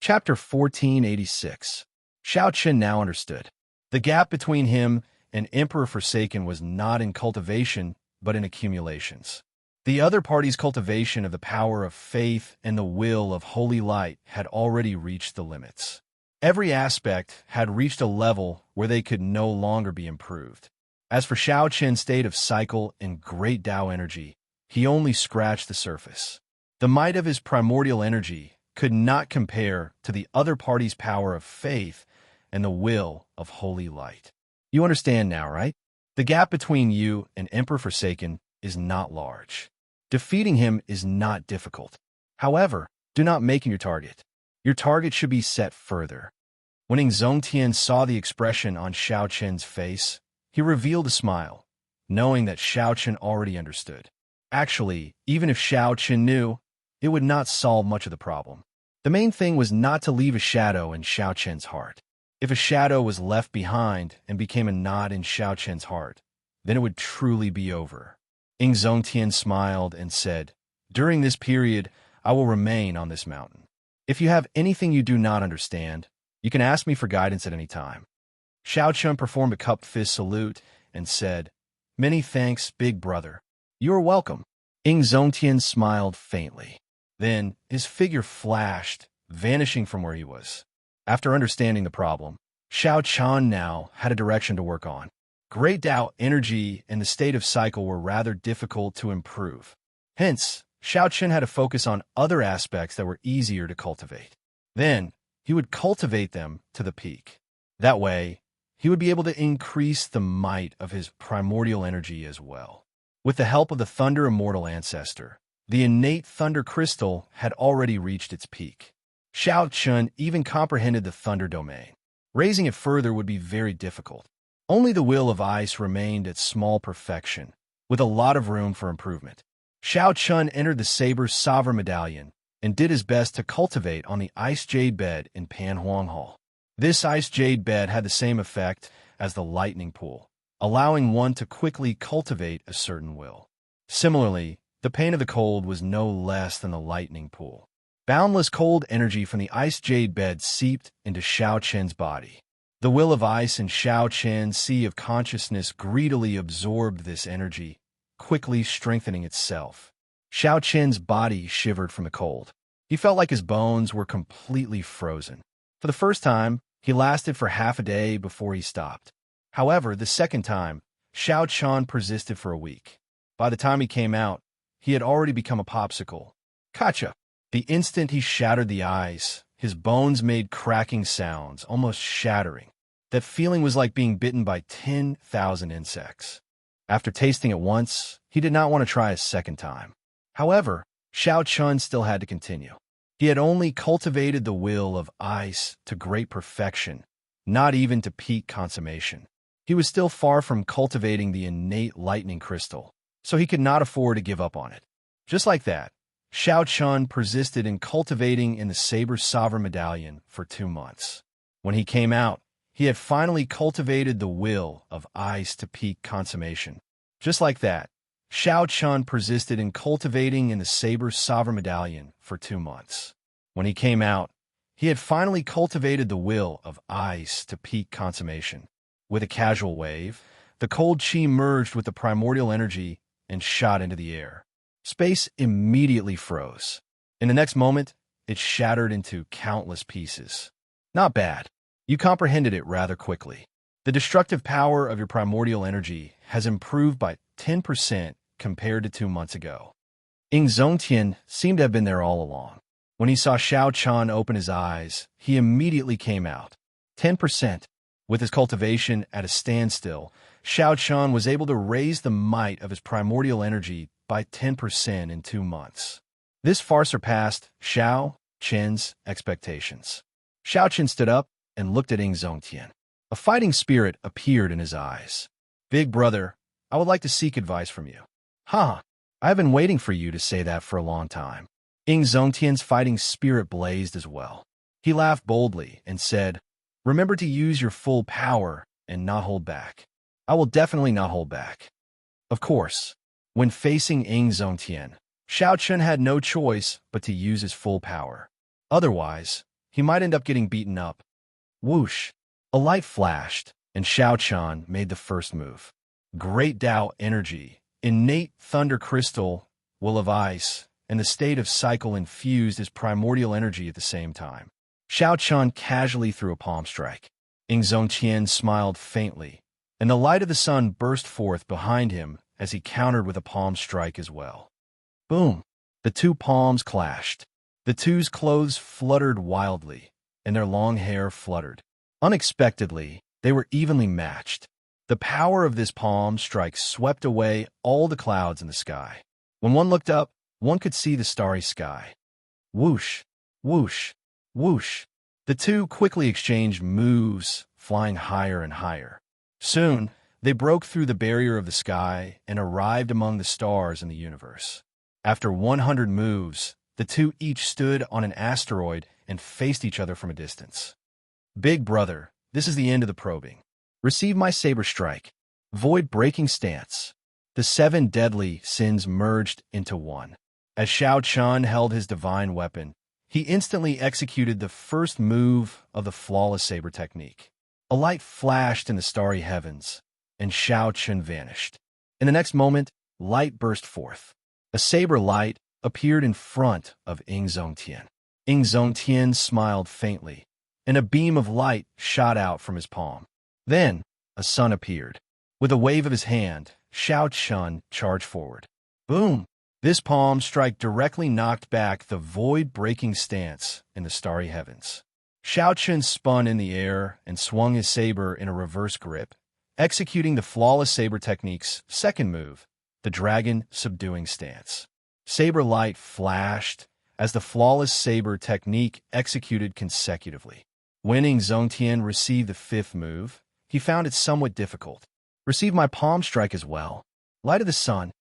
Chapter 1486. Xianxia now understood. The gap between him and Emperor Forsaken was not in cultivation, but in accumulations. The other party's cultivation of the power of faith and the will of holy light had already reached the limits. Every aspect had reached a level where they could no longer be improved. As for Xiaoqian's state of cycle and great Tao energy, he only scratched the surface. The might of his primordial energy could not compare to the other party's power of faith and the will of holy light. You understand now, right? The gap between you and Emperor Forsaken is not large. Defeating him is not difficult. However, do not make him your target. Your target should be set further. When Xianxia saw the expression on Xiaoqian's face, he revealed a smile, knowing that Xiaoqian already understood. Actually, even if Xiaoqian knew, it would not solve much of the problem. The main thing was not to leave a shadow in Xiaoqian's heart. If a shadow was left behind and became a knot in Xiaoqian's heart, then it would truly be over. Xianxia smiled and said, "During this period, I will remain on this mountain. If you have anything you do not understand, you can ask me for guidance at any time." Xiaoqian performed a cupped fist salute and said, "Many thanks, big brother. You are welcome." Xianxia smiled faintly. Then his figure flashed, vanishing from where he was. After understanding the problem, Xiaoqian now had a direction to work on. Great Tao energy and the state of cycle were rather difficult to improve. Hence, Xiaoqian had to focus on other aspects that were easier to cultivate. Then, he would cultivate them to the peak. That way, he would be able to increase the might of his primordial energy as well. With the help of the Thunder Immortal Ancestor, the innate Thunder Crystal had already reached its peak. Xiaoqian even comprehended the Thunder Domain. Raising it further would be very difficult. Only the Will of Ice remained at small perfection, with a lot of room for improvement. Xiaoqian entered the Saber's Sovereign Medallion and did his best to cultivate on the Ice Jade Bed in Panhuang Hall. This Ice Jade Bed had the same effect as the Lightning Pool, allowing one to quickly cultivate a certain will. Similarly, the pain of the cold was no less than the lightning pool. Boundless cold energy from the Ice Jade Bed seeped into Xiaoqian's body. The Will of Ice and Xiaoqian's Sea of Consciousness greedily absorbed this energy, quickly strengthening itself. Xiaoqian's body shivered from the cold. He felt like his bones were completely frozen. For the first time, he lasted for half a day before he stopped. However, the second time, Xiaoqian persisted for a week. By the time he came out, he had already become a popsicle. Gotcha! The instant he shattered the ice, his bones made cracking sounds, almost shattering. That feeling was like being bitten by 10,000 insects. After tasting it once, he did not want to try a second time. However, Xiaoqian still had to continue. He had only cultivated the Will of Ice to great perfection, not even to peak consummation. He was still far from cultivating the innate lightning crystal, so he could not afford to give up on it. Just like that, Xiaoqian persisted in cultivating in the Saber's Sovereign Medallion for 2 months. When he came out, he had finally cultivated the Will of Ice to peak consummation. Just like that, Xiaoqian persisted in cultivating in the Saber's Sovereign Medallion for 2 months. When he came out, he had finally cultivated the Will of Ice to peak consummation. With a casual wave, the cold chi merged with the primordial energy and shot into the air. Space immediately froze. In the next moment, it shattered into countless pieces. Not bad. You comprehended it rather quickly. The destructive power of your primordial energy has improved by 10% compared to 2 months ago. Xianxia seemed to have been there all along. When he saw Xiaoqian open his eyes, he immediately came out. 10%. With his cultivation at a standstill, Xiaoqian was able to raise the might of his primordial energy by 10% in 2 months. This far surpassed Xiaoqian's expectations. Xiaoqian stood up and looked at Xianxia. A fighting spirit appeared in his eyes. "Big brother, I would like to seek advice from you." "Huh, I have been waiting for you to say that for a long time." Xianxia's fighting spirit blazed as well. He laughed boldly and said, "Remember to use your full power and not hold back." "I will definitely not hold back." Of course, when facing Xianxia, Xiaoqian had no choice but to use his full power. Otherwise, he might end up getting beaten up. Whoosh! A light flashed, and Xianxia made the first move. Great Tao energy, innate thunder crystal, will of ice, and the state of cycle infused his primordial energy at the same time. Xianxia casually threw a palm strike. Xianxia smiled faintly, and the light of the sun burst forth behind him as he countered with a palm strike as well. Boom! The two palms clashed. The two's clothes fluttered wildly, and their long hair fluttered. Unexpectedly, they were evenly matched. The power of this palm strike swept away all the clouds in the sky. When one looked up, one could see the starry sky. Whoosh! Whoosh! Whoosh! The two quickly exchanged moves, flying higher and higher. Soon, they broke through the barrier of the sky and arrived among the stars in the universe. After 100 moves, the two each stood on an asteroid and faced each other from a distance. Big brother, this is the end of the probing. Receive my saber strike. Void-breaking stance. The 7 deadly sins merged into one. As Xianxia held his divine weapon, he instantly executed the first move of the flawless saber technique. A light flashed in the starry heavens, and Xianxia vanished. In the next moment, light burst forth. A saber light appeared in front of Xianxia. Xianxia smiled faintly, and a beam of light shot out from his palm. Then, a sun appeared. With a wave of his hand, Xianxia charged forward. Boom! This palm strike directly knocked back the void-breaking stance in the starry heavens. Xianxia spun in the air and swung his saber in a reverse grip, executing the flawless saber technique's second move, the dragon subduing stance. Saber light flashed as the flawless saber technique executed consecutively. When Xianxia received the fifth move, he found it somewhat difficult. Receive my palm strike as well. Light of the sun.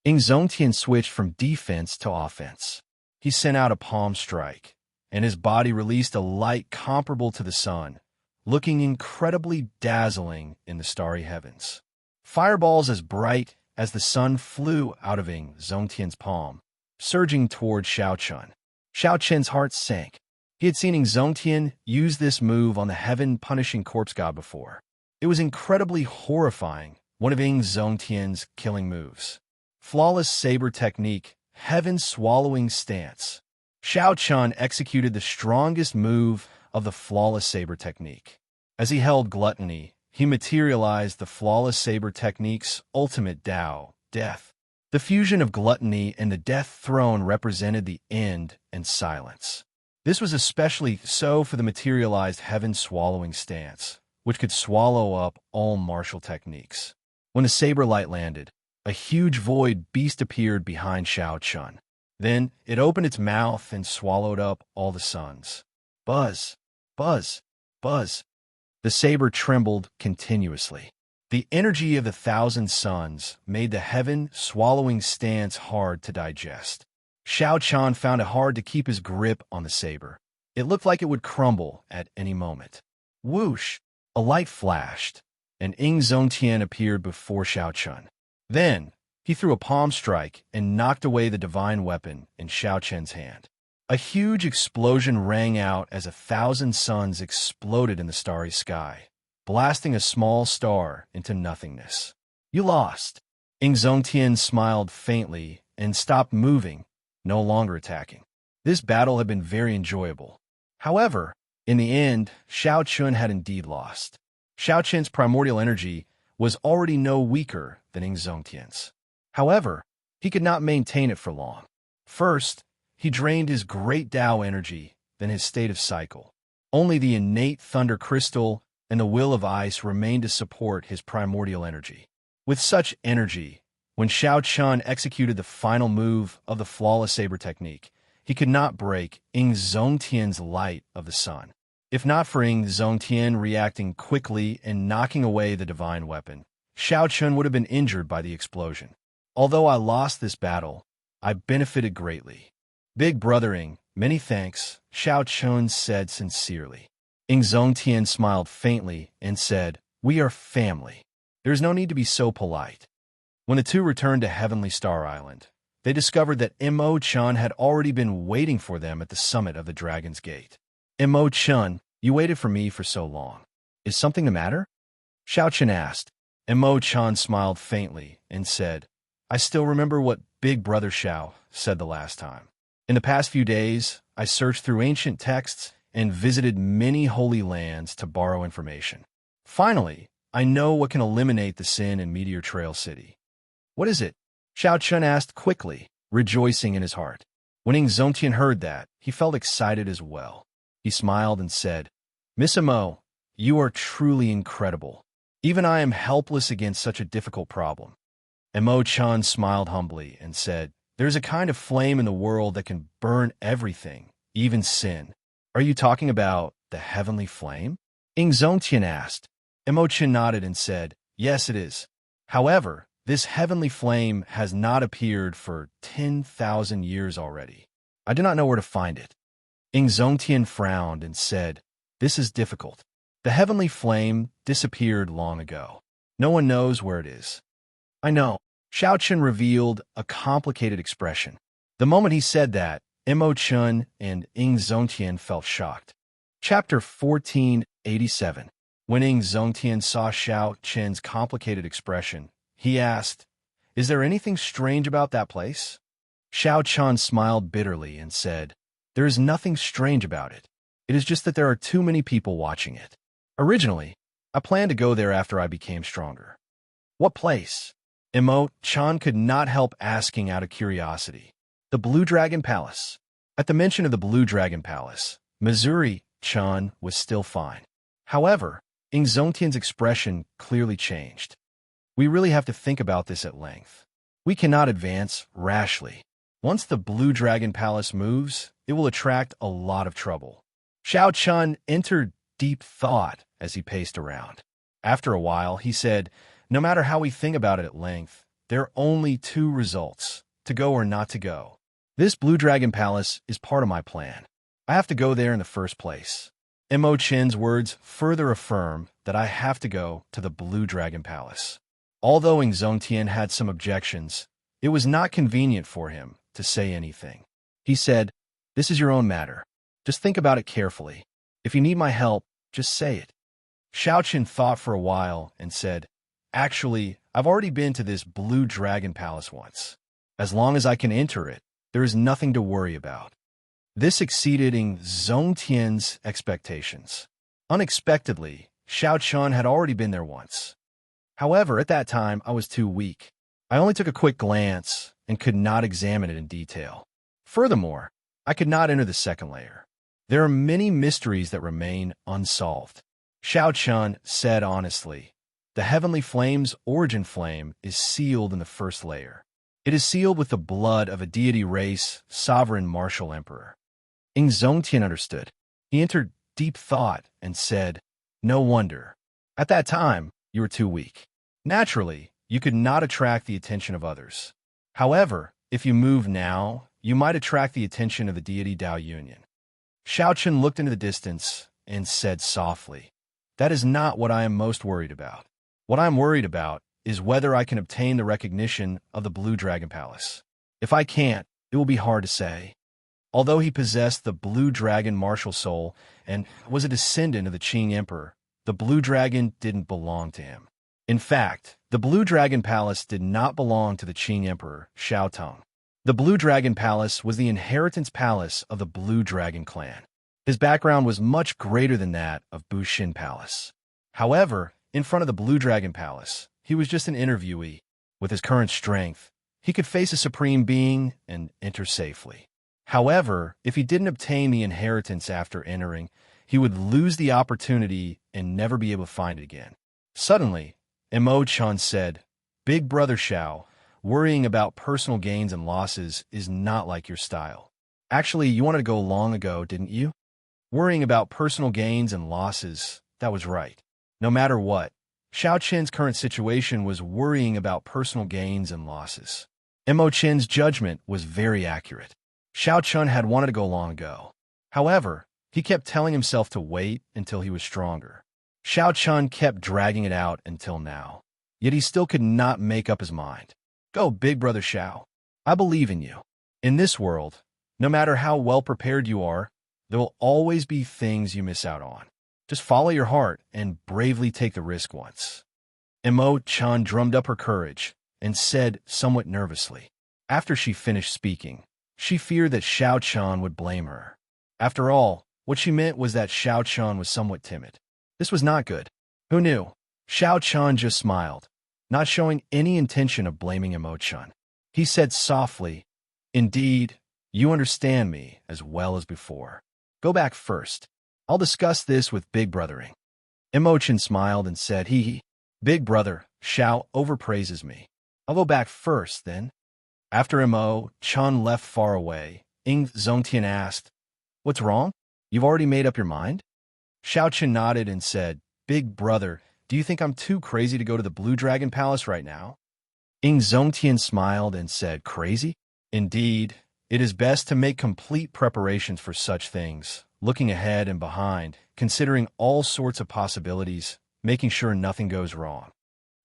Xianxia switched from defense to offense. He sent out a palm strike, and his body released a light comparable to the sun, looking incredibly dazzling in the starry heavens. Fireballs as bright as the sun flew out of Xianxia's palm, surging toward Xianxia. Xianxia's heart sank. He had seen Xianxia use this move on the heaven-punishing corpse god before. It was incredibly horrifying, one of Xianxia's killing moves. Flawless saber technique, heaven-swallowing stance. Xianxia executed the strongest move of the flawless saber technique. As he held gluttony, he materialized the flawless saber technique's ultimate Tao, death. The fusion of gluttony and the death throne represented the end and silence. This was especially so for the materialized heaven-swallowing stance, which could swallow up all martial techniques. When the saber light landed, a huge void beast appeared behind Xianxia. Then it opened its mouth and swallowed up all the suns. Buzz, buzz, buzz. The saber trembled continuously. The energy of the 1,000 suns made the heaven-swallowing stance hard to digest. Xianxia found it hard to keep his grip on the saber. It looked like it would crumble at any moment. Whoosh! A light flashed, and Xianxia appeared before Xianxia. Then, he threw a palm strike and knocked away the divine weapon in Xianxia's hand. A huge explosion rang out as 1,000 suns exploded in the starry sky, blasting a small star into nothingness. You lost. Xianxia smiled faintly and stopped moving, no longer attacking. This battle had been very enjoyable. However, in the end, Xianxia had indeed lost. Xianxia's primordial energy was already no weaker than Xianxia's. However, he could not maintain it for long. First, he drained his great Tao energy, then his state of cycle. Only the innate thunder crystal and the will of ice remained to support his primordial energy. With such energy, when Xianxia executed the final move of the flawless saber technique, he could not break Xianxia's light of the sun. If not for Xianxia reacting quickly and knocking away the divine weapon, Xianxia would have been injured by the explosion. Although I lost this battle, I benefited greatly. Big brothering, many thanks, Xianxia said sincerely. Xianxia smiled faintly and said, We are family. There is no need to be so polite. When the two returned to Heavenly Star Island, they discovered that Imo-chan had already been waiting for them at the summit of the Dragon's Gate. Imo-chun, you waited for me for so long. Is something the matter? Xiaochen asked. Imo-chan smiled faintly and said, I still remember what Big Brother Xiao said the last time. In the past few days, I searched through ancient texts and visited many holy lands to borrow information. Finally, I know what can eliminate the sin in Meteor Trail City. What is it? Xiaochen asked quickly, rejoicing in his heart. When Xianxia heard that, he felt excited as well. He smiled and said, Miss Imo, you are truly incredible. Even I am helpless against such a difficult problem. Imo-chan smiled humbly and said, There's a kind of flame in the world that can burn everything, even sin. Are you talking about the heavenly flame? Xianxia asked. Imo-chan nodded and said, Yes, it is. However, this heavenly flame has not appeared for 10,000 years already. I do not know where to find it. Xianxia frowned and said, This is difficult. The heavenly flame disappeared long ago. No one knows where it is. I know. Xiaochen revealed a complicated expression. The moment he said that, Imo-chun and Xianxia felt shocked. Chapter 1487. When Xianxia saw Xiaochen's complicated expression, he asked, Is there anything strange about that place? Xiaochen smiled bitterly and said, There is nothing strange about it. It is just that there are too many people watching it. Originally, I planned to go there after I became stronger. What place? Imo-chan could not help asking out of curiosity. The Blue Dragon Palace. At the mention of the Blue Dragon Palace, Missouri-chan was still fine. However, Xianxia's expression clearly changed. We really have to think about this at length. We cannot advance rashly. Once the Blue Dragon Palace moves, it will attract a lot of trouble. Xiaochen entered deep thought as he paced around. After a while, he said, No matter how we think about it at length, there are only two results, to go or not to go. This Blue Dragon Palace is part of my plan. I have to go there in the first place. Imo-chan's words further affirm that I have to go to the Blue Dragon Palace. Although Xianxia had some objections, it was not convenient for him to say anything. He said, This is your own matter. Just think about it carefully. If you need my help, just say it. Xiaochen thought for a while and said, Actually, I've already been to this Blue Dragon Palace once. As long as I can enter it, there is nothing to worry about. This exceeded Xianxia's expectations. Unexpectedly, Xiaochen had already been there once. However, at that time, I was too weak. I only took a quick glance and could not examine it in detail. Furthermore, I could not enter the second layer. There are many mysteries that remain unsolved. Xiaochen said honestly, The heavenly flame's origin flame is sealed in the first layer. It is sealed with the blood of a deity race, sovereign martial emperor. Xianxia understood. He entered deep thought and said, No wonder. At that time, you were too weak. Naturally, you could not attract the attention of others. However, if you move now, you might attract the attention of the deity Dao Union. Xiaochen looked into the distance and said softly, That is not what I am most worried about. What I am worried about is whether I can obtain the recognition of the Blue Dragon Palace. If I can't, it will be hard to say. Although he possessed the Blue Dragon martial soul and was a descendant of the Qing Emperor, the Blue Dragon didn't belong to him. In fact, the Blue Dragon Palace did not belong to the Qing Emperor, Xiaotong. The Blue Dragon Palace was the inheritance palace of the Blue Dragon clan. His background was much greater than that of Bushin Palace. However, in front of the Blue Dragon Palace, he was just an interviewee. With his current strength, he could face a supreme being and enter safely. However, if he didn't obtain the inheritance after entering, he would lose the opportunity and never be able to find it again. Suddenly, Imo-chan said, Big Brother Xiao, worrying about personal gains and losses is not like your style. Actually, you wanted to go long ago, didn't you? Worrying about personal gains and losses, that was right. No matter what, Xiaochen's current situation was worrying about personal gains and losses. Imo-chen's judgment was very accurate. Xiaochen had wanted to go long ago. However, he kept telling himself to wait until he was stronger. Xiaochen kept dragging it out until now. Yet he still could not make up his mind. Go, Big Brother Xiao. I believe in you. In this world, no matter how well prepared you are, There will always be things you miss out on. Just follow your heart and bravely take the risk once. Imo-chan drummed up her courage and said somewhat nervously. After she finished speaking, she feared that Xiao-chan would blame her. After all, what she meant was that Xiao-chan was somewhat timid. This was not good. Who knew? Xiao-chan just smiled, not showing any intention of blaming Imo-chan. He said softly, "Indeed, you understand me as well as before. Go back first. I'll discuss this with Big Brothering." Imo-chan smiled and said, Big Brother, Xiao overpraises me. I'll go back first, then." After Imo-chan left far away, Xianxia asked, "What's wrong? You've already made up your mind?" Xiao-chan nodded and said, "Big Brother, do you think I'm too crazy to go to the Blue Dragon Palace right now?" Xianxia smiled and said, "Crazy? Indeed, it is best to make complete preparations for such things, looking ahead and behind, considering all sorts of possibilities, making sure nothing goes wrong.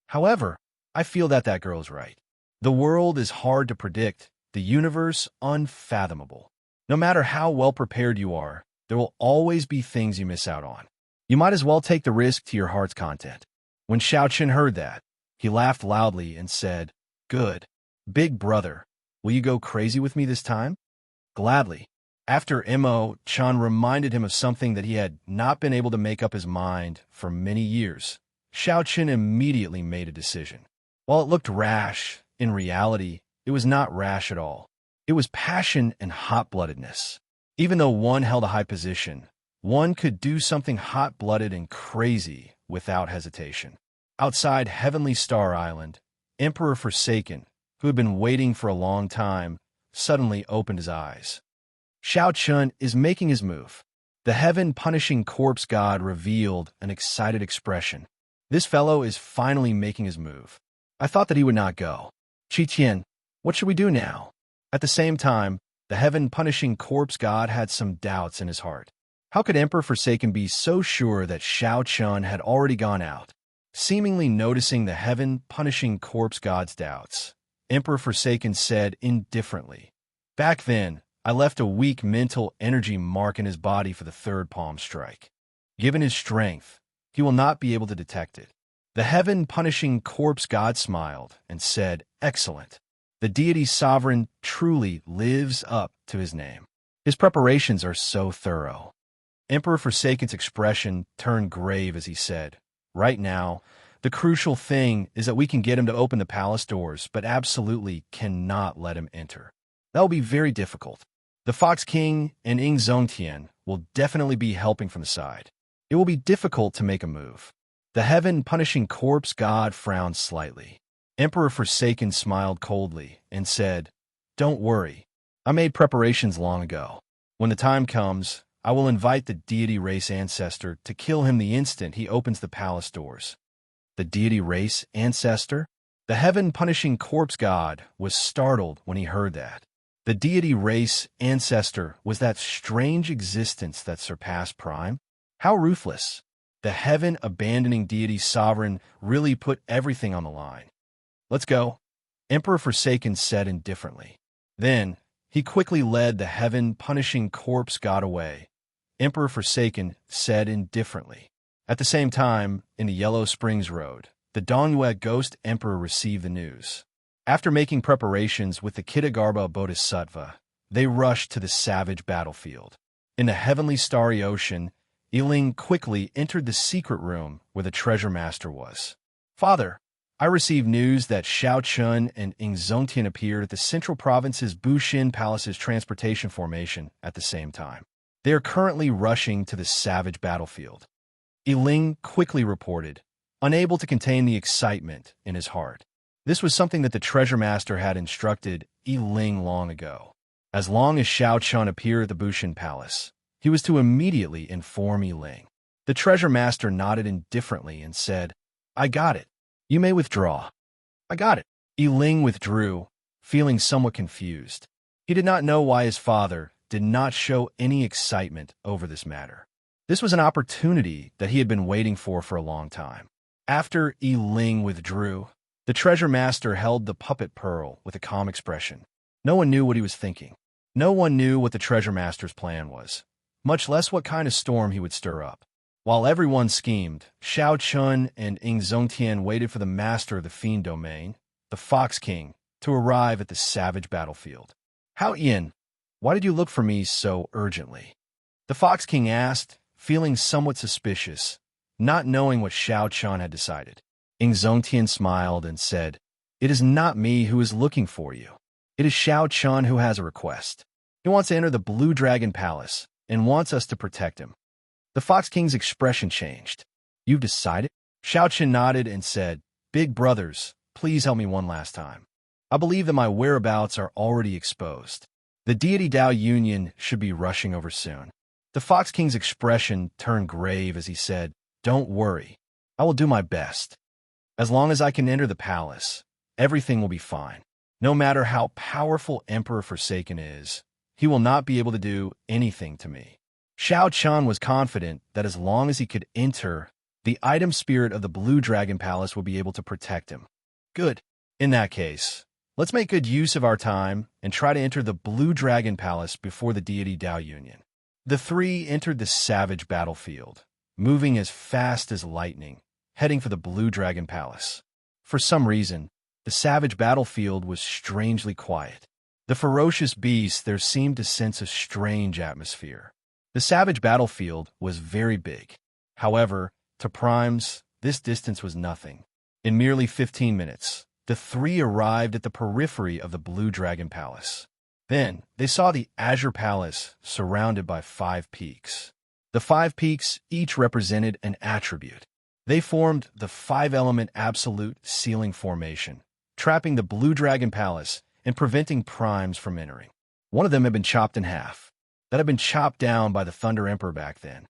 However, I feel that girl is right. The world is hard to predict, the universe unfathomable. No matter how well prepared you are, there will always be things you miss out on. You might as well take the risk to your heart's content." When Xiao-chan heard that, he laughed loudly and said, "Good. Big Brother, will you go crazy with me this time?" "Gladly." After Imo-chan reminded him of something that he had not been able to make up his mind for many years, Xiao-chan immediately made a decision. While it looked rash, in reality, it was not rash at all. It was passion and hot-bloodedness. Even though one held a high position, one could do something hot-blooded and crazy without hesitation. Outside Heavenly Star Island, Emperor Forsaken, who had been waiting for a long time, suddenly opened his eyes. Xiao-chan is making his move. The heaven-punishing corpse god revealed an excited expression. This fellow is finally making his move. I thought that he would not go. Qi-tian, what should we do now? At the same time, the heaven-punishing corpse god had some doubts in his heart. How could Emperor Forsaken be so sure that Xiao-chan had already gone out? Seemingly noticing the heaven-punishing corpse god's doubts, Emperor Forsaken said indifferently, "Back then, I left a weak mental energy mark in his body for the third palm strike. Given his strength, he will not be able to detect it." The heaven-punishing corpse god smiled and said, "Excellent. The deity sovereign truly lives up to his name. His preparations are so thorough." Emperor Forsaken's expression turned grave as he said, "Right now, the crucial thing is that we can get him to open the palace doors, but absolutely cannot let him enter. That will be very difficult. The Fox King and Xianxia will definitely be helping from the side. It will be difficult to make a move." The heaven-punishing corpse god frowned slightly. Emperor Forsaken smiled coldly and said, "Don't worry. I made preparations long ago. When the time comes, I will invite the deity race ancestor to kill him the instant he opens the palace doors." The deity race ancestor? The heaven-punishing corpse god was startled when he heard that. The deity race ancestor was that strange existence that surpassed Prime? How ruthless! The heaven-abandoning deity sovereign really put everything on the line. "Let's go," Emperor Forsaken said indifferently. Then, he quickly led the heaven-punishing corpse god away. Emperor Forsaken said indifferently. At the same time, in the Yellow Springs Road, the Dongyue Ghost Emperor received the news. After making preparations with the Kitagarbha Bodhisattva, they rushed to the savage battlefield. In the heavenly starry ocean, Yiling quickly entered the secret room where the treasure master was. "Father, I received news that Xiao-chan and Xianxia appeared at the Central Province's Bushin Palace's transportation formation at the same time. They are currently rushing to the savage battlefield," Yiling quickly reported, unable to contain the excitement in his heart. This was something that the treasure master had instructed Yiling long ago. As long as Xiao-chan appeared at the Bushin Palace, he was to immediately inform Yiling. The treasure master nodded indifferently and said, "I got it. You may withdraw." "I got it." Yiling withdrew, feeling somewhat confused. He did not know why his father did not show any excitement over this matter. This was an opportunity that he had been waiting for a long time. After Yiling withdrew, the treasure master held the puppet pearl with a calm expression. No one knew what he was thinking. No one knew what the treasure master's plan was. much less what kind of storm he would stir up. While everyone schemed, Xiao Chun and Ing Zongtian waited for the master of the Fiend Domain, the Fox King, to arrive at the savage battlefield. "Hao Yin, why did you look for me so urgently?" The Fox King asked, feeling somewhat suspicious, not knowing what Xiao Chun had decided. Ing Zongtian smiled and said, "It is not me who is looking for you. It is Xiao Chun who has a request. He wants to enter the Blue Dragon Palace and wants us to protect him." The Fox King's expression changed. "You've decided?" Xiao Chun nodded and said, "Big brothers, please help me one last time. I believe that my whereabouts are already exposed. The deity Dao Union should be rushing over soon." The Fox King's expression turned grave as he said, "Don't worry. I will do my best. As long as I can enter the palace, everything will be fine. No matter how powerful Emperor Forsaken is, he will not be able to do anything to me." Xiao Chun was confident that as long as he could enter, the item spirit of the Blue Dragon Palace would be able to protect him. "Good. In that case, let's make good use of our time and try to enter the Blue Dragon Palace before the deity Dao Union." The three entered the savage battlefield, moving as fast as lightning, heading for the Blue Dragon Palace. For some reason, the savage battlefield was strangely quiet. The ferocious beasts there seemed to sense a strange atmosphere. The savage battlefield was very big. However, to primes, this distance was nothing. In merely 15 minutes, the three arrived at the periphery of the Blue Dragon Palace. Then, they saw the Azure Palace surrounded by 5 peaks. The 5 peaks each represented an attribute. They formed the 5-element absolute ceiling formation, trapping the Blue Dragon Palace and preventing primes from entering. One of them had been chopped in half. That had been chopped down by the Thunder Emperor back then.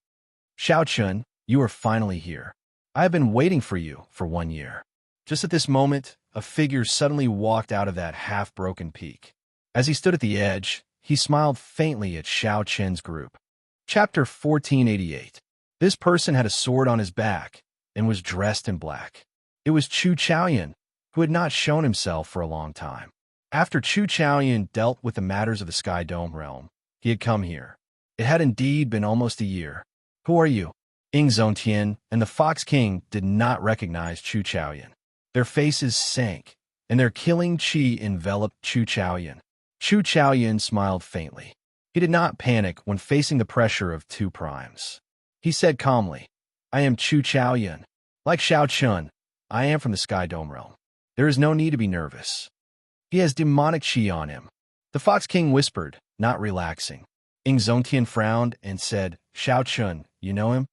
"Xiao Chun, you are finally here. I have been waiting for you for 1 year." Just at this moment, a figure suddenly walked out of that half-broken peak. As he stood at the edge, he smiled faintly at Xiao Chun's group. Chapter 1488. This person had a sword on his back and was dressed in black. It was Chu Chaoyan, who had not shown himself for a long time. After Chu Chaoyan dealt with the matters of the Sky Dome realm, he had come here. It had indeed been almost a year. "Who are you?" Ing Zongtian and the Fox King did not recognize Chu Chaoyan. Their faces sank, and their killing chi enveloped Chu Chaoyan. Chu Chaoyan smiled faintly. He did not panic when facing the pressure of 2 primes. He said calmly, "I am Chu Chaoyan. Like Xiao Chun, I am from the Sky Dome realm. There is no need to be nervous. He has demonic chi on him." The Fox King whispered, not relaxing. Ing Zongtian frowned and said, "Xiao Chun, you know him?"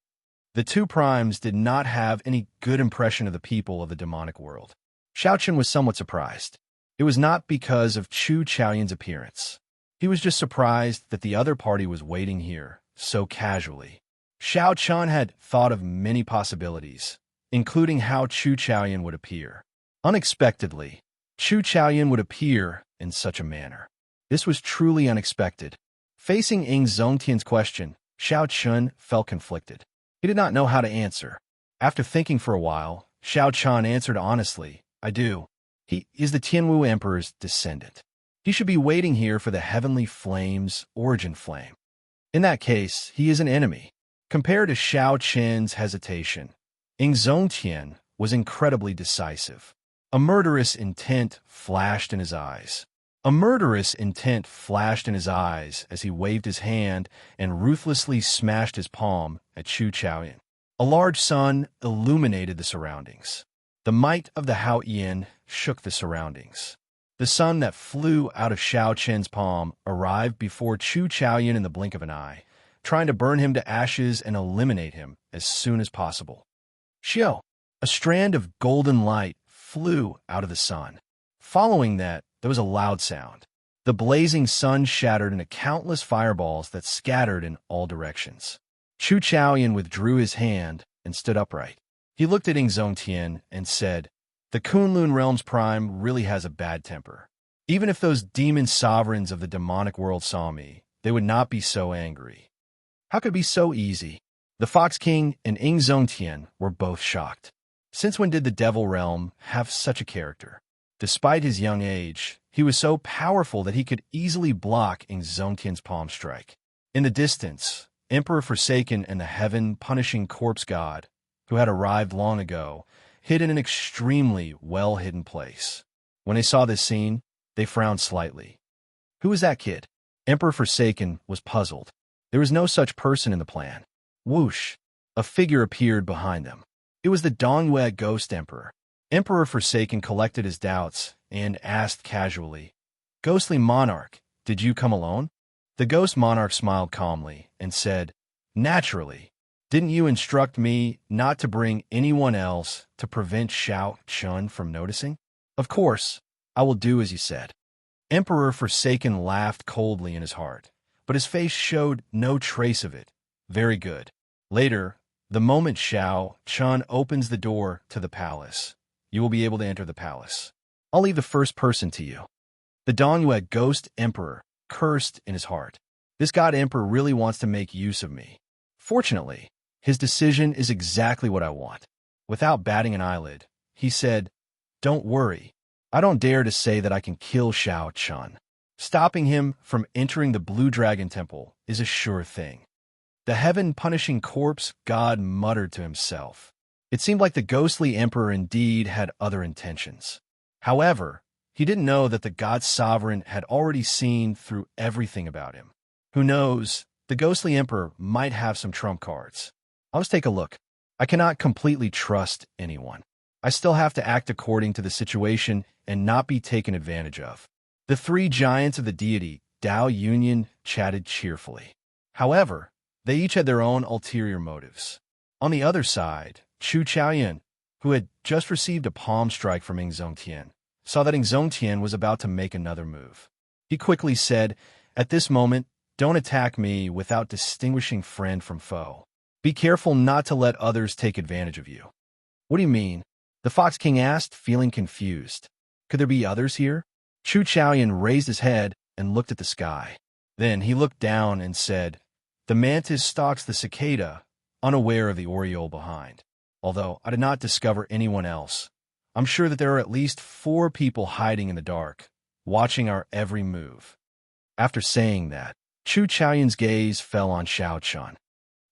The 2 primes did not have any good impression of the people of the demonic world. Xiao Chun was somewhat surprised. It was not because of Chu Chaoyan's appearance. He was just surprised that the other party was waiting here, so casually. Xiao Chun had thought of many possibilities, including how Chu Chaoyan would appear. Unexpectedly, Chu Chaoyan would appear in such a manner. This was truly unexpected. Facing Ing Zongtian's question, Xiao Chun felt conflicted. He did not know how to answer. After thinking for a while, Xiao Chun answered honestly, "I do. He is the Tianwu Emperor's descendant. He should be waiting here for the Heavenly Flame's origin flame. In that case, he is an enemy." Compared to Xiao Chun's hesitation, Ing Zongtian was incredibly decisive. A murderous intent flashed in his eyes. A murderous intent flashed in his eyes as he waved his hand and ruthlessly smashed his palm at Chu Chaoyan. A large sun illuminated the surroundings. The might of the Hao Yin shook the surroundings. The sun that flew out of Xiao Chun's palm arrived before Chu Chaoyan in the blink of an eye, trying to burn him to ashes and eliminate him as soon as possible. Xiao! A strand of golden light flew out of the sun. Following that, there was a loud sound. The blazing sun shattered into countless fireballs that scattered in all directions. Chu Chaoyan withdrew his hand and stood upright. He looked at Ing Zongtian and said, "The Kunlun Realm's Prime really has a bad temper. Even if those demon sovereigns of the demonic world saw me, they would not be so angry." How could it be so easy? The Fox King and Ing Zongtian were both shocked. Since when did the Devil Realm have such a character? Despite his young age, he was so powerful that he could easily block Ing Zongtian's palm strike. In the distance, Emperor Forsaken and the heaven-punishing corpse god, who had arrived long ago, hid in an extremely well-hidden place. When they saw this scene, they frowned slightly. Who was that kid? Emperor Forsaken was puzzled. There was no such person in the plan. Whoosh! A figure appeared behind them. It was the Dongyue Ghost Emperor. Emperor Forsaken collected his doubts and asked casually, "Ghostly Monarch, did you come alone?" The Ghost Monarch smiled calmly and said, "Naturally. Didn't you instruct me not to bring anyone else to prevent Xianxia from noticing? Of course, I will do as you said." Emperor Forsaken laughed coldly in his heart, but his face showed no trace of it. Very good. Later, the moment Xianxia opens the door to the palace, you will be able to enter the palace. I'll leave the first person to you. The Dongyue Ghost Emperor cursed in his heart. This god emperor really wants to make use of me. Fortunately, his decision is exactly what I want. Without batting an eyelid, he said, "Don't worry. I don't dare to say that I can kill Xianxia. Stopping him from entering the Blue Dragon Temple is a sure thing." The heaven-punishing corpse god muttered to himself. It seemed like the ghostly emperor indeed had other intentions. However, he didn't know that the god sovereign had already seen through everything about him. Who knows, the ghostly emperor might have some trump cards. Let's take a look. I cannot completely trust anyone. I still have to act according to the situation and not be taken advantage of. The three giants of the deity, Dao Union, chatted cheerfully. However, they each had their own ulterior motives. On the other side, Chu Chaoyan, who had just received a palm strike from Xianxia, saw that Xianxia was about to make another move. He quickly said, "At this moment, don't attack me without distinguishing friend from foe. Be careful not to let others take advantage of you." "What do you mean?" the Fox King asked, feeling confused. Could there be others here? Chu Chaoyan raised his head and looked at the sky. Then he looked down and said, "The mantis stalks the cicada, unaware of the oriole behind. Although I did not discover anyone else, I'm sure that there are at least 4 people hiding in the dark, watching our every move." After saying that, Chu Chaoyan's gaze fell on Xianxia.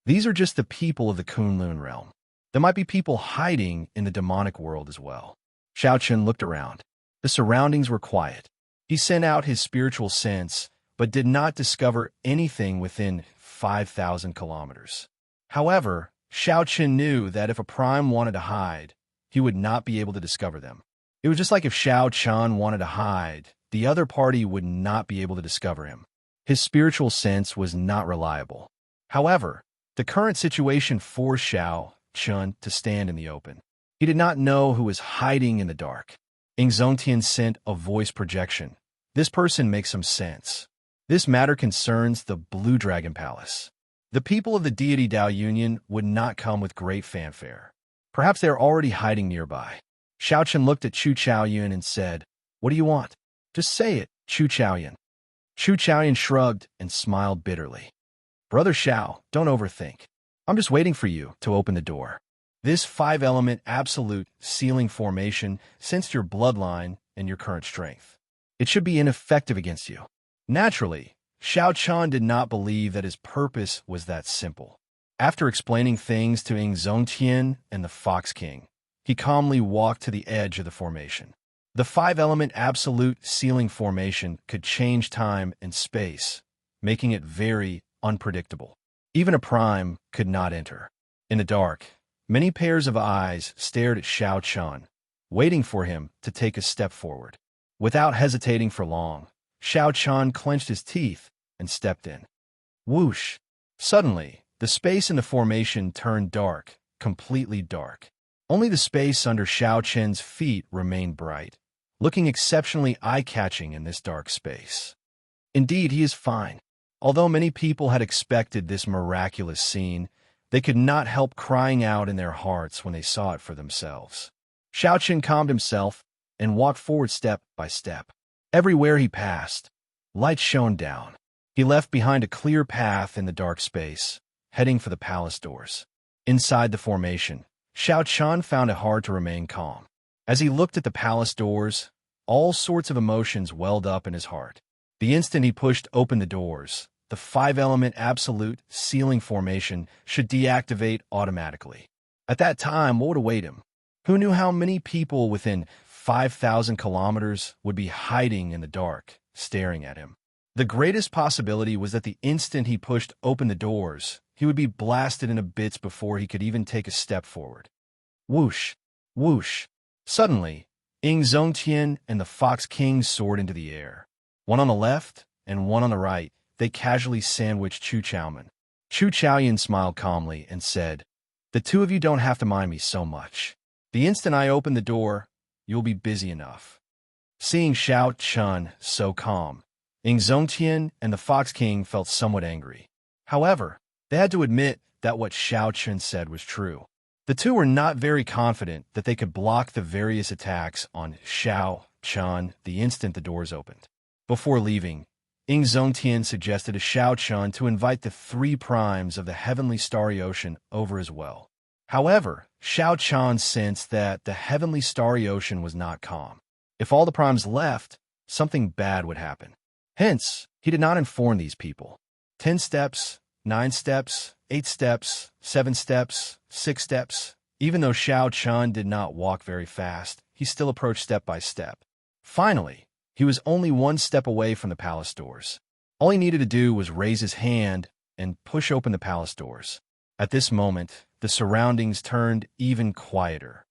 These are just the people of the Kunlun realm. There might be people hiding in the demonic world as well. Xianxia looked around. The surroundings were quiet. He sent out his spiritual sense, but did not discover anything within 5,000 kilometers. However, Xianxia knew that if a prime wanted to hide, he would not be able to discover them. It was just like if Xianxia wanted to hide, the other party would not be able to discover him. His spiritual sense was not reliable. However, the current situation forced Xianxia to stand in the open. He did not know who was hiding in the dark. Xianxia sent a voice projection. "This person makes some sense. This matter concerns the Blue Dragon Palace. The people of the deity Dao Union would not come with great fanfare. Perhaps they are already hiding nearby." Xianxia looked at Chu Chaoyan and said, "What do you want? Just say it, Chu Chaoyan." Chu Chaoyan shrugged and smiled bitterly. "Brother Xiao, don't overthink. I'm just waiting for you to open the door. This 5-element absolute sealing formation sensed your bloodline and your current strength. It should be ineffective against you." Naturally, Xianxia did not believe that his purpose was that simple. After explaining things to Xianxia and the Fox King, he calmly walked to the edge of the formation. The 5-element absolute sealing formation could change time and space, making it very unpredictable. Even a prime could not enter. In the dark, many pairs of eyes stared at Xianxia, waiting for him to take a step forward. Without hesitating for long, Xianxia clenched his teeth and stepped in. Whoosh! Suddenly, the space in the formation turned dark, completely dark. Only the space under Xiaoqian's feet remained bright, looking exceptionally eye-catching in this dark space. Indeed, he is fine. Although many people had expected this miraculous scene, they could not help crying out in their hearts when they saw it for themselves. Xiaoqian calmed himself and walked forward step by step. Everywhere he passed, light shone down. He left behind a clear path in the dark space, heading for the palace doors. Inside the formation, Xiaoqian found it hard to remain calm. As he looked at the palace doors, all sorts of emotions welled up in his heart. The instant he pushed open the doors, the 5-element absolute sealing formation should deactivate automatically. At that time, what would await him? Who knew how many people within 5,000 kilometers would be hiding in the dark, staring at him? The greatest possibility was that the instant he pushed open the doors, he would be blasted into bits before he could even take a step forward. Whoosh! Whoosh! Suddenly, Xianxia and the Fox King soared into the air. One on the left and one on the right, they casually sandwiched Chu Chaoman. Chu Chaoyan smiled calmly and said, "The two of you don't have to mind me so much. The instant I open the door, you'll be busy enough." Seeing Xiao Chun so calm, Xianxia and the Fox King felt somewhat angry. However, they had to admit that what Xiao Chun said was true. The two were not very confident that they could block the various attacks on Xiao Chun the instant the doors opened. Before leaving, Xianxia suggested to Xiao Chun to invite the 3 primes of the heavenly starry ocean over as well. However, Xiao Chun sensed that the heavenly starry ocean was not calm. If all the primes left, something bad would happen. Hence, he did not inform these people. 10 steps, 9 steps, 8 steps, 7 steps, 6 steps. Even though Xiao Chun did not walk very fast, he still approached step by step. Finally, he was only 1 step away from the palace doors. All he needed to do was raise his hand and push open the palace doors. At this moment, the surroundings turned even quieter.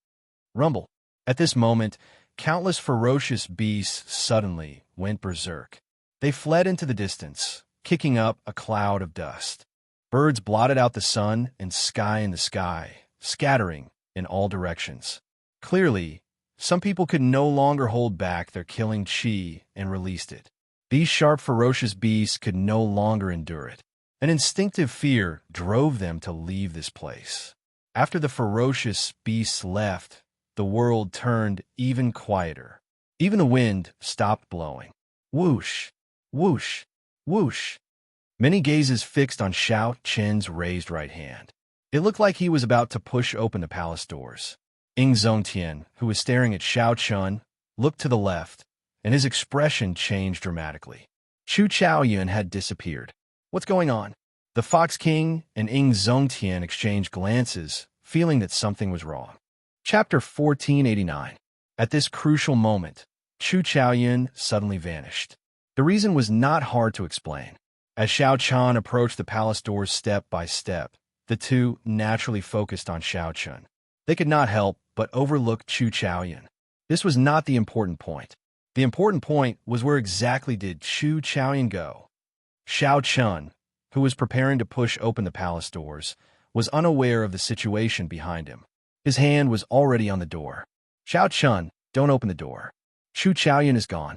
Rumble. At this moment, countless ferocious beasts suddenly went berserk. They fled into the distance, kicking up a cloud of dust. Birds blotted out the sun and sky in the sky, scattering in all directions. Clearly, some people could no longer hold back their killing chi and released it. These sharp, ferocious beasts could no longer endure it. An instinctive fear drove them to leave this place. After the ferocious beasts left, the world turned even quieter. Even the wind stopped blowing. Whoosh! Whoosh! Whoosh! Many gazes fixed on Xiao Chen's raised right hand. It looked like he was about to push open the palace doors. Xianxia, who was staring at Xiao Chun, looked to the left, and his expression changed dramatically. Chu Chaoyan had disappeared. What's going on? The Fox King and Xianxia exchanged glances, feeling that something was wrong. Chapter 1489. At this crucial moment, Chu Chaoyan suddenly vanished. The reason was not hard to explain. As Xiao Chun approached the palace doors step by step, the two naturally focused on Xiao Chun. They could not help but overlook Chu Chaoyan. This was not the important point. The important point was where exactly did Chu Chaoyan go? Xiao Chun, who was preparing to push open the palace doors, was unaware of the situation behind him. His hand was already on the door. Xiao Chun, don't open the door. Chu Chaoyan is gone.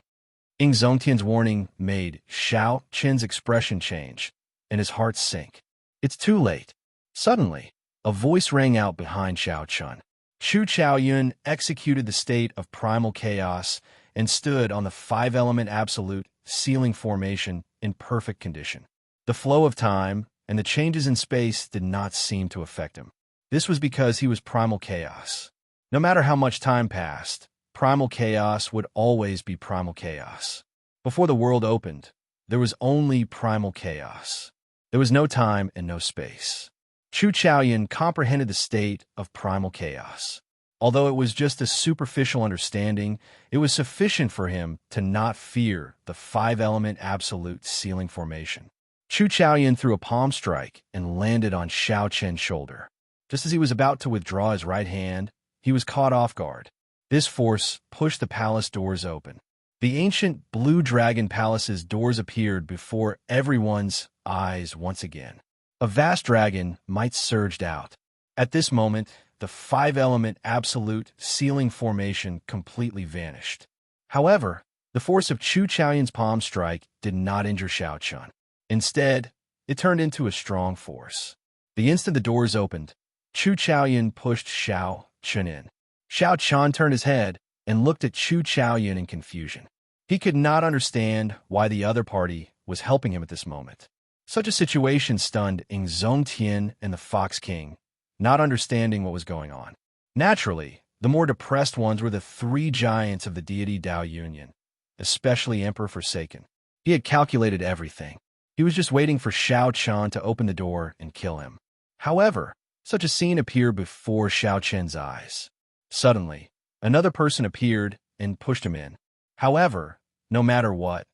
Xianxia's warning made Xiao Chen's expression change, and his heart sink. It's too late. Suddenly, a voice rang out behind Xiao Chun. Chu Chaoyan executed the state of primal chaos and stood on the 5-element absolute sealing formation in perfect condition. The flow of time and the changes in space did not seem to affect him. This was because he was primal chaos. No matter how much time passed, primal chaos would always be primal chaos. Before the world opened, there was only primal chaos. There was no time and no space. Chu Chaoyan comprehended the state of primal chaos. Although it was just a superficial understanding, it was sufficient for him to not fear the 5-element absolute sealing formation. Chu Chaoyan threw a palm strike and landed on Xiao Chen's shoulder. Just as he was about to withdraw his right hand, he was caught off guard. This force pushed the palace doors open. The ancient Blue Dragon Palace's doors appeared before everyone's eyes once again. A vast dragon might surged out. At this moment, the 5-element absolute sealing formation completely vanished. However, the force of Chu Chaoyan's palm strike did not injure Xiao Chun. Instead, it turned into a strong force. The instant the doors opened, Chu Chaoyan pushed Xiao Chun in. Xiao Chun turned his head and looked at Chu Chaoyan in confusion. He could not understand why the other party was helping him at this moment. Such a situation stunned Xianxia and the Fox King, not understanding what was going on. Naturally, the more depressed ones were the 3 giants of the deity Dao Union, especially Emperor Forsaken. He had calculated everything. He was just waiting for Xianxia to open the door and kill him. However, such a scene appeared before Xianxia's eyes. Suddenly, another person appeared and pushed him in. However, no matter what,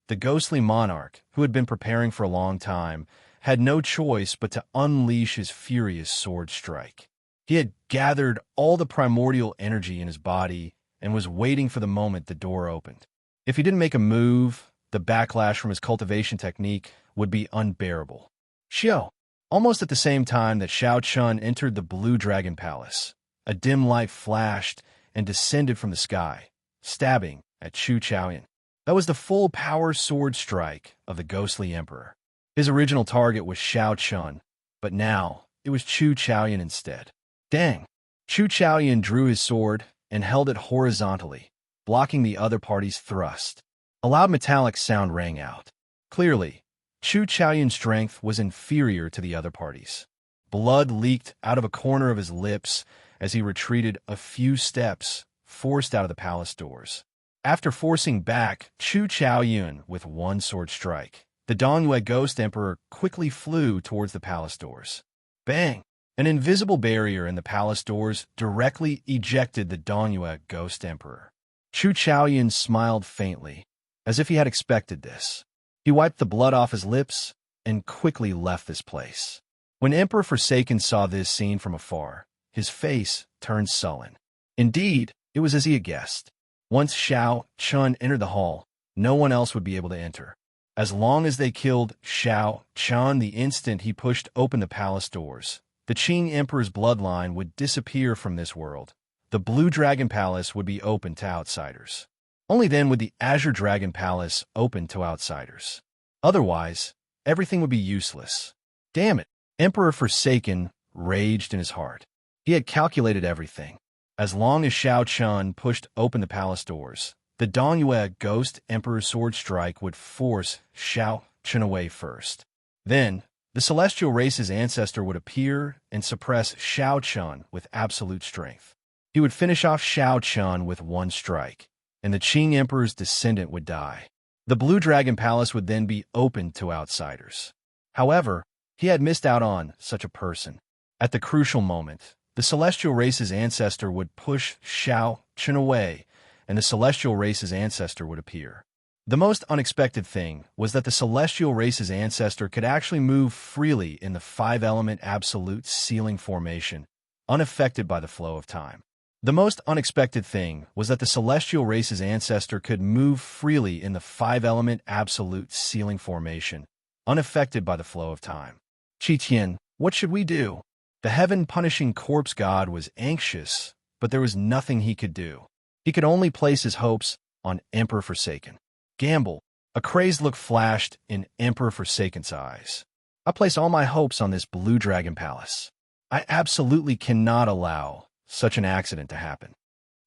the ghostly monarch, who had been preparing for a long time, had no choice but to unleash his furious sword strike. He had gathered all the primordial energy in his body and was waiting for the moment the door opened. If he didn't make a move, the backlash from his cultivation technique would be unbearable. Xiao. Almost at the same time that Xianxia entered the Blue Dragon Palace, a dim light flashed and descended from the sky, stabbing at Chu Chaoyan. That was the full power sword strike of the ghostly emperor. His original target was Xianxia, but now it was Chu Chaoyan instead. Dang! Chu Chaoyan drew his sword and held it horizontally, blocking the other party's thrust. A loud metallic sound rang out. Clearly, Chu Chaoyan's strength was inferior to the other party's. Blood leaked out of a corner of his lips as he retreated a few steps, forced out of the palace doors. After forcing back Chu Chaoyan with one sword strike, the Dongyue Ghost Emperor quickly flew towards the palace doors. Bang! An invisible barrier in the palace doors directly ejected the Dongyue Ghost Emperor. Chu Chaoyan smiled faintly, as if he had expected this. He wiped the blood off his lips and quickly left this place. When Emperor Forsaken saw this scene from afar, his face turned sullen. Indeed, it was as he had guessed. Once Xianxia entered the hall, no one else would be able to enter. As long as they killed Xianxia the instant he pushed open the palace doors, the Qing Emperor's bloodline would disappear from this world. The Blue Dragon Palace would be open to outsiders. Only then would the Azure Dragon Palace open to outsiders. Otherwise, everything would be useless. Damn it! Emperor Forsaken raged in his heart. He had calculated everything. As long as Xianxia pushed open the palace doors, the Dongyue Ghost Emperor's sword strike would force Xianxia away first. Then, the celestial race's ancestor would appear and suppress Xianxia with absolute strength. He would finish off Xianxia with one strike, and the Qing Emperor's descendant would die. The Blue Dragon Palace would then be open to outsiders. However, he had missed out on such a person. At the crucial moment, the celestial race's ancestor would push Xianxia away, and the celestial race's ancestor would appear. The most unexpected thing was that the celestial race's ancestor could actually move freely in the five-element absolute ceiling formation, unaffected by the flow of time. The most unexpected thing was that the celestial race's ancestor could move freely in the five-element absolute ceiling formation, unaffected by the flow of time. Qitian, what should we do? The heaven-punishing corpse god was anxious, but there was nothing he could do. He could only place his hopes on Emperor Forsaken. Gamble. A crazed look flashed in Emperor Forsaken's eyes. I place all my hopes on this Blue Dragon Palace. I absolutely cannot allow such an accident to happen.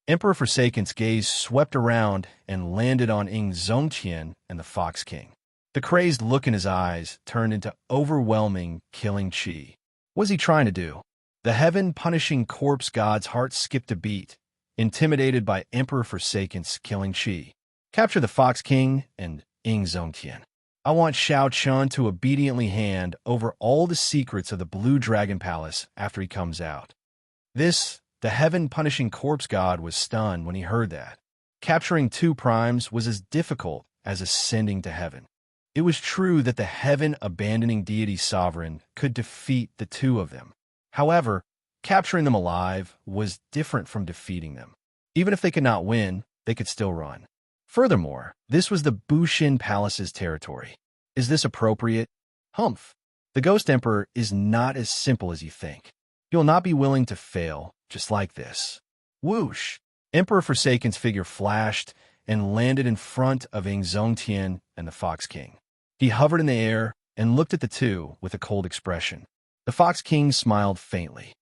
Emperor Forsaken's gaze swept around and landed on Xianxia and the Fox King. The crazed look in his eyes turned into overwhelming, killing chi. What was he trying to do? The heaven-punishing corpse god's heart skipped a beat, intimidated by Emperor Forsaken's killing chi. Capture the Fox King and Xianxia. I want Xianxia to obediently hand over all the secrets of the Blue Dragon Palace after he comes out. The heaven-punishing corpse god was stunned when he heard that. Capturing two primes was as difficult as ascending to heaven. It was true that the heaven-abandoning deity sovereign could defeat the two of them. However, capturing them alive was different from defeating them. Even if they could not win, they could still run. Furthermore, this was the Bushin Palace's territory. Is this appropriate? Humph. The Ghost Emperor is not as simple as you think. He will not be willing to fail just like this. Whoosh! Emperor Forsaken's figure flashed and landed in front of Xianxia and the Fox King. He hovered in the air and looked at the two with a cold expression. The Fox King smiled faintly.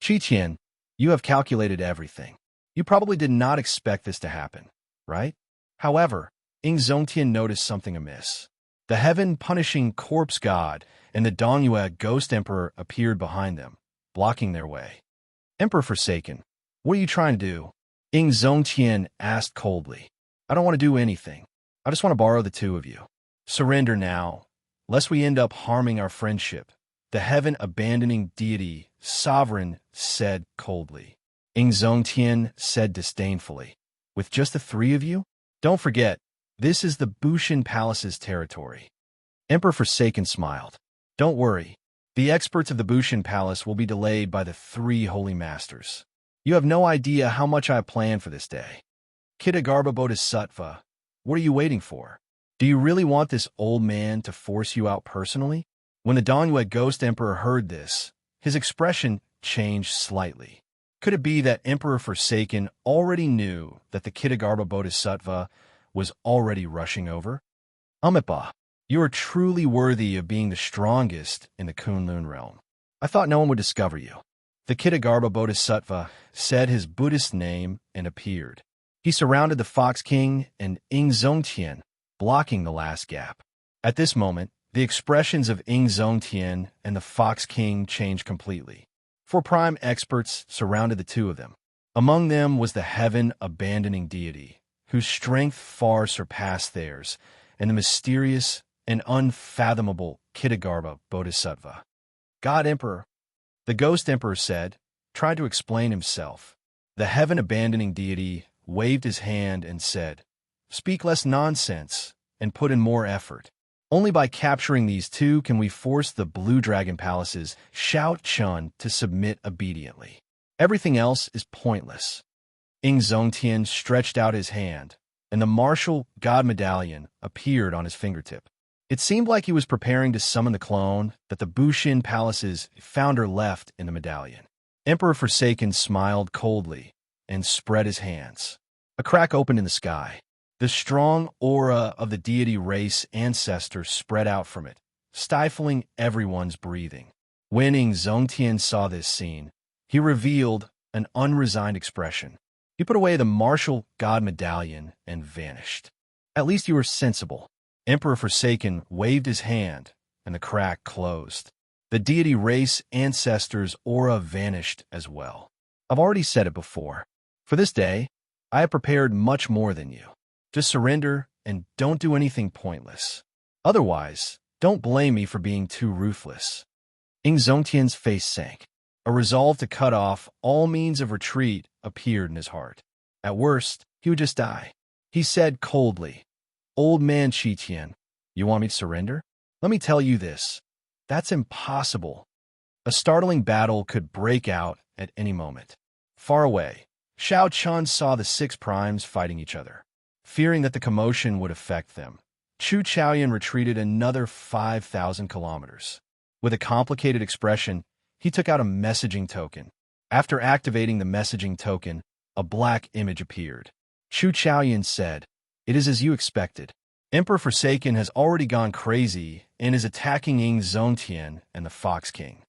Qitian, you have calculated everything. You probably did not expect this to happen, right? However, Xianxia noticed something amiss. The heaven-punishing corpse god and the Dongyue Ghost Emperor appeared behind them, blocking their way. Emperor Forsaken, what are you trying to do? Xianxia asked coldly. I don't want to do anything. I just want to borrow the two of you. Surrender now, lest we end up harming our friendship, the heaven-abandoning deity, sovereign, said coldly. Xianxia said disdainfully, with just the three of you? Don't forget, this is the Bushin Palace's territory. Emperor Forsaken smiled. Don't worry. The experts of the Bushin Palace will be delayed by the three holy masters. You have no idea how much I planned for this day. Kitagarbha Bodhisattva, what are you waiting for? Do you really want this old man to force you out personally? When the Dongyue Ghost Emperor heard this, his expression changed slightly. Could it be that Emperor Forsaken already knew that the Kitagarbha Bodhisattva was already rushing over? Amipa, you are truly worthy of being the strongest in the Kunlun realm. I thought no one would discover you. The Kitagarbha Bodhisattva said his Buddhist name and appeared. He surrounded the Fox King and Xianxia, blocking the last gap. At this moment, the expressions of Xianxia and the Fox King changed completely. Four prime experts surrounded the two of them. Among them was the heaven-abandoning deity, whose strength far surpassed theirs, and the mysterious and unfathomable Kitagarbha Bodhisattva. God Emperor, the Ghost Emperor said, tried to explain himself. The heaven-abandoning deity waved his hand and said, speak less nonsense and put in more effort. Only by capturing these two can we force the Blue Dragon Palace's Xianxia to submit obediently. Everything else is pointless. Xianxia stretched out his hand, and the martial god medallion appeared on his fingertip. It seemed like he was preparing to summon the clone that the Bushin Palace's founder left in the medallion. Emperor Forsaken smiled coldly and spread his hands. A crack opened in the sky. The strong aura of the deity race ancestor spread out from it, stifling everyone's breathing. When Xianxia saw this scene, he revealed an unresigned expression. He put away the martial god medallion and vanished. At least you were sensible. Emperor Forsaken waved his hand, and the crack closed. The deity race ancestor's aura vanished as well. I've already said it before. For this day, I have prepared much more than you. Just surrender and don't do anything pointless. Otherwise, don't blame me for being too ruthless. Xianxia's face sank. A resolve to cut off all means of retreat appeared in his heart. At worst, he would just die. He said coldly, Old man Qiqian, you want me to surrender? Let me tell you this. That's impossible. A startling battle could break out at any moment. Far away, Xiaochun saw the six primes fighting each other. Fearing that the commotion would affect them, Chu Chaoyan retreated another 5,000 kilometers. With a complicated expression, he took out a messaging token. After activating the messaging token, a black image appeared. Chu Chaoyan said, It is as you expected. Emperor Forsaken has already gone crazy and is attacking Xianxia and the Fox King.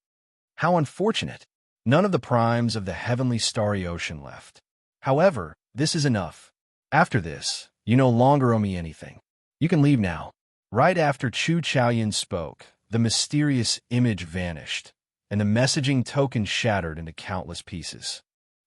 How unfortunate. None of the primes of the heavenly starry ocean left. However, this is enough. After this, you no longer owe me anything. You can leave now. Right after Chu Chaoyan spoke, the mysterious image vanished, and the messaging token shattered into countless pieces.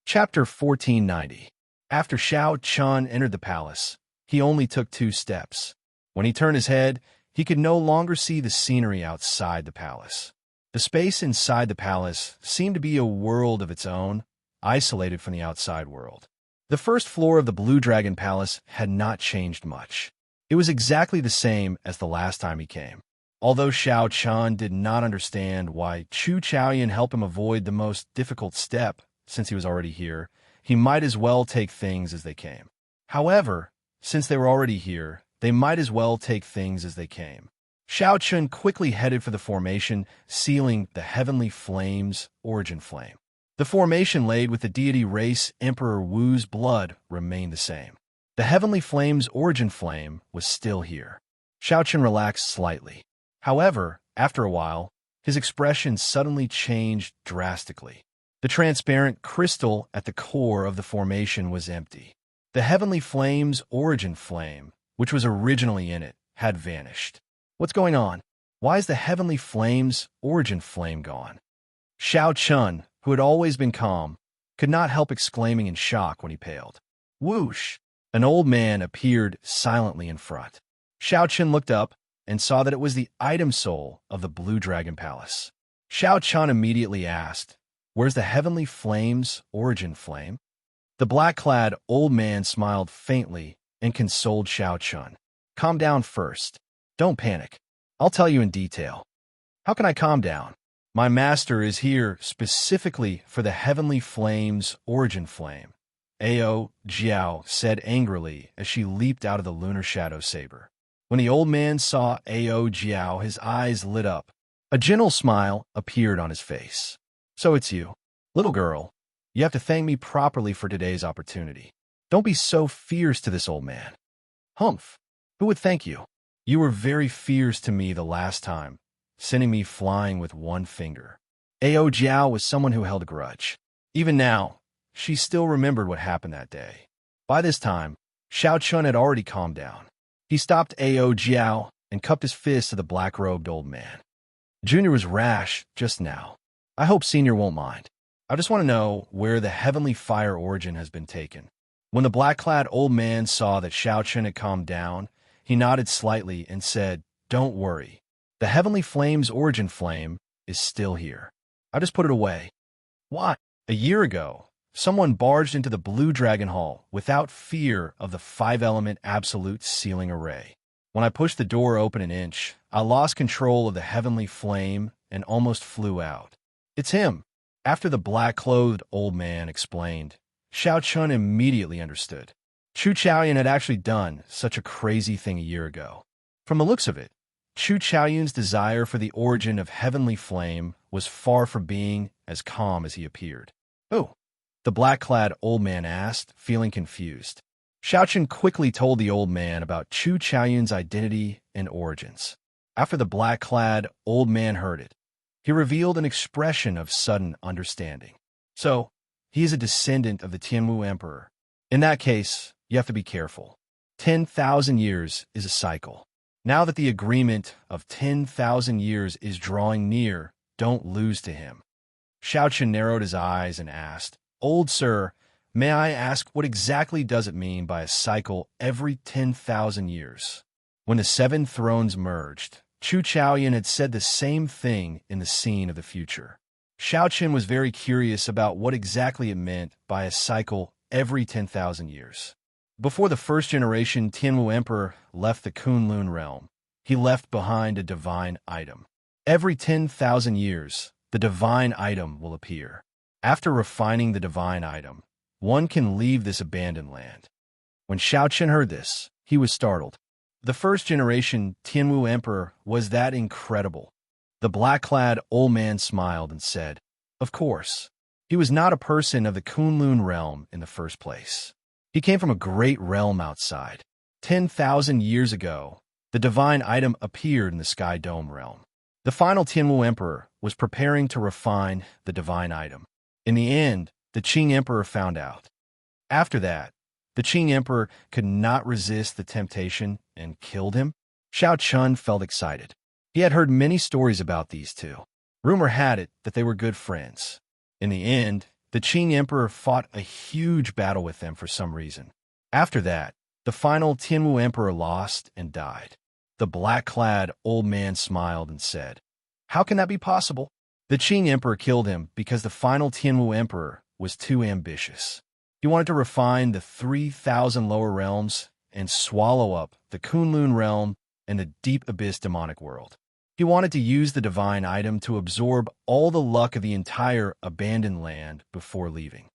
Chapter 1490. After Xiaochun entered the palace, he only took 2 steps. When he turned his head, he could no longer see the scenery outside the palace. The space inside the palace seemed to be a world of its own, isolated from the outside world. The first floor of the Blue Dragon Palace had not changed much. It was exactly the same as the last time he came. Although Xiaochun did not understand why Chu Chaoyan helped him avoid the most difficult step since he was already here, he might as well take things as they came. However, since they were already here, they might as well take things as they came. Xiaochun quickly headed for the formation, sealing the Heavenly Flame's origin flame. The formation laid with the deity race Emperor Wu's blood remained the same. The Heavenly Flame's origin flame was still here. Xiaochun relaxed slightly. However, after a while, his expression suddenly changed drastically. The transparent crystal at the core of the formation was empty. The Heavenly Flame's origin flame, which was originally in it, had vanished. What's going on? Why is the Heavenly Flame's origin flame gone? Xiaochun, who had always been calm, could not help exclaiming in shock when he paled. Whoosh! An old man appeared silently in front. Xiaochun looked up and saw that it was the item soul of the Blue Dragon Palace. Xianxia immediately asked, "Where's the heavenly flame's origin flame?" The black-clad old man smiled faintly and consoled Xianxia. "Calm down first. Don't panic. I'll tell you in detail." "How can I calm down? My master is here specifically for the heavenly flame's origin flame," Jiao said angrily as she leaped out of the lunar shadow saber. When the old man saw Jiao, his eyes lit up. A gentle smile appeared on his face. "So it's you. Little girl, you have to thank me properly for today's opportunity. Don't be so fierce to this old man." "Humph. Who would thank you? You were very fierce to me the last time, sending me flying with one finger." Jiao was someone who held a grudge. Even now, she still remembered what happened that day. By this time, Xianxia had already calmed down. He stopped Jiao and cupped his fist to the black-robed old man. "Junior was rash just now. I hope Senior won't mind. I just want to know where the heavenly fire origin has been taken." When the black-clad old man saw that Xianxia had calmed down, he nodded slightly and said, "Don't worry. The heavenly flame's origin flame is still here. I just put it away." "Why?" "A year ago, someone barged into the Blue Dragon Hall without fear of the 5-element absolute sealing array. When I pushed the door open an inch, I lost control of the heavenly flame and almost flew out. It's him." After the black-clothed old man explained, Xianxia immediately understood. Chu Chaoyun had actually done such a crazy thing a year ago. From the looks of it, Chu Chaoyun's desire for the origin of heavenly flame was far from being as calm as he appeared. "Oh," the black-clad old man asked, feeling confused. Xianxia quickly told the old man about Chu Chaoyun's identity and origins. After the black-clad old man heard it, he revealed an expression of sudden understanding. "So, he is a descendant of the Tianwu Emperor. In that case, you have to be careful. 10,000 years is a cycle. Now that the agreement of 10,000 years is drawing near, don't lose to him." Xianxia narrowed his eyes and asked, "Old sir, may I ask what exactly does it mean by a cycle every 10,000 years?" When the 7 thrones merged, Chu Chaoyun had said the same thing in the scene of the future. Xianxia was very curious about what exactly it meant by a cycle every 10,000 years. Before the first generation Tianwu Emperor left the Kunlun realm, he left behind a divine item. Every 10,000 years, the divine item will appear. After refining the divine item, one can leave this abandoned land. When Xianxia heard this, he was startled. The first generation Tianwu Emperor was that incredible. The black-clad old man smiled and said, "Of course. He was not a person of the Kunlun realm in the first place. He came from a great realm outside. 10,000 years ago, the divine item appeared in the Sky Dome realm. The final Tianwu Emperor was preparing to refine the divine item. In the end, the Qing Emperor found out. After that, the Qing Emperor could not resist the temptation and killed him." Xianxia felt excited. He had heard many stories about these two. Rumor had it that they were good friends. In the end, the Qing Emperor fought a huge battle with them for some reason. After that, the final Tianwu Emperor lost and died. The black-clad old man smiled and said, "How can that be possible?" The Qing Emperor killed him because the final Tianwu Emperor was too ambitious. He wanted to refine the 3,000 lower realms and swallow up the Kunlun realm and the deep abyss demonic world. He wanted to use the divine item to absorb all the luck of the entire abandoned land before leaving.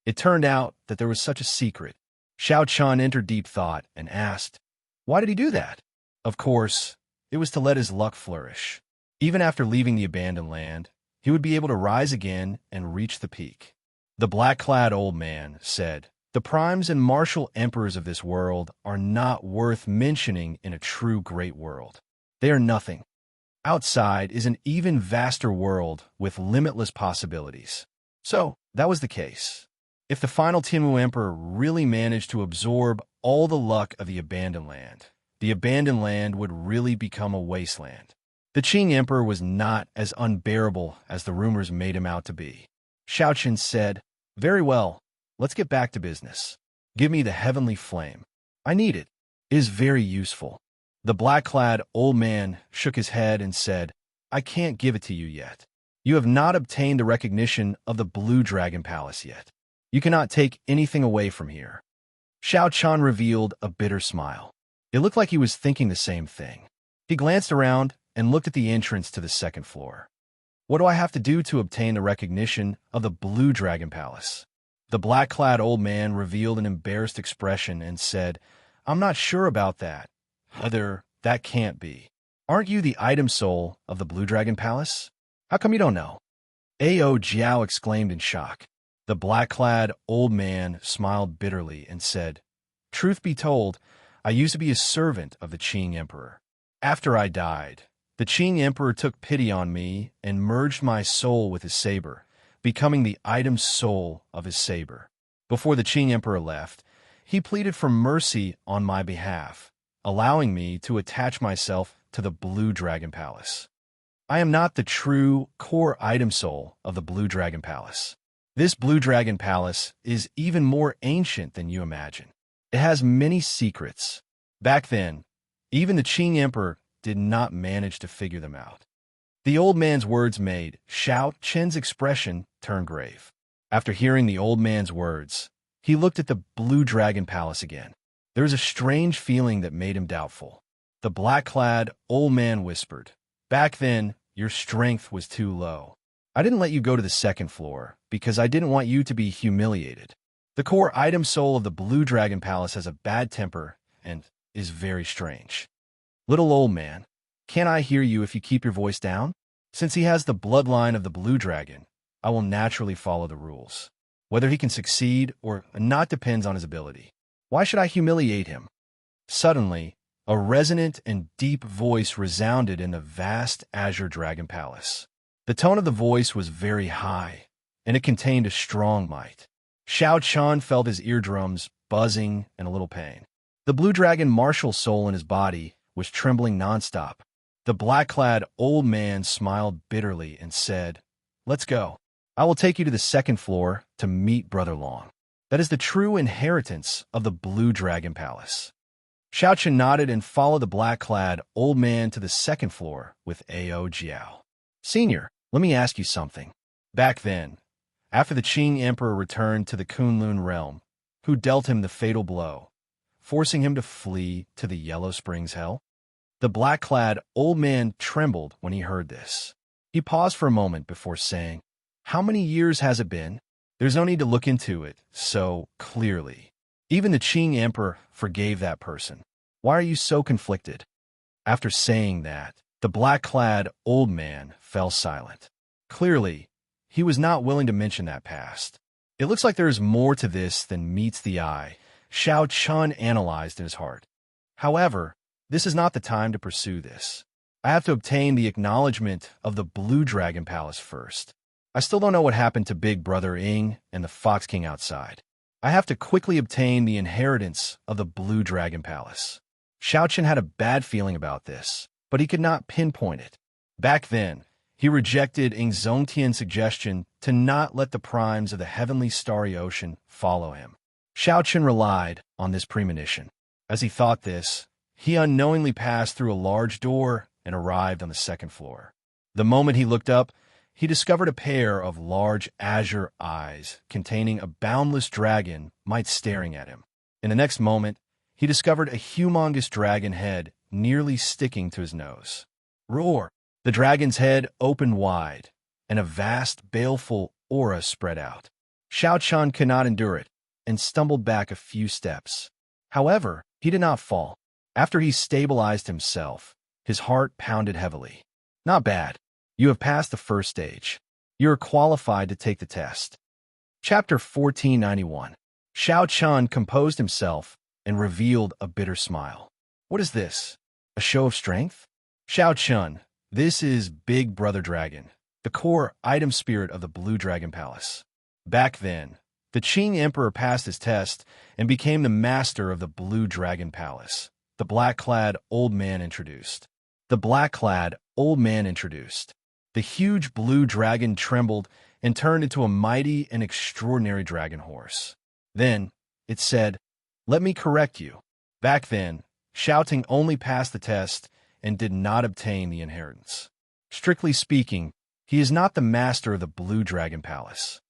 It turned out that there was such a secret. Xianxia entered deep thought and asked, "Why did he do that?" Of course, it was to let his luck flourish. Even after leaving the abandoned land, he would be able to rise again and reach the peak. The black-clad old man said, "The primes and martial emperors of this world are not worth mentioning in a true great world. They are nothing. Outside is an even vaster world with limitless possibilities." So, that was the case. If the final Tianwu Emperor really managed to absorb all the luck of the abandoned land would really become a wasteland. The Qing Emperor was not as unbearable as the rumors made him out to be. Xianxia said, "Very well, let's get back to business. Give me the heavenly flame. I need it. It is very useful." The black-clad old man shook his head and said, I can't give it to you yet. You have not obtained the recognition of the Blue Dragon Palace yet. You cannot take anything away from here. Xianxia revealed a bitter smile. It looked like he was thinking the same thing. He glanced around and looked at the entrance to the second floor. What do I have to do to obtain the recognition of the Blue Dragon Palace? The black-clad old man revealed an embarrassed expression and said, I'm not sure about that. That can't be. Aren't you the item soul of the Blue Dragon Palace? How come you don't know? Ao Jiao exclaimed in shock. The black-clad old man smiled bitterly and said, Truth be told, I used to be a servant of the Qing Emperor. After I died, the Qing Emperor took pity on me and merged my soul with his saber, becoming the item soul of his saber. Before the Qing Emperor left, he pleaded for mercy on my behalf, allowing me to attach myself to the Blue Dragon Palace. I am not the true core item soul of the Blue Dragon Palace. This Blue Dragon Palace is even more ancient than you imagine. It has many secrets. Back then, even the Qing Emperor did not manage to figure them out. The old man's words made Xianxia's expression turn grave. After hearing the old man's words, he looked at the Blue Dragon Palace again. There was a strange feeling that made him doubtful. The black-clad old man whispered, Back then, your strength was too low. I didn't let you go to the second floor because I didn't want you to be humiliated. The core item soul of the Blue Dragon Palace has a bad temper and is very strange. Little old man, can't I hear you if you keep your voice down? Since he has the bloodline of the Blue Dragon, I will naturally follow the rules. Whether he can succeed or not depends on his ability. Why should I humiliate him? Suddenly, a resonant and deep voice resounded in the vast azure dragon palace. The tone of the voice was very high, and it contained a strong might. Xianxia felt his eardrums buzzing and a little pain. The blue dragon martial soul in his body was trembling nonstop. The black-clad old man smiled bitterly and said, Let's go. I will take you to the second floor to meet Brother Long. That is the true inheritance of the Blue Dragon Palace. Xianxia nodded and followed the black-clad old man to the second floor with Ao Jiao. Senior, let me ask you something. Back then, after the Qing Emperor returned to the Kunlun realm, who dealt him the fatal blow, forcing him to flee to the Yellow Springs Hell? The black-clad old man trembled when he heard this. He paused for a moment before saying, How many years has it been? There's no need to look into it so clearly. Even the Qing Emperor forgave that person. Why are you so conflicted? After saying that, the black-clad old man fell silent. Clearly, he was not willing to mention that past. It looks like there is more to this than meets the eye, Xianxia analyzed in his heart. However, this is not the time to pursue this. I have to obtain the acknowledgement of the Blue Dragon Palace first. I still don't know what happened to Big Brother Ing and the Fox King outside. I have to quickly obtain the inheritance of the Blue Dragon Palace. Xianxia had a bad feeling about this, but he could not pinpoint it. Back then, he rejected Ing Zongtian's suggestion to not let the primes of the heavenly starry ocean follow him. Xianxia relied on this premonition. As he thought this, he unknowingly passed through a large door and arrived on the second floor. The moment he looked up, he discovered a pair of large azure eyes containing a boundless dragon might staring at him. In the next moment, he discovered a humongous dragon head nearly sticking to his nose. Roar! The dragon's head opened wide, and a vast, baleful aura spread out. Xianxia could not endure it, and stumbled back a few steps. However, he did not fall. After he stabilized himself, his heart pounded heavily. Not bad. You have passed the first stage. You are qualified to take the test. Chapter 1491. Xianxia composed himself and revealed a bitter smile. What is this? A show of strength? Xianxia, this is Big Brother Dragon, the core item spirit of the Blue Dragon Palace. Back then, the Qing Emperor passed his test and became the master of the Blue Dragon Palace. The black-clad old man introduced. The black-clad old man introduced. The huge blue dragon trembled and turned into a mighty and extraordinary dragon horse. Then, it said, Let me correct you. Back then, Xiaoting only passed the test and did not obtain the inheritance. Strictly speaking, he is not the master of the Blue Dragon Palace.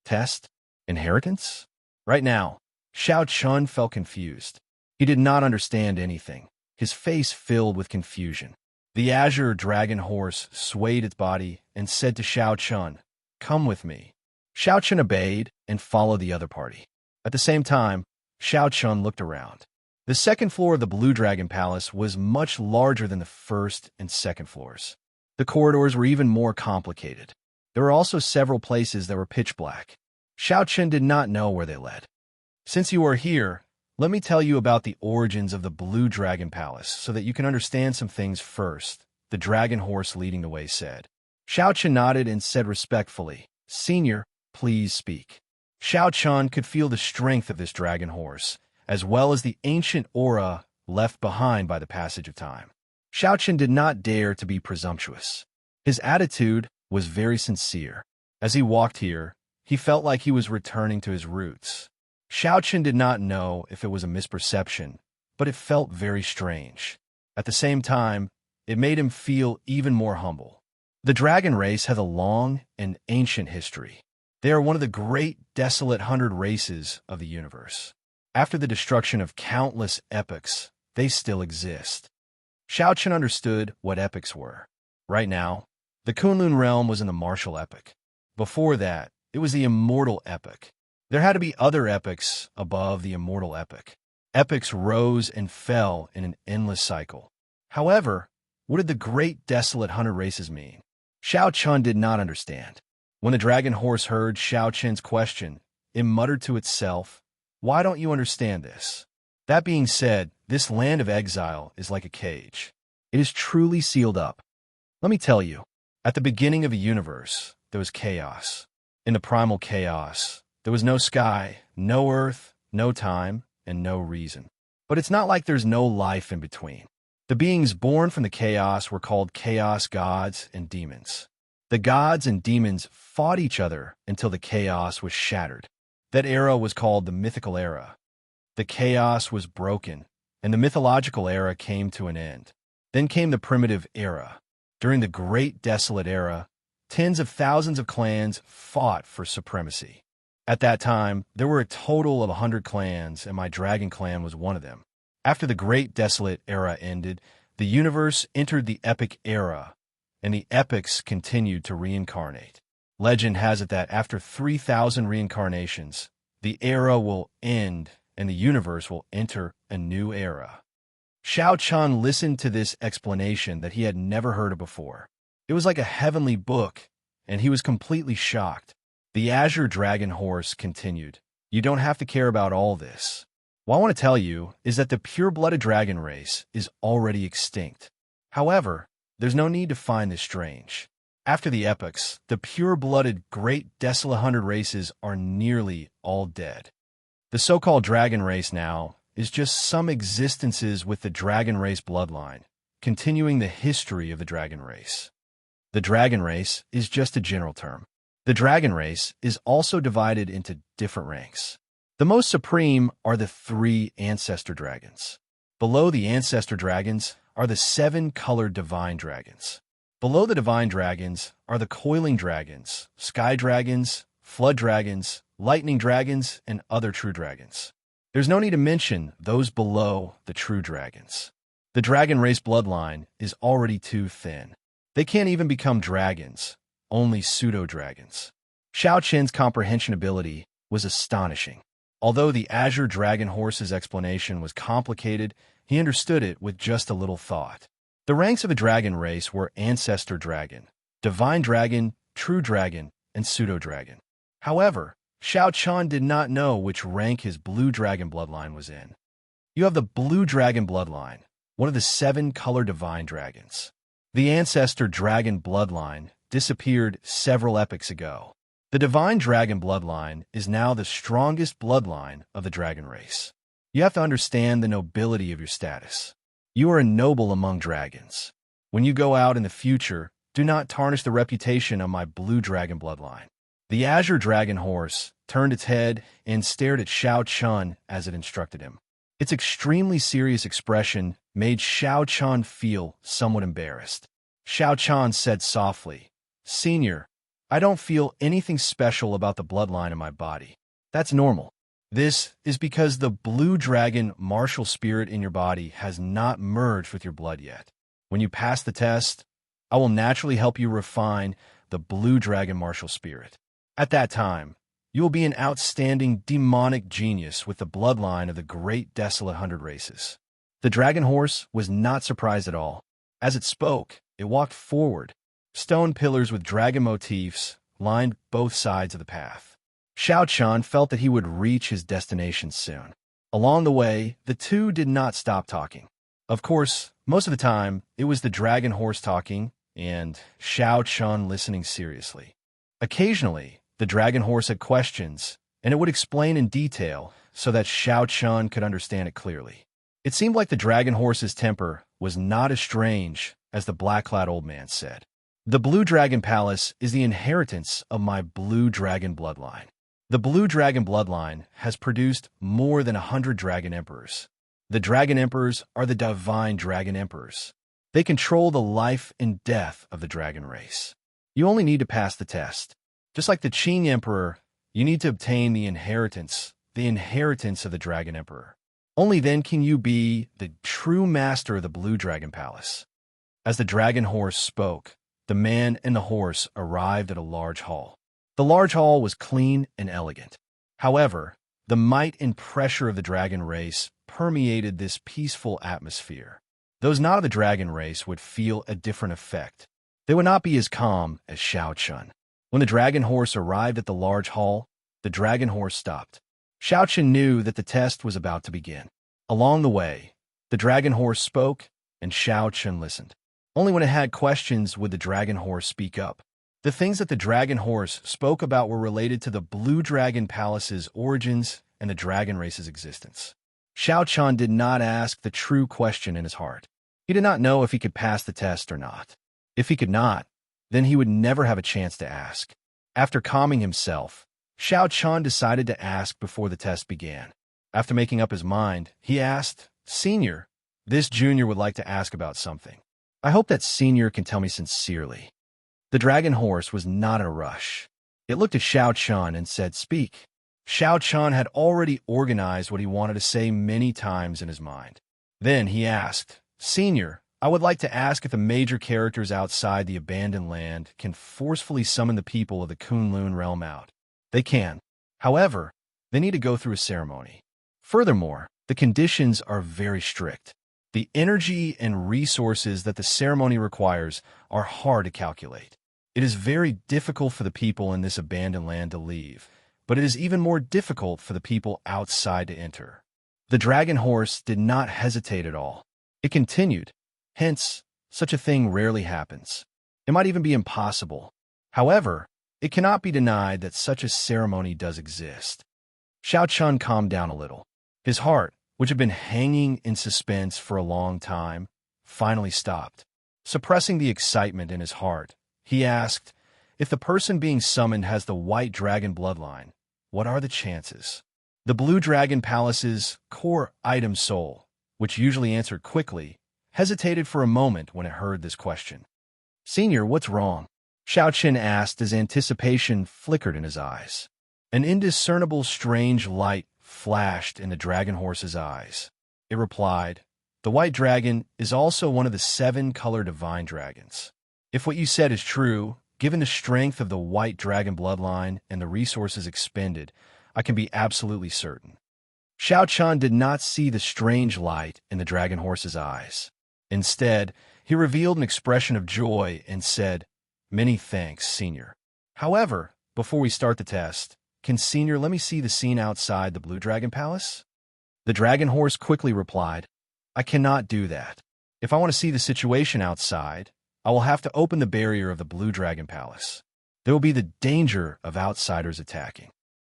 Test? Inheritance? Right now, Xiao Chun felt confused. He did not understand anything, his face filled with confusion. The azure dragon horse swayed its body and said to Xiao Chun, "Come with me." Xiao Chun obeyed and followed the other party. At the same time, Xiao Chun looked around. The second floor of the Blue Dragon Palace was much larger than the first and second floors. The corridors were even more complicated. There were also several places that were pitch black. Xiao Chun did not know where they led. "Since you are here, let me tell you about the origins of the Blue Dragon Palace so that you can understand some things first," the dragon horse leading the way said. Xiao Chun nodded and said respectfully, "Senior, please speak." Xiao Chun could feel the strength of this dragon horse, as well as the ancient aura left behind by the passage of time. Xiao Chun did not dare to be presumptuous. His attitude was very sincere. As he walked here, he felt like he was returning to his roots. Xiao Chun did not know if it was a misperception, but it felt very strange. At the same time, it made him feel even more humble. The dragon race has a long and ancient history. They are one of the great desolate 100 races of the universe. After the destruction of countless epochs, they still exist. Xiao Chun understood what epochs were. Right now, the Kunlun realm was in the martial epoch. Before that, it was the immortal epoch. There had to be other epochs above the immortal epoch. Epochs rose and fell in an endless cycle. However, what did the great desolate 100 races mean? Xiao Chun did not understand. When the dragon horse heard Xiao Chun's question, it muttered to itself, "Why don't you understand this?" That being said, this land of exile is like a cage. It is truly sealed up. Let me tell you, at the beginning of the universe, there was chaos. In the primal chaos, there was no sky, no earth, no time, and no reason. But it's not like there's no life in between. The beings born from the chaos were called chaos gods and demons. The gods and demons fought each other until the chaos was shattered. That era was called the mythical era. The chaos was broken, and the mythological era came to an end. Then came the primitive era. During the Great Desolate Era, tens of thousands of clans fought for supremacy. At that time, there were a total of 100 clans, and my dragon clan was one of them. After the Great Desolate Era ended, the universe entered the Epic Era, and the epics continued to reincarnate. Legend has it that after 3,000 reincarnations, the era will end and the universe will enter a new era. Xiao Chun listened to this explanation that he had never heard of before. It was like a heavenly book, and he was completely shocked. The Azure Dragon Horse continued, "You don't have to care about all this. What I want to tell you is that the pure-blooded dragon race is already extinct. However, there's no need to find this strange. After the epochs, the pure-blooded Great Desolate 100 races are nearly all dead. The so-called dragon race now is just some existences with the dragon race bloodline, continuing the history of the dragon race. The dragon race is just a general term. The dragon race is also divided into different ranks. The most supreme are the 3 ancestor dragons. Below the ancestor dragons are the 7 colored divine dragons. Below the divine dragons are the coiling dragons, sky dragons, flood dragons, lightning dragons, and other true dragons. There's no need to mention those below the true dragons. The dragon race bloodline is already too thin. They can't even become dragons, only pseudo-dragons. Xiao Chen's comprehension ability was astonishing. Although the Azure Dragon Horse's explanation was complicated, he understood it with just a little thought. The ranks of the dragon race were Ancestor Dragon, Divine Dragon, True Dragon, and Pseudo-Dragon. However, Xiao Chun did not know which rank his Blue Dragon bloodline was in. You have the Blue Dragon bloodline, one of the 7 color divine dragons. The Ancestor Dragon bloodline disappeared several epochs ago. The Divine Dragon bloodline is now the strongest bloodline of the dragon race. You have to understand the nobility of your status. You are a noble among dragons. When you go out in the future, do not tarnish the reputation of my Blue Dragon bloodline. The Azure Dragon Horse turned its head and stared at Xiao Chun as it instructed him. Its extremely serious expression made Xiaoqian feel somewhat embarrassed. Xiaoqian said softly, "Senior, I don't feel anything special about the bloodline in my body. That's normal. This is because the blue dragon martial spirit in your body has not merged with your blood yet. When you pass the test, I will naturally help you refine the blue dragon martial spirit. At that time, you will be an outstanding demonic genius with the bloodline of the great desolate 100 races." The dragon horse was not surprised at all. As it spoke, it walked forward. Stone pillars with dragon motifs lined both sides of the path. Xiaoqian felt that he would reach his destination soon. Along the way, the two did not stop talking. Of course, most of the time, it was the dragon horse talking and Xiaoqian listening seriously. Occasionally, the dragon horse had questions, and it would explain in detail so that Xiaoqian could understand it clearly. It seemed like the dragon horse's temper was not as strange as the black-clad old man said. "The Blue Dragon Palace is the inheritance of my Blue Dragon bloodline. The Blue Dragon bloodline has produced more than 100 Dragon Emperors. The Dragon Emperors are the divine Dragon Emperors. They control the life and death of the dragon race. You only need to pass the test. Just like the Qing Emperor, you need to obtain the inheritance of the Dragon Emperor. Only then can you be the true master of the Blue Dragon Palace." As the dragon horse spoke, the man and the horse arrived at a large hall. The large hall was clean and elegant. However, the might and pressure of the dragon race permeated this peaceful atmosphere. Those not of the dragon race would feel a different effect. They would not be as calm as Xiaoqian. When the dragon horse arrived at the large hall, the dragon horse stopped. Xiaoqian knew that the test was about to begin. Along the way, the dragon horse spoke, and Xiaoqian listened. Only when it had questions would the dragon horse speak up. The things that the dragon horse spoke about were related to the Blue Dragon Palace's origins and the dragon race's existence. Xiaoqian did not ask the true question in his heart. He did not know if he could pass the test or not. If he could not, then he would never have a chance to ask. After calming himself, Xiaoqian decided to ask before the test began. After making up his mind, he asked, "Senior, this junior would like to ask about something. I hope that senior can tell me sincerely." The dragon horse was not in a rush. It looked at Xiaoqian and said, "Speak." Xiaoqian had already organized what he wanted to say many times in his mind. Then he asked, "Senior, I would like to ask if the major characters outside the abandoned land can forcefully summon the people of the Kunlun realm out. They can. However, they need to go through a ceremony. Furthermore, the conditions are very strict. The energy and resources that the ceremony requires are hard to calculate. It is very difficult for the people in this abandoned land to leave, but it is even more difficult for the people outside to enter." The dragon horse did not hesitate at all. It continued, "Hence, such a thing rarely happens. It might even be impossible. However, it cannot be denied that such a ceremony does exist." Xiaoqian calmed down a little. His heart, which had been hanging in suspense for a long time, finally stopped. Suppressing the excitement in his heart, he asked, "If the person being summoned has the white dragon bloodline, what are the chances?" The Blue Dragon Palace's core item soul, which usually answered quickly, hesitated for a moment when it heard this question. "Senior, what's wrong?" Xiaoqian asked as anticipation flickered in his eyes. An indiscernible strange light flashed in the dragon horse's eyes. It replied, "The white dragon is also one of the 7-color divine dragons. If what you said is true, given the strength of the white dragon bloodline and the resources expended, I can be absolutely certain." Xiaoqian did not see the strange light in the dragon horse's eyes. Instead, he revealed an expression of joy and said, "Many thanks, Senior. However, before we start the test, can Senior let me see the scene outside the Blue Dragon Palace?" The dragon horse quickly replied, "I cannot do that. If I want to see the situation outside, I will have to open the barrier of the Blue Dragon Palace. There will be the danger of outsiders attacking."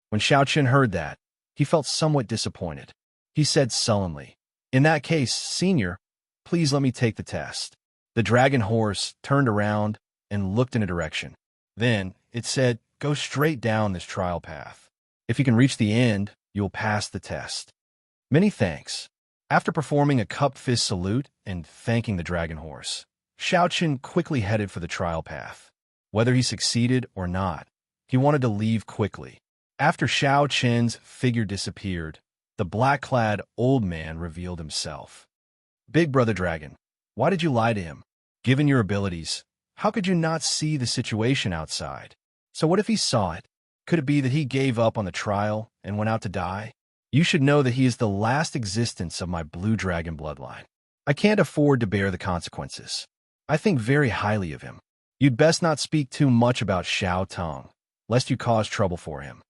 When Xiaoqian heard that, he felt somewhat disappointed. He said sullenly, "In that case, Senior, please let me take the test." The dragon horse turned around and looked in a direction. Then it said, "Go straight down this trial path. If you can reach the end, you will pass the test." "Many thanks." After performing a cup fist salute and thanking the dragon horse, Xiaoqin quickly headed for the trial path. Whether he succeeded or not, he wanted to leave quickly. After Xiaoqin's figure disappeared, the black-clad old man revealed himself. Big Brother Dragon, why did you lie to him? Given your abilities, how could you not see the situation outside? So what if he saw it? Could it be that he gave up on the trial and went out to die? You should know that he is the last existence of my blue dragon bloodline. I can't afford to bear the consequences. I think very highly of him. You'd best not speak too much about Xiao Tong, lest you cause trouble for him.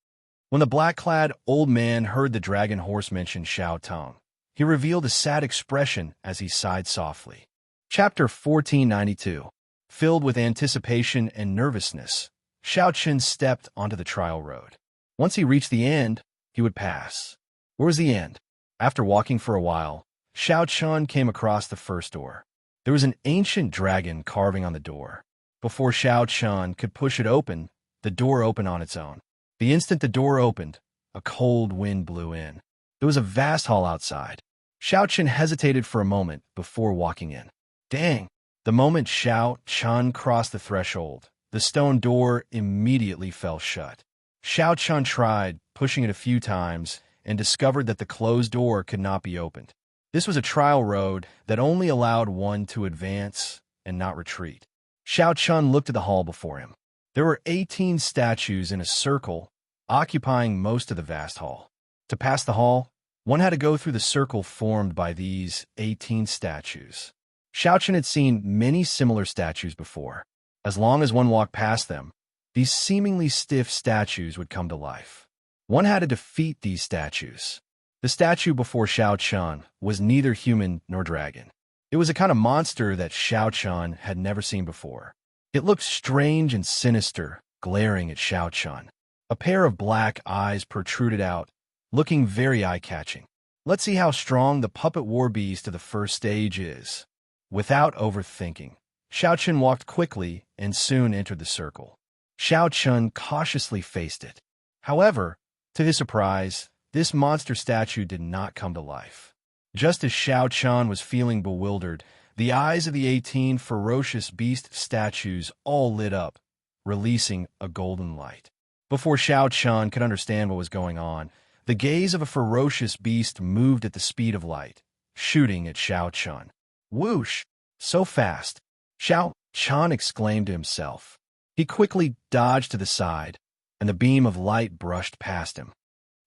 When the black-clad old man heard the dragon horse mention Xiao Tong, he revealed a sad expression as he sighed softly. Chapter 1492. Filled with anticipation and nervousness, Xiaoqin stepped onto the trial road. Once he reached the end, he would pass. Where was the end? After walking for a while, Xiaoqin came across the first door. There was an ancient dragon carving on the door. Before Xiaoqin could push it open, the door opened on its own. The instant the door opened, a cold wind blew in. There was a vast hall outside. Xiaoqin hesitated for a moment before walking in. Dang! The moment Xiaoqin crossed the threshold, the stone door immediately fell shut. Xiaoqin tried, pushing it a few times, and discovered that the closed door could not be opened. This was a trial road that only allowed one to advance and not retreat. Xiaoqin looked at the hall before him. There were 18 statues in a circle, occupying most of the vast hall. To pass the hall, one had to go through the circle formed by these 18 statues. Xiaoqin had seen many similar statues before. As long as one walked past them, these seemingly stiff statues would come to life. One had to defeat these statues. The statue before Xiaoqin was neither human nor dragon. It was a kind of monster that Xiaoqin had never seen before. It looked strange and sinister, glaring at Xiaoqin. A pair of black eyes protruded out, looking very eye-catching. Let's see how strong the puppet war beast of the first stage is. Without overthinking, Xiaoqin walked quickly and soon entered the circle. Xiaoqin cautiously faced it. However, to his surprise, this monster statue did not come to life. Just as Xiaoqin was feeling bewildered, the eyes of the 18 ferocious beast statues all lit up, releasing a golden light. Before Xiaoqin could understand what was going on, the gaze of a ferocious beast moved at the speed of light, shooting at Xiaoqin. Whoosh! So fast! Xiaoqin exclaimed to himself. He quickly dodged to the side, and the beam of light brushed past him.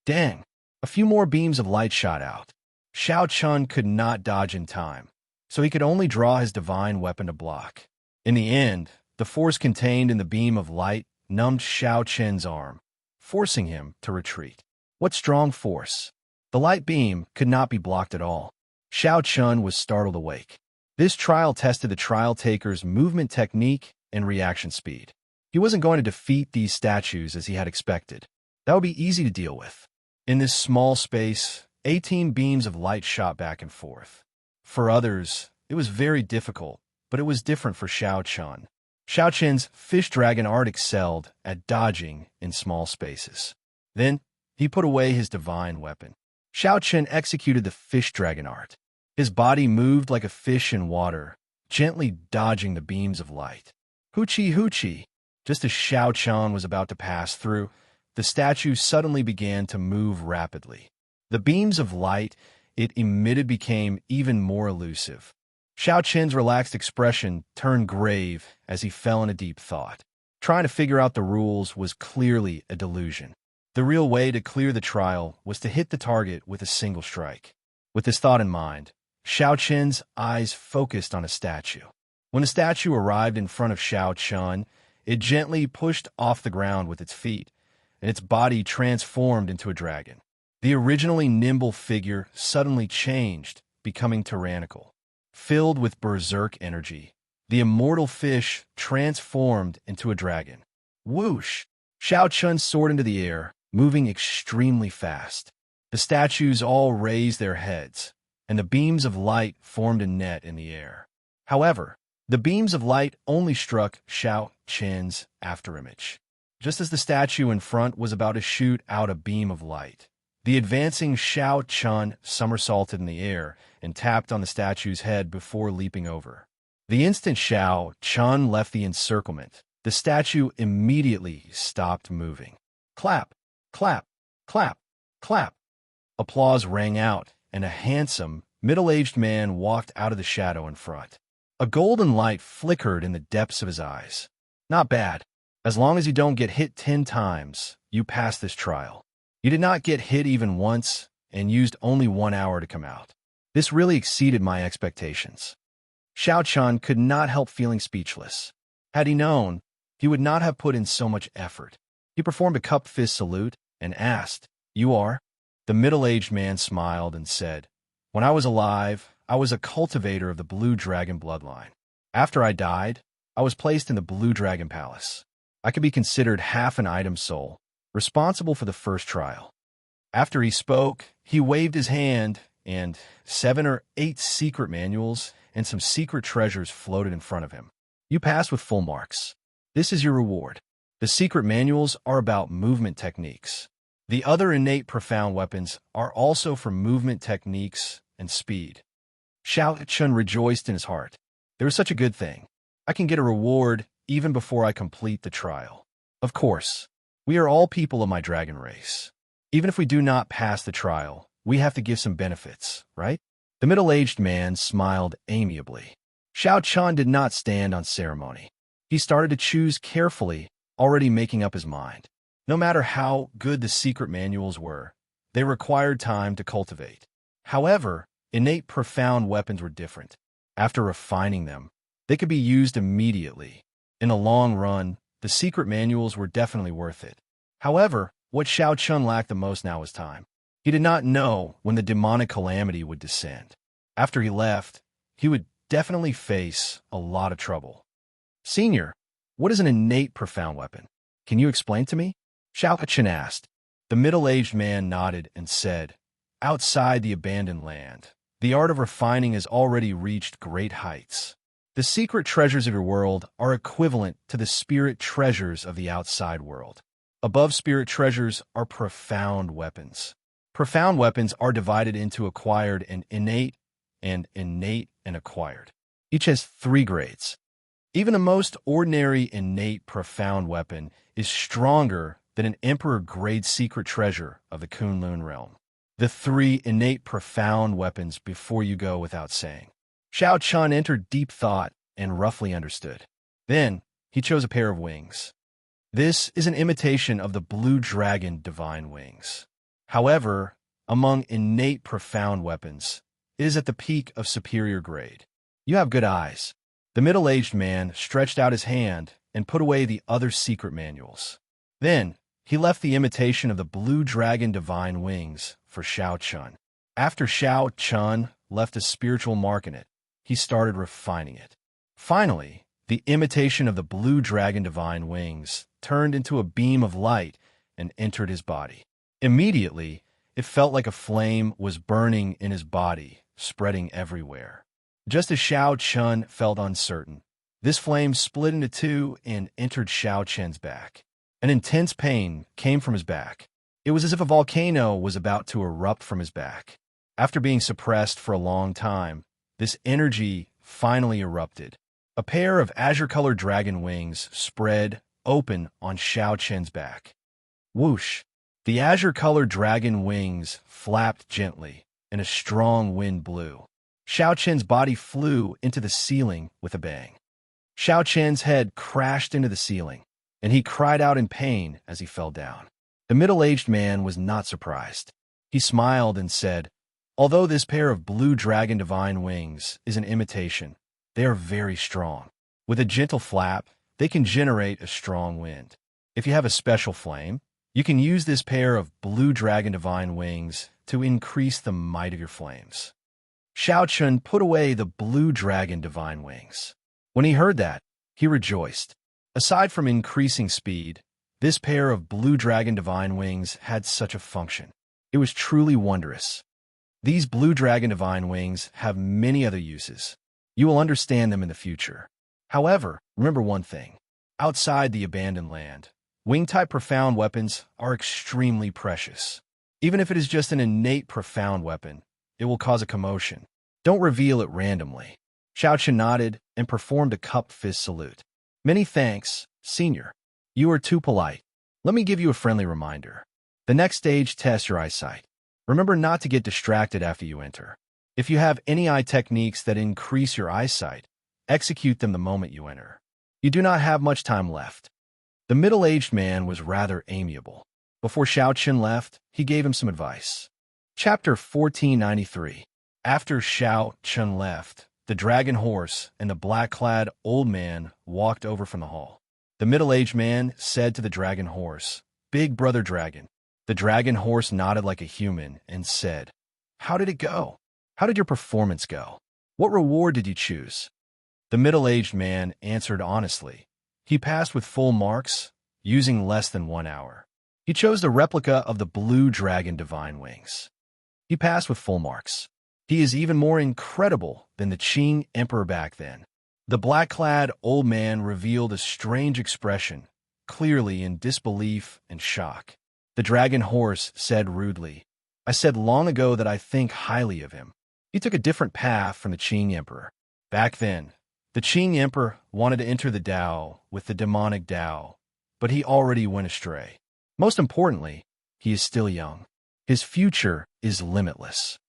Dang! A few more beams of light shot out. Xiaoqin could not dodge in time, so he could only draw his divine weapon to block. In the end, the force contained in the beam of light numbed Xiaoqin's arm, forcing him to retreat. What strong force! The light beam could not be blocked at all. Xiaoqin was startled awake. This trial tested the trial taker's movement technique and reaction speed. He wasn't going to defeat these statues as he had expected. That would be easy to deal with. In this small space, 18 beams of light shot back and forth. For others, it was very difficult, but it was different for Xiaoqin. Xiaoqin's fish dragon art excelled at dodging in small spaces. Then, he put away his divine weapon. Xiaoqin executed the fish dragon art. His body moved like a fish in water, gently dodging the beams of light. Hoochie hoochie! Just as Xiaoqin was about to pass through, the statue suddenly began to move rapidly. The beams of light it emitted became even more elusive. Xiaoqin's relaxed expression turned grave as he fell into deep thought. Trying to figure out the rules was clearly a delusion. The real way to clear the trial was to hit the target with a single strike. With this thought in mind, Xiaoqin's eyes focused on a statue. When the statue arrived in front of Xiaoqin, it gently pushed off the ground with its feet, and its body transformed into a dragon. The originally nimble figure suddenly changed, becoming tyrannical. Filled with berserk energy, the immortal fish transformed into a dragon. Whoosh! Xiaoqin soared into the air, moving extremely fast. The statues all raised their heads, and the beams of light formed a net in the air. However, the beams of light only struck Xiaoqin's afterimage. Just as the statue in front was about to shoot out a beam of light, The advancing Xiao Chun somersaulted in the air and tapped on the statue's head before leaping over. The instant Xiao Chun left the encirclement, the statue immediately stopped moving. Clap, clap, clap, clap. Applause rang out, and a handsome, middle-aged man walked out of the shadow in front. A golden light flickered in the depths of his eyes. Not bad. As long as you don't get hit 10 times, you pass this trial. You did not get hit even once and used only 1 hour to come out. This really exceeded my expectations. Xiao Chun could not help feeling speechless. Had he known, he would not have put in so much effort. He performed a cup fist salute and asked, "You are?" The middle-aged man smiled and said, "When I was alive, I was a cultivator of the Blue Dragon bloodline. After I died, I was placed in the Blue Dragon Palace. I could be considered half an item soul, responsible for the first trial." After he spoke, he waved his hand, and 7 or 8 secret manuals and some secret treasures floated in front of him. You passed with full marks. This is your reward. The secret manuals are about movement techniques. The other innate profound weapons are also for movement techniques and speed. Xiao Chun rejoiced in his heart. There is such a good thing. I can get a reward even before I complete the trial. Of course, we are all people of my dragon race. Even if we do not pass the trial, we have to give some benefits, right? The middle-aged man smiled amiably. Xiao Chun did not stand on ceremony. He started to choose carefully, already making up his mind. No matter how good the secret manuals were, they required time to cultivate. However, innate profound weapons were different. After refining them, they could be used immediately. In the long run, the secret manuals were definitely worth it. However, what Xiao Chun lacked the most now was time. He did not know when the demonic calamity would descend. After he left, he would definitely face a lot of trouble. "Senior, what is an innate profound weapon? Can you explain to me?" Xiao Chun asked. The middle-aged man nodded and said, "Outside the abandoned land, the art of refining has already reached great heights. The secret treasures of your world are equivalent to the spirit treasures of the outside world. Above spirit treasures are profound weapons. Profound weapons are divided into acquired and innate and acquired. Each has 3 grades. Even the most ordinary innate profound weapon is stronger than an emperor-grade secret treasure of the Kunlun realm. The 3 innate profound weapons before you go without saying." Xiao Chun entered deep thought and roughly understood. Then, he chose a pair of wings. This is an imitation of the Blue Dragon divine wings. However, among innate profound weapons, it is at the peak of superior grade. You have good eyes. The middle-aged man stretched out his hand and put away the other secret manuals. Then, he left the imitation of the Blue Dragon divine wings for Xiao Chun. After Xiao Chun left a spiritual mark in it, he started refining it. Finally, the imitation of the Blue Dragon divine wings turned into a beam of light and entered his body. Immediately, it felt like a flame was burning in his body, spreading everywhere. Just as Xiao Chun felt uncertain, this flame split into 2 and entered Xiao Chun's back. An intense pain came from his back. It was as if a volcano was about to erupt from his back. After being suppressed for a long time, this energy finally erupted. A pair of azure-colored dragon wings spread open on Xiao Chun's back. Whoosh! The azure-colored dragon wings flapped gently, and a strong wind blew. Xiao Chun's body flew into the ceiling with a bang. Xiao Chun's head crashed into the ceiling, and he cried out in pain as he fell down. The middle-aged man was not surprised. He smiled and said, "Although this pair of Blue Dragon divine wings is an imitation, they are very strong. With a gentle flap, they can generate a strong wind. If you have a special flame, you can use this pair of Blue Dragon divine wings to increase the might of your flames." Xiao Chun put away the Blue Dragon divine wings. When he heard that, he rejoiced. Aside from increasing speed, this pair of Blue Dragon divine wings had such a function. It was truly wondrous. These Blue Dragon divine wings have many other uses. You will understand them in the future. However, remember one thing. Outside the abandoned land, wing-type profound weapons are extremely precious. Even if it is just an innate profound weapon, it will cause a commotion. Don't reveal it randomly. Xianxia nodded and performed a cupped fist salute. Many thanks, Senior. You are too polite. Let me give you a friendly reminder. The next stage tests your eyesight. Remember not to get distracted after you enter. If you have any eye techniques that increase your eyesight, execute them the moment you enter. You do not have much time left. The middle-aged man was rather amiable. Before Xiaoqin left, he gave him some advice. Chapter 1493. After Xiaoqin left, the dragon horse and the black-clad old man walked over from the hall. The middle-aged man said to the dragon horse, "Big brother dragon." The dragon horse nodded like a human and said, "How did it go? How did your performance go? What reward did you choose?" The middle-aged man answered honestly. He passed with full marks, using less than 1 hour. He chose the replica of the blue dragon divine wings. He passed with full marks. He is even more incredible than the Qing emperor back then. The black-clad old man revealed a strange expression, clearly in disbelief and shock. The dragon horse said rudely, "I said long ago that I think highly of him." He took a different path from the Qing emperor. Back then, the Qing emperor wanted to enter the Tao with the demonic Tao, but he already went astray. Most importantly, he is still young. His future is limitless.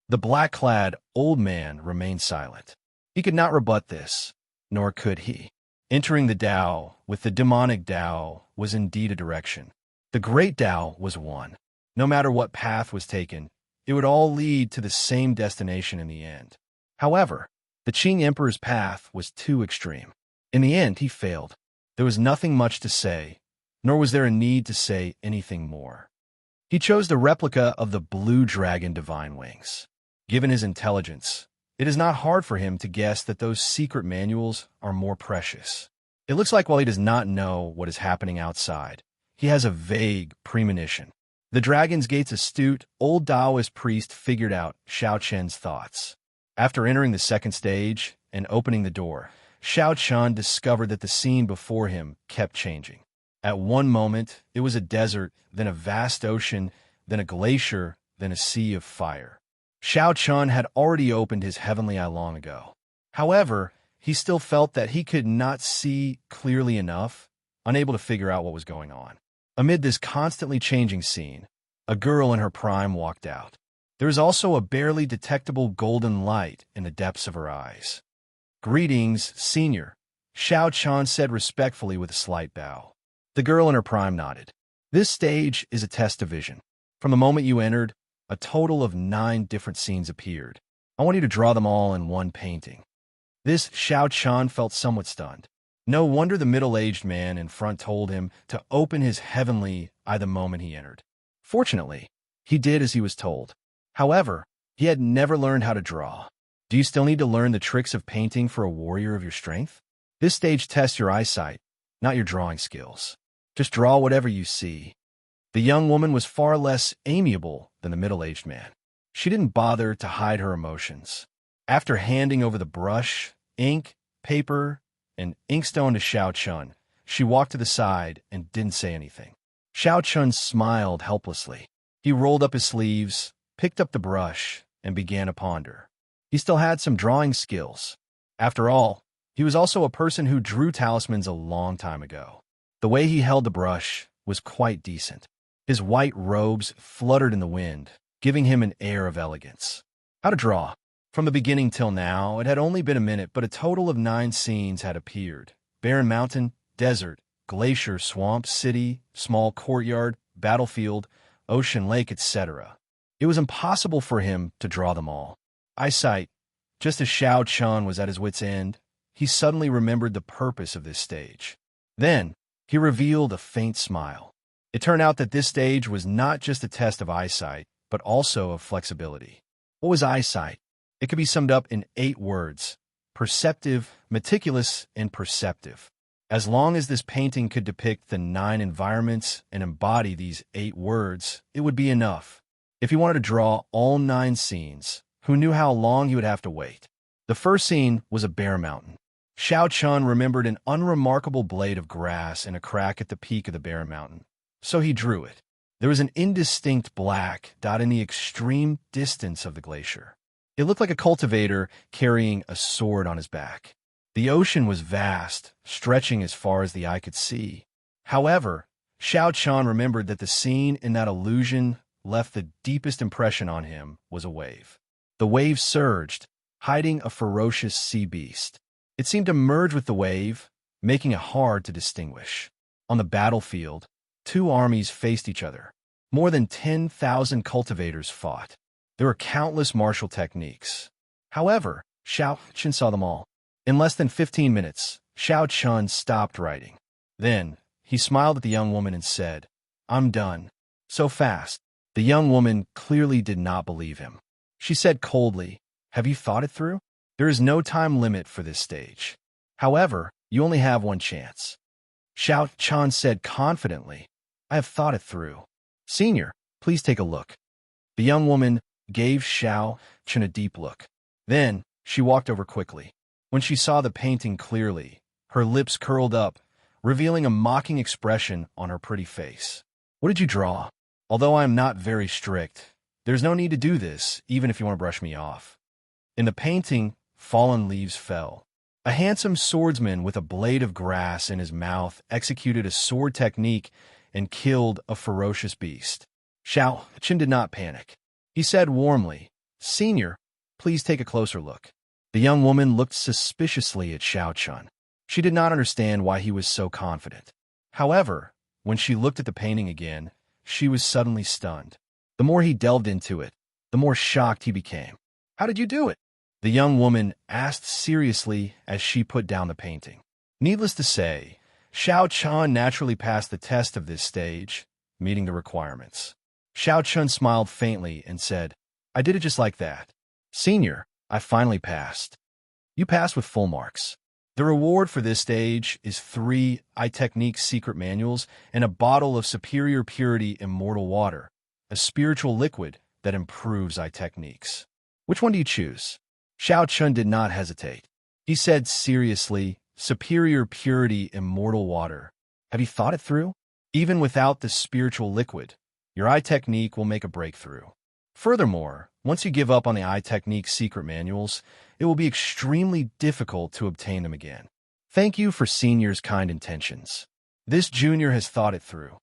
The black-clad old man remained silent. He could not rebut this, nor could he. Entering the Tao with the demonic Tao was indeed a direction. The great Tao was one. No matter what path was taken, it would all lead to the same destination in the end. However, the Qing emperor's path was too extreme. In the end, he failed. There was nothing much to say, nor was there a need to say anything more. He chose the replica of the blue dragon divine wings. Given his intelligence, it is not hard for him to guess that those secret manuals are more precious. It looks like while he does not know what is happening outside, he has a vague premonition. The Dragon's Gate's astute, old Taoist priest figured out Xiao Chen's thoughts. After entering the second stage and opening the door, Xiao Chen discovered that the scene before him kept changing. At one moment, it was a desert, then a vast ocean, then a glacier, then a sea of fire. Xiao Chen had already opened his heavenly eye long ago. However, he still felt that he could not see clearly enough, unable to figure out what was going on. Amid this constantly changing scene, a girl in her prime walked out. There was also a barely detectable golden light in the depths of her eyes. "Greetings, Senior," Xiao Chen said respectfully with a slight bow. The girl in her prime nodded. "This stage is a test of vision. From the moment you entered, a total of 9 different scenes appeared. I want you to draw them all in one painting." This Xiao Chen felt somewhat stunned. No wonder the middle-aged man in front told him to open his heavenly eye the moment he entered. Fortunately, he did as he was told. However, he had never learned how to draw. Do you still need to learn the tricks of painting for a warrior of your strength? This stage tests your eyesight, not your drawing skills. Just draw whatever you see. The young woman was far less amiable than the middle-aged man. She didn't bother to hide her emotions. After handing over the brush, ink, paper, and inkstone to Xiao Chen, she walked to the side and didn't say anything. Xiao Chen smiled helplessly. He rolled up his sleeves, picked up the brush, and began to ponder. He still had some drawing skills. After all, he was also a person who drew talismans a long time ago. The way he held the brush was quite decent. His white robes fluttered in the wind, giving him an air of elegance. How to draw? From the beginning till now, it had only been a minute, but a total of 9 scenes had appeared. Barren mountain, desert, glacier, swamp, city, small courtyard, battlefield, ocean, lake, etc. It was impossible for him to draw them all. Eyesight. Just as Xiao Chen was at his wit's end, he suddenly remembered the purpose of this stage. Then, he revealed a faint smile. It turned out that this stage was not just a test of eyesight, but also of flexibility. What was eyesight? It could be summed up in 8 words: perceptive, meticulous, and perceptive. As long as this painting could depict the 9 environments and embody these 8 words, it would be enough. If he wanted to draw all 9 scenes, who knew how long he would have to wait? The first scene was a bare mountain. Xiao Chen remembered an unremarkable blade of grass in a crack at the peak of the bare mountain. So he drew it. There was an indistinct black dot in the extreme distance of the glacier. It looked like a cultivator carrying a sword on his back. The ocean was vast, stretching as far as the eye could see. However, Xiao remembered that the scene in that illusion left the deepest impression on him was a wave. The wave surged, hiding a ferocious sea beast. It seemed to merge with the wave, making it hard to distinguish. On the battlefield, two armies faced each other. More than 10,000 cultivators fought. There were countless martial techniques. However, Xiao saw them all. In less than 15 minutes, Xiao stopped writing. Then, he smiled at the young woman and said, "I'm done." So fast. The young woman clearly did not believe him. She said coldly, "Have you thought it through? There is no time limit for this stage. However, you only have one chance." Xiao said confidently, "I have thought it through. Senior, please take a look." The young woman gave Xiao a deep look. Then, she walked over quickly. When she saw the painting clearly, her lips curled up, revealing a mocking expression on her pretty face. "What did you draw? Although I am not very strict, there's no need to do this, even if you want to brush me off." In the painting, fallen leaves fell. A handsome swordsman with a blade of grass in his mouth executed a sword technique and killed a ferocious beast. Xiao did not panic. He said warmly, "Senior, please take a closer look." The young woman looked suspiciously at Xiao. She did not understand why he was so confident. However, when she looked at the painting again, she was suddenly stunned. The more he delved into it, the more shocked he became. "How did you do it?" the young woman asked seriously as she put down the painting. Needless to say, Xiao naturally passed the test of this stage, meeting the requirements. Xiao smiled faintly and said, "I did it just like that. Senior, I finally passed." "You passed with full marks. The reward for this stage is 3 iTechnique secret manuals and a bottle of superior purity immortal water, a spiritual liquid that improves iTechniques. Which one do you choose?" Xiao did not hesitate. He said seriously, "Superior purity immortal water. Have you thought it through? Even without the spiritual liquid, your iTechnique will make a breakthrough. Furthermore, once you give up on the iTechnique secret manuals, it will be extremely difficult to obtain them again. Thank you for Senior's kind intentions. This junior has thought it through.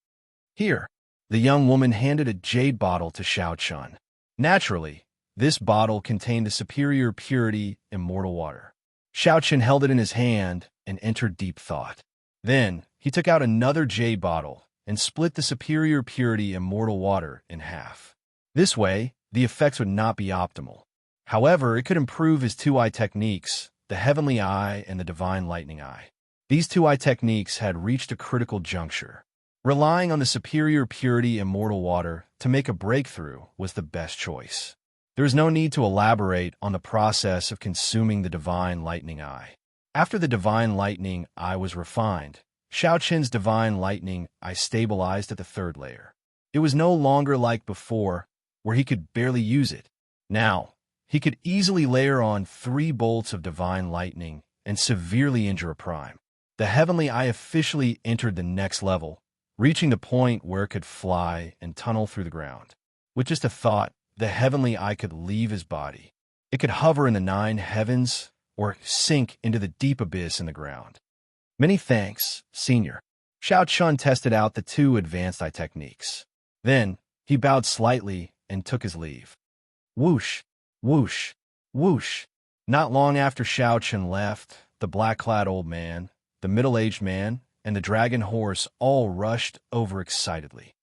Here." The young woman handed a jade bottle to Xiao. Naturally, this bottle contained the superior purity immortal water. Xiao held it in his hand and entered deep thought. Then, he took out another jade bottle and split the superior purity immortal water in half. This way, the effects would not be optimal. However, it could improve his 2 iTechniques, the Heavenly Eye and the Divine Lightning Eye. These 2 iTechniques had reached a critical juncture. Relying on the superior purity immortal water to make a breakthrough was the best choice. There is no need to elaborate on the process of consuming the Divine Lightning Eye. After the Divine Lightning Eye was refined, Xiao's Divine Lightning Eye stabilized at the 3rd layer. It was no longer like before, where he could barely use it. Now, he could easily layer on 3 bolts of Divine Lightning and severely injure a prime. The Heavenly Eye officially entered the next level, reaching the point where it could fly and tunnel through the ground. With just a thought, the Heavenly Eye could leave his body. It could hover in the 9 heavens or sink into the deep abyss in the ground. "Many thanks, Senior." Xiao tested out the 2 advanced iTechniques. Then, he bowed slightly and took his leave. Whoosh, whoosh, whoosh. Not long after Xiao left, the black-clad old man, the middle-aged man, and the dragon horse all rushed over excitedly.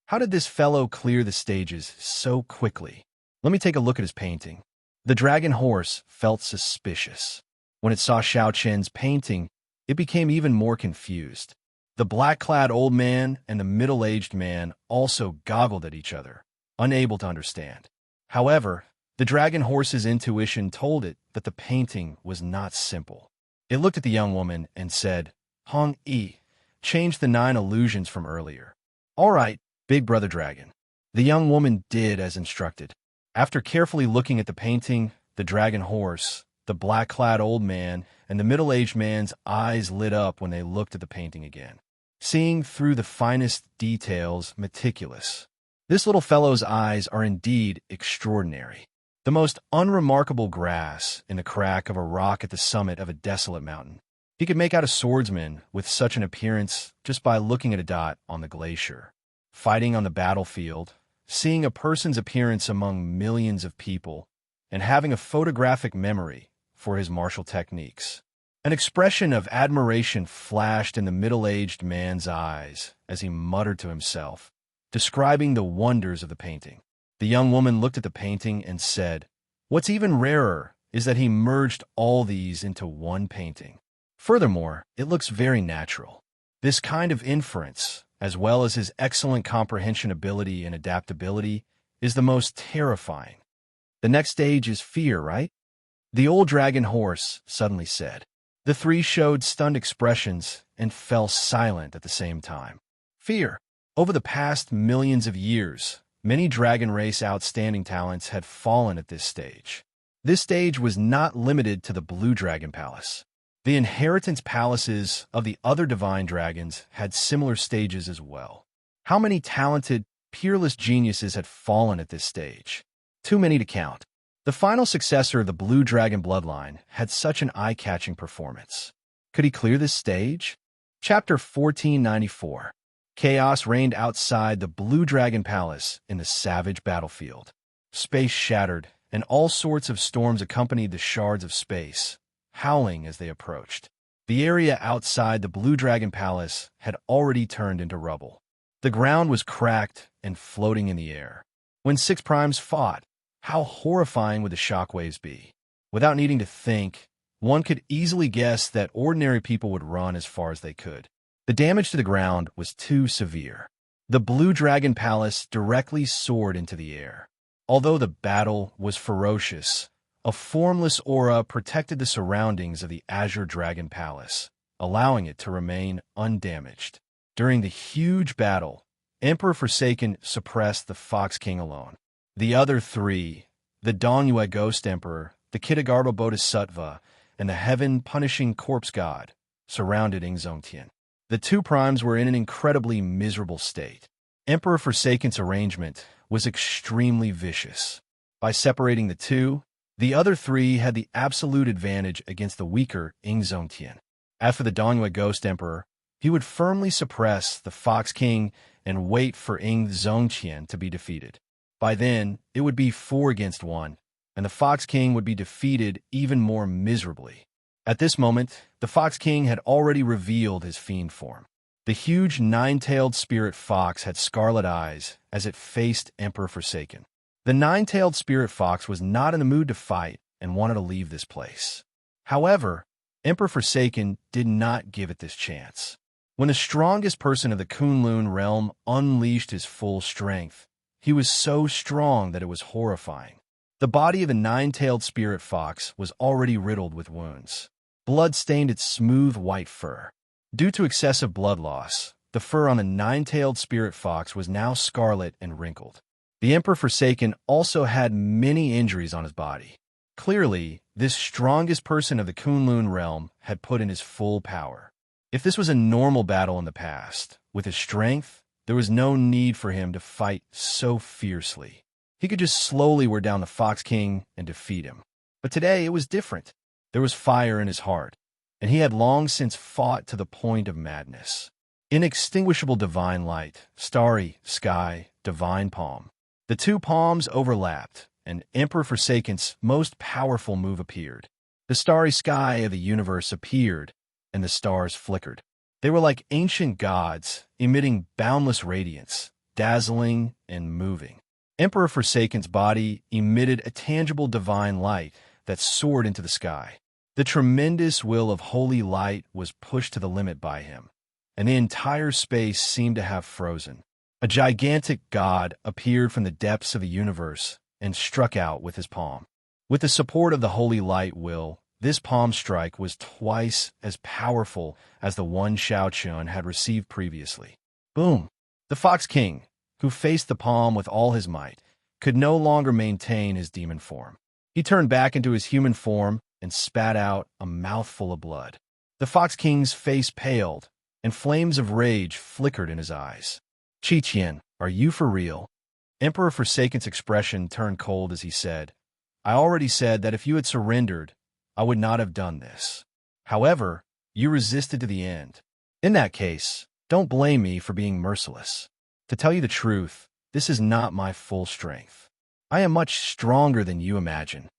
How did this fellow clear the stages so quickly? Let me take a look at his painting. The dragon horse felt suspicious. When it saw Xiao's painting, it became even more confused. The black-clad old man and the middle-aged man also goggled at each other, unable to understand. However, the dragon horse's intuition told it that the painting was not simple. It looked at the young woman and said, "Hong Yi, change the 9 illusions from earlier." "All right, Big Brother Dragon." The young woman did as instructed. After carefully looking at the painting, the dragon horse, the black-clad old man, and the middle-aged man's eyes lit up when they looked at the painting again. seeing through the finest details meticulous. This little fellow's eyes are indeed extraordinary. The most unremarkable grass in the crack of a rock at the summit of a desolate mountain. He could make out a swordsman with such an appearance just by looking at a dot on the glacier. Fighting on the battlefield, seeing a person's appearance among millions of people, and having a photographic memory for his martial techniques. An expression of admiration flashed in the middle-aged man's eyes as he muttered to himself, describing the wonders of the painting. The young woman looked at the painting and said, "What's even rarer is that he merged all these into one painting. Furthermore, it looks very natural. This kind of inference, as well as his excellent comprehension ability and adaptability, is the most terrifying. The next stage is fear, right?" The old dragon horse suddenly said. The three showed stunned expressions and fell silent at the same time. Fear. Over the past millions of years, many dragon race outstanding talents had fallen at this stage. This stage was not limited to the Blue Dragon Palace. The inheritance palaces of the other divine dragons had similar stages as well. How many talented, peerless geniuses had fallen at this stage? Too many to count. The final successor of the Blue Dragon bloodline had such an eye-catching performance. Could he clear this stage? Chapter 1494. Chaos reigned outside the Blue Dragon Palace in the savage battlefield. Space shattered, and all sorts of storms accompanied the shards of space, howling as they approached. The area outside the Blue Dragon Palace had already turned into rubble. The ground was cracked and floating in the air. When six primes fought, how horrifying would the shockwaves be? Without needing to think, one could easily guess that ordinary people would run as far as they could. The damage to the ground was too severe. The Blue Dragon Palace directly soared into the air. Although the battle was ferocious, a formless aura protected the surroundings of the Azure Dragon Palace, allowing it to remain undamaged. During the huge battle, Emperor Forsaken suppressed the Fox King alone. The other three, the Dongyue Ghost Emperor, the Kitagarbha Bodhisattva, and the Heaven-Punishing Corpse God, surrounded Xianxia. The two primes were in an incredibly miserable state. Emperor Forsaken's arrangement was extremely vicious. By separating the two, the other three had the absolute advantage against the weaker Xianxia. As for the Dongyue Ghost Emperor, he would firmly suppress the Fox King and wait for Xianxia to be defeated. By then, it would be 4 against 1, and the Fox King would be defeated even more miserably. At this moment, the Fox King had already revealed his fiend form. The huge nine-tailed spirit fox had scarlet eyes as it faced Emperor Forsaken. The nine-tailed spirit fox was not in the mood to fight and wanted to leave this place. However, Emperor Forsaken did not give it this chance. When the strongest person of the Kunlun realm unleashed his full strength, he was so strong that it was horrifying. The body of the nine-tailed spirit fox was already riddled with wounds. Blood stained its smooth white fur. Due to excessive blood loss, the fur on the nine-tailed spirit fox was now scarlet and wrinkled. The Emperor Forsaken also had many injuries on his body. Clearly, this strongest person of the Kunlun realm had put in his full power. If this was a normal battle in the past, with his strength, there was no need for him to fight so fiercely. He could just slowly wear down the Fox King and defeat him. But today it was different. There was fire in his heart, and he had long since fought to the point of madness. Inextinguishable divine light, starry sky, divine palm. The two palms overlapped, and Emperor Forsaken's most powerful move appeared. The starry sky of the universe appeared, and the stars flickered. They were like ancient gods, emitting boundless radiance, dazzling and moving. Emperor Forsaken's body emitted a tangible divine light that soared into the sky. The tremendous will of holy light was pushed to the limit by him, and the entire space seemed to have frozen. A gigantic god appeared from the depths of the universe and struck out with his palm. With the support of the holy light will, this palm strike was twice as powerful as the one Xianxia had received previously. Boom! The Fox King, who faced the palm with all his might, could no longer maintain his demon form. He turned back into his human form and spat out a mouthful of blood. The Fox King's face paled, and flames of rage flickered in his eyes. Qiqian, are you for real? Emperor Forsaken's expression turned cold as he said, I already said that if you had surrendered, I would not have done this. However, you resisted to the end. In that case, don't blame me for being merciless. To tell you the truth, this is not my full strength. I am much stronger than you imagine.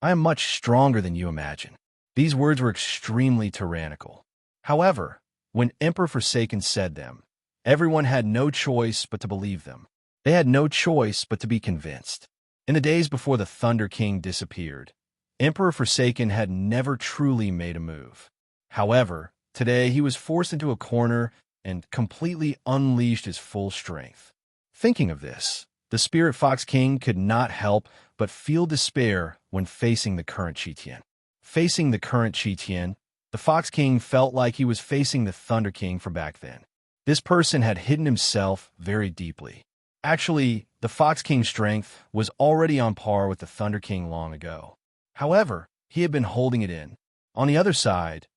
I am much stronger than you imagine. These words were extremely tyrannical. However, when Emperor Forsaken said them, everyone had no choice but to believe them. They had no choice but to be convinced. In the days before the Thunder King disappeared, Emperor Forsaken had never truly made a move. However, today he was forced into a corner and completely unleashed his full strength. Thinking of this, the Spirit Fox King could not help but feel despair when facing the current Qiqian. Facing the current Qiqian, the Fox King felt like he was facing the Thunder King from back then. This person had hidden himself very deeply. Actually, the Fox King's strength was already on par with the Thunder King long ago. However, he had been holding it in. On the other side,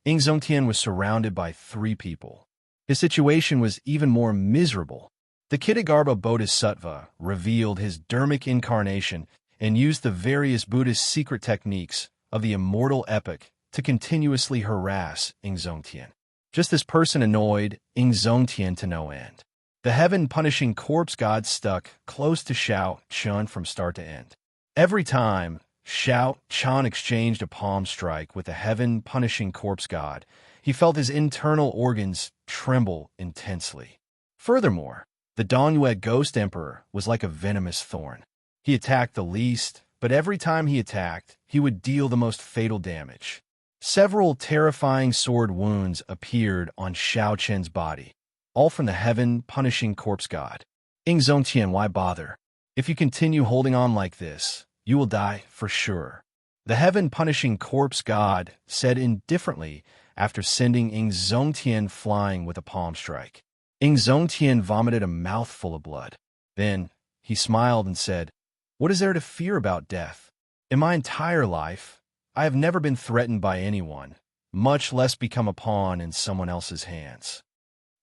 Xianxia was surrounded by 3 people. His situation was even more miserable. The Kitagarbha Bodhisattva revealed his dharmic incarnation and used the various Buddhist secret techniques of the immortal epic to continuously harass Xianxia. Just this person annoyed Xianxia to no end. The heaven-punishing corpse god stuck close to Xianxia from start to end. Every time Xianxia exchanged a palm strike with the heaven-punishing corpse god, he felt his internal organs tremble intensely. Furthermore, the Dongyue Ghost Emperor was like a venomous thorn. He attacked the least, but every time he attacked, he would deal the most fatal damage. Several terrifying sword wounds appeared on Xiaoqian's body, all from the heaven-punishing corpse god. Xianxia, why bother? If you continue holding on like this, you will die for sure. The heaven-punishing corpse god said indifferently after sending Xianxia flying with a palm strike. Xianxia vomited a mouthful of blood. Then, he smiled and said, What is there to fear about death? In my entire life, I have never been threatened by anyone, much less become a pawn in someone else's hands.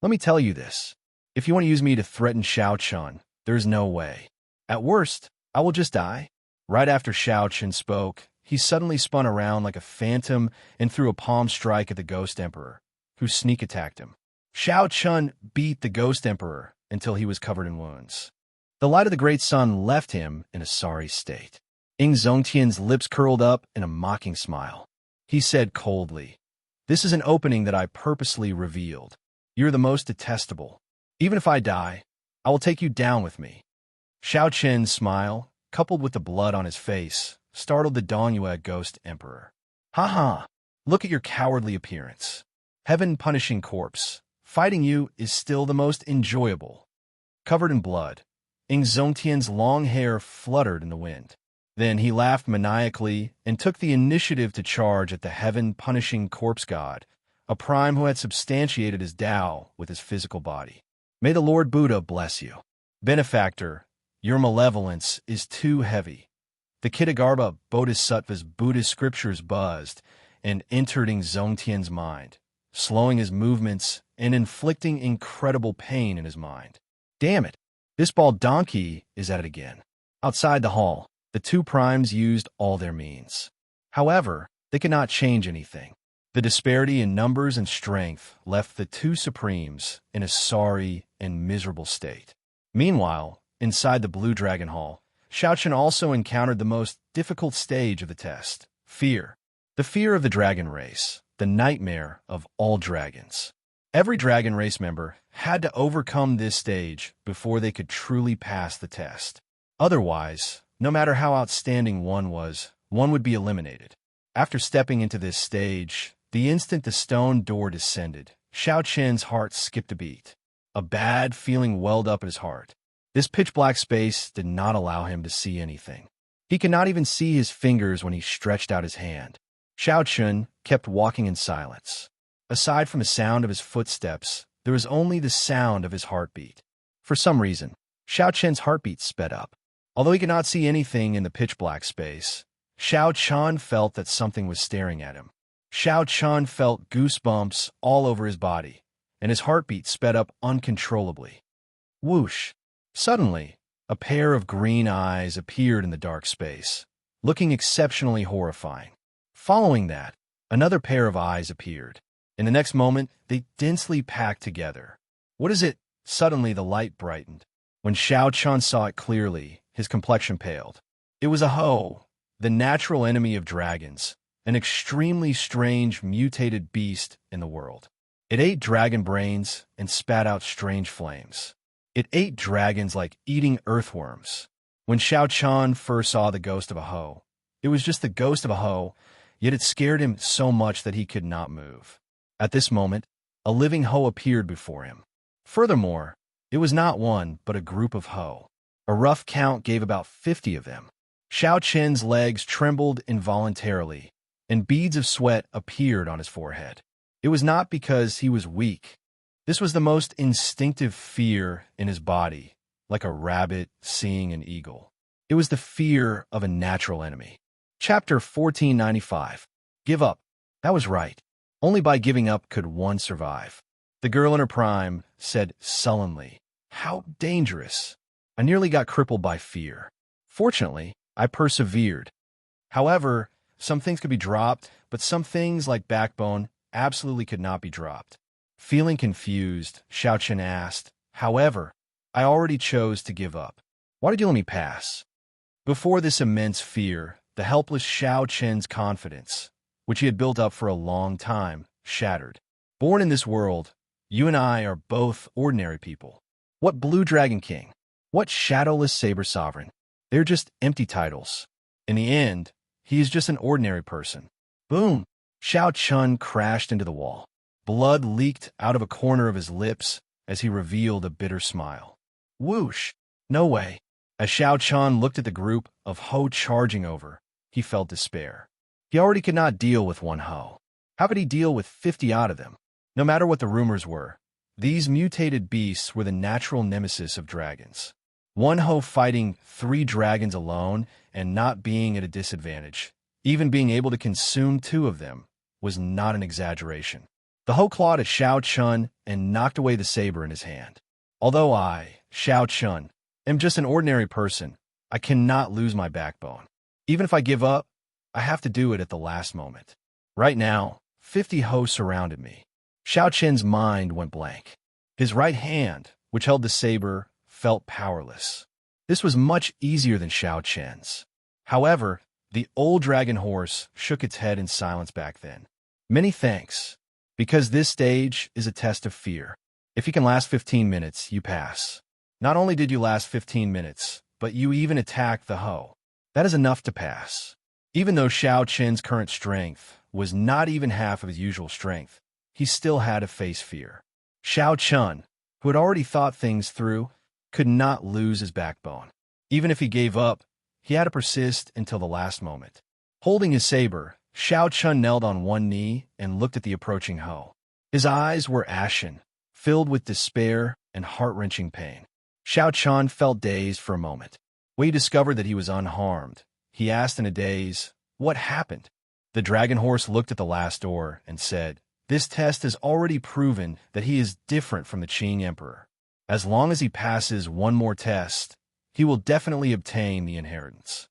Let me tell you this. If you want to use me to threaten Xiaoqian, there's no way. At worst, I will just die. Right after Xiaoqian spoke, he suddenly spun around like a phantom and threw a palm strike at the Ghost Emperor, who sneak attacked him. Xiaoqian beat the Ghost Emperor until he was covered in wounds. The light of the great sun left him in a sorry state. Xianxia's lips curled up in a mocking smile. He said coldly, This is an opening that I purposely revealed. You're the most detestable. Even if I die, I will take you down with me. Xiaoqian's smile, coupled with the blood on his face, startled the Dongyue Ghost Emperor. Ha ha! Look at your cowardly appearance. Heaven-punishing corpse. Fighting you is still the most enjoyable. Covered in blood, Xianxia's long hair fluttered in the wind. Then he laughed maniacally and took the initiative to charge at the heaven-punishing corpse god, a prime who had substantiated his Tao with his physical body. May the Lord Buddha bless you. Benefactor, your malevolence is too heavy. The Kitagarbha Bodhisattva's Buddhist scriptures buzzed and entered Xianxia's mind, slowing his movements and inflicting incredible pain in his mind. Damn it, this bald donkey is at it again. Outside the hall, the 2 primes used all their means. However, they could not change anything. The disparity in numbers and strength left the 2 supremes in a sorry and miserable state. Meanwhile, inside the Blue Dragon Hall, Xiaoqian also encountered the most difficult stage of the test, fear. The fear of the dragon race, the nightmare of all dragons. Every dragon race member had to overcome this stage before they could truly pass the test. Otherwise, no matter how outstanding one was, one would be eliminated. After stepping into this stage, the instant the stone door descended, Xiaoqian's heart skipped a beat. A bad feeling welled up in his heart. This pitch-black space did not allow him to see anything. He could not even see his fingers when he stretched out his hand. Xiaoqian kept walking in silence. Aside from the sound of his footsteps, there was only the sound of his heartbeat. For some reason, Xiaoqian's heartbeat sped up. Although he could not see anything in the pitch-black space, Xiaoqian felt that something was staring at him. Xiaoqian felt goosebumps all over his body, and his heartbeat sped up uncontrollably. Whoosh! Suddenly, a pair of green eyes appeared in the dark space, looking exceptionally horrifying. Following that, another pair of eyes appeared. In the next moment, they densely packed together. What is it? Suddenly the light brightened. When Xianxia saw it clearly, his complexion paled. It was a hoe, the natural enemy of dragons, an extremely strange mutated beast in the world. It ate dragon brains and spat out strange flames. It ate dragons like eating earthworms. When Xianxia first saw the ghost of a hoe, it was just the ghost of a hoe, yet it scared him so much that he could not move. At this moment, a living hoe appeared before him. Furthermore, it was not one, but a group of hoe. A rough count gave about 50 of them. Xiaoqian's legs trembled involuntarily, and beads of sweat appeared on his forehead. It was not because he was weak. This was the most instinctive fear in his body, like a rabbit seeing an eagle. It was the fear of a natural enemy. Chapter 1495. Give up. That was right. Only by giving up could one survive. The girl in her prime said sullenly, "How dangerous." I nearly got crippled by fear. Fortunately, I persevered. However, some things could be dropped, but some things, like backbone, absolutely could not be dropped. Feeling confused, Xiaoqian asked, "However, I already chose to give up. Why did you let me pass?" Before this immense fear, the helpless Xiaoqian's confidence, which he had built up for a long time, shattered. Born in this world, you and I are both ordinary people. What Blue Dragon King? What Shadowless Saber Sovereign? They're just empty titles. In the end, he is just an ordinary person. Boom! Xiaoqian crashed into the wall. Blood leaked out of a corner of his lips as he revealed a bitter smile. Whoosh! No way. As Xiaoqian looked at the group of hoe charging over, he felt despair. He already could not deal with one hoe. How could he deal with 50 odd of them? No matter what the rumors were, these mutated beasts were the natural nemesis of dragons. One hoe fighting 3 dragons alone and not being at a disadvantage, even being able to consume 2 of them, was not an exaggeration. The hoe clawed at Xiaoqian and knocked away the saber in his hand. Although I, Xiaoqian, am just an ordinary person, I cannot lose my backbone. Even if I give up, I have to do it at the last moment. Right now, 50 hoes surrounded me. Xiaoqian's mind went blank. His right hand, which held the saber, felt powerless. This was much easier than Xiaoqian's. However, the old dragon horse shook its head in silence back then. Many thanks, because this stage is a test of fear. If you can last 15 minutes, you pass. Not only did you last 15 minutes, but you even attacked the hoe. That is enough to pass. Even though Xiaoqian's current strength was not even half of his usual strength, he still had to face fear. Xiaoqian, who had already thought things through, could not lose his backbone. Even if he gave up, he had to persist until the last moment. Holding his saber, Xiaoqian knelt on one knee and looked at the approaching hoe. His eyes were ashen, filled with despair and heart-wrenching pain. Xiaoqian felt dazed for a moment. When he discovered that he was unharmed, he asked in a daze, "What happened?" The dragon horse looked at the last door and said, "This test has already proven that he is different from the Qing Emperor. As long as he passes one more test, he will definitely obtain the inheritance."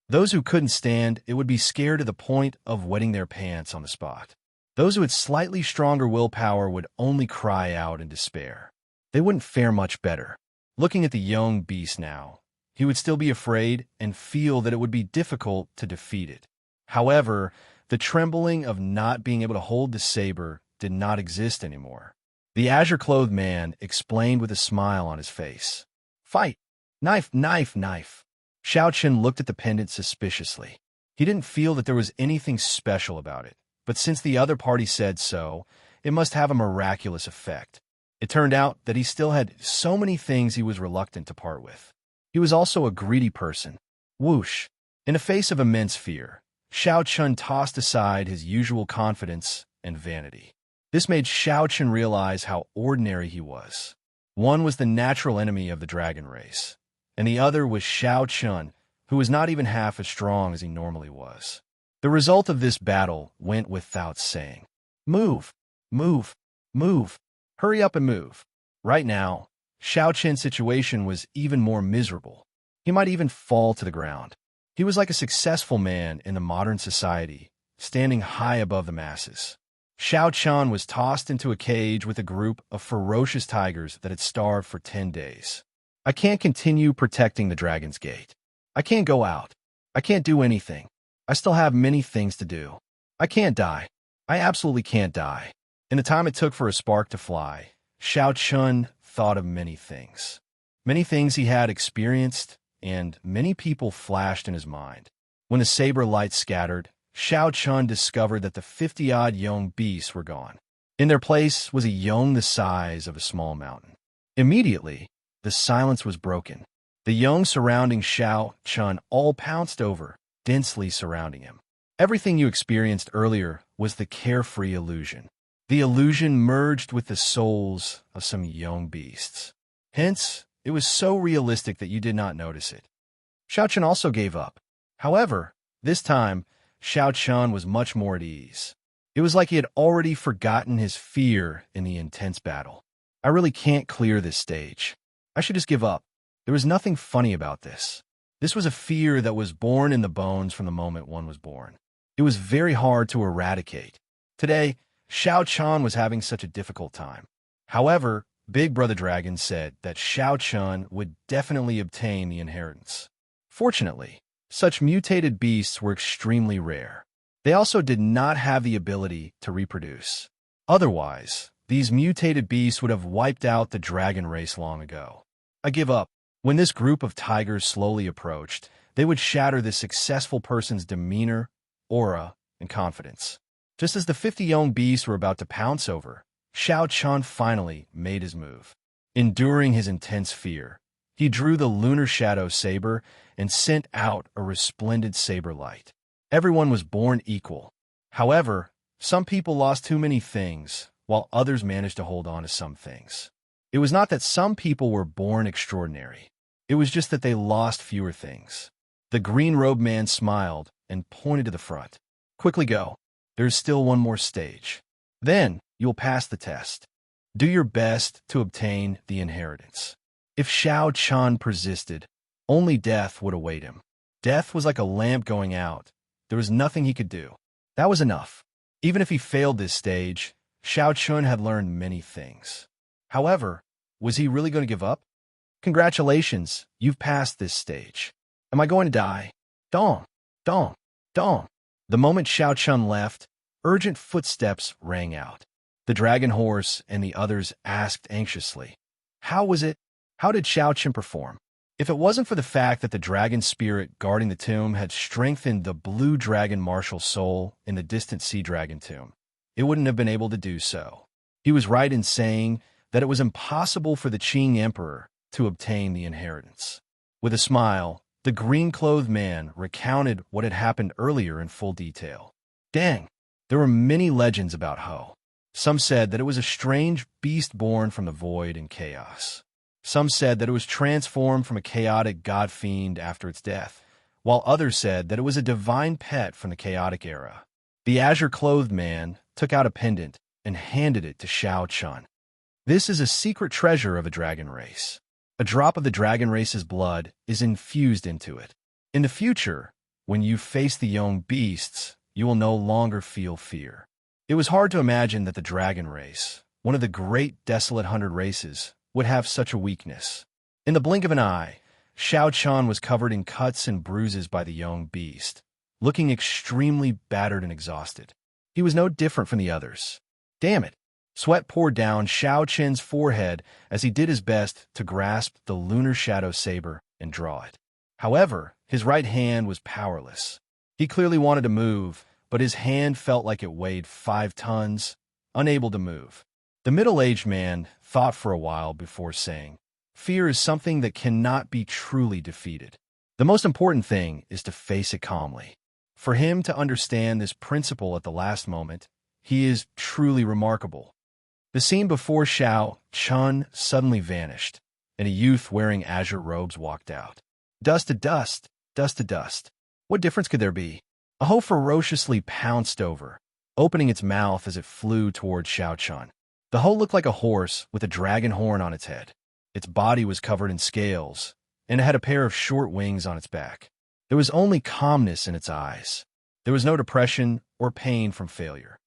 Those who couldn't stand it would be scared to the point of wetting their pants on the spot. Those who had slightly stronger willpower would only cry out in despair. They wouldn't fare much better. Looking at the young beast now, he would still be afraid and feel that it would be difficult to defeat it. However, the trembling of not being able to hold the saber did not exist anymore. The azure-clothed man explained with a smile on his face. "Fight! Knife, knife, knife!" Xiaoqian looked at the pendant suspiciously. He didn't feel that there was anything special about it, but since the other party said so, it must have a miraculous effect. It turned out that he still had so many things he was reluctant to part with. He was also a greedy person. Whoosh! In the face of immense fear, Xiaoqian tossed aside his usual confidence and vanity. This made Xiaoqian realize how ordinary he was. One was the natural enemy of the dragon race, and the other was Xiaoqian, who was not even half as strong as he normally was. The result of this battle went without saying. Move! Move! Move! Hurry up and move. Right now, Xiaoqin's situation was even more miserable. He might even fall to the ground. He was like a successful man in the modern society, standing high above the masses. Xiaoqian was tossed into a cage with a group of ferocious tigers that had starved for 10 days. I can't continue protecting the Dragon's Gate. I can't go out. I can't do anything. I still have many things to do. I can't die. I absolutely can't die. In the time it took for a spark to fly, Xiaoqian thought of many things. Many things he had experienced, and many people flashed in his mind. When the saber light scattered, Xiaoqian discovered that the 50-odd young beasts were gone. In their place was a young the size of a small mountain. Immediately, the silence was broken. The young surrounding Xiaoqian all pounced over, densely surrounding him. Everything you experienced earlier was the carefree illusion. The illusion merged with the souls of some young beasts. Hence, it was so realistic that you did not notice it. Xiaoqian also gave up. However, this time, Xiaoqian was much more at ease. It was like he had already forgotten his fear in the intense battle. I really can't clear this stage. I should just give up. There was nothing funny about this. This was a fear that was born in the bones from the moment one was born. It was very hard to eradicate. Today, Xiaoqian was having such a difficult time. However, Big Brother Dragon said that Xiaoqian would definitely obtain the inheritance. Fortunately, such mutated beasts were extremely rare. They also did not have the ability to reproduce. Otherwise, these mutated beasts would have wiped out the dragon race long ago. I give up. When this group of tigers slowly approached, they would shatter this successful person's demeanor, aura, and confidence. Just as the 50 young beasts were about to pounce over, Xiaoqian finally made his move. Enduring his intense fear, he drew the lunar shadow saber and sent out a resplendent saber light. Everyone was born equal. However, some people lost too many things, while others managed to hold on to some things. It was not that some people were born extraordinary. It was just that they lost fewer things. The green-robed man smiled and pointed to the front. Quickly go. There's still one more stage. Then you'll pass the test. Do your best to obtain the inheritance. If Xiaoqian persisted, only death would await him. Death was like a lamp going out. There was nothing he could do. That was enough. Even if he failed this stage, Xiaoqian had learned many things. However, was he really going to give up? Congratulations, you've passed this stage. Am I going to die? Dong, dong, dong. The moment Xiaoqian left, urgent footsteps rang out. The dragon horse and the others asked anxiously, how was it? How did Xiaoqian perform? If it wasn't for the fact that the dragon spirit guarding the tomb had strengthened the blue dragon martial soul in the distant sea dragon tomb, it wouldn't have been able to do so. He was right in saying that it was impossible for the Qing emperor to obtain the inheritance. With a smile, the green-clothed man recounted what had happened earlier in full detail. Dang, there were many legends about Ho. Some said that it was a strange beast born from the void and chaos. Some said that it was transformed from a chaotic god-fiend after its death, while others said that it was a divine pet from the chaotic era. The azure-clothed man took out a pendant and handed it to Xiaoqian. This is a secret treasure of a dragon race. A drop of the dragon race's blood is infused into it. In the future, when you face the young beasts, you will no longer feel fear. It was hard to imagine that the dragon race, one of the great desolate 100 races, would have such a weakness. In the blink of an eye, Xiaoqian was covered in cuts and bruises by the young beast, looking extremely battered and exhausted. He was no different from the others. Damn it! Sweat poured down Xiaoqian's forehead as he did his best to grasp the lunar shadow saber and draw it. However, his right hand was powerless. He clearly wanted to move, but his hand felt like it weighed 5 tons, unable to move. The middle-aged man thought for a while before saying, fear is something that cannot be truly defeated. The most important thing is to face it calmly. For him to understand this principle at the last moment, he is truly remarkable. The scene before Xiaoqian suddenly vanished, and a youth wearing azure robes walked out. Dust to dust, dust to dust. What difference could there be? A Ho ferociously pounced over, opening its mouth as it flew toward Xiaoqian. The hoe looked like a horse with a dragon horn on its head. Its body was covered in scales, and it had a pair of short wings on its back. There was only calmness in its eyes. There was no depression or pain from failure.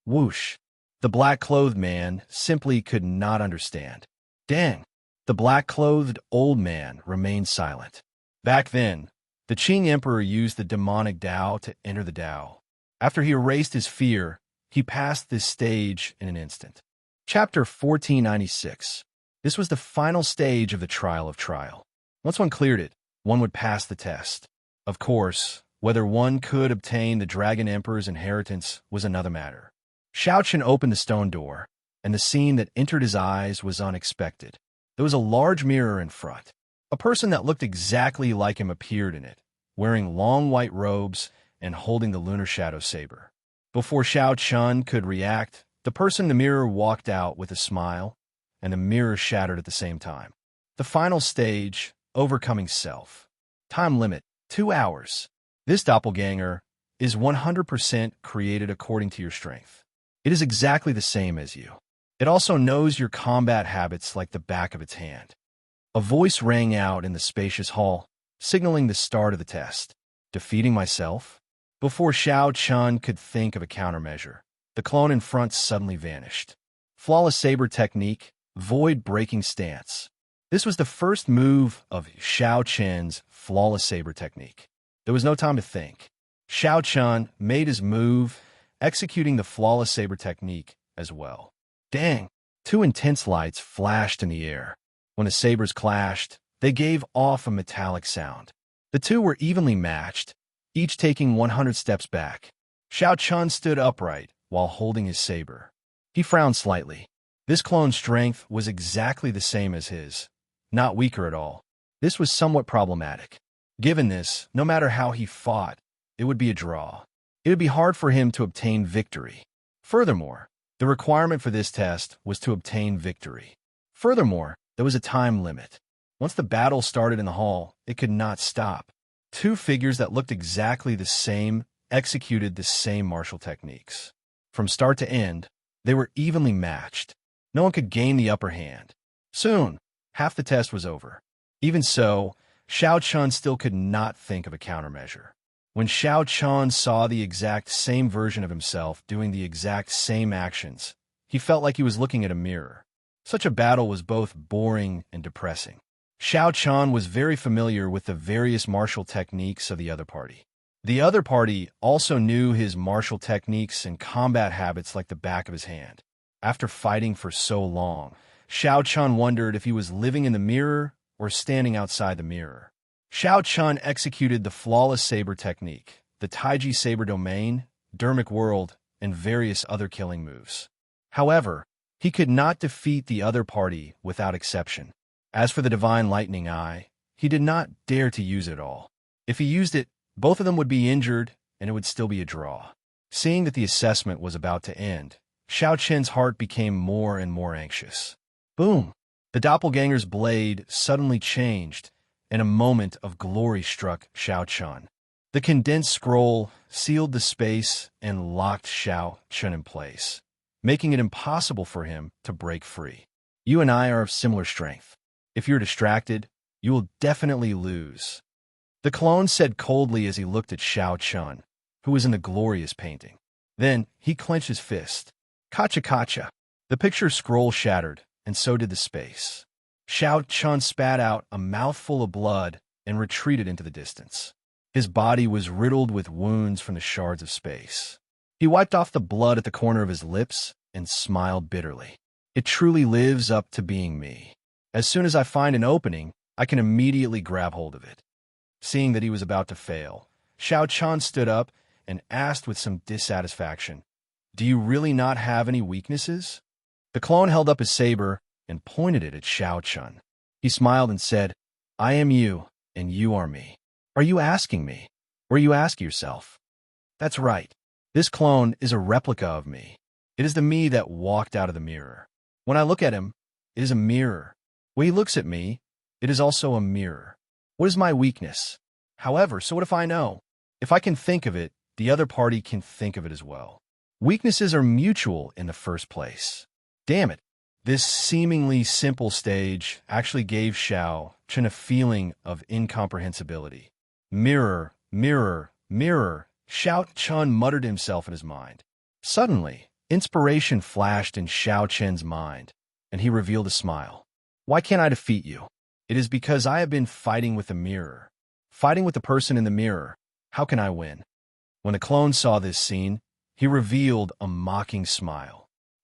Whoosh! The black-clothed man simply could not understand. Dang! The black-clothed old man remained silent. Back then, the Qing emperor used the demonic Tao to enter the Tao. After he erased his fear, he passed this stage in an instant. Chapter 1496. This was the final stage of the trial of trial. Once one cleared it, one would pass the test. Of course, whether one could obtain the Dragon Emperor's inheritance was another matter. Xianxia opened the stone door, and the scene that entered his eyes was unexpected. There was a large mirror in front. A person that looked exactly like him appeared in it, wearing long white robes and holding the lunar shadow saber. Before Xianxia could react, the person in the mirror walked out with a smile, and the mirror shattered at the same time. The final stage, overcoming self. Time limit, 2 hours. This doppelganger is 100% created according to your strength. It is exactly the same as you. It also knows your combat habits like the back of its hand. A voice rang out in the spacious hall, signaling the start of the test. Defeating myself? Before Xianxia could think of a countermeasure, the clone in front suddenly vanished. Flawless saber technique, void-breaking stance. This was the first move of Xianxia's flawless saber technique. There was no time to think. Xianxia made his move, executing the flawless saber technique as well. Dang! 2 intense lights flashed in the air. When the sabers clashed, they gave off a metallic sound. The two were evenly matched, each taking 100 steps back. Xianxia stood upright while holding his saber. He frowned slightly. This clone's strength was exactly the same as his, not weaker at all. This was somewhat problematic. Given this, no matter how he fought, it would be a draw. It would be hard for him to obtain victory. Furthermore, the requirement for this test was to obtain victory. Furthermore, there was a time limit. Once the battle started in the hall, it could not stop. 2 figures that looked exactly the same executed the same martial techniques. From start to end, they were evenly matched. No one could gain the upper hand. Soon, half the test was over. Even so, Xianxia still could not think of a countermeasure. When Xianxia saw the exact same version of himself doing the exact same actions, he felt like he was looking at a mirror. Such a battle was both boring and depressing. Xianxia was very familiar with the various martial techniques of the other party. The other party also knew his martial techniques and combat habits like the back of his hand. After fighting for so long, Xianxia wondered if he was living in the mirror or standing outside the mirror. Xianxia executed the flawless saber technique, the Taiji saber domain, dermic world, and various other killing moves. However, he could not defeat the other party without exception. As for the divine lightning eye, he did not dare to use it all. If he used it, both of them would be injured, and it would still be a draw. Seeing that the assessment was about to end, Xiaoqian's heart became more and more anxious. Boom! The doppelganger's blade suddenly changed, and a moment of glory struck Xiaoqian. The condensed scroll sealed the space and locked Xiaoqian in place, making it impossible for him to break free. You and I are of similar strength. If you're distracted, you will definitely lose. The clone said coldly as he looked at Xiaoqian, who was in the glorious painting. Then he clenched his fist. Kacha kacha. The picture scroll shattered, and so did the space. Xiaoqian spat out a mouthful of blood and retreated into the distance. His body was riddled with wounds from the shards of space. He wiped off the blood at the corner of his lips and smiled bitterly. It truly lives up to being me. As soon as I find an opening, I can immediately grab hold of it. Seeing that he was about to fail, Xiaoqian stood up and asked with some dissatisfaction, "Do you really not have any weaknesses?" The clone held up his saber and pointed it at Xiaoqian. He smiled and said, "I am you, and you are me. Are you asking me? Or you ask yourself?" That's right. This clone is a replica of me. It is the me that walked out of the mirror. When I look at him, it is a mirror. When he looks at me, it is also a mirror. What is my weakness? However, so what if I know? If I can think of it, the other party can think of it as well. Weaknesses are mutual in the first place. Damn it. This seemingly simple stage actually gave Xianxia a feeling of incomprehensibility. Mirror, mirror, mirror, Xianxia muttered himself in his mind. Suddenly, inspiration flashed in Xianxia's mind, and he revealed a smile. Why can't I defeat you? It is because I have been fighting with the mirror. Fighting with the person in the mirror. How can I win? When the clone saw this scene, he revealed a mocking smile.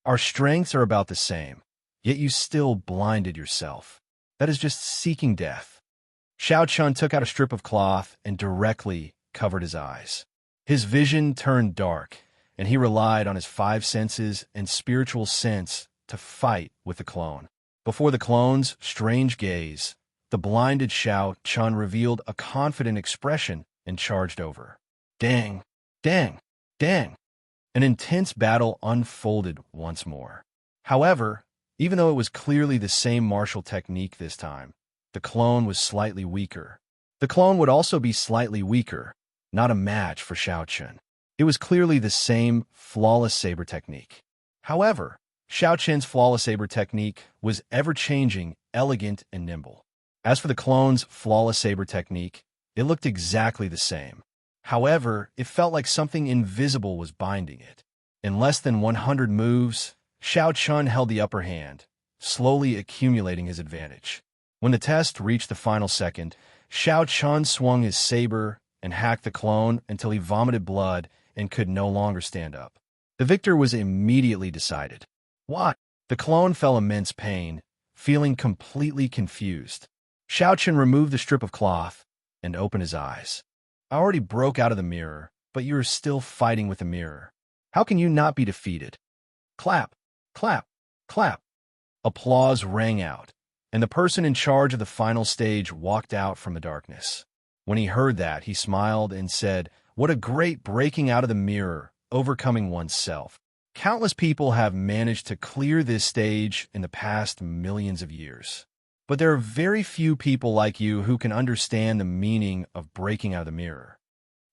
Our strengths are about the same, yet you still blinded yourself. That is just seeking death. Xianxia took out a strip of cloth and directly covered his eyes. His vision turned dark, and he relied on his 5 senses and spiritual sense to fight with the clone. Before the clone's strange gaze, the blinded Xianxia revealed a confident expression and charged over. Dang, dang, dang. An intense battle unfolded once more. However, even though it was clearly the same martial technique this time, the clone was slightly weaker. The clone would also be slightly weaker, not a match for Xianxia. It was clearly the same flawless saber technique. However, Xianxia's flawless saber technique was ever-changing, elegant, and nimble. As for the clone's flawless saber technique, it looked exactly the same. However, it felt like something invisible was binding it. In less than 100 moves, Xianxia held the upper hand, slowly accumulating his advantage. When the test reached the final second, Xianxia swung his saber and hacked the clone until he vomited blood and could no longer stand up. The victor was immediately decided. What? The clone felt immense pain, feeling completely confused. Xianxia removed the strip of cloth and opened his eyes. I already broke out of the mirror, but you are still fighting with the mirror. How can you not be defeated? Clap, clap, clap. Applause rang out, and the person in charge of the final stage walked out from the darkness. When he heard that, he smiled and said, "What a great breaking out of the mirror, overcoming oneself. Countless people have managed to clear this stage in the past millions of years. But there are very few people like you who can understand the meaning of breaking out of the mirror.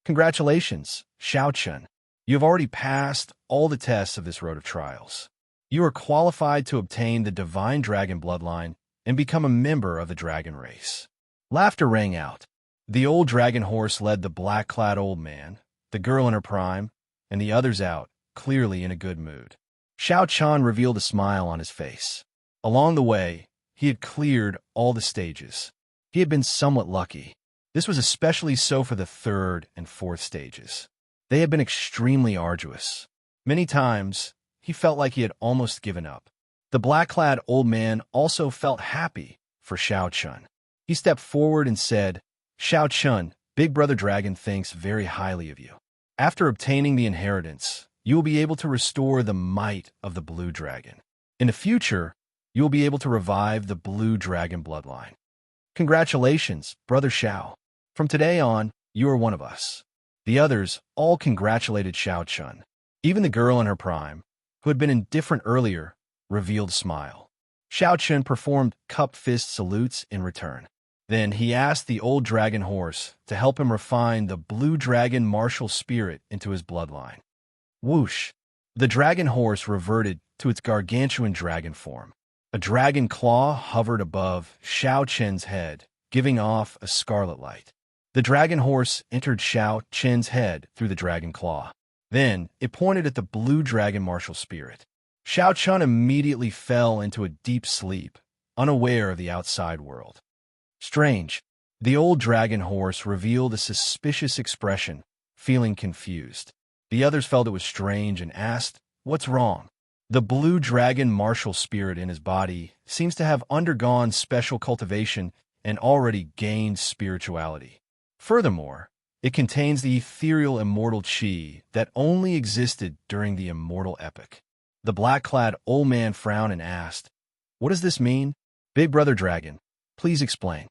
Congratulations, Xianxia. You have already passed all the tests of this road of trials. You are qualified to obtain the divine dragon bloodline and become a member of the dragon race." Laughter rang out. The old dragon horse led the black-clad old man, the girl in her prime, and the others out, clearly in a good mood. Xianxia revealed a smile on his face. Along the way, he had cleared all the stages. He had been somewhat lucky. This was especially so for the 3rd and 4th stages. They had been extremely arduous. Many times, he felt like he had almost given up. The black-clad old man also felt happy for Xianxia. He stepped forward and said, "Xianxia, Big Brother Dragon thinks very highly of you. After obtaining the inheritance, you will be able to restore the might of the blue dragon. In the future, you will be able to revive the blue dragon bloodline. Congratulations, Brother Xiao. From today on, you are one of us." The others all congratulated Xianxia. Even the girl in her prime, who had been indifferent earlier, revealed a smile. Xianxia performed cup fist salutes in return. Then he asked the old dragon horse to help him refine the blue dragon martial spirit into his bloodline. Whoosh! The dragon horse reverted to its gargantuan dragon form. A dragon claw hovered above Xiaoqian's head, giving off a scarlet light. The dragon horse entered Xiaoqian's head through the dragon claw. Then it pointed at the blue dragon martial spirit. Xiaoqian immediately fell into a deep sleep, unaware of the outside world. Strange. The old dragon horse revealed a suspicious expression, feeling confused. The others felt it was strange and asked, "What's wrong?" The blue dragon martial spirit in his body seems to have undergone special cultivation and already gained spirituality. Furthermore, it contains the ethereal immortal chi that only existed during the immortal epoch. The black-clad old man frowned and asked, "What does this mean? Big Brother Dragon, please explain."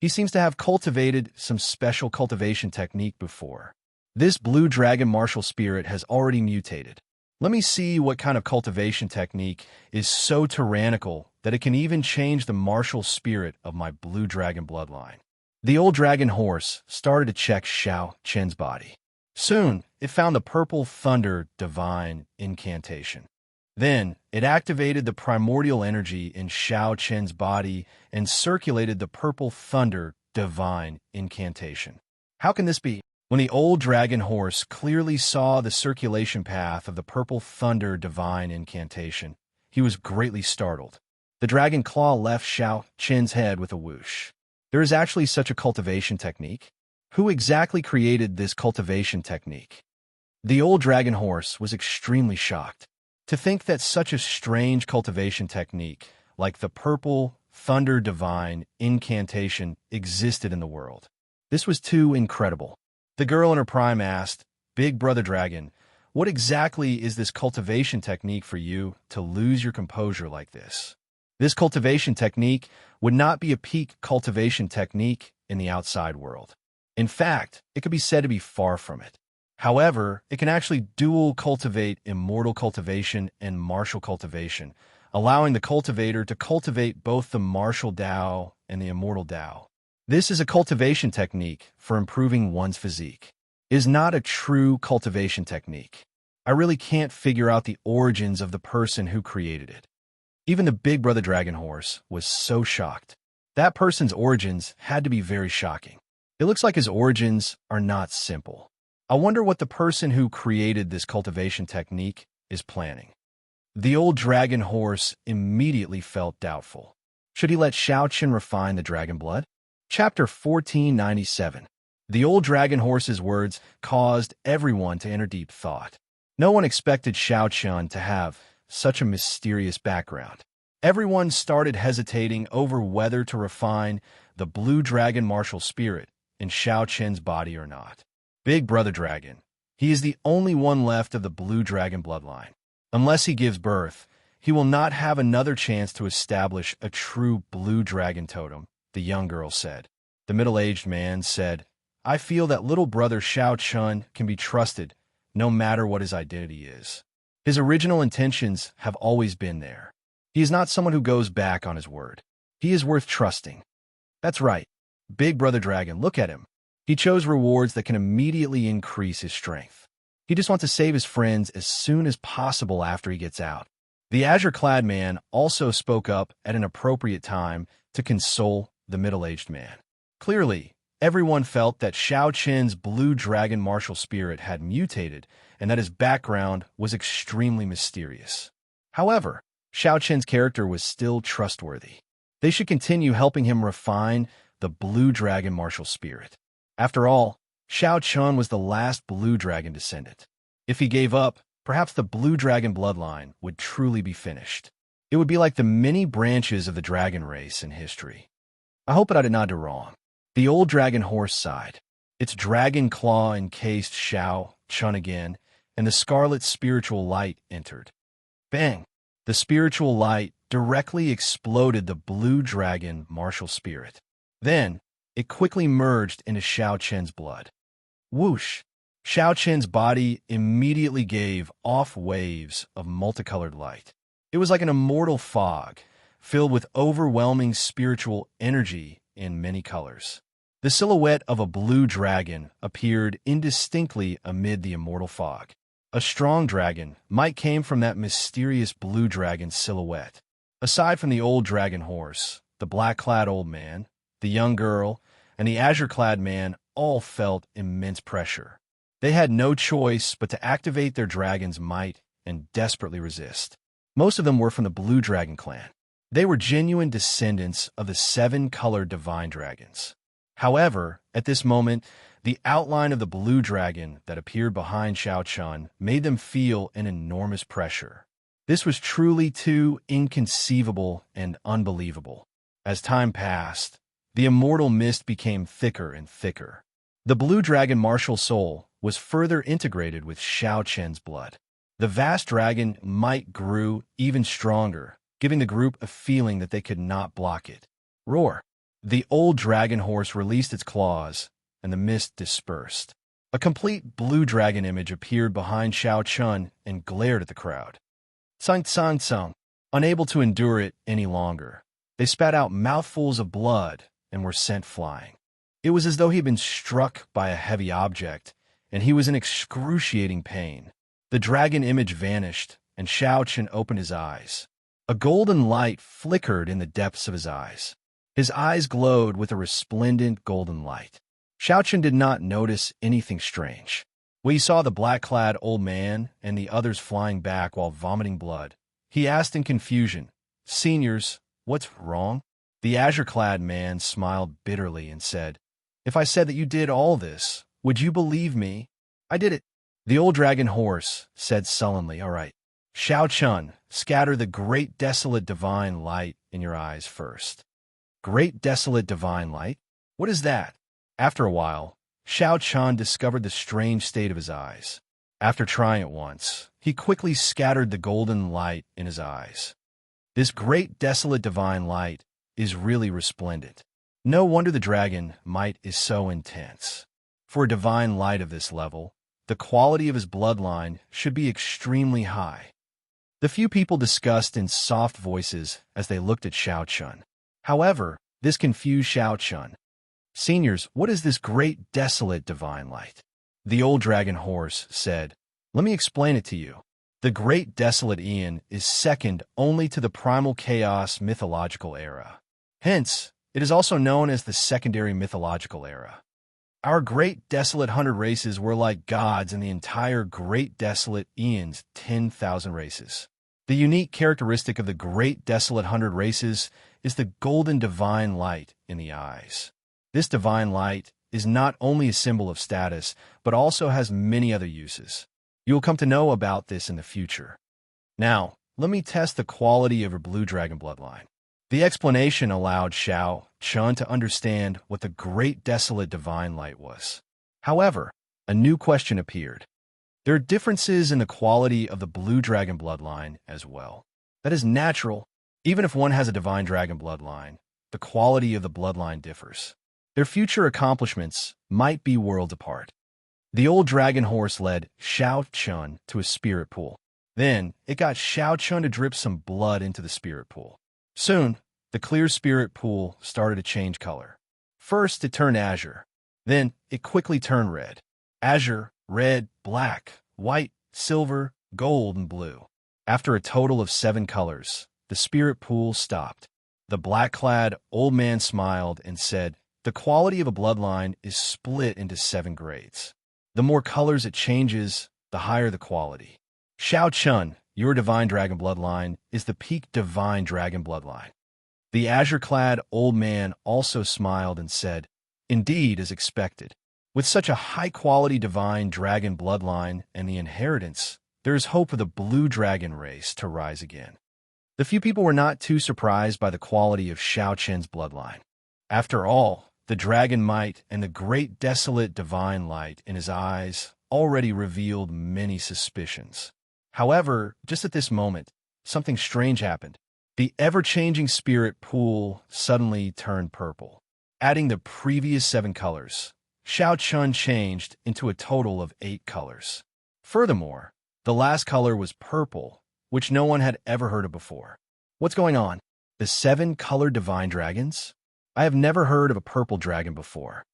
He seems to have cultivated some special cultivation technique before. This blue dragon martial spirit has already mutated. Let me see what kind of cultivation technique is so tyrannical that it can even change the martial spirit of my blue dragon bloodline. The old dragon horse started to check Xiaoqian's body. Soon, it found the purple thunder divine incantation. Then, it activated the primordial energy in Xianxia's body and circulated the purple thunder divine incantation. How can this be? When the old dragon horse clearly saw the circulation path of the purple thunder divine incantation, he was greatly startled. The dragon claw left Xianxia's head with a whoosh. There is actually such a cultivation technique? Who exactly created this cultivation technique? The old dragon horse was extremely shocked. To think that such a strange cultivation technique, like the purple thunder divine incantation, existed in the world. This was too incredible. The girl in her prime asked, "Big Brother Dragon, what exactly is this cultivation technique for you to lose your composure like this?" This cultivation technique would not be a peak cultivation technique in the outside world. In fact, it could be said to be far from it. However, it can actually dual cultivate immortal cultivation and martial cultivation, allowing the cultivator to cultivate both the martial Tao and the immortal Tao. This is a cultivation technique for improving one's physique. It is not a true cultivation technique. I really can't figure out the origins of the person who created it. Even the Big Brother Dragon Horse was so shocked. That person's origins had to be very shocking. It looks like his origins are not simple. I wonder what the person who created this cultivation technique is planning. The old dragon horse immediately felt doubtful. Should he let Xianxia refine the dragon blood? Chapter 1497. The old dragon horse's words caused everyone to enter deep thought. No one expected Xianxia to have such a mysterious background. Everyone started hesitating over whether to refine the blue dragon martial spirit in Xianxia's body or not. Big Brother Dragon. He is the only one left of the blue dragon bloodline. Unless he gives birth, he will not have another chance to establish a true blue dragon totem, the young girl said. The middle-aged man said, "I feel that little brother Xianxia can be trusted no matter what his identity is. His original intentions have always been there. He is not someone who goes back on his word. He is worth trusting." That's right. Big Brother Dragon, look at him. He chose rewards that can immediately increase his strength. He just wants to save his friends as soon as possible after he gets out. The azure-clad man also spoke up at an appropriate time to console the middle-aged man. Clearly, everyone felt that Xianxia's blue dragon martial spirit had mutated and that his background was extremely mysterious. However, Xianxia's character was still trustworthy. They should continue helping him refine the blue dragon martial spirit. After all, Xianxia was the last blue dragon descendant. If he gave up, perhaps the blue dragon bloodline would truly be finished. It would be like the many branches of the dragon race in history. I hope that I did not do wrong. The old dragon horse sighed. Its dragon claw encased Xianxia again, and the scarlet spiritual light entered. Bang! The spiritual light directly exploded the blue dragon martial spirit. Then, it quickly merged into Xianxia's blood. Whoosh! Xianxia's body immediately gave off waves of multicolored light. It was like an immortal fog, filled with overwhelming spiritual energy in many colors. The silhouette of a blue dragon appeared indistinctly amid the immortal fog. A strong dragon might came from that mysterious blue dragon silhouette. Aside from the old dragon horse, the black-clad old man, the young girl, and the azure-clad man all felt immense pressure. They had no choice but to activate their dragon's might and desperately resist. Most of them were from the Blue Dragon clan. They were genuine descendants of the 7-colored divine dragons. However, at this moment, the outline of the blue dragon that appeared behind Xianxia made them feel an enormous pressure. This was truly too inconceivable and unbelievable. As time passed, the immortal mist became thicker and thicker. The blue dragon martial soul was further integrated with Xianxia's blood. The vast dragon might grew even stronger, giving the group a feeling that they could not block it. Roar! The old dragon horse released its claws, and the mist dispersed. A complete blue dragon image appeared behind Xianxia and glared at the crowd. Tsang tsang tsang! Unable to endure it any longer, they spat out mouthfuls of blood and were sent flying. It was as though he had been struck by a heavy object, and he was in excruciating pain. The dragon image vanished, and Xianxia opened his eyes. A golden light flickered in the depths of his eyes. His eyes glowed with a resplendent golden light. Xianxia did not notice anything strange. When he saw the black-clad old man and the others flying back while vomiting blood, he asked in confusion, "Seniors, what's wrong?" The azure-clad man smiled bitterly and said, "If I said that you did all this, would you believe me? I did it." The old dragon horse said sullenly, "All right. Xianxia, scatter the great desolate divine light in your eyes first." Great desolate divine light? What is that? After a while, Xianxia discovered the strange state of his eyes. After trying it once, he quickly scattered the golden light in his eyes. This great desolate divine light is really resplendent. No wonder the dragon might is so intense. For a divine light of this level, the quality of his bloodline should be extremely high. The few people discussed in soft voices as they looked at Xianxia. However, this confused Xianxia. "Seniors, what is this great desolate divine light?" The old dragon horse said, "Let me explain it to you. The great desolate Aeon is second only to the primal chaos mythological era. Hence, it is also known as the secondary mythological era. Our great desolate 100 races were like gods in the entire great desolate Aeon's 10,000 races. The unique characteristic of the great desolate 100 races is the golden divine light in the eyes. This divine light is not only a symbol of status, but also has many other uses. You will come to know about this in the future. Now, let me test the quality of your blue dragon bloodline." The explanation allowed Xianxia to understand what the great desolate divine light was. However, a new question appeared. There are differences in the quality of the blue dragon bloodline as well. That is natural. Even if one has a divine dragon bloodline, the quality of the bloodline differs. Their future accomplishments might be worlds apart. The old dragon horse led Xianxia to a spirit pool. Then, it got Xianxia to drip some blood into the spirit pool. Soon, the clear spirit pool started to change color. First, it turned azure. Then, it quickly turned red. Azure, red, black, white, silver, gold, and blue. After a total of 7 colors, the spirit pool stopped. The black-clad old man smiled and said, "The quality of a bloodline is split into 7 grades. The more colors it changes, the higher the quality. Xianxia, your divine dragon bloodline, is the peak divine dragon bloodline." The azure-clad old man also smiled and said, "Indeed, as expected. With such a high-quality divine dragon bloodline and the inheritance, there is hope for the blue dragon race to rise again." The few people were not too surprised by the quality of Xianxia's bloodline. After all, the dragon might and the great desolate divine light in his eyes already revealed many suspicions. However, just at this moment, something strange happened. The ever-changing spirit pool suddenly turned purple. Adding the previous 7 colors, Xianxia changed into a total of 8 colors. Furthermore, the last color was purple, which no one had ever heard of before. What's going on? The 7-colored divine dragons? I have never heard of a purple dragon before.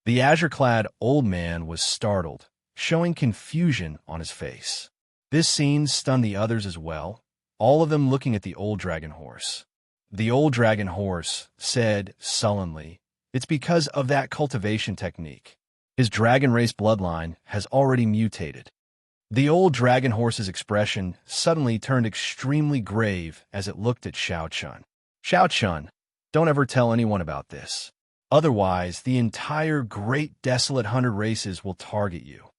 The azure-clad old man was startled, showing confusion on his face. This scene stunned the others as well, all of them looking at the old dragon horse. The old dragon horse said sullenly, "It's because of that cultivation technique. His dragon race bloodline has already mutated." The old dragon horse's expression suddenly turned extremely grave as it looked at Xianxia. "Xianxia, don't ever tell anyone about this. Otherwise, the entire great desolate 100 races will target you."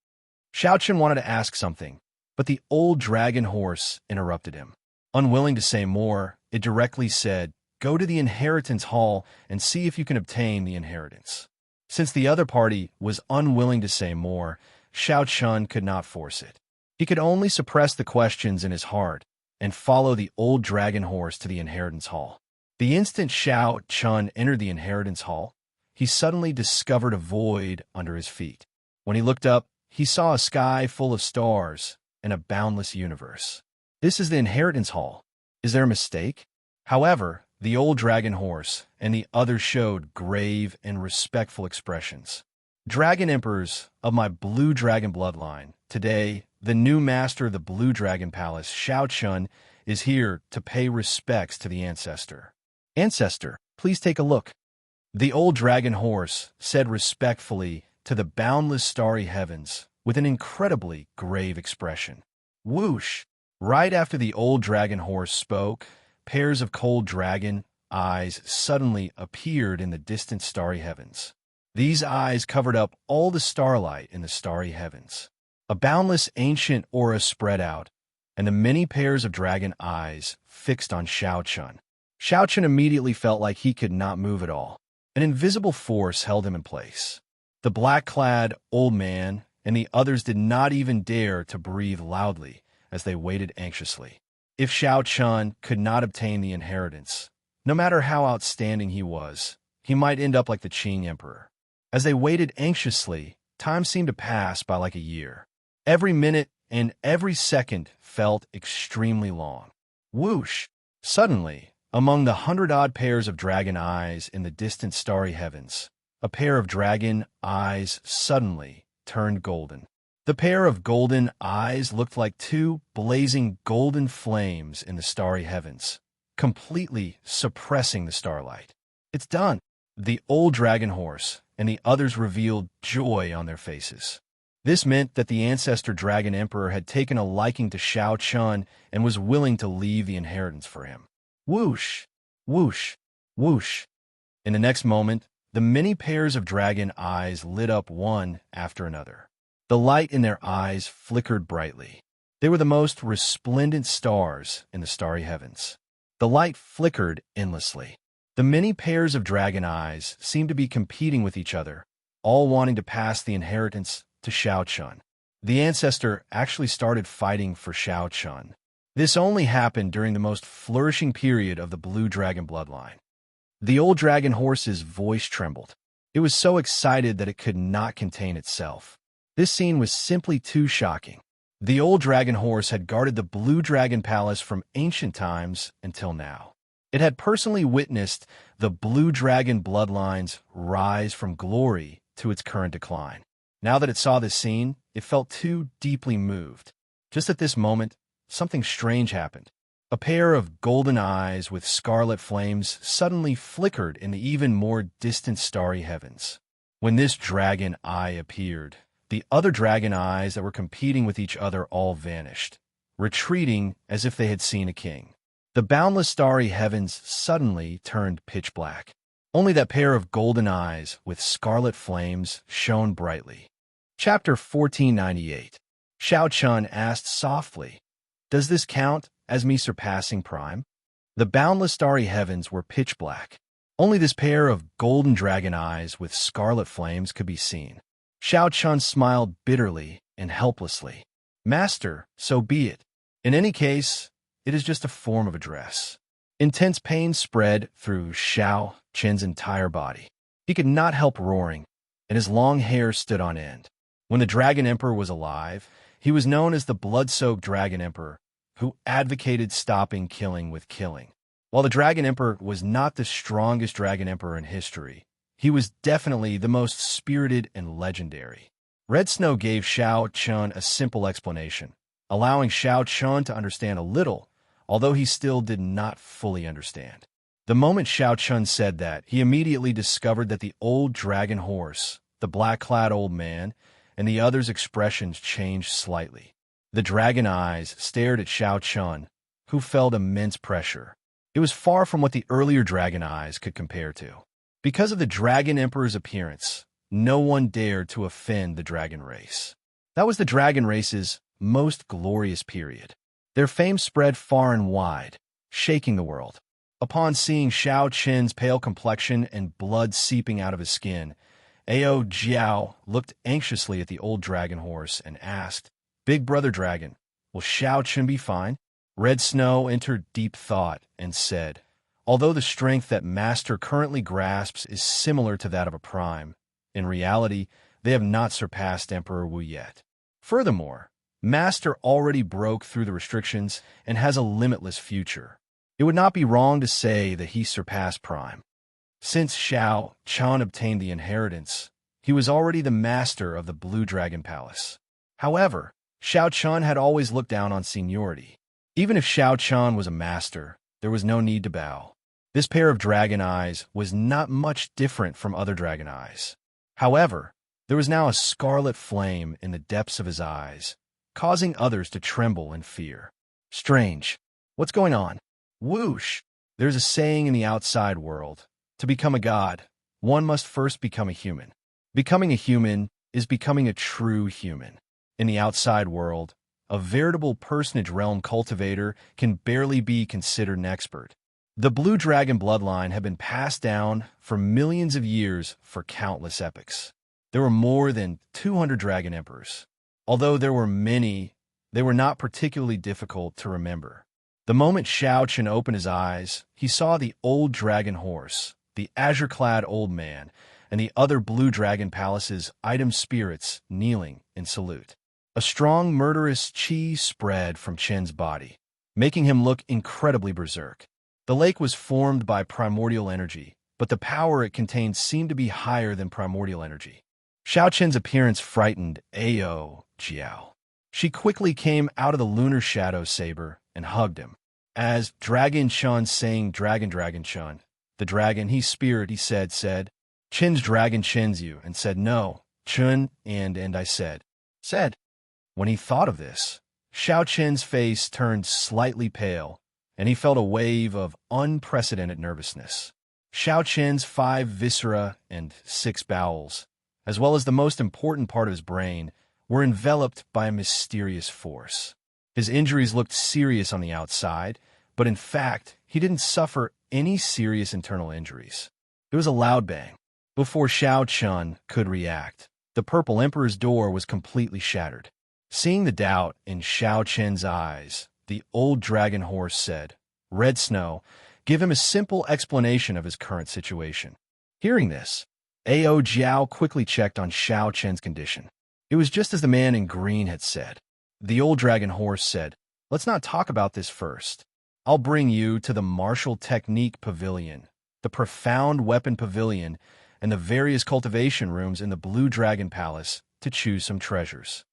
Xianxia wanted to ask something, but the old dragon horse interrupted him. Unwilling to say more, it directly said, "Go to the inheritance hall and see if you can obtain the inheritance." Since the other party was unwilling to say more, Xianxia could not force it. He could only suppress the questions in his heart and follow the old dragon horse to the inheritance hall. The instant Xianxia entered the inheritance hall, he suddenly discovered a void under his feet. When he looked up, he saw a sky full of stars and a boundless universe. This is the inheritance hall. Is there a mistake? However, the old dragon horse and the others showed grave and respectful expressions. "Dragon emperors of my blue dragon bloodline, today the new master of the Blue Dragon Palace, Xianxia, is here to pay respects to the ancestor. Ancestor, please take a look. The old dragon horse said respectfully to the boundless starry heavens with an incredibly grave expression. Whoosh! Right after the old dragon horse spoke, pairs of cold dragon eyes suddenly appeared in the distant starry heavens. These eyes covered up all the starlight in the starry heavens. A boundless ancient aura spread out, and the many pairs of dragon eyes fixed on Xianxia. Xianxia immediately felt like he could not move at all. An invisible force held him in place. The black-clad old man and the others did not even dare to breathe loudly as they waited anxiously. If Xianxia could not obtain the inheritance, no matter how outstanding he was, he might end up like the Qing emperor. As they waited anxiously, time seemed to pass by like a year. Every minute and every second felt extremely long. Whoosh! Suddenly, among the 100-odd pairs of dragon eyes in the distant starry heavens, a pair of dragon eyes suddenly turned golden. The pair of golden eyes looked like two blazing golden flames in the starry heavens, completely suppressing the starlight. It's done! The old dragon horse and the others revealed joy on their faces. This meant that the ancestor dragon emperor had taken a liking to Xianxia and was willing to leave the inheritance for him. Whoosh! Whoosh! Whoosh! In the next moment, the many pairs of dragon eyes lit up one after another. The light in their eyes flickered brightly. They were the most resplendent stars in the starry heavens. The light flickered endlessly. The many pairs of dragon eyes seemed to be competing with each other, all wanting to pass the inheritance to Xianxia. The ancestor actually started fighting for Xianxia. This only happened during the most flourishing period of the Blue Dragon bloodline. The old dragon horse's voice trembled. It was so excited that it could not contain itself. This scene was simply too shocking. The old dragon horse had guarded the Blue Dragon Palace from ancient times until now. It had personally witnessed the Blue Dragon bloodline's rise from glory to its current decline. Now that it saw this scene, it felt too deeply moved. Just at this moment, something strange happened. A pair of golden eyes with scarlet flames suddenly flickered in the even more distant starry heavens. When this dragon eye appeared, the other dragon eyes that were competing with each other all vanished, retreating as if they had seen a king. The boundless starry heavens suddenly turned pitch black. Only that pair of golden eyes with scarlet flames shone brightly. Chapter 1498. Xianxia asked softly, "Does this count as me surpassing Prime?" The boundless starry heavens were pitch black. Only this pair of golden dragon eyes with scarlet flames could be seen. Xianxia smiled bitterly and helplessly. "Master, so be it. In any case, it is just a form of address." Intense pain spread through Xianxia's entire body. He could not help roaring, and his long hair stood on end. When the Dragon Emperor was alive, he was known as the blood-soaked Dragon Emperor, who advocated stopping killing with killing. While the Dragon Emperor was not the strongest Dragon Emperor in history, he was definitely the most spirited and legendary. Red Snow gave Xianxia a simple explanation, allowing Xianxia to understand a little, although he still did not fully understand. The moment Xianxia said that, he immediately discovered that the old dragon horse, the black-clad old man, and the others' expressions changed slightly. The dragon eyes stared at Xianxia, who felt immense pressure. It was far from what the earlier dragon eyes could compare to. Because of the Dragon Emperor's appearance, no one dared to offend the dragon race. That was the dragon race's most glorious period. Their fame spread far and wide, shaking the world. Upon seeing Xianxia's pale complexion and blood seeping out of his skin, Ao Jiao looked anxiously at the old dragon horse and asked, "Big brother dragon, will Xianxia be fine?" Red Snow entered deep thought and said, "Although the strength that Master currently grasps is similar to that of a prime, in reality, they have not surpassed Emperor Wu yet. Furthermore, Master already broke through the restrictions and has a limitless future. It would not be wrong to say that he surpassed Prime. Since Xianxia obtained the inheritance, he was already the master of the Blue Dragon Palace. However, Xiao Chun had always looked down on seniority. Even if Xiao Chun was a master, there was no need to bow. This pair of dragon eyes was not much different from other dragon eyes. However, there was now a scarlet flame in the depths of his eyes, causing others to tremble in fear. Strange. What's going on? Whoosh! There's a saying in the outside world. To become a god, one must first become a human. Becoming a human is becoming a true human. In the outside world, a veritable personage realm cultivator can barely be considered an expert. The blue dragon bloodline had been passed down for millions of years for countless epochs. There were more than 200 dragon emperors. Although there were many, they were not particularly difficult to remember. The moment Xiao Chun opened his eyes, he saw the old dragon horse, the azure-clad old man, and the other blue dragon palace's item spirits kneeling in salute. A strong, murderous chi spread from Chen's body, making him look incredibly berserk. The lake was formed by primordial energy, but the power it contained seemed to be higher than primordial energy. Xiao Chen's appearance frightened Ao Jiao. She quickly came out of the lunar shadow saber and hugged him. As Dragon Chun saying Dragon Chun, the dragon he spirit he said, Chen's dragon chins you, and said no, Chun, and I said. When he thought of this, Xiao Chen's face turned slightly pale, and he felt a wave of unprecedented nervousness. Xiao Chen's 5 viscera and 6 bowels, as well as the most important part of his brain, were enveloped by a mysterious force. His injuries looked serious on the outside, but in fact, he didn't suffer any serious internal injuries. It was a loud bang. Before Xiao Chun could react, the Purple Emperor's door was completely shattered. Seeing the doubt in Xiao Chen's eyes, the old dragon horse said, Red Snow, give him a simple explanation of his current situation. Hearing this, Ao Jiao quickly checked on Xiao Chen's condition. It was just as the man in green had said. The old dragon horse said, Let's not talk about this first. I'll bring you to the martial technique pavilion, the profound weapon pavilion, and the various cultivation rooms in the Blue Dragon Palace to choose some treasures.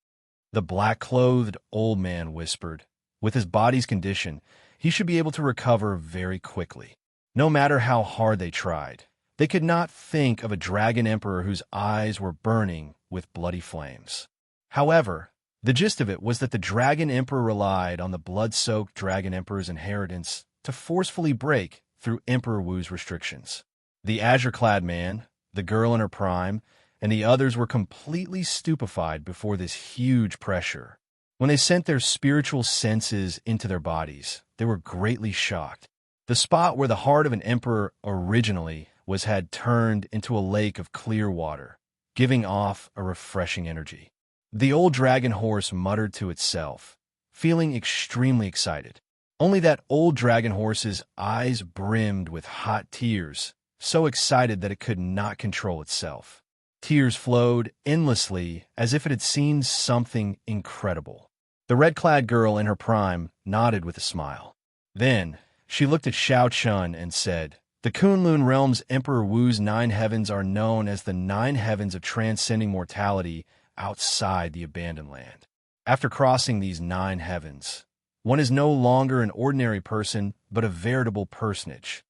The black-clothed old man whispered, with his body's condition, he should be able to recover very quickly. No matter how hard they tried, they could not think of a dragon emperor whose eyes were burning with bloody flames. However, the gist of it was that the dragon emperor relied on the blood-soaked dragon emperor's inheritance to forcefully break through Emperor Wu's restrictions. The azure-clad man, the girl in her prime, and the others were completely stupefied before this huge pressure. When they sent their spiritual senses into their bodies, they were greatly shocked. The spot where the heart of an emperor originally was had turned into a lake of clear water, giving off a refreshing energy. The old dragon horse muttered to itself, feeling extremely excited. Only that old dragon horse's eyes brimmed with hot tears, so excited that it could not control itself. Tears flowed endlessly as if it had seen something incredible. The red-clad girl in her prime nodded with a smile. Then, she looked at Xiao Chun and said, The Kunlun Realm's Emperor Wu's 9 heavens are known as the 9 heavens of transcending mortality outside the abandoned land. After crossing these 9 heavens, one is no longer an ordinary person, but a veritable personage.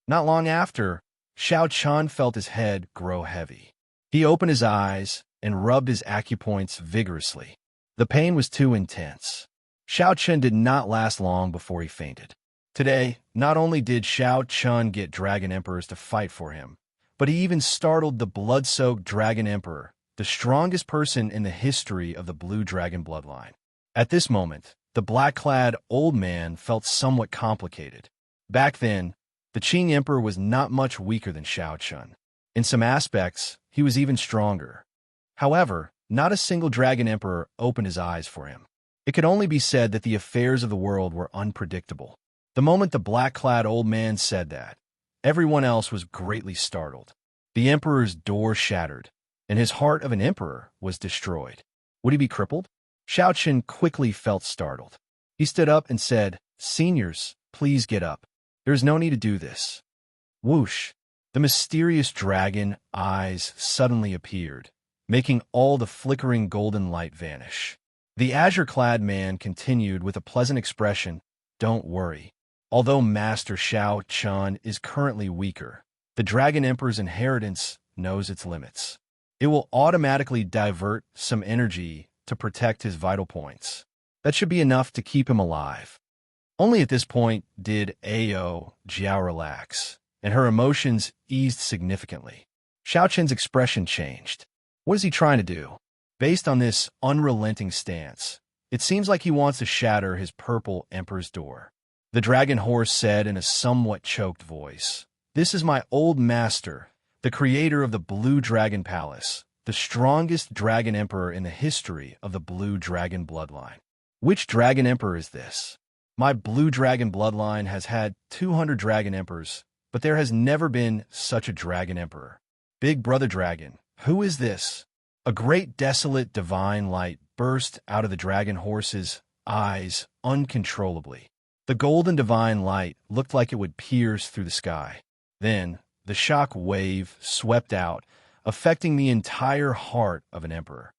Not long after, Xiao Chun felt his head grow heavy. He opened his eyes and rubbed his acupoints vigorously. The pain was too intense. Xiao Chun did not last long before he fainted. Today, not only did Xiao Chun get dragon emperors to fight for him, but he even startled the blood-soaked dragon emperor, the strongest person in the history of the blue dragon bloodline. At this moment, the black-clad old man felt somewhat complicated. Back then, the Qing emperor was not much weaker than Xiao Chun. In some aspects, he was even stronger. However, not a single dragon emperor opened his eyes for him. It could only be said that the affairs of the world were unpredictable. The moment the black-clad old man said that, everyone else was greatly startled. The emperor's door shattered, and his heart of an emperor was destroyed. Would he be crippled? Xiao Chun quickly felt startled. He stood up and said, Seniors, please get up. There is no need to do this. Whoosh! The mysterious dragon eyes suddenly appeared, making all the flickering golden light vanish. The azure-clad man continued with a pleasant expression, "Don't worry. Although Master Xianxia is currently weaker, the Dragon Emperor's inheritance knows its limits. It will automatically divert some energy to protect his vital points. That should be enough to keep him alive." Only at this point did Ao Jiao relax, and her emotions eased significantly. Xiaoqian's expression changed. What is he trying to do? Based on this unrelenting stance, it seems like he wants to shatter his purple emperor's door. The dragon horse said in a somewhat choked voice, "This is my old master, the creator of the Blue Dragon Palace, the strongest dragon emperor in the history of the Blue Dragon bloodline." "Which dragon emperor is this?" "My Blue Dragon bloodline has had 200 dragon emperors, but there has never been such a dragon emperor." "Big brother dragon, who is this?" A great desolate divine light burst out of the dragon horse's eyes uncontrollably. The golden divine light looked like it would pierce through the sky. Then the shock wave swept out, affecting the entire heart of an emperor.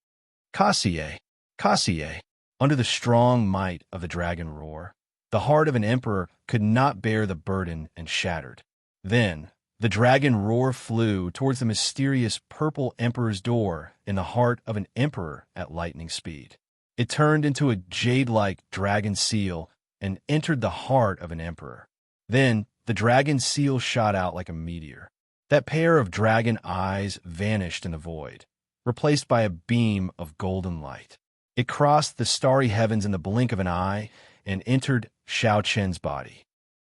Xianxia, Xianxia. Under the strong might of the dragon roar, the heart of an emperor could not bear the burden and shattered. Then the dragon roar flew towards the mysterious purple emperor's door in the heart of an emperor at lightning speed. It turned into a jade-like dragon seal and entered the heart of an emperor. Then the dragon seal shot out like a meteor. That pair of dragon eyes vanished in the void, replaced by a beam of golden light. It crossed the starry heavens in the blink of an eye and entered Xiaoqian's body.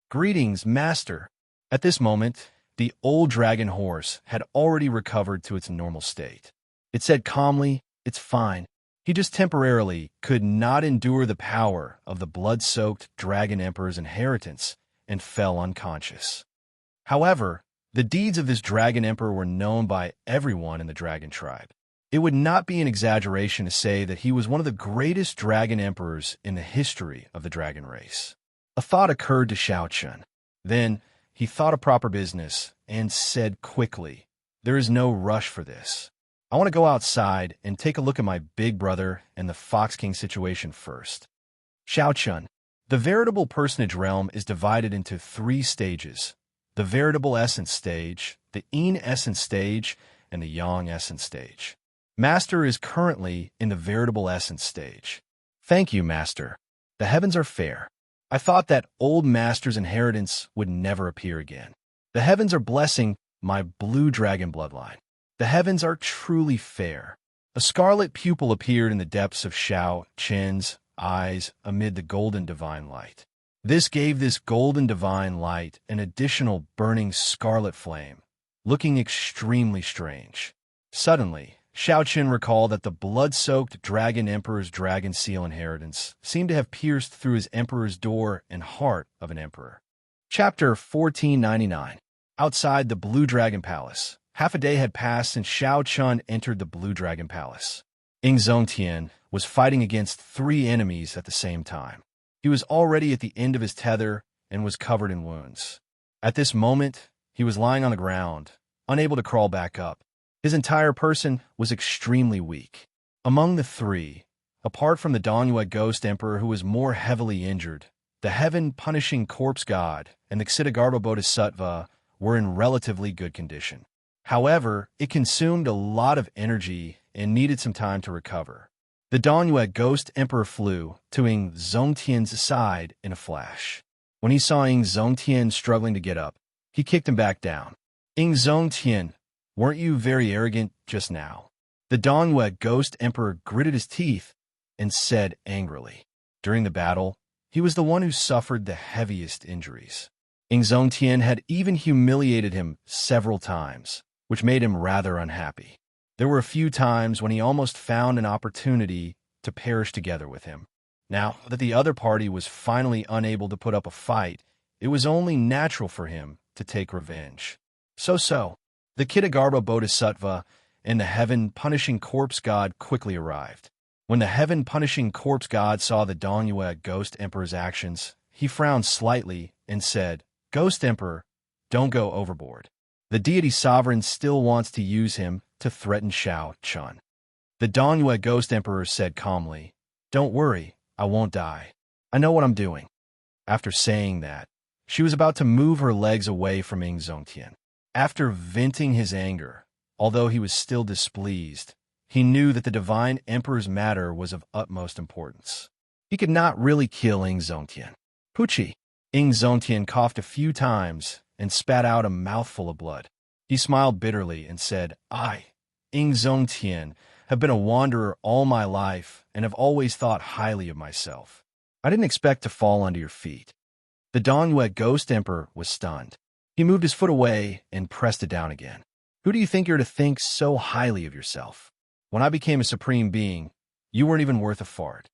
"Greetings, master." At this moment, the old dragon horse had already recovered to its normal state. It said calmly, "It's fine." He just temporarily could not endure the power of the blood-soaked dragon emperor's inheritance and fell unconscious. However, the deeds of this dragon emperor were known by everyone in the dragon tribe. It would not be an exaggeration to say that he was one of the greatest dragon emperors in the history of the dragon race. A thought occurred to Xiaoqian. Then he thought of proper business and said quickly, "There is no rush for this. I want to go outside and take a look at my big brother and the Fox King situation first." Xiaoqian, the veritable personage realm is divided into 3 stages: the veritable essence stage, the Yin essence stage, and the Yang essence stage. Master is currently in the veritable essence stage. "Thank you, Master. The heavens are fair. I thought that old Master's inheritance would never appear again. The heavens are blessing my blue dragon bloodline. The heavens are truly fair." A scarlet pupil appeared in the depths of Xiaoqian's eyes amid the golden divine light. This gave this golden divine light an additional burning scarlet flame, looking extremely strange. Suddenly, Xiaoqian recalled that the blood-soaked dragon emperor's dragon seal inheritance seemed to have pierced through his emperor's door and heart of an emperor. Chapter 1499. Outside the Blue Dragon Palace. Half a day had passed since Xiaoqian entered the Blue Dragon Palace. Zongtian was fighting against 3 enemies at the same time. He was already at the end of his tether and was covered in wounds. At this moment, he was lying on the ground, unable to crawl back up. His entire person was extremely weak. Among the 3, apart from the Danyue Ghost Emperor who was more heavily injured, the Heaven-Punishing Corpse God and the Xianxia Bodhisattva were in relatively good condition. However, it consumed a lot of energy and needed some time to recover. The Danyue Ghost Emperor flew to Zongtian's side in a flash. When he saw Zongtian struggling to get up, he kicked him back down. "Zongtian, weren't you very arrogant just now?" The Danyue Ghost Emperor gritted his teeth and said angrily. During the battle, he was the one who suffered the heaviest injuries. Zongtian had even humiliated him several times, which made him rather unhappy. There were a few times when he almost found an opportunity to perish together with him. Now that the other party was finally unable to put up a fight, it was only natural for him to take revenge. So, the Xianxia Bodhisattva and the Heaven-Punishing Corpse God quickly arrived. When the Heaven-Punishing Corpse God saw the Danyue Ghost Emperor's actions, he frowned slightly and said, "Ghost Emperor, don't go overboard. The deity sovereign still wants to use him to threaten Xiaoqian." The Danyue Ghost Emperor said calmly, Don't worry, I won't die. I know what I'm doing. After saying that, she was about to move her legs away from Zongtian. After venting his anger, although he was still displeased, he knew that the divine emperor's matter was of utmost importance. He could not really kill Zongtian. Pucci. Zongtian coughed a few times and spat out a mouthful of blood. He smiled bitterly and said, I, Zongtian, have been a wanderer all my life and have always thought highly of myself. I didn't expect to fall under your feet. The Dongyue Ghost Emperor was stunned. He moved his foot away and pressed it down again. Who do you think you're to think so highly of yourself? When I became a supreme being, you weren't even worth a fart.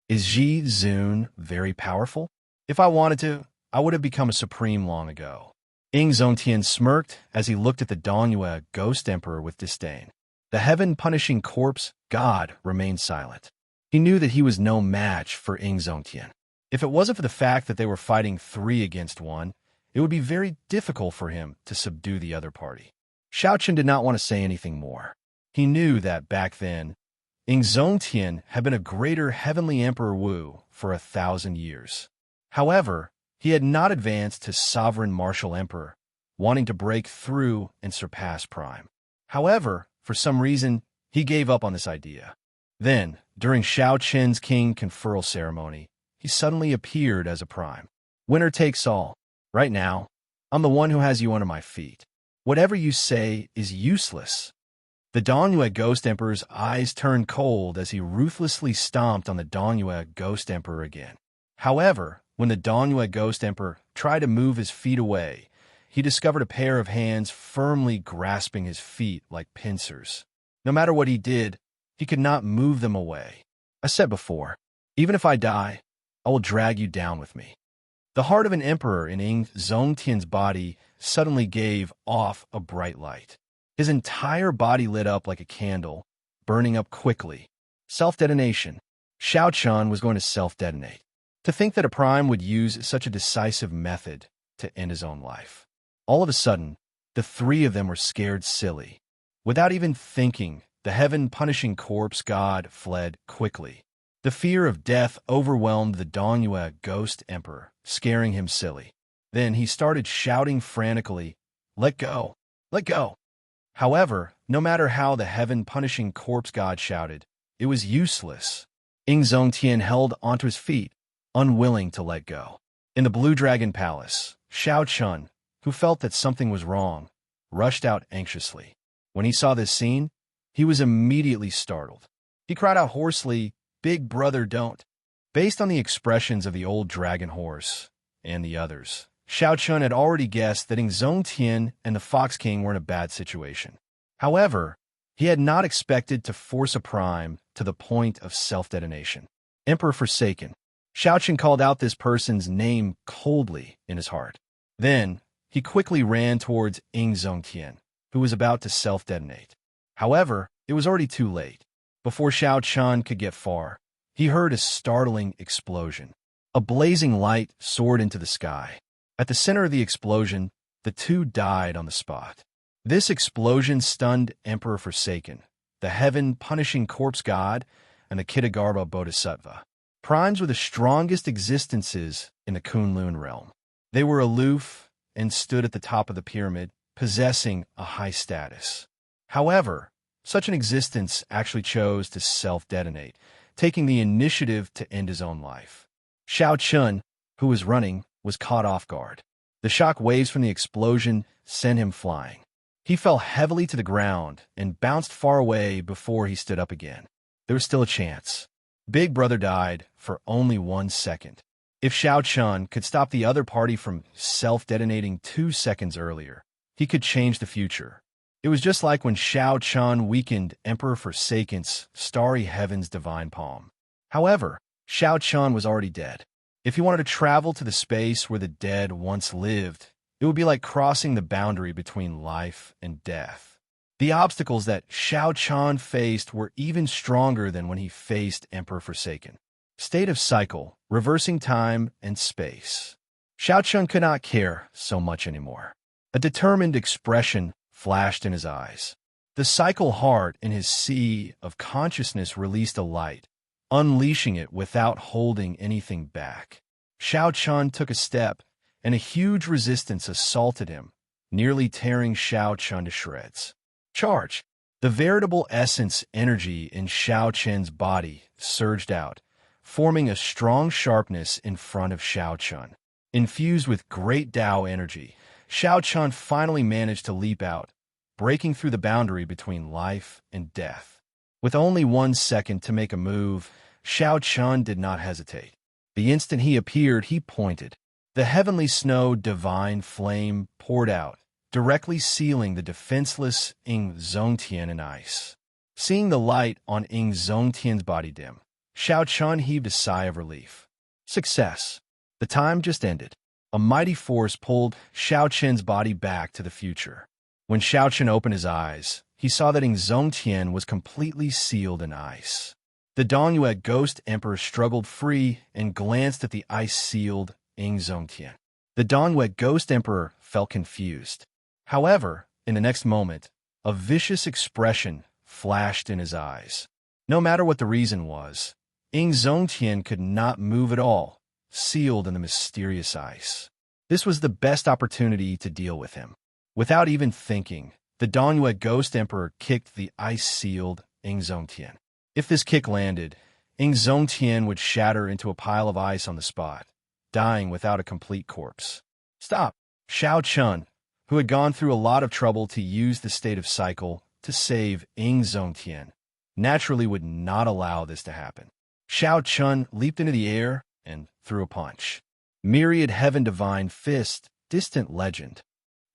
Is Ji Zun very powerful? If I wanted to, I would have become a supreme long ago. Zongtian smirked as he looked at the Dongyue Ghost Emperor with disdain. The heaven-punishing corpse god remained silent. He knew that he was no match for Zongtian. If it wasn't for the fact that they were fighting 3 against 1, it would be very difficult for him to subdue the other party. Xianxia did not want to say anything more. He knew that back then, Zongtian had been a greater heavenly Emperor Wu for 1,000 years. However, he had not advanced to sovereign martial emperor, wanting to break through and surpass Prime. However, for some reason, he gave up on this idea. Then, during Xianxia's king conferral ceremony, he suddenly appeared as a Prime. Winner takes all. Right now, I'm the one who has you under my feet. Whatever you say is useless. The Dongyue Ghost Emperor's eyes turned cold as he ruthlessly stomped on the Dongyue Ghost Emperor again. However, when the Dongyue Ghost Emperor tried to move his feet away, he discovered a pair of hands firmly grasping his feet like pincers. No matter what he did, he could not move them away. I said before, even if I die, I will drag you down with me. The heart of an emperor in Zongtian's body suddenly gave off a bright light. His entire body lit up like a candle, burning up quickly. Self-detonation. Xianxia was going to self-detonate. To think that a Prime would use such a decisive method to end his own life. All of a sudden, the 3 of them were scared silly. Without even thinking, the heaven-punishing corpse god fled quickly. The fear of death overwhelmed the Dongyue Ghost Emperor, scaring him silly. Then he started shouting frantically, "Let go! Let go!" However, no matter how the heaven-punishing corpse god shouted, it was useless. Zongtian held onto his feet, unwilling to let go. In the Blue Dragon Palace, Xianxia, who felt that something was wrong, rushed out anxiously. When he saw this scene, he was immediately startled. He cried out hoarsely, "Big brother, don't." Based on the expressions of the old dragon horse and the others, Xianxia had already guessed that Zongtian and the Fox King were in a bad situation. However, he had not expected to force a Prime to the point of self-detonation. Emperor Forsaken. Xianxia called out this person's name coldly in his heart. Then, he quickly ran towards Zongtian, who was about to self-detonate. However, it was already too late. Before Xianxia could get far, he heard a startling explosion. A blazing light soared into the sky. At the center of the explosion, the 2 died on the spot. This explosion stunned Emperor Forsaken, the heaven-punishing corpse god, and the Kitagarbha Bodhisattva. Primes were the strongest existences in the Kunlun realm. They were aloof and stood at the top of the pyramid, possessing a high status. However, such an existence actually chose to self-detonate, taking the initiative to end his own life. Xianxia, who was running, was caught off guard. The shock waves from the explosion sent him flying. He fell heavily to the ground and bounced far away before he stood up again. There was still a chance. Big Brother died for only 1 second. If Xianxia could stop the other party from self-detonating 2 seconds earlier, he could change the future. It was just like when Xianxia weakened Emperor Forsaken's starry heaven's divine palm. However, Xianxia was already dead. If he wanted to travel to the space where the dead once lived, it would be like crossing the boundary between life and death. The obstacles that Xianxia faced were even stronger than when he faced Emperor Forsaken. State of cycle, reversing time and space. Xianxia could not care so much anymore. A determined expression flashed in his eyes. The cycle heart in his sea of consciousness released a light, unleashing it without holding anything back. Xianxia took a step, and a huge resistance assaulted him, nearly tearing Xianxia to shreds. Charge! The veritable essence energy in Xianxia's body surged out, forming a strong sharpness in front of Xianxia. Infused with great Tao energy, Xianxia finally managed to leap out, breaking through the boundary between life and death. With only 1 second to make a move, Xianxia did not hesitate. The instant he appeared, he pointed. The heavenly snow divine flame poured out, directly sealing the defenseless Ing Zongtian in ice. Seeing the light on Ing Zongtian's body dim, Xianxia heaved a sigh of relief. Success. The time just ended. A mighty force pulled Xianxia's body back to the future. When Xianxia opened his eyes, he saw that Ing Zongtian was completely sealed in ice. The Dongyue Ghost Emperor struggled free and glanced at the ice-sealed Ing Zongtian. The Dongyue Ghost Emperor felt confused. However, in the next moment, a vicious expression flashed in his eyes. No matter what the reason was, Ing Zongtian could not move at all, sealed in the mysterious ice. This was the best opportunity to deal with him. Without even thinking, the Dongyue Ghost Emperor kicked the ice-sealed Ing Zongtian. If this kick landed, Ing Zongtian would shatter into a pile of ice on the spot, dying without a complete corpse. Stop! Xianxia, who had gone through a lot of trouble to use the state of cycle to save Ing Zongtian, naturally would not allow this to happen. Xianxia leaped into the air and threw a punch. Myriad Heaven Divine Fist, distant legend.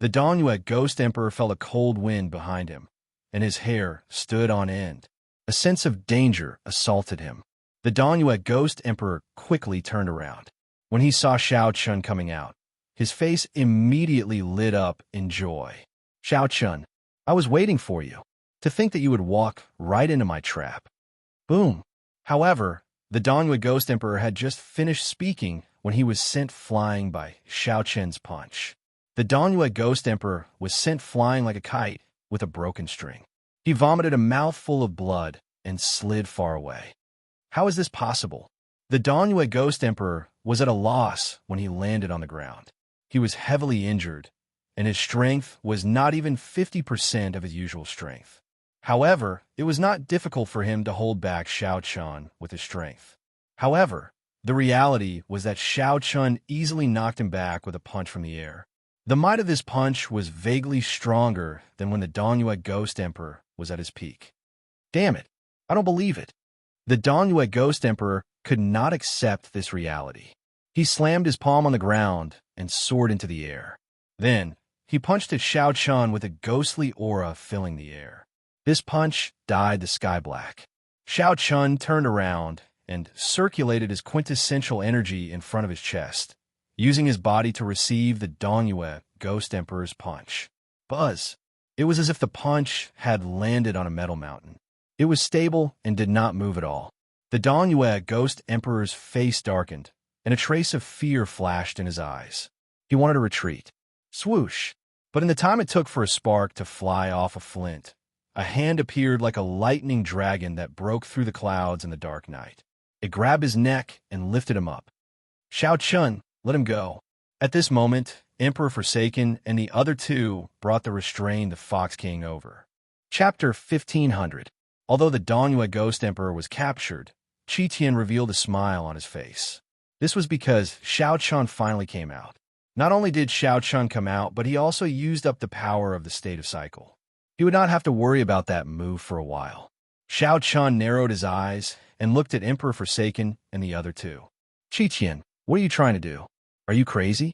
The Dongyue Ghost Emperor felt a cold wind behind him, and his hair stood on end. A sense of danger assaulted him. The Dongyue Ghost Emperor quickly turned around. When he saw Xianxia coming out, his face immediately lit up in joy. Xianxia, I was waiting for you. To think that you would walk right into my trap. Boom. However, the Dongyue Ghost Emperor had just finished speaking when he was sent flying by Xianxia's punch. The Dongyue Ghost Emperor was sent flying like a kite with a broken string. He vomited a mouthful of blood and slid far away. How is this possible? The Dongyue Ghost Emperor was at a loss when he landed on the ground. He was heavily injured, and his strength was not even 50% of his usual strength. However, it was not difficult for him to hold back Xianxia with his strength. However, the reality was that Xianxia easily knocked him back with a punch from the air. The might of this punch was vaguely stronger than when the Dongyue Ghost Emperor was at his peak. Damn it, I don't believe it. The Dongyue Ghost Emperor could not accept this reality. He slammed his palm on the ground and soared into the air. Then, he punched at Xianxia with a ghostly aura filling the air. This punch dyed the sky black. Xianxia turned around and circulated his quintessential energy in front of his chest, using his body to receive the Dongyue Ghost Emperor's punch. Buzz! It was as if the punch had landed on a metal mountain. It was stable and did not move at all. The Dongyue Ghost Emperor's face darkened, and a trace of fear flashed in his eyes. He wanted to retreat. Swoosh! But in the time it took for a spark to fly off a flint, a hand appeared like a lightning dragon that broke through the clouds in the dark night. It grabbed his neck and lifted him up. Xianxia, let him go. At this moment, Emperor Forsaken and the other two brought the restrained the Fox King over. Chapter 1500. Although the Dongyue Ghost Emperor was captured, Qi Tian revealed a smile on his face. This was because Xianxia finally came out. Not only did Xianxia come out, but he also used up the power of the state of cycle. He would not have to worry about that move for a while. Xianxia narrowed his eyes and looked at Emperor Forsaken and the other two. Qi Tian, what are you trying to do? Are you crazy?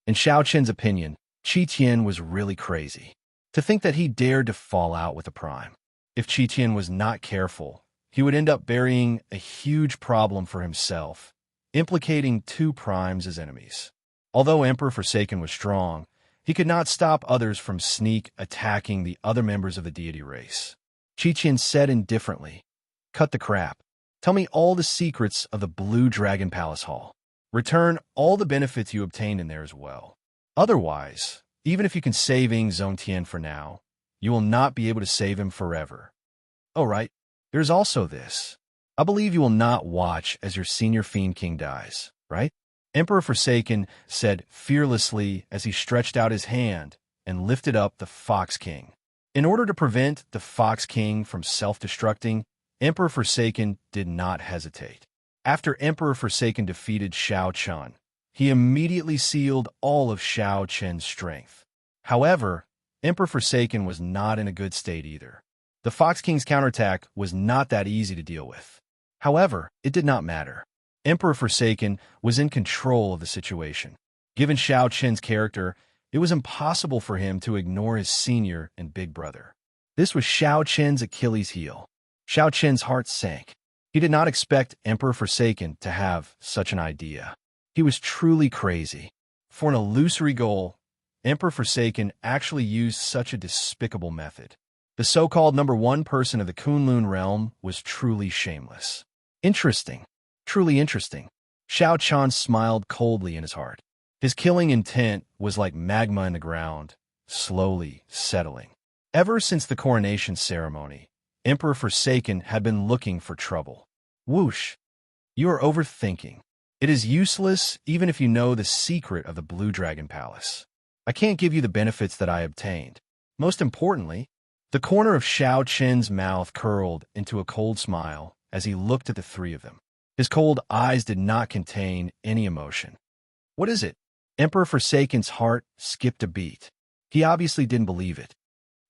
In Xiaoqian's opinion, Qi Tian was really crazy. To think that he dared to fall out with a prime. If Qi Tian was not careful, he would end up burying a huge problem for himself, implicating 2 primes as enemies. Although Emperor Forsaken was strong, he could not stop others from sneak attacking the other members of the deity race. Qi Tian said indifferently, "Cut the crap. Tell me all the secrets of the Blue Dragon Palace Hall. Return all the benefits you obtained in there as well. Otherwise, even if you can save Ing Zongtian for now, you will not be able to save him forever. Oh right, there's also this. I believe you will not watch as your senior Fiend King dies, right? Emperor Forsaken said fearlessly as he stretched out his hand and lifted up the Fox King. In order to prevent the Fox King from self-destructing, Emperor Forsaken did not hesitate. After Emperor Forsaken defeated Xiao Chun, he immediately sealed all of Xiao Chen's strength. However, Emperor Forsaken was not in a good state either. The Fox King's counterattack was not that easy to deal with. However, it did not matter. Emperor Forsaken was in control of the situation. Given Xiao Chen's character, it was impossible for him to ignore his senior and big brother. This was Xiao Chen's Achilles heel. Xiao Chen's heart sank. He did not expect Emperor Forsaken to have such an idea. He was truly crazy. For an illusory goal, Emperor Forsaken actually used such a despicable method. The so-called #1 person of the Kunlun realm was truly shameless. Interesting. Truly interesting. Xiao Chan smiled coldly in his heart. His killing intent was like magma in the ground, slowly settling. Ever since the coronation ceremony, Emperor Forsaken had been looking for trouble. Whoosh! You are overthinking. It is useless even if you know the secret of the Blue Dragon Palace. I can't give you the benefits that I obtained. Most importantly, the corner of Xiao Chen's mouth curled into a cold smile as he looked at the three of them. His cold eyes did not contain any emotion. What is it? Emperor Forsaken's heart skipped a beat. He obviously didn't believe it.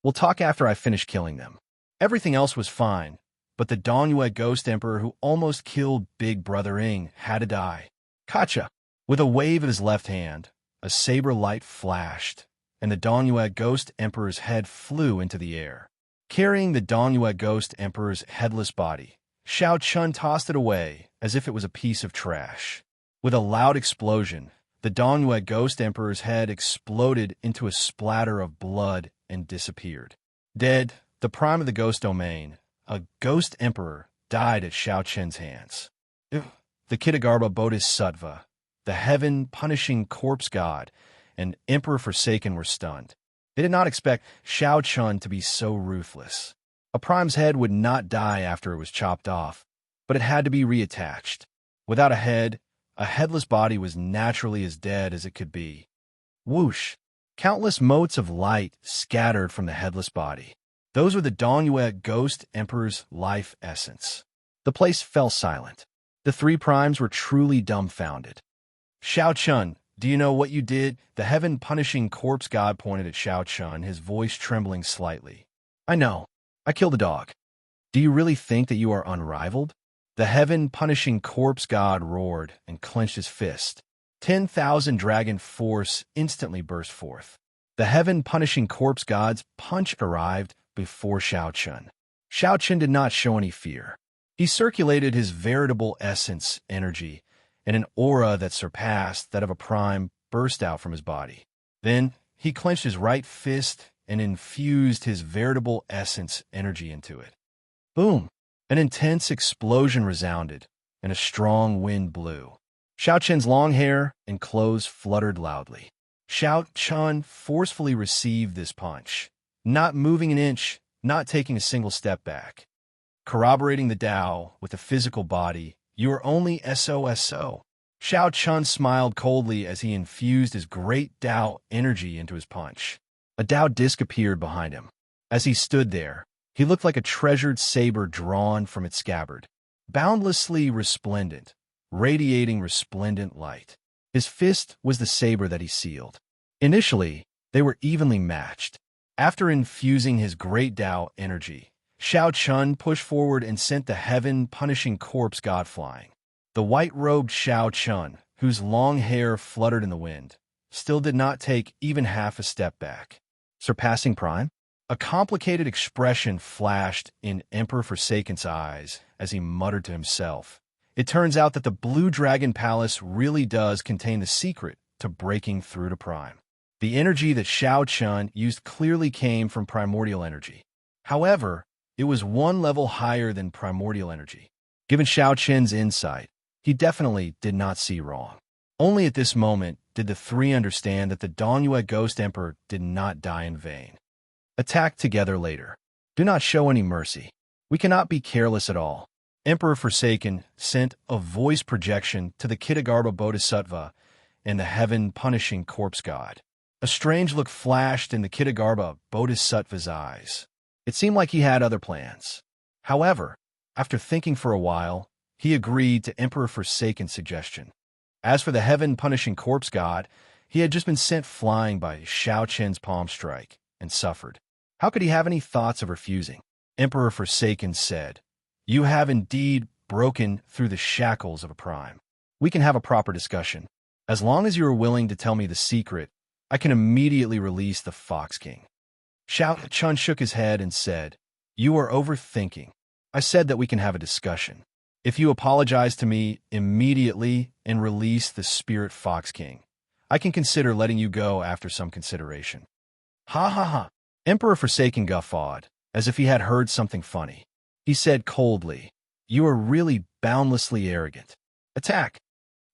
We'll talk after I finish killing them. Everything else was fine, but the Dongyue Ghost Emperor who almost killed Big Brother Ing had to die. Kacha! With a wave of his left hand, a saber light flashed, and the Dongyue Ghost Emperor's head flew into the air. Carrying the Dongyue Ghost Emperor's headless body, Xiao Chun tossed it away as if it was a piece of trash. With a loud explosion, the Dongyue Ghost Emperor's head exploded into a splatter of blood and disappeared. Dead, the prime of the Ghost Domain, a Ghost Emperor, died at Xiao Chen's hands. The Kitagarbha Bodhisattva, the heaven-punishing corpse god, and Emperor Forsaken were stunned. They did not expect Xiao Chun to be so ruthless. A prime's head would not die after it was chopped off, but it had to be reattached. Without a head, a headless body was naturally as dead as it could be. Whoosh! Countless motes of light scattered from the headless body. Those were the Dongyue Ghost Emperor's life essence. The place fell silent. The three primes were truly dumbfounded. Xiao Chun, do you know what you did? The heaven-punishing corpse god pointed at Xiao Chun, his voice trembling slightly. I know. I killed a dog. Do you really think that you are unrivaled? The heaven-punishing corpse god roared and clenched his fist. 10,000 dragon force instantly burst forth. The heaven-punishing corpse god's punch arrived before Xiao Chun. Xiao Chun did not show any fear. He circulated his veritable essence, energy, and an aura that surpassed that of a prime burst out from his body. Then he clenched his right fist and infused his veritable essence, energy into it. Boom! An intense explosion resounded, and a strong wind blew. Xiao Chen's long hair and clothes fluttered loudly. Xiao Chun forcefully received this punch, not moving an inch, not taking a single step back. Corroborating the Tao with a physical body, you are only SOSO. Xiao Chun smiled coldly as he infused his great Tao energy into his punch. A Tao disc appeared behind him. As he stood there, he looked like a treasured saber drawn from its scabbard, boundlessly resplendent, radiating resplendent light. His fist was the saber that he sealed. Initially, they were evenly matched. After infusing his great Tao energy, Xiao Chun pushed forward and sent the heaven-punishing corpse god flying. The white-robed Xiao Chun, whose long hair fluttered in the wind, still did not take even half a step back. Surpassing Prime? A complicated expression flashed in Emperor Forsaken's eyes as he muttered to himself. It turns out that the Blue Dragon Palace really does contain the secret to breaking through to Prime. The energy that Xiao Chun used clearly came from primordial energy. However, it was one level higher than primordial energy. Given Xiao Chen's insight, he definitely did not see wrong. Only at this moment did the three understand that the Dongyue Ghost Emperor did not die in vain. Attack together later. Do not show any mercy. We cannot be careless at all. Emperor Forsaken sent a voice projection to the Kitagarbha Bodhisattva and the heaven-punishing corpse god. A strange look flashed in the Kitagarbha Bodhisattva's eyes. It seemed like he had other plans. However, after thinking for a while, he agreed to Emperor Forsaken's suggestion. As for the heaven-punishing corpse god, he had just been sent flying by Xianxia's palm strike and suffered. How could he have any thoughts of refusing? Emperor Forsaken said, "You have indeed broken through the shackles of a prime. We can have a proper discussion. As long as you are willing to tell me the secret, I can immediately release the Fox King." Xianxia shook his head and said, "You are overthinking. I said that we can have a discussion. If you apologize to me immediately and release the Spirit Fox King, I can consider letting you go after some consideration." Ha ha ha. Emperor Forsaken guffawed, as if he had heard something funny. He said coldly, "You are really boundlessly arrogant. Attack."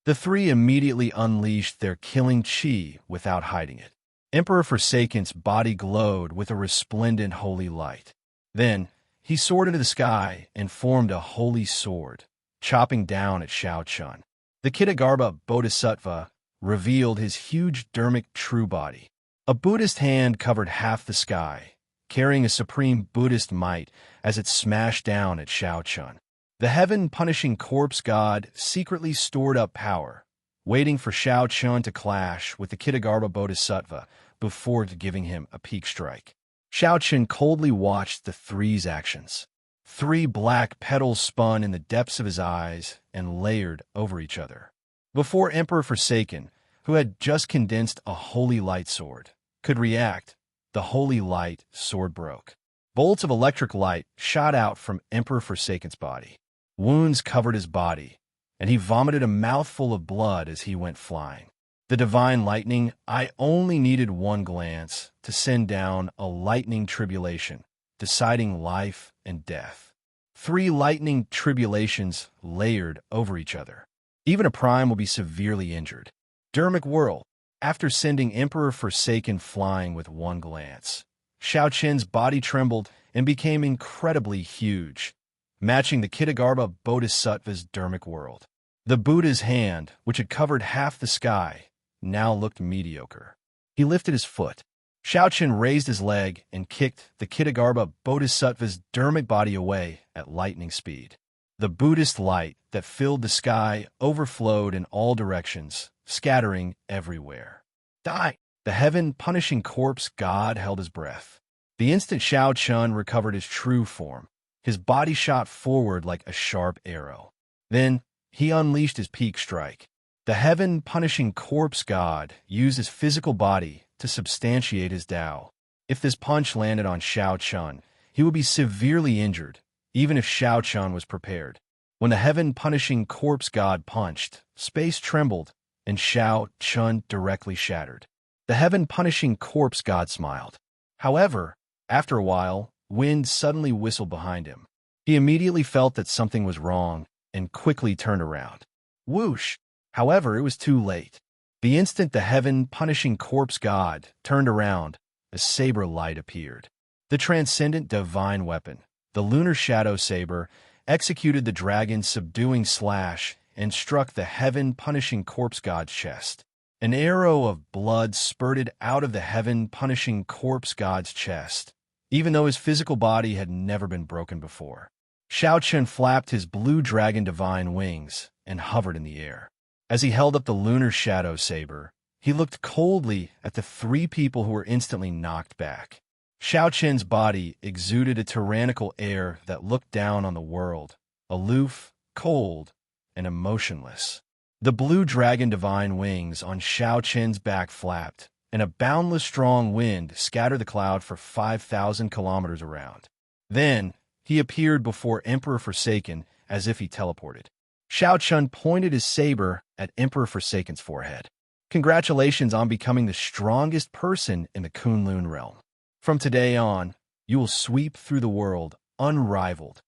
The three immediately unleashed their killing chi without hiding it. Emperor Forsaken's body glowed with a resplendent holy light. Then, he soared into the sky and formed a holy sword, chopping down at Xianxia. The Kitagarbha Bodhisattva revealed his huge dharmic true body. A Buddhist hand covered half the sky, carrying a supreme Buddhist might as it smashed down at Xianxia. The heaven-punishing corpse god secretly stored up power, waiting for Xianxia to clash with the Kitagarbha Bodhisattva before giving him a peak strike. Xianxia coldly watched the three's actions. 3 black petals spun in the depths of his eyes and layered over each other. Before Emperor Forsaken, who had just condensed a holy light sword, could react, the holy light sword broke. Bolts of electric light shot out from Emperor Forsaken's body. Wounds covered his body, and he vomited a mouthful of blood as he went flying. The divine lightning, I only needed one glance to send down a lightning tribulation, deciding life and death. 3 lightning tribulations layered over each other. Even a prime will be severely injured. Dharmic whirl. After sending Emperor Forsaken flying with one glance, Xianxia's body trembled and became incredibly huge, matching the Kitagarbha Bodhisattva's dharmic world. The Buddha's hand, which had covered half the sky, now looked mediocre. He lifted his foot. Xianxia raised his leg and kicked the Kitagarbha Bodhisattva's dharmic body away at lightning speed. The Buddhist light that filled the sky overflowed in all directions, scattering everywhere. Die! The heaven-punishing corpse god held his breath. The instant Xianxia recovered his true form, his body shot forward like a sharp arrow. Then, he unleashed his peak strike. The heaven-punishing corpse god used his physical body to substantiate his Tao. If this punch landed on Xianxia, he would be severely injured, even if Xianxia was prepared. When the heaven-punishing corpse god punched, space trembled, and Xianxia directly shattered. The heaven-punishing corpse god smiled. However, after a while, wind suddenly whistled behind him. He immediately felt that something was wrong and quickly turned around. Whoosh! However, it was too late. The instant the heaven-punishing corpse god turned around, a saber light appeared. The transcendent divine weapon, the lunar shadow saber, executed the dragon's subduing slash and struck the heaven-punishing corpse god's chest. An arrow of blood spurted out of the heaven-punishing corpse god's chest, even though his physical body had never been broken before. Xianxia flapped his blue dragon divine wings and hovered in the air. As he held up the lunar shadow saber, he looked coldly at the 3 people who were instantly knocked back. Xianxia's body exuded a tyrannical air that looked down on the world, aloof, cold, and emotionless. The blue dragon divine wings on Xianxia's back flapped, and a boundless strong wind scattered the cloud for 5,000 kilometers around. Then, he appeared before Emperor Forsaken as if he teleported. Xianxia pointed his saber at Emperor Forsaken's forehead. Congratulations on becoming the strongest person in the Kunlun realm. From today on, you will sweep through the world unrivaled.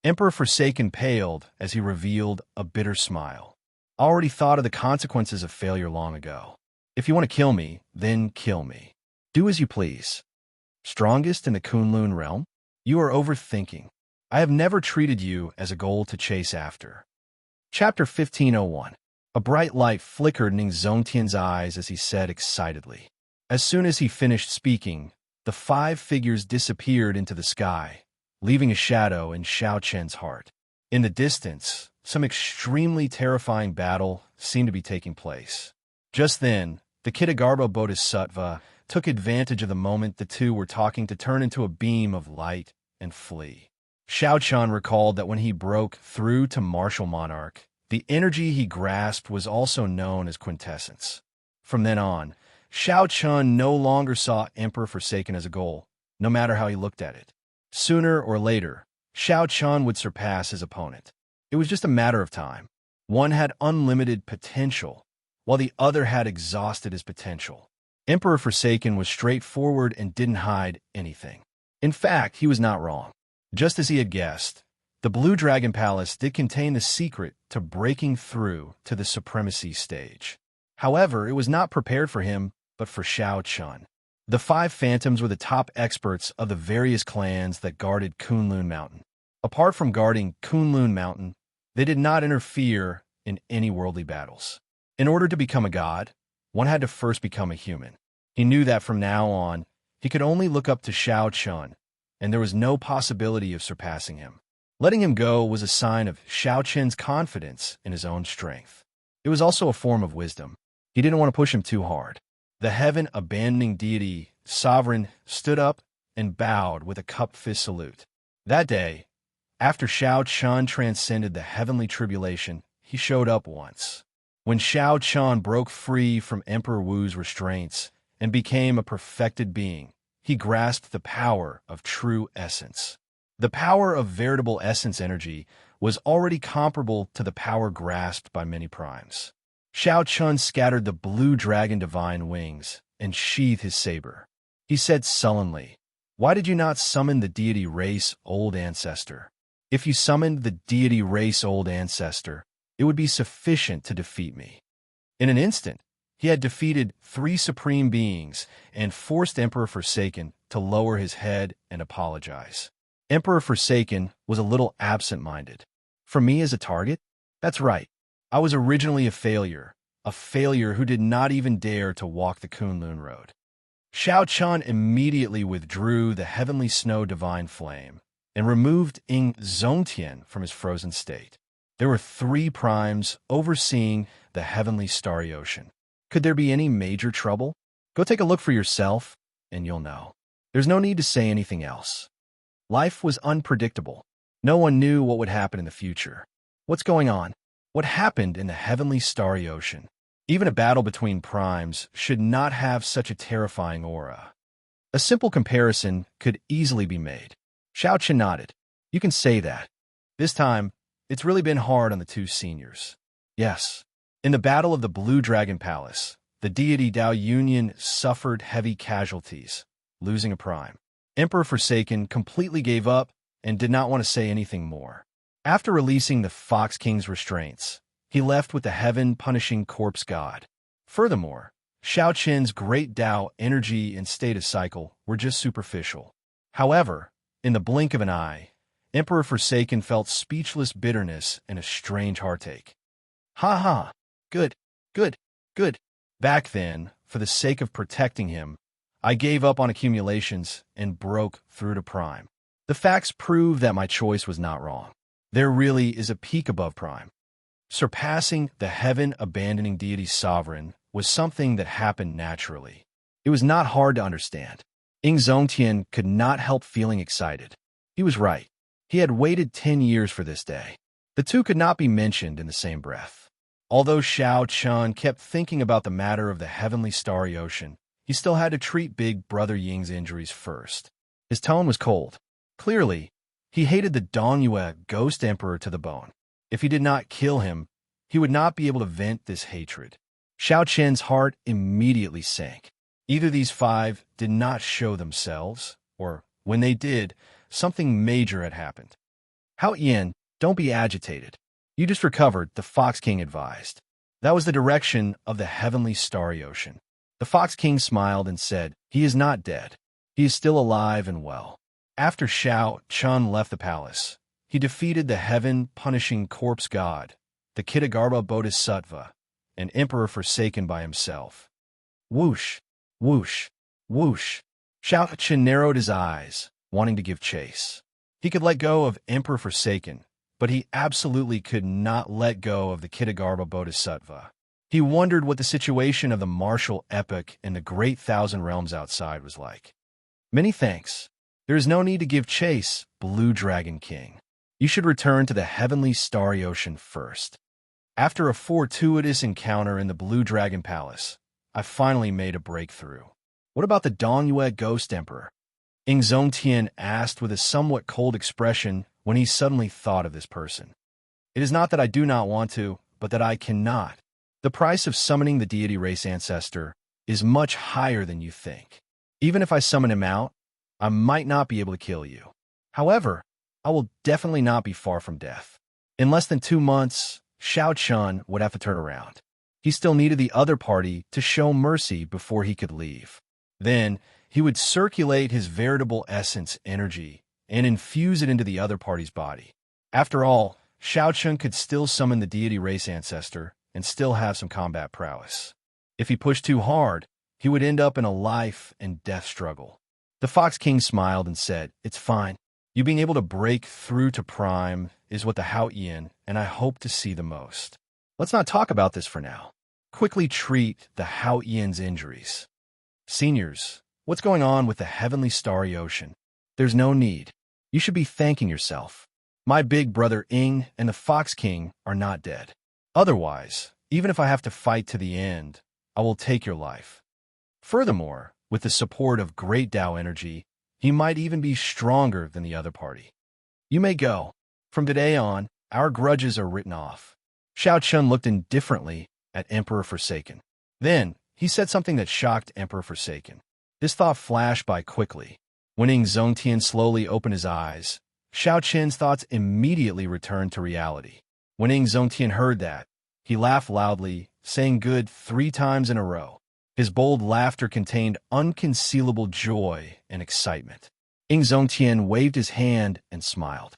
Emperor Forsaken paled as he revealed a bitter smile. I already thought of the consequences of failure long ago. If you want to kill me, then kill me. Do as you please. Strongest in the Kunlun realm? You are overthinking. I have never treated you as a goal to chase after. Chapter 1501. A bright light flickered in Xianxia's eyes as he said excitedly. As soon as he finished speaking, the 5 figures disappeared into the sky, leaving a shadow in Xianxia's heart. In the distance, some extremely terrifying battle seemed to be taking place. Just then, the Kitagarbha Bodhisattva took advantage of the moment the two were talking to turn into a beam of light and flee. Xianxia recalled that when he broke through to Martial Monarch, the energy he grasped was also known as quintessence. From then on, Xianxia no longer saw Emperor Forsaken as a goal, no matter how he looked at it. Sooner or later, Xianxia would surpass his opponent. It was just a matter of time. One had unlimited potential, while the other had exhausted his potential. Emperor Forsaken was straightforward and didn't hide anything. In fact, he was not wrong. Just as he had guessed, the Blue Dragon Palace did contain the secret to breaking through to the supremacy stage. However, it was not prepared for him, but for Xianxia. The 5 phantoms were the top experts of the various clans that guarded Kunlun Mountain. Apart from guarding Kunlun Mountain, they did not interfere in any worldly battles. In order to become a god, one had to first become a human. He knew that from now on, he could only look up to Xianxia, and there was no possibility of surpassing him. Letting him go was a sign of Xianxia's confidence in his own strength. It was also a form of wisdom. He didn't want to push him too hard. The heaven-abandoning deity, Sovereign, stood up and bowed with a cupped fist salute. That day, after Xianxia transcended the heavenly tribulation, he showed up once. When Xianxia broke free from Emperor Wu's restraints and became a perfected being, he grasped the power of true essence. The power of veritable essence energy was already comparable to the power grasped by many primes. Xianxia scattered the blue dragon divine wings and sheathed his saber. He said sullenly, "Why did you not summon the deity race old ancestor? If you summoned the deity race old ancestor, it would be sufficient to defeat me." In an instant, he had defeated 3 supreme beings and forced Emperor Forsaken to lower his head and apologize. Emperor Forsaken was a little absent-minded. For me as a target? That's right. I was originally a failure who did not even dare to walk the Kunlun road. Xianxia immediately withdrew the heavenly snow divine flame and removed Xianxia from his frozen state. There were 3 primes overseeing the heavenly starry ocean. Could there be any major trouble? Go take a look for yourself, and you'll know. There's no need to say anything else. Life was unpredictable. No one knew what would happen in the future. What's going on? What happened in the heavenly starry ocean? Even a battle between primes should not have such a terrifying aura. A simple comparison could easily be made. Xianxia nodded. You can say that. This time, it's really been hard on the 2 seniors. Yes. In the Battle of the Blue Dragon Palace, the deity Dao Union suffered heavy casualties, losing a prime. Emperor Forsaken completely gave up and did not want to say anything more. After releasing the Fox King's restraints, he left with the heaven-punishing corpse god. Furthermore, Xianxia's great Dao energy and status cycle were just superficial. However, in the blink of an eye, Emperor Forsaken felt speechless bitterness and a strange heartache. Ha ha! Good. Back then, for the sake of protecting him, I gave up on accumulations and broke through to Prime. The facts prove that my choice was not wrong. There really is a peak above Prime. Surpassing the heaven-abandoning deity Sovereign was something that happened naturally. It was not hard to understand. Xianxia could not help feeling excited. He was right. He had waited 10 years for this day. The 2 could not be mentioned in the same breath. Although Xianxia kept thinking about the matter of the heavenly starry ocean, he still had to treat Big Brother Ying's injuries first. His tone was cold. Clearly, he hated the Dongyue Ghost Emperor to the bone. If he did not kill him, he would not be able to vent this hatred. Xianxia's heart immediately sank. Either these 5 did not show themselves, or, when they did, something major had happened. Hao Yin, don't be agitated. You just recovered, the Fox King advised. That was the direction of the heavenly starry ocean. The Fox King smiled and said, "He is not dead. He is still alive and well." After Xianxia left the palace, he defeated the heaven-punishing corpse god, the Kitagarbha Bodhisattva, an emperor forsaken by himself. Whoosh, whoosh, whoosh. Xianxia narrowed his eyes, wanting to give chase. He could let go of Emperor Forsaken, but he absolutely could not let go of the Kitagarbha Bodhisattva. He wondered what the situation of the martial epic in the great thousand realms outside was like. Many thanks. There is no need to give chase, Blue Dragon King. You should return to the heavenly starry ocean first. After a fortuitous encounter in the Blue Dragon Palace, I finally made a breakthrough. What about the Dongyue Ghost Emperor? Xianxia asked with a somewhat cold expression when he suddenly thought of this person. It is not that I do not want to, but that I cannot. The price of summoning the deity race ancestor is much higher than you think. Even if I summon him out, I might not be able to kill you. However, I will definitely not be far from death. In less than 2 months, Xiaochun would have to turn around. He still needed the other party to show mercy before he could leave. Then, he would circulate his veritable essence energy and infuse it into the other party's body. After all, Xiaochun could still summon the deity race ancestor and still have some combat prowess. If he pushed too hard, he would end up in a life and death struggle. The Fox King smiled and said, "It's fine. You being able to break through to Prime is what the Haoyan and I hope to see the most. Let's not talk about this for now. Quickly treat the Haoyan's injuries. Seniors, what's going on with the heavenly starry ocean? There's no need. You should be thanking yourself. My big brother Ing and the Fox King are not dead. Otherwise, even if I have to fight to the end, I will take your life. Furthermore, with the support of great Tao energy, he might even be stronger than the other party. You may go. From today on, our grudges are written off." Xiaochun looked indifferently at Emperor Forsaken. Then, he said something that shocked Emperor Forsaken. This thought flashed by quickly. When Xianxia slowly opened his eyes, Xiaochun's thoughts immediately returned to reality. When Xianxia heard that, he laughed loudly, saying good 3 times in a row. His bold laughter contained unconcealable joy and excitement. Xianxia waved his hand and smiled.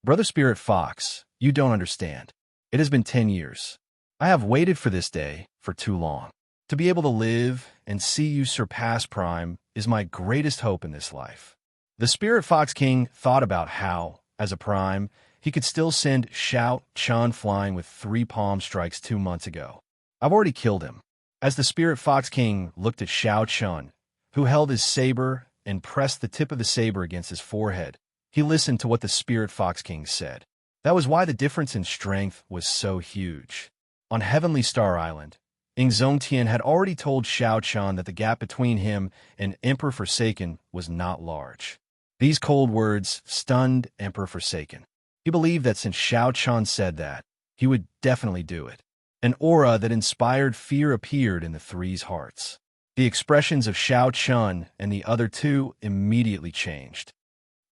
"Brother Spirit Fox, you don't understand. It has been 10 years. I have waited for this day for too long. To be able to live and see you surpass Prime is my greatest hope in this life." The Spirit Fox King thought about how, as a Prime, he could still send Xiaochun flying with 3 palm strikes 2 months ago. I've already killed him. As the Spirit Fox King looked at Xiaochun, who held his saber and pressed the tip of the saber against his forehead, he listened to what the Spirit Fox King said. That was why the difference in strength was so huge. On Heavenly Star Island, Xianxia had already told Xiaochun that the gap between him and Emperor Forsaken was not large. These cold words stunned Emperor Forsaken. He believed that since Xiaochun said that, he would definitely do it. An aura that inspired fear appeared in the 3's hearts. The expressions of Xiaochun and the other 2 immediately changed.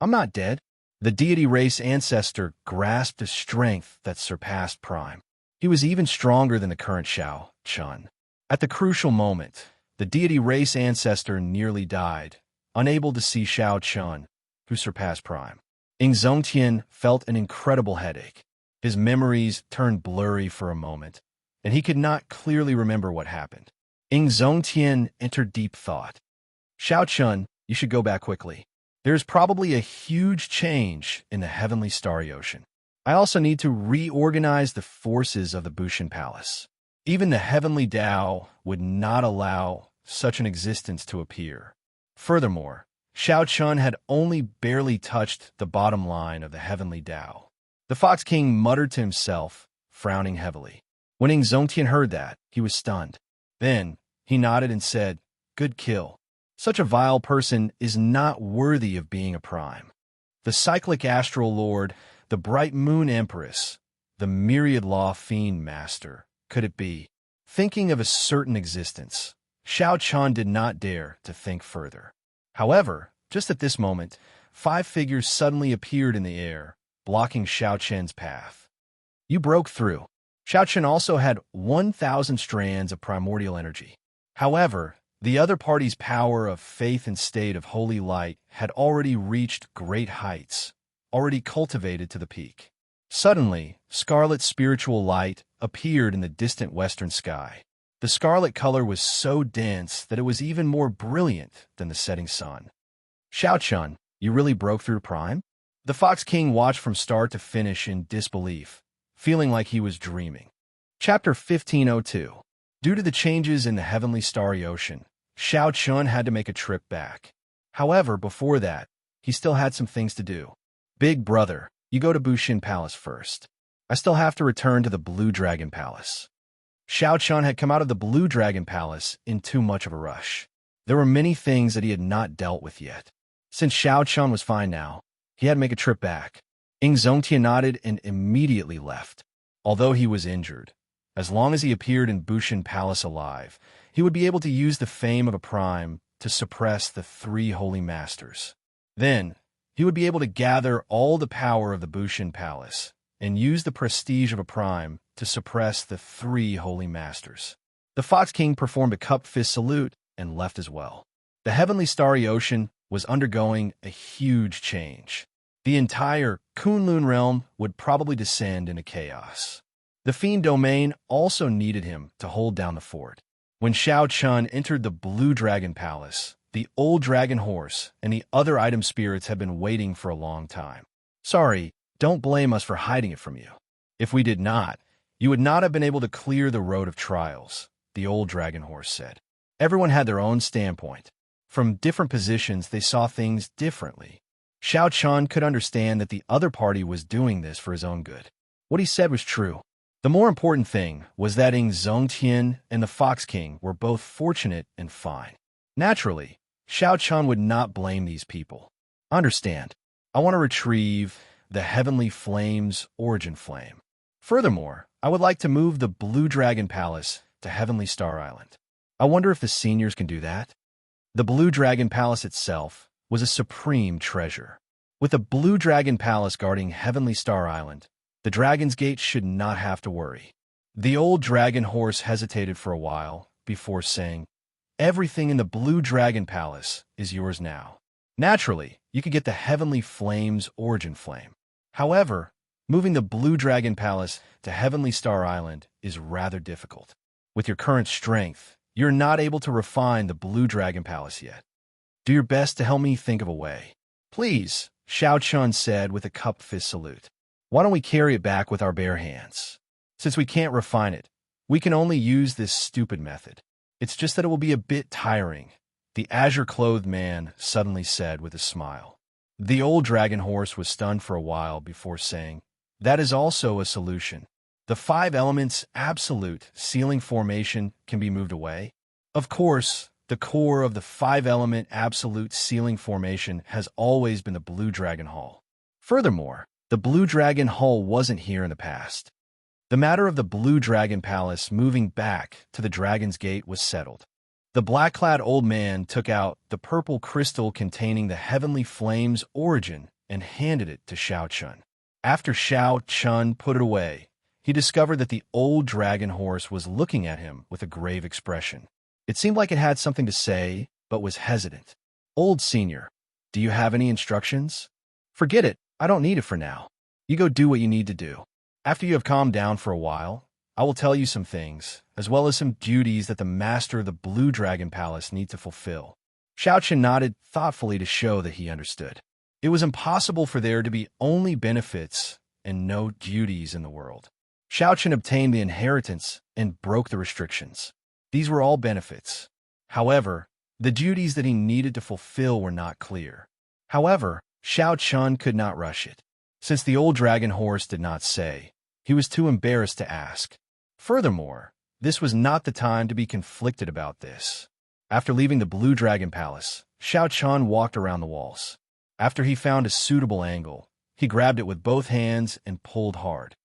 "I'm not dead." The deity race ancestor grasped a strength that surpassed Prime. He was even stronger than the current Xiaochun. At the crucial moment, the deity race ancestor nearly died, unable to see Xiaochun, who surpassed Prime. Xianxia felt an incredible headache. His memories turned blurry for a moment, and he could not clearly remember what happened. Xianxia entered deep thought. "Xiaochun, you should go back quickly. There is probably a huge change in the heavenly starry ocean. I also need to reorganize the forces of the Bushin Palace. Even the heavenly Tao would not allow such an existence to appear. Furthermore, Xiaochun had only barely touched the bottom line of the heavenly Tao." The Fox King muttered to himself, frowning heavily. When Xianxia heard that, he was stunned. Then, he nodded and said, "Good kill. Such a vile person is not worthy of being a Prime. The cyclic astral lord, the bright moon empress, the myriad law fiend master, could it be?" Thinking of a certain existence, Xiaochun did not dare to think further. However, just at this moment, 5 figures suddenly appeared in the air, blocking Xiaochun's path. "You broke through." Xiaochun also had 1,000 strands of primordial energy. However, the other party's power of faith and state of holy light had already reached great heights, already cultivated to the peak. Suddenly, scarlet spiritual light appeared in the distant western sky. The scarlet color was so dense that it was even more brilliant than the setting sun. Xiaochun, you really broke through Prime? The Fox King watched from start to finish in disbelief, feeling like he was dreaming. Chapter 1502. Due to the changes in the heavenly starry ocean, Xiaochun had to make a trip back. However, before that, he still had some things to do. Big brother, you go to Bushin Palace first. I still have to return to the Blue Dragon Palace. Xiaochun had come out of the Blue Dragon Palace in too much of a rush. There were many things that he had not dealt with yet. Since Xiaochun was fine now, he had to make a trip back. Xianxia nodded and immediately left. Although he was injured, as long as he appeared in Bushin Palace alive, he would be able to use the fame of a prime to suppress the three holy masters. Then, he would be able to gather all the power of the Bushin Palace and use the prestige of a prime to suppress the three holy masters. The Fox King performed a cup fist salute and left as well. The heavenly starry ocean was undergoing a huge change. The entire Kunlun realm would probably descend into chaos. The Fiend Domain also needed him to hold down the fort. When Xiaochun entered the Blue Dragon Palace, the old dragon horse and the other item spirits had been waiting for a long time. Sorry, don't blame us for hiding it from you. If we did not, you would not have been able to clear the road of trials, the old dragon horse said. Everyone had their own standpoint. From different positions, they saw things differently. Xiaochun could understand that the other party was doing this for his own good. What he said was true. The more important thing was that Xianxia and the Fox King were both fortunate and fine. Naturally, Xiaochun would not blame these people. Understand, I want to retrieve the Heavenly Flame's origin flame. Furthermore, I would like to move the Blue Dragon Palace to Heavenly Star Island. I wonder if the seniors can do that? The Blue Dragon Palace itself was a supreme treasure. With the Blue Dragon Palace guarding Heavenly Star Island, the Dragon's Gate should not have to worry. The old dragon horse hesitated for a while before saying, "Everything in the Blue Dragon Palace is yours now. Naturally, you could get the Heavenly Flame's origin flame. However, moving the Blue Dragon Palace to Heavenly Star Island is rather difficult. With your current strength, you're not able to refine the Blue Dragon Palace yet. Do your best to help me think of a way. Please," Xiaochun said with a cup fist salute. "Why don't we carry it back with our bare hands? Since we can't refine it, we can only use this stupid method. It's just that it will be a bit tiring," the azure-clothed man suddenly said with a smile. The old dragon horse was stunned for a while before saying, "That is also a solution. The 5 elements absolute sealing formation can be moved away. Of course, the core of the 5-element absolute sealing formation has always been the Blue Dragon Hall. Furthermore, the Blue Dragon Hall wasn't here in the past. The matter of the Blue Dragon Palace moving back to the Dragon's Gate was settled. The black-clad old man took out the purple crystal containing the Heavenly Flame's origin and handed it to Xiaochun. After Xiaochun put it away, he discovered that the old dragon horse was looking at him with a grave expression. It seemed like it had something to say, but was hesitant. "Old senior, do you have any instructions?" "Forget it. I don't need it for now. You go do what you need to do. After you have calmed down for a while, I will tell you some things, as well as some duties that the master of the Blue Dragon Palace needs to fulfill." Xiaochun nodded thoughtfully to show that he understood. It was impossible for there to be only benefits and no duties in the world. Xiaochun obtained the inheritance and broke the restrictions. These were all benefits. However, the duties that he needed to fulfill were not clear. However, Xiaochun could not rush it. Since the old dragon horse did not say, he was too embarrassed to ask. Furthermore, this was not the time to be conflicted about this. After leaving the Blue Dragon Palace, Xiaochun walked around the walls. After he found a suitable angle, he grabbed it with both hands and pulled hard.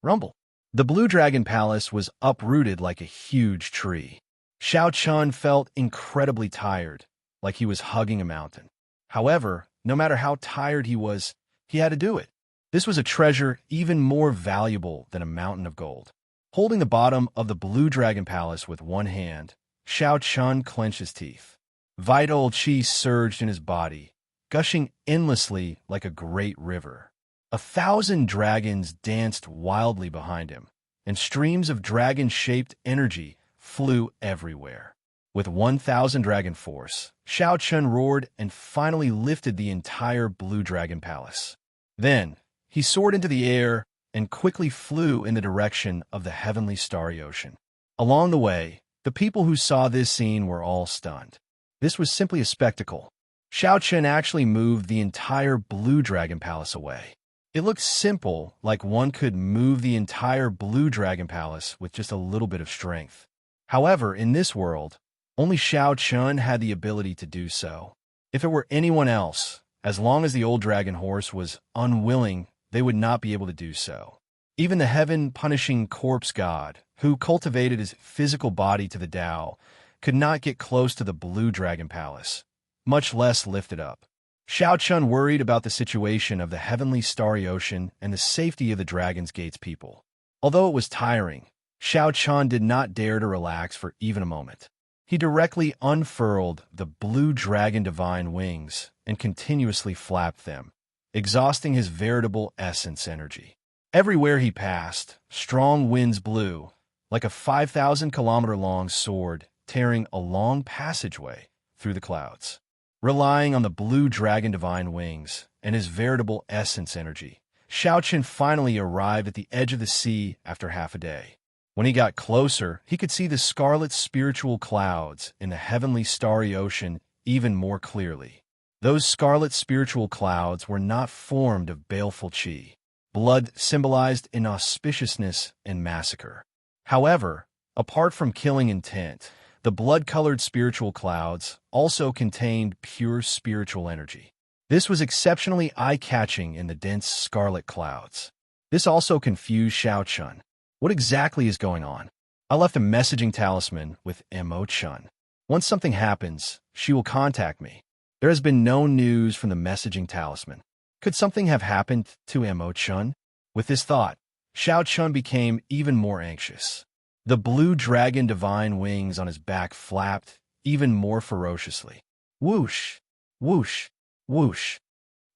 Rumble. The Blue Dragon Palace was uprooted like a huge tree. Xiaochun felt incredibly tired, like he was hugging a mountain. However, no matter how tired he was, he had to do it. This was a treasure even more valuable than a mountain of gold. Holding the bottom of the Blue Dragon Palace with one hand, Xiaochun clenched his teeth. Vital qi surged in his body, gushing endlessly like a great river. 1,000 dragons danced wildly behind him, and streams of dragon-shaped energy flew everywhere. With 1,000 dragon force, Xianxia roared and finally lifted the entire Blue Dragon Palace. Then, he soared into the air and quickly flew in the direction of the heavenly starry ocean. Along the way, the people who saw this scene were all stunned. This was simply a spectacle. Xianxia actually moved the entire Blue Dragon Palace away. It looked simple, like one could move the entire Blue Dragon Palace with just a little bit of strength. However, in this world, only Xianxia had the ability to do so. If it were anyone else, as long as the old dragon horse was unwilling, they would not be able to do so. Even the heaven-punishing corpse god, who cultivated his physical body to the Tao, could not get close to the Blue Dragon Palace, much less lift it up. Xianxia worried about the situation of the heavenly starry ocean and the safety of the Dragon's Gate's people. Although it was tiring, Xianxia did not dare to relax for even a moment. He directly unfurled the blue dragon divine wings and continuously flapped them, exhausting his veritable essence energy. Everywhere he passed, strong winds blew, like a 5,000-kilometer-long sword tearing a long passageway through the clouds. Relying on the blue dragon divine wings and his veritable essence energy, Xianxia finally arrived at the edge of the sea after half a day. When he got closer, he could see the scarlet spiritual clouds in the heavenly starry ocean even more clearly. Those scarlet spiritual clouds were not formed of baleful qi. Blood symbolized inauspiciousness and massacre. However, apart from killing intent, the blood-colored spiritual clouds also contained pure spiritual energy. This was exceptionally eye-catching in the dense scarlet clouds. This also confused Xianxia. What exactly is going on? I left a messaging talisman with Immortality. Once something happens, she will contact me. There has been no news from the messaging talisman. Could something have happened to Immortality? With this thought, Xianxia became even more anxious. The blue dragon divine wings on his back flapped even more ferociously. Whoosh, whoosh, whoosh.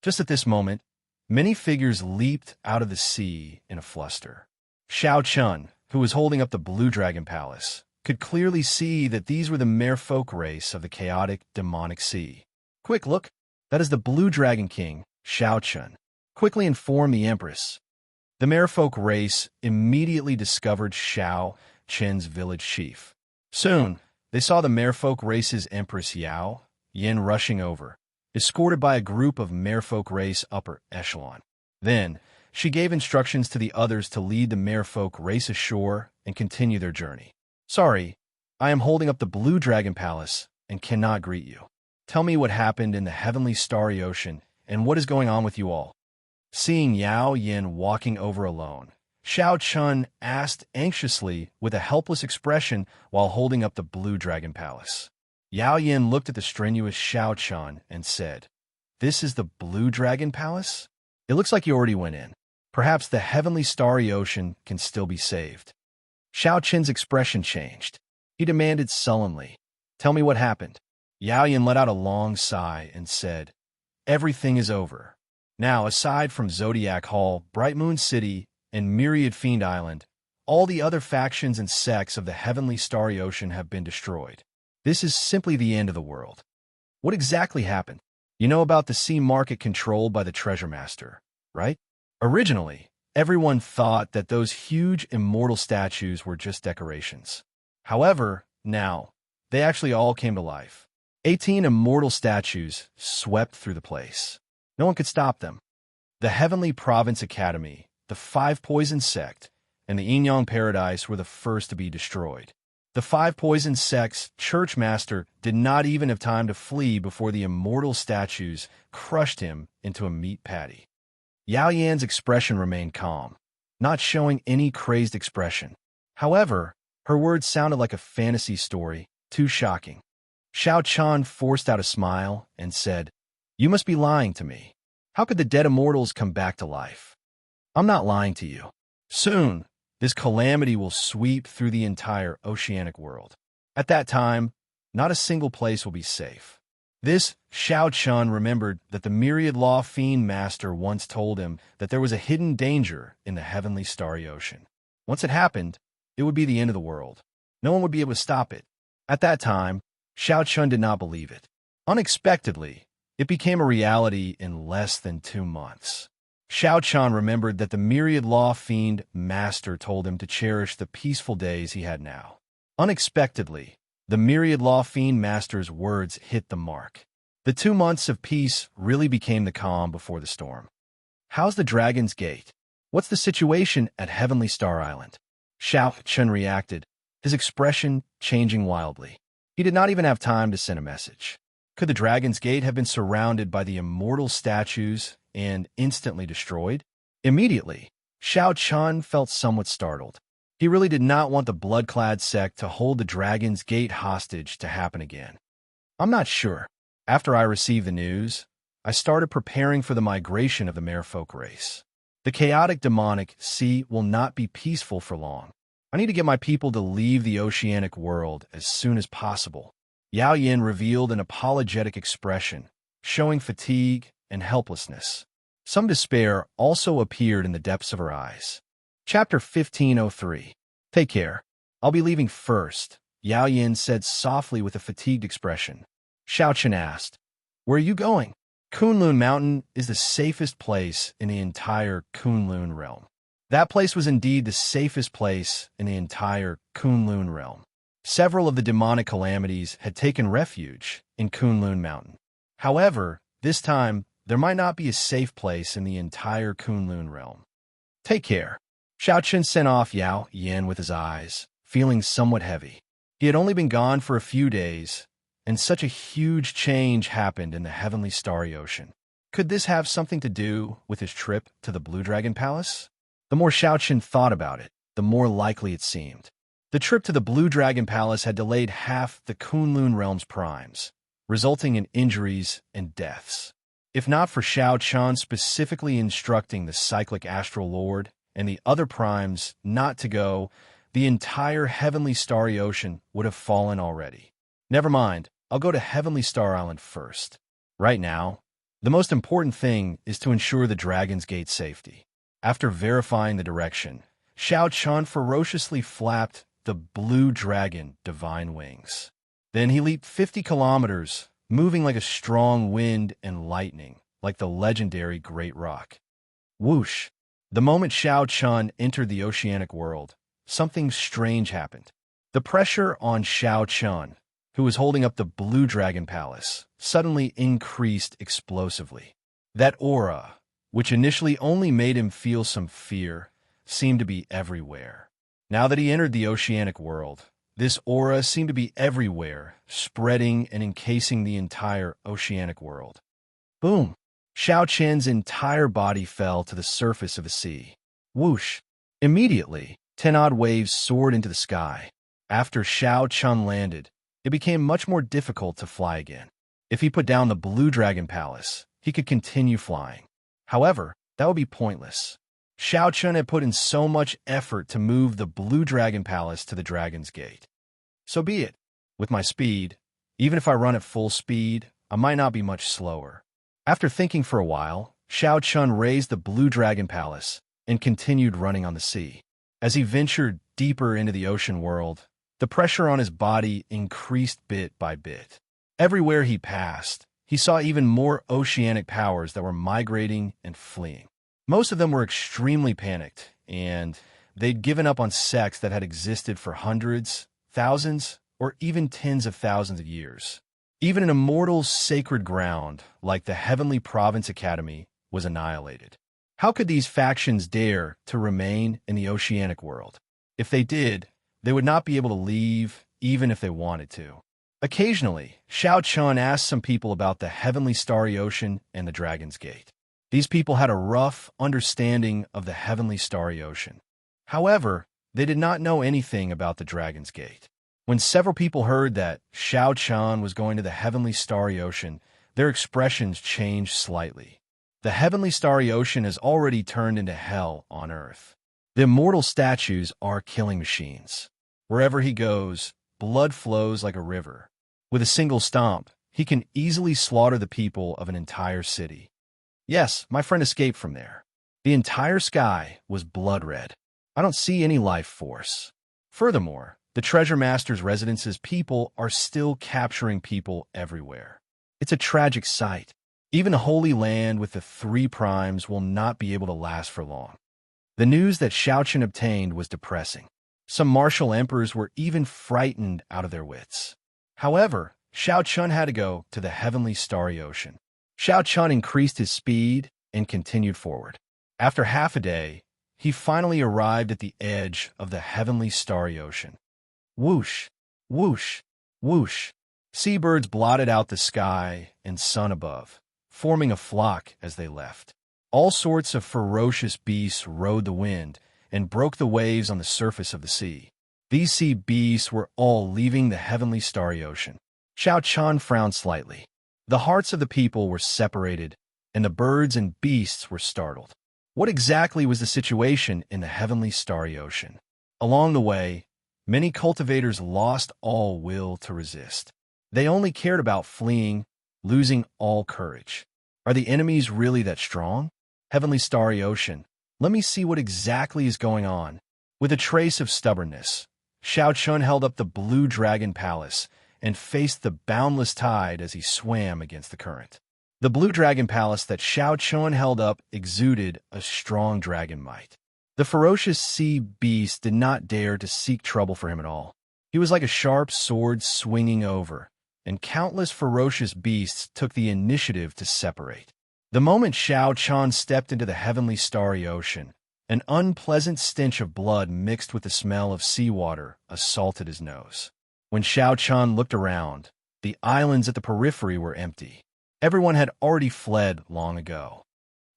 Just at this moment, many figures leaped out of the sea in a fluster. Xianxia, who was holding up the Blue Dragon Palace, could clearly see that these were the merfolk race of the chaotic, demonic sea. Quick, look! That is the Blue Dragon King, Xianxia. Quickly inform the Empress. The merfolk race immediately discovered Xianxia's village chief. Soon, they saw the merfolk race's Empress Yin rushing over, escorted by a group of merfolk race upper echelon. Then, she gave instructions to the others to lead the merfolk race ashore and continue their journey. Sorry, I am holding up the Blue Dragon Palace and cannot greet you. Tell me what happened in the heavenly starry ocean and what is going on with you all. Seeing Yin walking over alone, Xianxia asked anxiously with a helpless expression while holding up the Blue Dragon Palace. Yin looked at the strenuous Xianxia and said, "This is the Blue Dragon Palace? It looks like you already went in. Perhaps the heavenly starry ocean can still be saved." Xianxia's expression changed. He demanded sullenly, "Tell me what happened." Yin let out a long sigh and said, "Everything is over. Now, aside from Zodiac Hall, Bright Moon City, and Myriad Fiend Island, all the other factions and sects of the heavenly starry ocean have been destroyed. This is simply the end of the world." What exactly happened? You know about the sea market controlled by the Treasure Master, right? Originally, everyone thought that those huge immortal statues were just decorations. However, now, they actually all came to life. 18 immortal statues swept through the place. No one could stop them. The Heavenly Province Academy, the Five Poison Sect, and the Yin Paradise were the first to be destroyed. The Five Poison Sect's church master did not even have time to flee before the immortal statues crushed him into a meat patty. Yin's expression remained calm, not showing any crazed expression. However, her words sounded like a fantasy story, too shocking. Xianxia forced out a smile and said, "You must be lying to me. How could the dead immortals come back to life?" "I'm not lying to you. Soon, this calamity will sweep through the entire oceanic world. At that time, not a single place will be safe. This Xiao Chun remembered that the myriad law fiend master once told him that there was a hidden danger in the heavenly starry ocean. Once it happened, it would be the end of the world. No one would be able to stop it. At that time, Xiao Chun did not believe it. Unexpectedly, it became a reality in less than 2 months. Xiao Chun remembered that the myriad law fiend master told him to cherish the peaceful days he had now. Unexpectedly, the myriad law fiend master's words hit the mark. The 2 months of peace really became the calm before the storm. How's the Dragon's Gate? What's the situation at Heavenly Star Island? Xiao Chun reacted, his expression changing wildly. He did not even have time to send a message. Could the Dragon's Gate have been surrounded by the immortal statues and instantly destroyed? Immediately, Xiao Chun felt somewhat startled. He really did not want the blood-clad sect to hold the Dragon's Gate hostage to happen again. I'm not sure. After I received the news, I started preparing for the migration of the merfolk race. The chaotic demonic sea will not be peaceful for long. I need to get my people to leave the oceanic world as soon as possible. Yao Yin revealed an apologetic expression, showing fatigue and helplessness. Some despair also appeared in the depths of her eyes. Chapter 1503. Take care. I'll be leaving first, Yao Yin said softly with a fatigued expression. Xiao Chun asked, Where are you going? Kunlun Mountain is the safest place in the entire Kunlun realm. That place was indeed the safest place in the entire Kunlun realm. Several of the demonic calamities had taken refuge in Kunlun Mountain. However, this time, there might not be a safe place in the entire Kunlun realm. Take care. Xiao Chun sent off Yao Yin with his eyes, feeling somewhat heavy. He had only been gone for a few days, and such a huge change happened in the heavenly starry ocean. Could this have something to do with his trip to the Blue Dragon Palace? The more Xiao Chun thought about it, the more likely it seemed. The trip to the Blue Dragon Palace had delayed half the Kunlun realm's primes, resulting in injuries and deaths. If not for Xiao Chun specifically instructing the Cyclic Astral Lord and the other primes not to go, the entire Heavenly Starry Ocean would have fallen already. Never mind, I'll go to Heavenly Star Island first. Right now, the most important thing is to ensure the Dragon's Gate safety. After verifying the direction, Xiao Chun ferociously flapped the blue dragon divine wings. Then he leaped 50 kilometers, moving like a strong wind and lightning, like the legendary Great Rock. Whoosh! The moment Xiao Chun entered the oceanic world, something strange happened. The pressure on Xiao Chun, who was holding up the Blue Dragon Palace, suddenly increased explosively. That aura, which initially only made him feel some fear, seemed to be everywhere. Now that he entered the oceanic world, this aura seemed to be everywhere, spreading and encasing the entire oceanic world. Boom! Xiao Chun's entire body fell to the surface of the sea. Whoosh! Immediately, 10 odd waves soared into the sky. After Xiao Chun landed, it became much more difficult to fly again. If he put down the Blue Dragon Palace, he could continue flying. However, that would be pointless. Xiao Chun had put in so much effort to move the Blue Dragon Palace to the Dragon's Gate. So be it. With my speed, even if I run at full speed, I might not be much slower. After thinking for a while, Xiao Chun raised the Blue Dragon Palace and continued running on the sea. As he ventured deeper into the ocean world, the pressure on his body increased bit by bit. Everywhere he passed, he saw even more oceanic powers that were migrating and fleeing. Most of them were extremely panicked, and they'd given up on sects that had existed for hundreds, thousands, or even tens of thousands of years. Even an immortal sacred ground like the Heavenly Province Academy was annihilated. How could these factions dare to remain in the oceanic world? If they did, they would not be able to leave even if they wanted to. Occasionally, Xiao Chun asked some people about the Heavenly Starry Ocean and the Dragon's Gate. These people had a rough understanding of the Heavenly Starry Ocean. However, they did not know anything about the Dragon's Gate. When several people heard that Xiao Chun was going to the Heavenly Starry Ocean, their expressions changed slightly. The Heavenly Starry Ocean has already turned into hell on Earth. The immortal statues are killing machines. Wherever he goes, blood flows like a river. With a single stomp, he can easily slaughter the people of an entire city. Yes, my friend escaped from there. The entire sky was blood red. I don't see any life force. Furthermore, the Treasure Master's residence's people are still capturing people everywhere. It's a tragic sight. Even the Holy Land with the 3 primes will not be able to last for long. The news that Xianxia obtained was depressing. Some martial emperors were even frightened out of their wits. However, Xianxia had to go to the heavenly starry ocean. Xianxia increased his speed and continued forward. After half a day, he finally arrived at the edge of the heavenly starry ocean. Whoosh, whoosh, whoosh. Seabirds blotted out the sky and sun above, forming a flock as they left. All sorts of ferocious beasts rode the wind and broke the waves on the surface of the sea. These sea beasts were all leaving the heavenly starry ocean. Xianxia frowned slightly. The hearts of the people were separated, and the birds and beasts were startled. What exactly was the situation in the heavenly starry ocean? Along the way, many cultivators lost all will to resist. They only cared about fleeing, losing all courage. Are the enemies really that strong? Heavenly starry ocean, let me see what exactly is going on. With a trace of stubbornness, Xianxia held up the blue dragon palace and faced the boundless tide as he swam against the current. The blue dragon palace that Xianxia held up exuded a strong dragon might. The ferocious sea beast did not dare to seek trouble for him at all. He was like a sharp sword swinging over, and countless ferocious beasts took the initiative to separate. The moment Xianxia stepped into the heavenly starry ocean, an unpleasant stench of blood mixed with the smell of seawater assaulted his nose. When Xianxia looked around, the islands at the periphery were empty. Everyone had already fled long ago.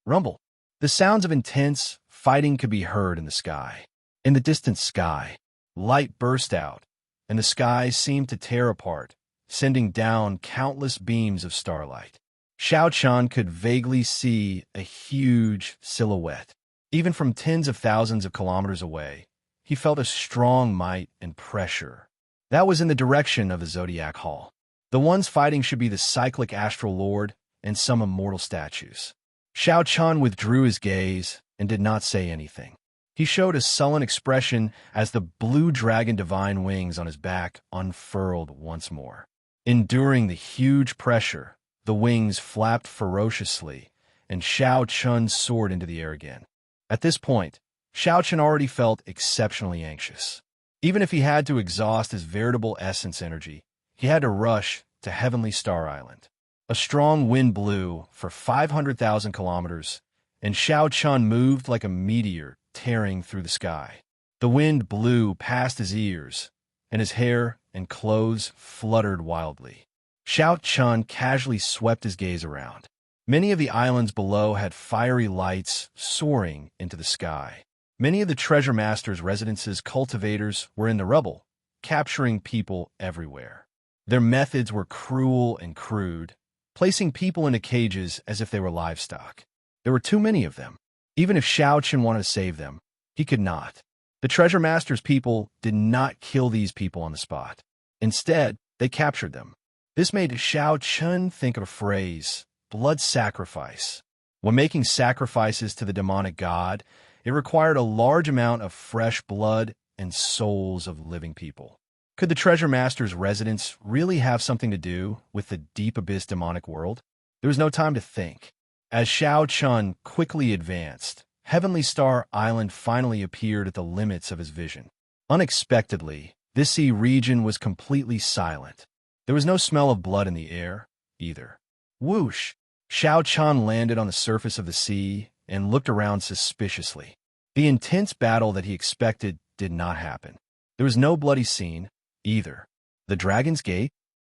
Rumble. The sounds of intense fighting could be heard in the sky. In the distant sky, light burst out, and the sky seemed to tear apart, sending down countless beams of starlight. Xianxia could vaguely see a huge silhouette. Even from tens of thousands of kilometers away, he felt a strong might and pressure. That was in the direction of the Zodiac Hall. The ones fighting should be the cyclic astral lord and some immortal statues. Xianxia withdrew his gaze and did not say anything. He showed a sullen expression as the blue dragon divine wings on his back unfurled once more. Enduring the huge pressure, the wings flapped ferociously, and Xianxia soared into the air again. At this point, Xianxia already felt exceptionally anxious. Even if he had to exhaust his veritable essence energy, he had to rush to Heavenly Star Island. A strong wind blew for 500,000 kilometers, and Xianxia moved like a meteor tearing through the sky. The wind blew past his ears, and his hair and clothes fluttered wildly. Xianxia casually swept his gaze around. Many of the islands below had fiery lights soaring into the sky. Many of the Treasure Master's residence's cultivators were in the rubble, capturing people everywhere. Their methods were cruel and crude, placing people into cages as if they were livestock. There were too many of them. Even if Xianxia wanted to save them, he could not. The Treasure Master's people did not kill these people on the spot. Instead, they captured them. This made Xianxia think of a phrase, blood sacrifice. When making sacrifices to the demonic god, it required a large amount of fresh blood and souls of living people. Could the Treasure Master's residence really have something to do with the deep abyss demonic world? There was no time to think. As Xianxia quickly advanced, Heavenly Star Island finally appeared at the limits of his vision. Unexpectedly, this sea region was completely silent. There was no smell of blood in the air, either. Whoosh! Xianxia landed on the surface of the sea and looked around suspiciously. The intense battle that he expected did not happen. There was no bloody scene, either. The Dragon's Gate?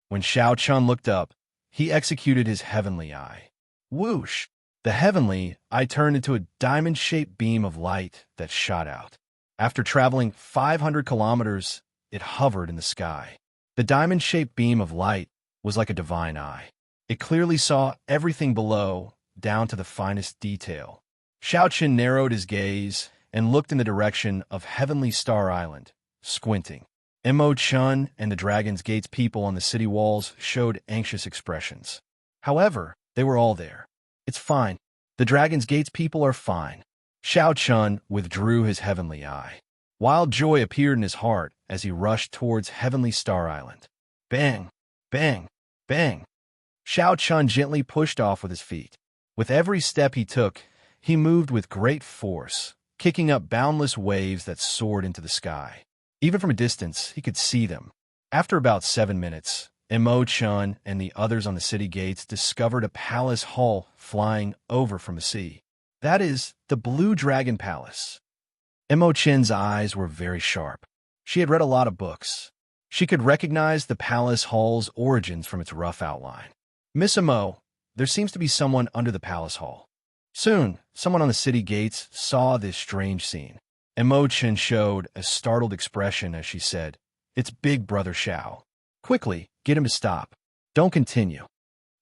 When Xianxia looked up, he executed his heavenly eye. Whoosh! The heavenly eye turned into a diamond-shaped beam of light that shot out. After traveling 500 kilometers, it hovered in the sky. The diamond-shaped beam of light was like a divine eye. It clearly saw everything below, down to the finest detail. Xianxia narrowed his gaze and looked in the direction of Heavenly Star Island, squinting. Mo Chun and the Dragon's Gate's people on the city walls showed anxious expressions. However, they were all there. It's fine. The Dragon's Gate's people are fine. Xiao Chun withdrew his heavenly eye. Wild joy appeared in his heart as he rushed towards Heavenly Star Island. Bang! Bang! Bang! Xiao Chun gently pushed off with his feet. With every step he took, he moved with great force, kicking up boundless waves that soared into the sky. Even from a distance, he could see them. After about 7 minutes, Mo Chun and the others on the city gates discovered a palace hall flying over from the sea. That is, the Blue Dragon Palace. Mo Chun's eyes were very sharp. She had read a lot of books. She could recognize the palace hall's origins from its rough outline. Miss Mo, there seems to be someone under the palace hall. Soon, someone on the city gates saw this strange scene. Mo Chun showed a startled expression as she said, "It's Big Brother Xiao. Quickly, get him to stop. Don't continue."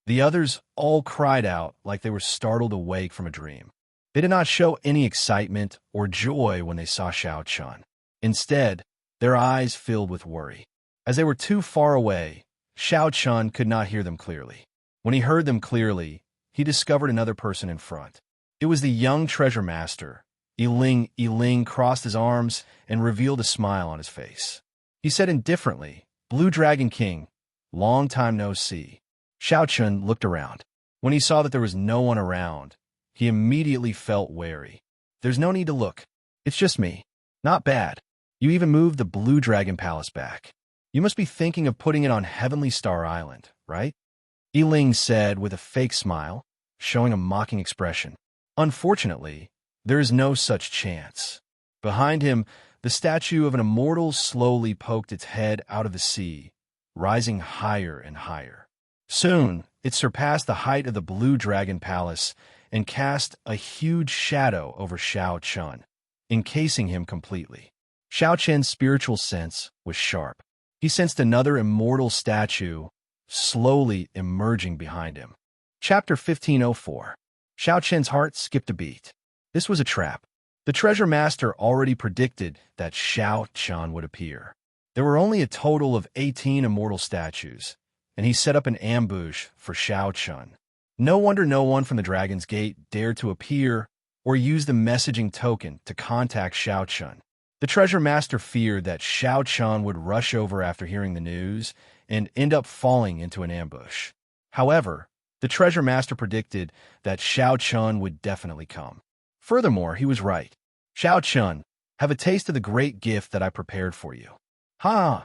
The others all cried out like they were startled awake from a dream. They did not show any excitement or joy when they saw Xiao Chun. Instead, their eyes filled with worry. As they were too far away, Xiao Chun could not hear them clearly. When he heard them clearly, he discovered another person in front. It was the young treasure master. Yiling crossed his arms and revealed a smile on his face. He said indifferently, "Blue Dragon King, long time no see." Xiao Chun looked around. When he saw that there was no one around, he immediately felt wary. "There's no need to look. It's just me. Not bad. You even moved the Blue Dragon Palace back. You must be thinking of putting it on Heavenly Star Island, right?" Yiling said with a fake smile, showing a mocking expression. "Unfortunately, there is no such chance." Behind him, the statue of an immortal slowly poked its head out of the sea, rising higher and higher. Soon, it surpassed the height of the Blue Dragon Palace and cast a huge shadow over Xiao Chun, encasing him completely. Xiao Chun's spiritual sense was sharp. He sensed another immortal statue slowly emerging behind him. Chapter 1504. Xiao Chun's heart skipped a beat. This was a trap. The treasure master already predicted that Xiao Chun would appear. There were only a total of 18 immortal statues, and he set up an ambush for Xiao Chun. No wonder no one from the Dragon's Gate dared to appear or use the messaging token to contact Xiao Chun. The treasure master feared that Xiao Chun would rush over after hearing the news and end up falling into an ambush. However, the treasure master predicted that Xiao Chun would definitely come. Furthermore, he was right. "Xiao Chun, have a taste of the great gift that I prepared for you." "Ha!"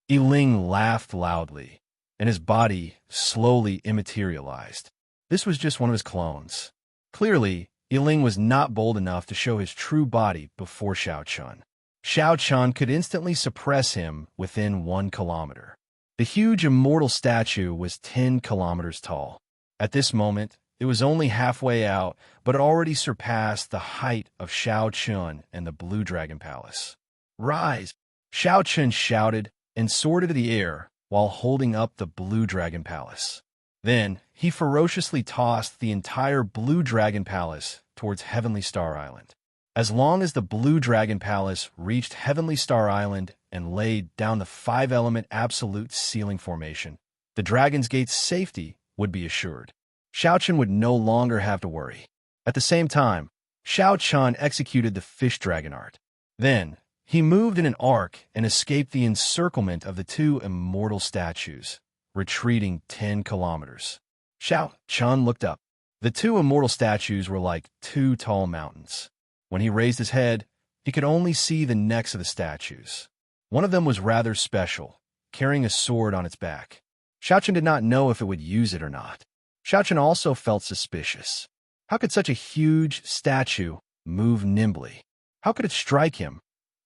Yiling laughed loudly, and his body slowly immaterialized. This was just one of his clones. Clearly, Yiling was not bold enough to show his true body before Xiao Chun. Xiao Chun could instantly suppress him within 1 kilometer. The huge immortal statue was 10 kilometers tall. At this moment, it was only halfway out, but it already surpassed the height of Xiao Chun and the Blue Dragon Palace. "Rise!" Xiao Chun shouted and soared into the air while holding up the Blue Dragon Palace. Then, he ferociously tossed the entire Blue Dragon Palace towards Heavenly Star Island. As long as the Blue Dragon Palace reached Heavenly Star Island and laid down the 5-element absolute ceiling formation, the Dragon's Gate's safety would be assured. Xiao Chun would no longer have to worry. At the same time, Xiao Chun executed the fish dragon art. Then, he moved in an arc and escaped the encirclement of the 2 immortal statues, retreating 10 kilometers. Xiao Chun looked up. The 2 immortal statues were like 2 tall mountains. When he raised his head, he could only see the necks of the statues. One of them was rather special, carrying a sword on its back. Xiao Chun did not know if it would use it or not. Xiao Chun also felt suspicious. How could such a huge statue move nimbly? How could it strike him,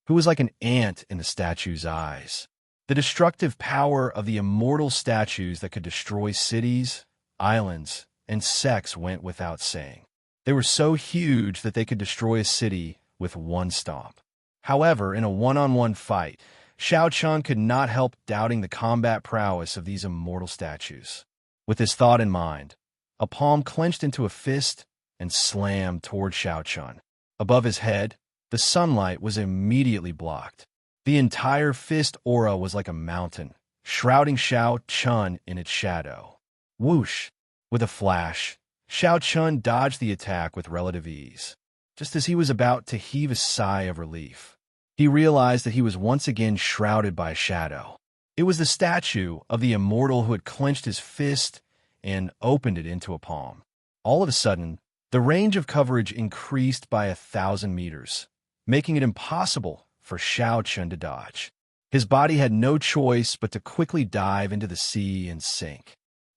who was like an ant in the statue's eyes? The destructive power of the immortal statues that could destroy cities, islands, and sects went without saying. They were so huge that they could destroy a city with one stomp. However, in a one-on-one fight, Xiao Chun could not help doubting the combat prowess of these immortal statues. With this thought in mind, a palm clenched into a fist and slammed toward Xiao Chun. Above his head, the sunlight was immediately blocked. The entire fist aura was like a mountain, shrouding Xianxia in its shadow. Whoosh! With a flash, Xianxia dodged the attack with relative ease. Just as he was about to heave a sigh of relief, he realized that he was once again shrouded by a shadow. It was the statue of the immortal who had clenched his fist and opened it into a palm. All of a sudden, the range of coverage increased by 1,000 meters, making it impossible for Xianxia to dodge. His body had no choice but to quickly dive into the sea and sink.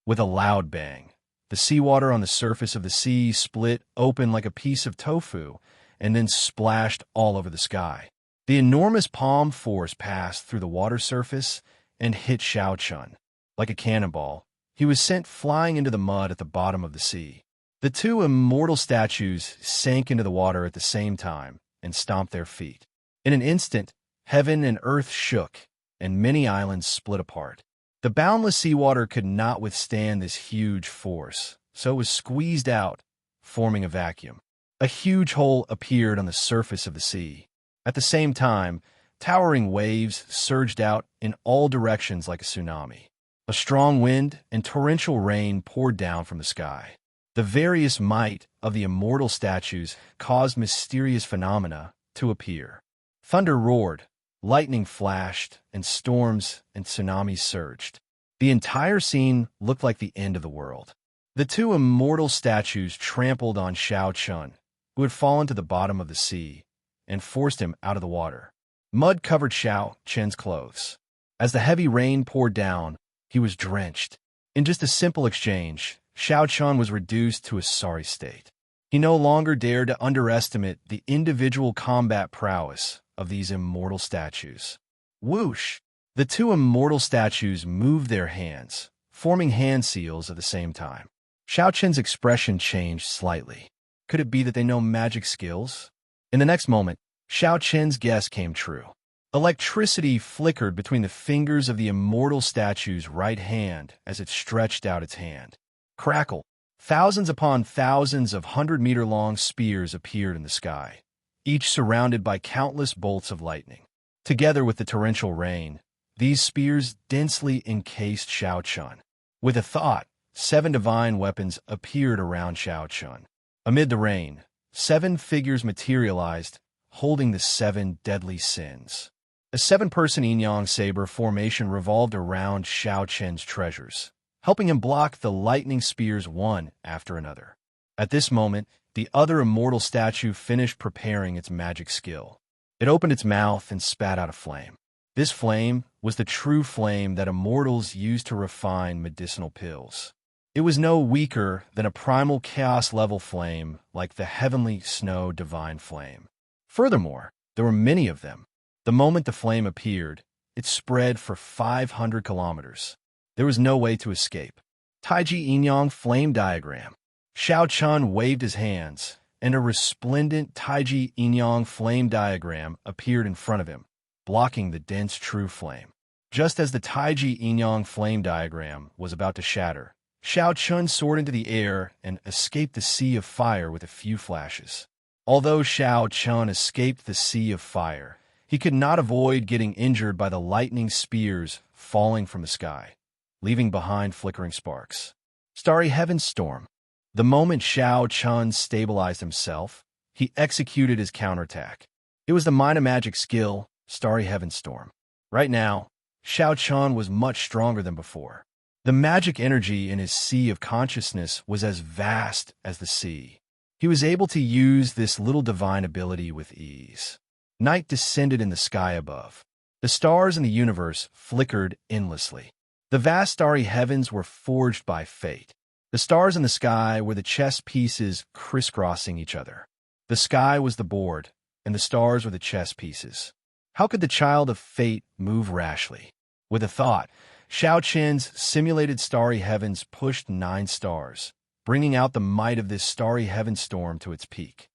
With a loud bang, the seawater on the surface of the sea split open like a piece of tofu and then splashed all over the sky. The enormous palm force passed through the water surface and hit Xianxia. Like a cannonball, he was sent flying into the mud at the bottom of the sea. The two immortal statues sank into the water at the same time and stomped their feet. In an instant, heaven and earth shook, and many islands split apart. The boundless seawater could not withstand this huge force, so it was squeezed out, forming a vacuum. A huge hole appeared on the surface of the sea. At the same time, towering waves surged out in all directions like a tsunami. A strong wind and torrential rain poured down from the sky. The various might of the immortal statues caused mysterious phenomena to appear. Thunder roared, lightning flashed, and storms and tsunamis surged. The entire scene looked like the end of the world. The two immortal statues trampled on Xianxia, who had fallen to the bottom of the sea, and forced him out of the water. Mud covered Xiaoqian's clothes. As the heavy rain poured down, he was drenched. In just a simple exchange, Xiaoqian was reduced to a sorry state. He no longer dared to underestimate the individual combat prowess of these immortal statues. Whoosh! The two immortal statues moved their hands, forming hand seals at the same time. Xiaoqian's expression changed slightly. Could it be that they know magic skills? In the next moment, Xiaoqian's guess came true. Electricity flickered between the fingers of the immortal statue's right hand as it stretched out its hand. Crackle! Thousands upon thousands of 100-meter-long spears appeared in the sky, each surrounded by countless bolts of lightning. Together with the torrential rain, these spears densely encased Xiaoqian. With a thought, 7 divine weapons appeared around Xiaoqian. Amid the rain, 7 figures materialized, holding the 7 deadly sins. A 7-person yin-yang saber formation revolved around Xiaoqian's treasures, helping him block the lightning spears one after another. At this moment, the other immortal statue finished preparing its magic skill. It opened its mouth and spat out a flame. This flame was the true flame that immortals use to refine medicinal pills. It was no weaker than a primal chaos-level flame like the heavenly snow divine flame. Furthermore, there were many of them. The moment the flame appeared, it spread for 500 kilometers. There was no way to escape. Taiji Yin-Yang flame diagram. Xiaoqian waved his hands, and a resplendent Taiji Yin-Yang flame diagram appeared in front of him, blocking the dense true flame. Just as the Taiji Yin-Yang flame diagram was about to shatter, Xiaoqian soared into the air and escaped the sea of fire with a few flashes. Although Xiaoqian escaped the sea of fire, he could not avoid getting injured by the lightning spears falling from the sky, leaving behind flickering sparks. Starry Heaven Storm. The moment Xiaoqian stabilized himself, he executed his counterattack. It was the minor magic skill, Starry Heaven Storm. Right now, Xiaoqian was much stronger than before. The magic energy in his sea of consciousness was as vast as the sea. He was able to use this little divine ability with ease. Night descended in the sky above. The stars in the universe flickered endlessly. The vast starry heavens were forged by fate. The stars in the sky were the chess pieces crisscrossing each other. The sky was the board, and the stars were the chess pieces. How could the child of fate move rashly? With a thought, Xiaoqian's simulated starry heavens pushed 9 stars, bringing out the might of this starry heaven storm to its peak.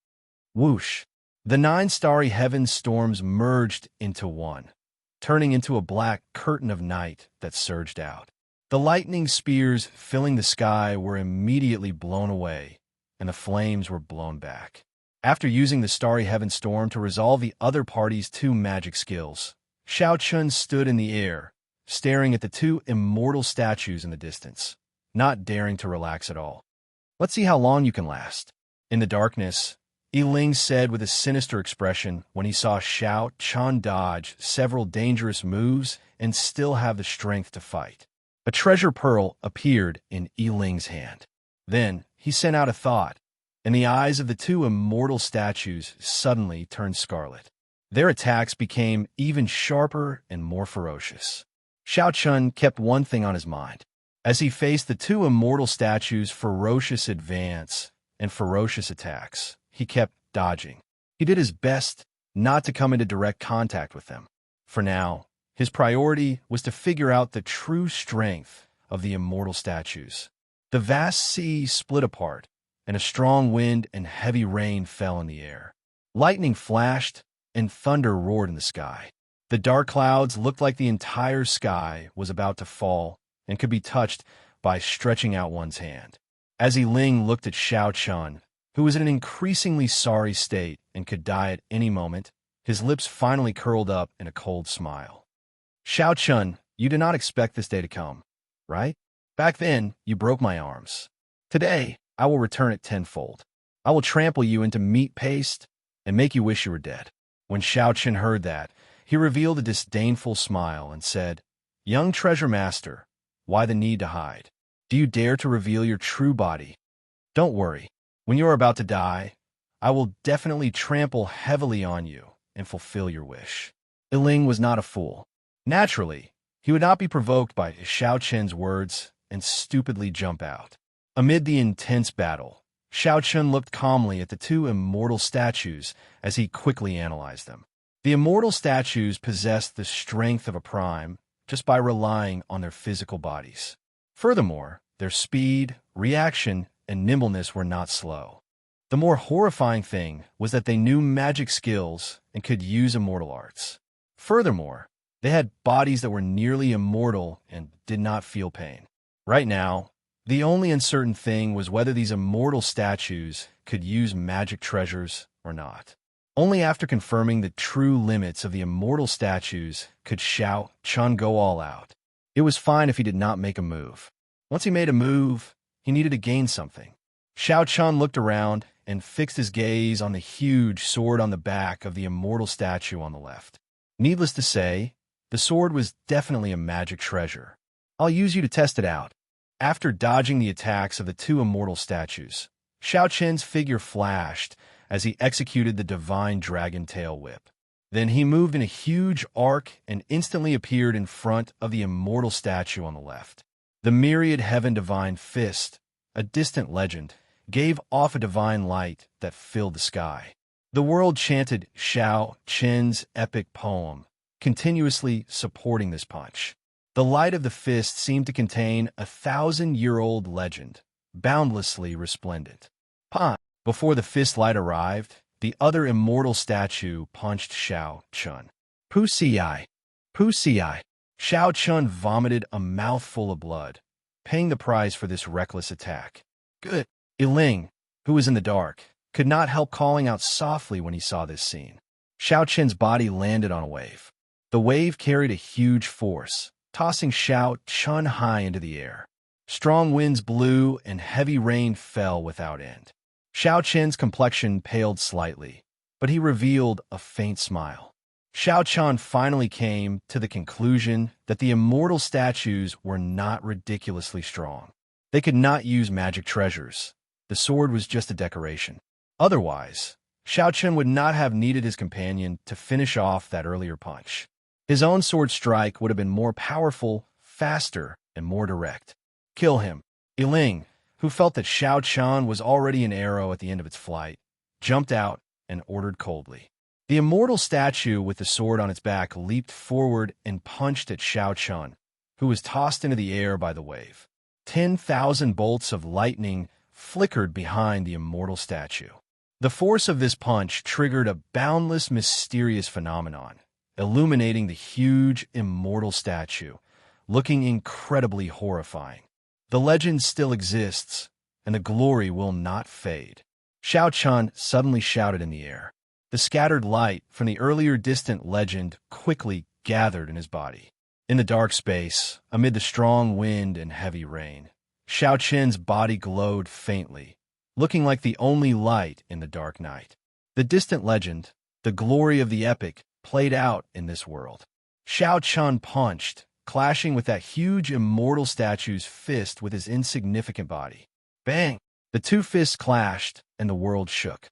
Whoosh! The 9 starry heaven storms merged into one, turning into a black curtain of night that surged out. The lightning spears filling the sky were immediately blown away, and the flames were blown back. After using the starry heaven storm to resolve the other party's 2 magic skills, Xiao Chun stood in the air, staring at the two immortal statues in the distance, not daring to relax at all. Let's see how long you can last. In the darkness, Yiling said with a sinister expression when he saw Xiao Chun dodge several dangerous moves and still have the strength to fight. A treasure pearl appeared in Yiling's hand. Then he sent out a thought, and the eyes of the two immortal statues suddenly turned scarlet. Their attacks became even sharper and more ferocious. Xiao Chun kept one thing on his mind. As he faced the two immortal statues' ferocious advance and ferocious attacks, he kept dodging. He did his best not to come into direct contact with them. For now, his priority was to figure out the true strength of the immortal statues. The vast sea split apart, and a strong wind and heavy rain fell in the air. Lightning flashed, and thunder roared in the sky. The dark clouds looked like the entire sky was about to fall and could be touched by stretching out one's hand. As Yiling looked at Xiao Chun, who was in an increasingly sorry state and could die at any moment, his lips finally curled up in a cold smile. Xiao Chun, you did not expect this day to come, right? Back then, you broke my arms. Today, I will return it tenfold. I will trample you into meat paste and make you wish you were dead. When Xiao Chun heard that, he revealed a disdainful smile and said, Young treasure master, why the need to hide? Do you dare to reveal your true body? Don't worry. When you are about to die, I will definitely trample heavily on you and fulfill your wish. Yiling was not a fool. Naturally, he would not be provoked by Xiao Chun's words and stupidly jump out. Amid the intense battle, Xiao Chun looked calmly at the two immortal statues as he quickly analyzed them. The immortal statues possessed the strength of a prime just by relying on their physical bodies. Furthermore, their speed, reaction, and nimbleness were not slow. The more horrifying thing was that they knew magic skills and could use immortal arts. Furthermore, they had bodies that were nearly immortal and did not feel pain. Right now, the only uncertain thing was whether these immortal statues could use magic treasures or not. Only after confirming the true limits of the immortal statues could Xiao Chun go all out. It was fine if he did not make a move. Once he made a move, he needed to gain something. Xiao Chun looked around and fixed his gaze on the huge sword on the back of the immortal statue on the left. Needless to say, the sword was definitely a magic treasure. I'll use you to test it out. After dodging the attacks of the two immortal statues, Xiao Chun's figure flashed as he executed the divine dragon tail whip. Then he moved in a huge arc and instantly appeared in front of the immortal statue on the left. The myriad heaven divine fist, a distant legend, gave off a divine light that filled the sky. The world chanted Xiao Chun's epic poem, continuously supporting this punch. The light of the fist seemed to contain a 1,000-year-old legend, boundlessly resplendent. Before the fist light arrived, the other immortal statue punched Xiao Chun. Wuxia. Wuxia. Xiao Chun vomited a mouthful of blood, paying the price for this reckless attack. Good. Yiling, who was in the dark, could not help calling out softly when he saw this scene. Xiao Chun's body landed on a wave. The wave carried a huge force, tossing Xiao Chun high into the air. Strong winds blew and heavy rain fell without end. Xiao Chun's complexion paled slightly, but he revealed a faint smile. Xiao Chun finally came to the conclusion that the immortal statues were not ridiculously strong. They could not use magic treasures. The sword was just a decoration. Otherwise, Xiao Chun would not have needed his companion to finish off that earlier punch. His own sword strike would have been more powerful, faster, and more direct. Kill him. Yiling, who felt that Xiao Chun was already an arrow at the end of its flight, jumped out and ordered coldly. The immortal statue with the sword on its back leaped forward and punched at Xiao Chun, who was tossed into the air by the wave. 10,000 bolts of lightning flickered behind the immortal statue. The force of this punch triggered a boundless, mysterious phenomenon, illuminating the huge immortal statue, looking incredibly horrifying. The legend still exists, and the glory will not fade. Xiao Chun suddenly shouted in the air. The scattered light from the earlier distant legend quickly gathered in his body. In the dark space, amid the strong wind and heavy rain, Xiaoqian's body glowed faintly, looking like the only light in the dark night. The distant legend, the glory of the epic, played out in this world. Xiaoqian punched, clashing with that huge immortal statue's fist with his insignificant body. Bang! The two fists clashed, and the world shook.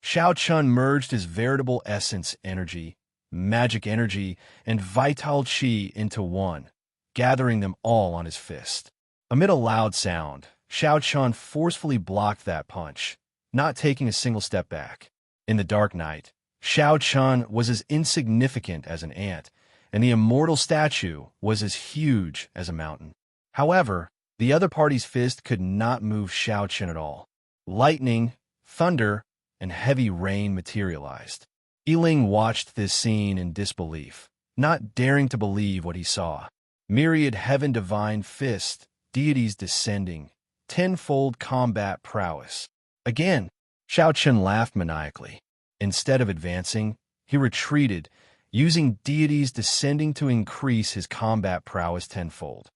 Xiaoqian merged his veritable essence energy, magic energy, and vital qi into one, gathering them all on his fist. Amid a loud sound, Xiaoqian forcefully blocked that punch, not taking a single step back. In the dark night, Xiaoqian was as insignificant as an ant, and the immortal statue was as huge as a mountain. However, the other party's fist could not move Xiaoqian at all. Lightning, thunder, and heavy rain materialized. Yiling watched this scene in disbelief, not daring to believe what he saw. Myriad heaven-divine fists, deities descending, tenfold combat prowess. Again, Xiaoqian laughed maniacally. Instead of advancing, he retreated, using deities descending to increase his combat prowess tenfold.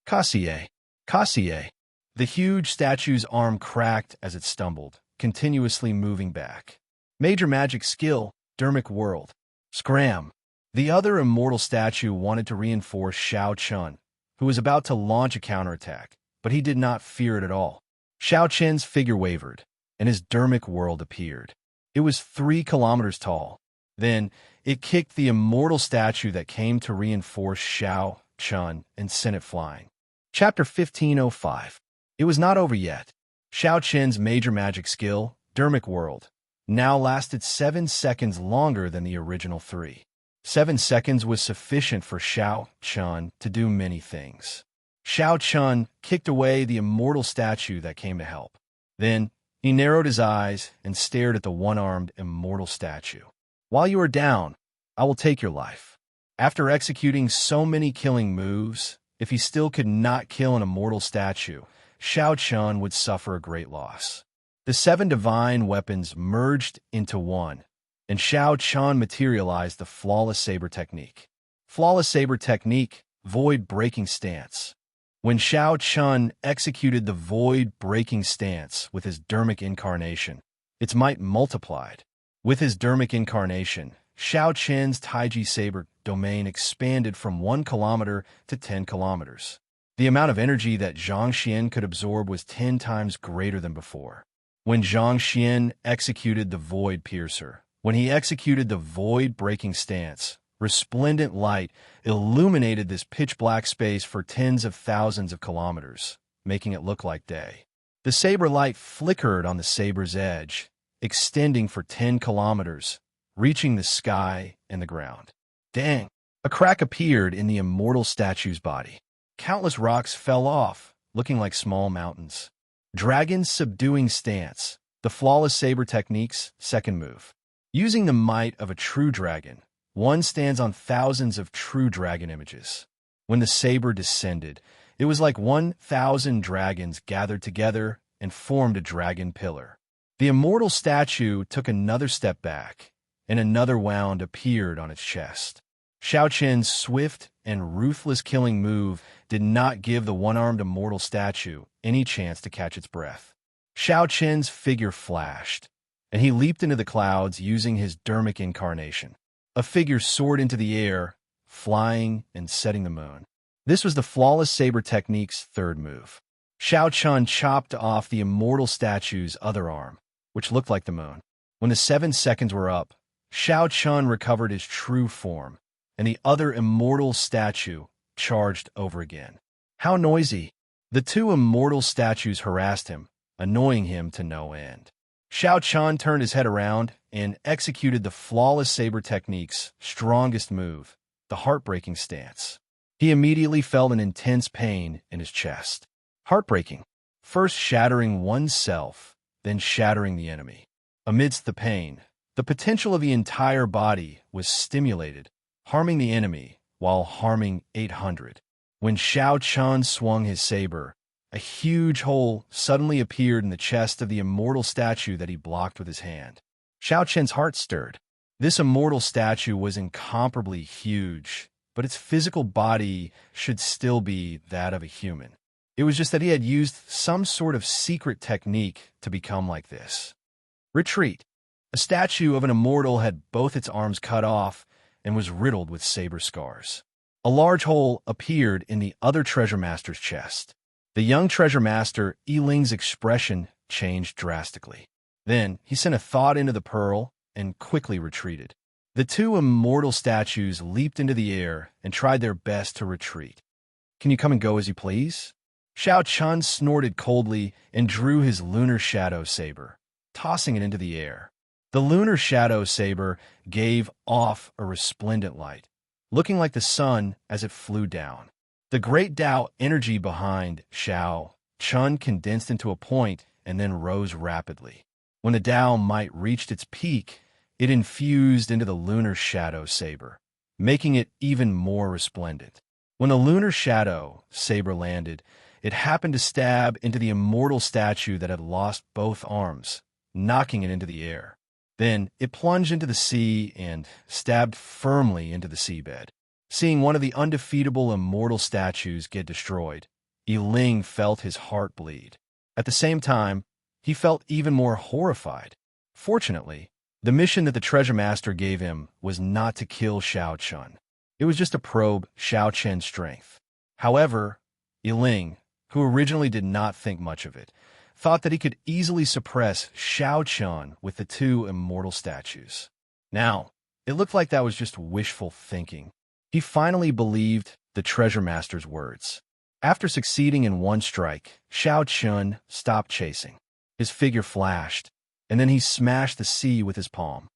Kasie, Kasie. The huge statue's arm cracked as it stumbled, continuously moving back. Major magic skill, Dermic World. Scram. The other immortal statue wanted to reinforce Xiaoqian, who was about to launch a counterattack, but he did not fear it at all. Xiaoqian's figure wavered, and his Dermic World appeared. It was 3 kilometers tall. Then, it kicked the immortal statue that came to reinforce Xiaoqian and sent it flying. Chapter 1505. It was not over yet. Xiaoqian's major magic skill, Dermic World, now lasted 7 seconds longer than the original 3. 7 seconds was sufficient for Xiaoqian to do many things. Xiaoqian kicked away the immortal statue that came to help. Then, he narrowed his eyes and stared at the one-armed immortal statue. While you are down, I will take your life. After executing so many killing moves, if he still could not kill an immortal statue, Xiaoqian would suffer a great loss. The 7 divine weapons merged into one, and Xiaoqian materialized the Flawless Saber Technique. Flawless Saber Technique, Void Breaking Stance. When Xiaoqian executed the Void Breaking Stance with his Dermic Incarnation, its might multiplied. With his Dermic Incarnation, Xiaoqian's Taiji Saber domain expanded from 1 kilometer to 10 kilometers. The amount of energy that Xianxia could absorb was 10 times greater than before. When Xianxia executed the Void Piercer, when he executed the Void Breaking Stance, resplendent light illuminated this pitch-black space for tens of thousands of kilometers, making it look like day. The saber light flickered on the saber's edge, extending for 10 kilometers, reaching the sky and the ground. Dang! A crack appeared in the immortal statue's body. Countless rocks fell off, looking like small mountains. Dragon's Subduing Stance, the Flawless Saber Technique's second move. Using the might of a true dragon, one stands on thousands of true dragon images. When the saber descended, it was like 1,000 dragons gathered together and formed a dragon pillar. The immortal statue took another step back, and another wound appeared on its chest. Xiaoqian's swift and ruthless killing move did not give the one-armed immortal statue any chance to catch its breath. Xiaoqian's figure flashed, and he leaped into the clouds using his Dermic Incarnation. A figure soared into the air, flying and setting the moon. This was the Flawless Saber Technique's third move. Xiaoqian chopped off the immortal statue's other arm, which looked like the moon. When the 7 seconds were up, Xiaoqian recovered his true form, and the other immortal statue charged over again. How noisy! The 2 immortal statues harassed him, annoying him to no end. Xiaoqian turned his head around and executed the Flawless Saber Technique's strongest move, the Heartbreaking Stance. He immediately felt an intense pain in his chest. Heartbreaking, first shattering oneself, then shattering the enemy. Amidst the pain, the potential of the entire body was stimulated, harming the enemy while harming 800. When Xiaoqian swung his saber, a huge hole suddenly appeared in the chest of the immortal statue that he blocked with his hand. Xiaoqian's heart stirred. This immortal statue was incomparably huge, but its physical body should still be that of a human. It was just that he had used some sort of secret technique to become like this. Retreat. A statue of an immortal had both its arms cut off and was riddled with saber scars. A large hole appeared in the other treasure master's chest. The young treasure master, Yiling's expression changed drastically. Then he sent a thought into the pearl and quickly retreated. The two immortal statues leaped into the air and tried their best to retreat. "Can you come and go as you please?" Xianxia snorted coldly and drew his lunar shadow saber, tossing it into the air. The lunar shadow saber gave off a resplendent light, looking like the sun as it flew down. The great Tao energy behind Xianxia condensed into a point and then rose rapidly. When the Tao might reached its peak, it infused into the lunar shadow saber, making it even more resplendent. When the lunar shadow saber landed, it happened to stab into the immortal statue that had lost both arms, knocking it into the air. Then it plunged into the sea and stabbed firmly into the seabed. Seeing one of the undefeatable immortal statues get destroyed, Yiling felt his heart bleed. At the same time, he felt even more horrified. Fortunately, the mission that the treasure master gave him was not to kill Xianxia. It was just to probe Xianxia's strength. However, Yiling, who originally did not think much of it, thought that he could easily suppress Xianxia with the two immortal statues. Now, it looked like that was just wishful thinking. He finally believed the treasure master's words. After succeeding in one strike, Xianxia stopped chasing. His figure flashed, and then he smashed the sea with his palm.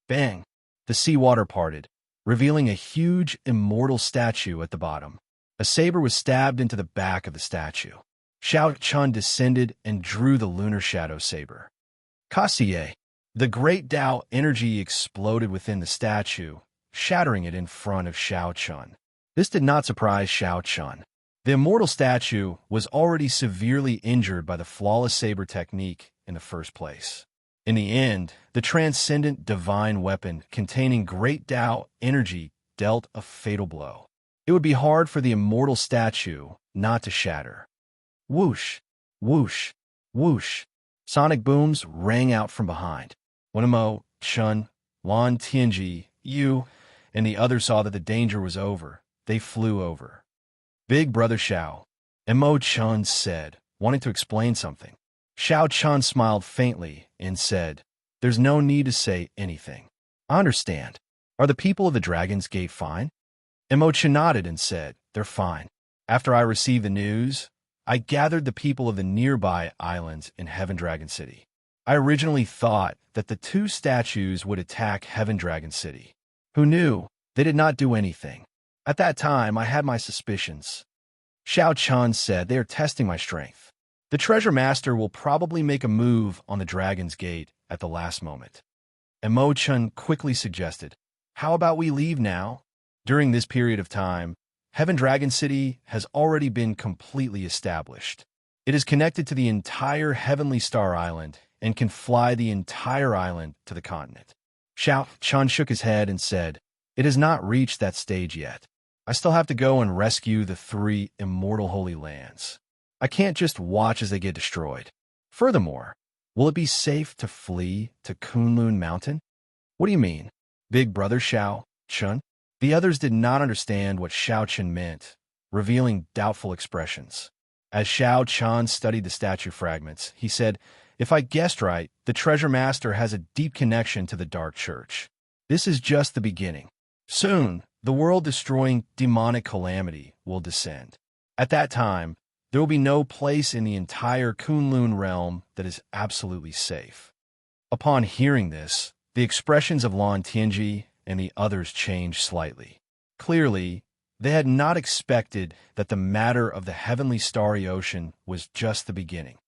Bang! The seawater parted, revealing a huge immortal statue at the bottom. A saber was stabbed into the back of the statue. Xianxia descended and drew the lunar shadow saber. Kassiye. The great Tao energy exploded within the statue, shattering it in front of Xianxia. This did not surprise Xianxia. The immortal statue was already severely injured by the flawless saber technique in the first place. In the end, the transcendent divine weapon containing great Tao energy dealt a fatal blow. It would be hard for the immortal statue not to shatter. Whoosh, whoosh, whoosh. Sonic booms rang out from behind. When Xianxia, Lan Tianji, Yu, and the others saw that the danger was over, they flew over. "Big Brother Xiao," Xianxia said, wanting to explain something. Xianxia smiled faintly and said, "There's no need to say anything. I understand. Are the people of the Dragon's Gate fine?" Xianxia nodded and said, "They're fine. After I received the news, I gathered the people of the nearby islands in Heaven Dragon City. I originally thought that the two statues would attack Heaven Dragon City. Who knew? They did not do anything. At that time, I had my suspicions." Xianxia said, "They are testing my strength. The treasure master will probably make a move on the Dragon's Gate at the last moment." Xianxia quickly suggested, "How about we leave now?" During this period of time, Heaven Dragon City has already been completely established. It is connected to the entire Heavenly Star Island and can fly the entire island to the continent. Xianxia shook his head and said, "It has not reached that stage yet. I still have to go and rescue the three immortal holy lands. I can't just watch as they get destroyed. Furthermore, will it be safe to flee to Kunlun Mountain?" "What do you mean?" Big Brother Xianxia. The others did not understand what Xianxia meant, revealing doubtful expressions. As Xianxia studied the statue fragments, he said, "If I guessed right, the treasure master has a deep connection to the Dark Church. This is just the beginning. Soon, the world-destroying demonic calamity will descend. At that time, there will be no place in the entire Kunlun realm that is absolutely safe." Upon hearing this, the expressions of Lan Tianji and the others changed slightly. Clearly, they had not expected that the matter of the heavenly starry ocean was just the beginning.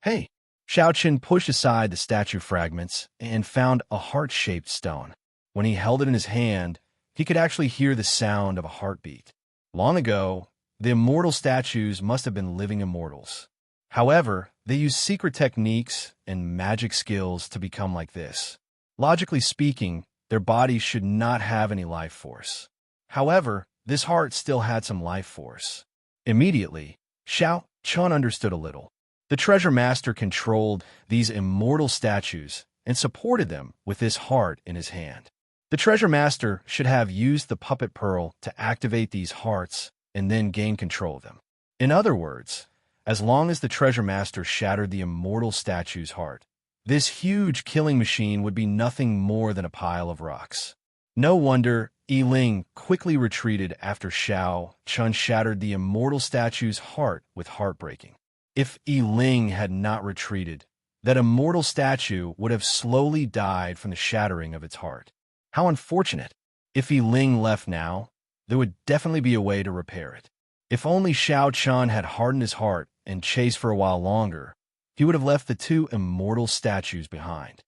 "Hey!" Xianxia pushed aside the statue fragments and found a heart-shaped stone. When he held it in his hand, he could actually hear the sound of a heartbeat. Long ago, the immortal statues must have been living immortals. However, they used secret techniques and magic skills to become like this. Logically speaking, their bodies should not have any life force. However, this heart still had some life force. Immediately, Xianxia understood a little. The treasure master controlled these immortal statues and supported them with this heart in his hand. The treasure master should have used the puppet pearl to activate these hearts and then gain control of them. In other words, as long as the treasure master shattered the immortal statue's heart, this huge killing machine would be nothing more than a pile of rocks. No wonder Ling quickly retreated after Xianxia shattered the immortal statue's heart with heartbreaking. If Ling had not retreated, that immortal statue would have slowly died from the shattering of its heart. How unfortunate. If Ling left now, there would definitely be a way to repair it. If only Xianxia had hardened his heart and chased for a while longer, he would have left the two immortal statues behind.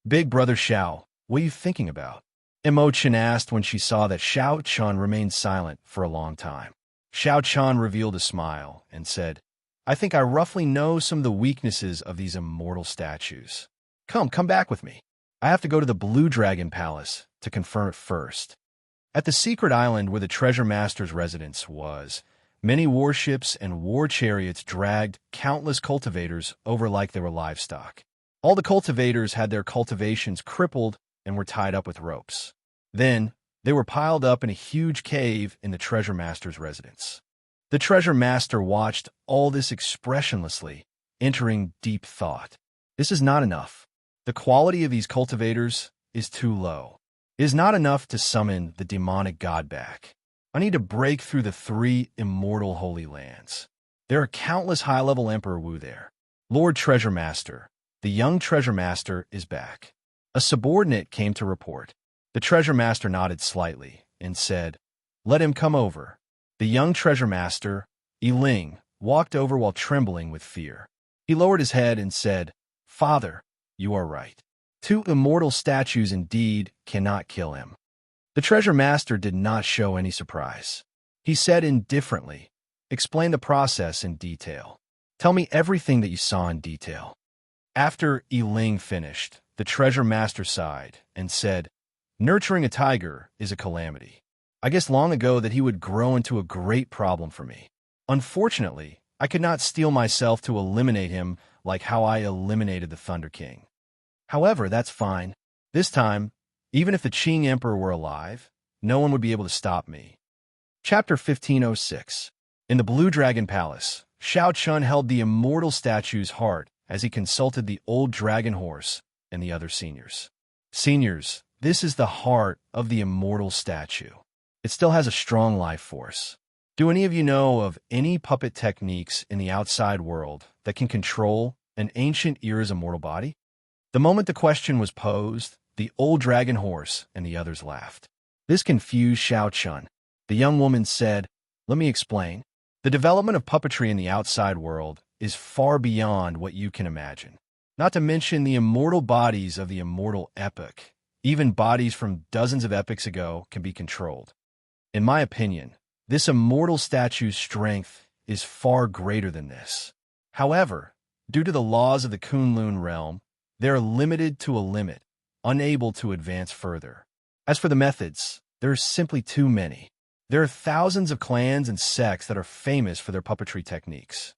Big brother Xiao, what are you thinking about? Imochen asked when she saw that Xianxia remained silent for a long time. Xianxia revealed a smile and said, I think I roughly know some of the weaknesses of these immortal statues. Come back with me. I have to go to the Blue Dragon Palace to confirm it first. At the secret island where the treasure master's residence was, many warships and war chariots dragged countless cultivators over like they were livestock. All the cultivators had their cultivations crippled and were tied up with ropes. Then, they were piled up in a huge cave in the treasure master's residence. The treasure master watched all this expressionlessly, entering deep thought. This is not enough. The quality of these cultivators is too low. It is not enough to summon the demonic god back. I need to break through the 3 immortal holy lands. There are countless high-level Emperor Wu there. Lord Treasure Master, the young Treasure Master is back. A subordinate came to report. The Treasure Master nodded slightly and said, Let him come over. The young Treasure Master, Ling, walked over while trembling with fear. He lowered his head and said, Father, you are right. 2 immortal statues indeed cannot kill him. The treasure master did not show any surprise. He said indifferently, Explain the process in detail. Tell me everything that you saw in detail. After Ling finished, the treasure master sighed and said, Nurturing a tiger is a calamity. I guessed long ago that he would grow into a great problem for me. Unfortunately, I could not steel myself to eliminate him like how I eliminated the Thunder King. However, that's fine. This time, even if the Qing Emperor were alive, no one would be able to stop me. Chapter 1506. In the Blue Dragon Palace, Xianxia held the immortal statue's heart as he consulted the old dragon horse and the other seniors. Seniors, this is the heart of the immortal statue. It still has a strong life force. Do any of you know of any puppet techniques in the outside world that can control an ancient era's immortal body? The moment the question was posed, the old dragon horse and the others laughed. This confused Xianxia. The young woman said, Let me explain. The development of puppetry in the outside world is far beyond what you can imagine. Not to mention the immortal bodies of the immortal epic. Even bodies from dozens of epochs ago can be controlled. In my opinion, this immortal statue's strength is far greater than this. However, due to the laws of the Kunlun realm, they are limited to a limit, unable to advance further. As for the methods, there are simply too many. There are thousands of clans and sects that are famous for their puppetry techniques.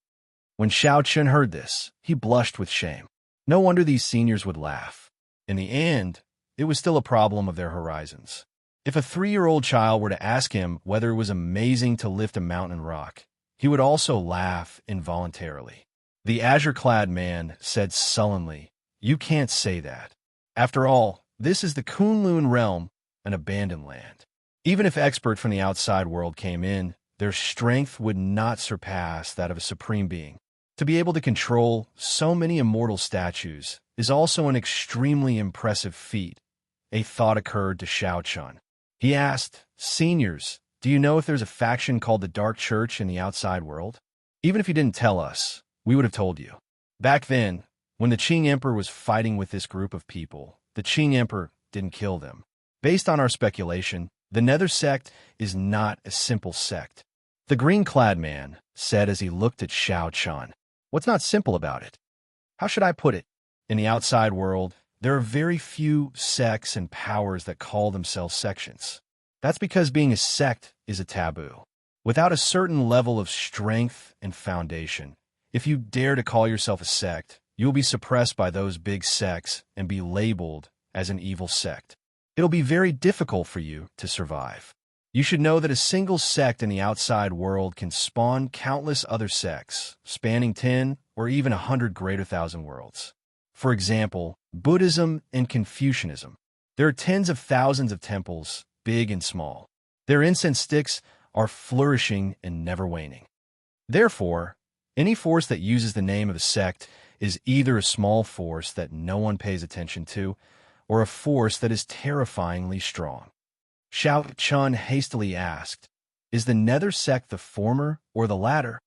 When Xianxia heard this, he blushed with shame. No wonder these seniors would laugh. In the end, it was still a problem of their horizons. If a 3-year-old child were to ask him whether it was amazing to lift a mountain rock, he would also laugh involuntarily. The azure-clad man said sullenly, You can't say that. After all, this is the Kunlun realm, an abandoned land. Even if experts from the outside world came in, their strength would not surpass that of a supreme being. To be able to control so many immortal statues is also an extremely impressive feat. A thought occurred to Xianxia. He asked, Seniors, do you know if there's a faction called the Dark Church in the outside world? Even if you didn't tell us, we would have told you. Back then, when the Qing Emperor was fighting with this group of people, the Qing Emperor didn't kill them. Based on our speculation, the Nether sect is not a simple sect. The green-clad man said as he looked at Xianxia. What's not simple about it? How should I put it? In the outside world, there are very few sects and powers that call themselves sections. That's because being a sect is a taboo. Without a certain level of strength and foundation, if you dare to call yourself a sect, you will be suppressed by those big sects and be labeled as an evil sect. It'll be very difficult for you to survive. You should know that a single sect in the outside world can spawn countless other sects, spanning 10 or even 100 greater thousand worlds. For example, Buddhism and Confucianism. There are tens of thousands of temples, big and small. Their incense sticks are flourishing and never waning. Therefore, any force that uses the name of a sect is either a small force that no one pays attention to, or a force that is terrifyingly strong. Xianxia hastily asked, "Is the Nether sect the former or the latter?"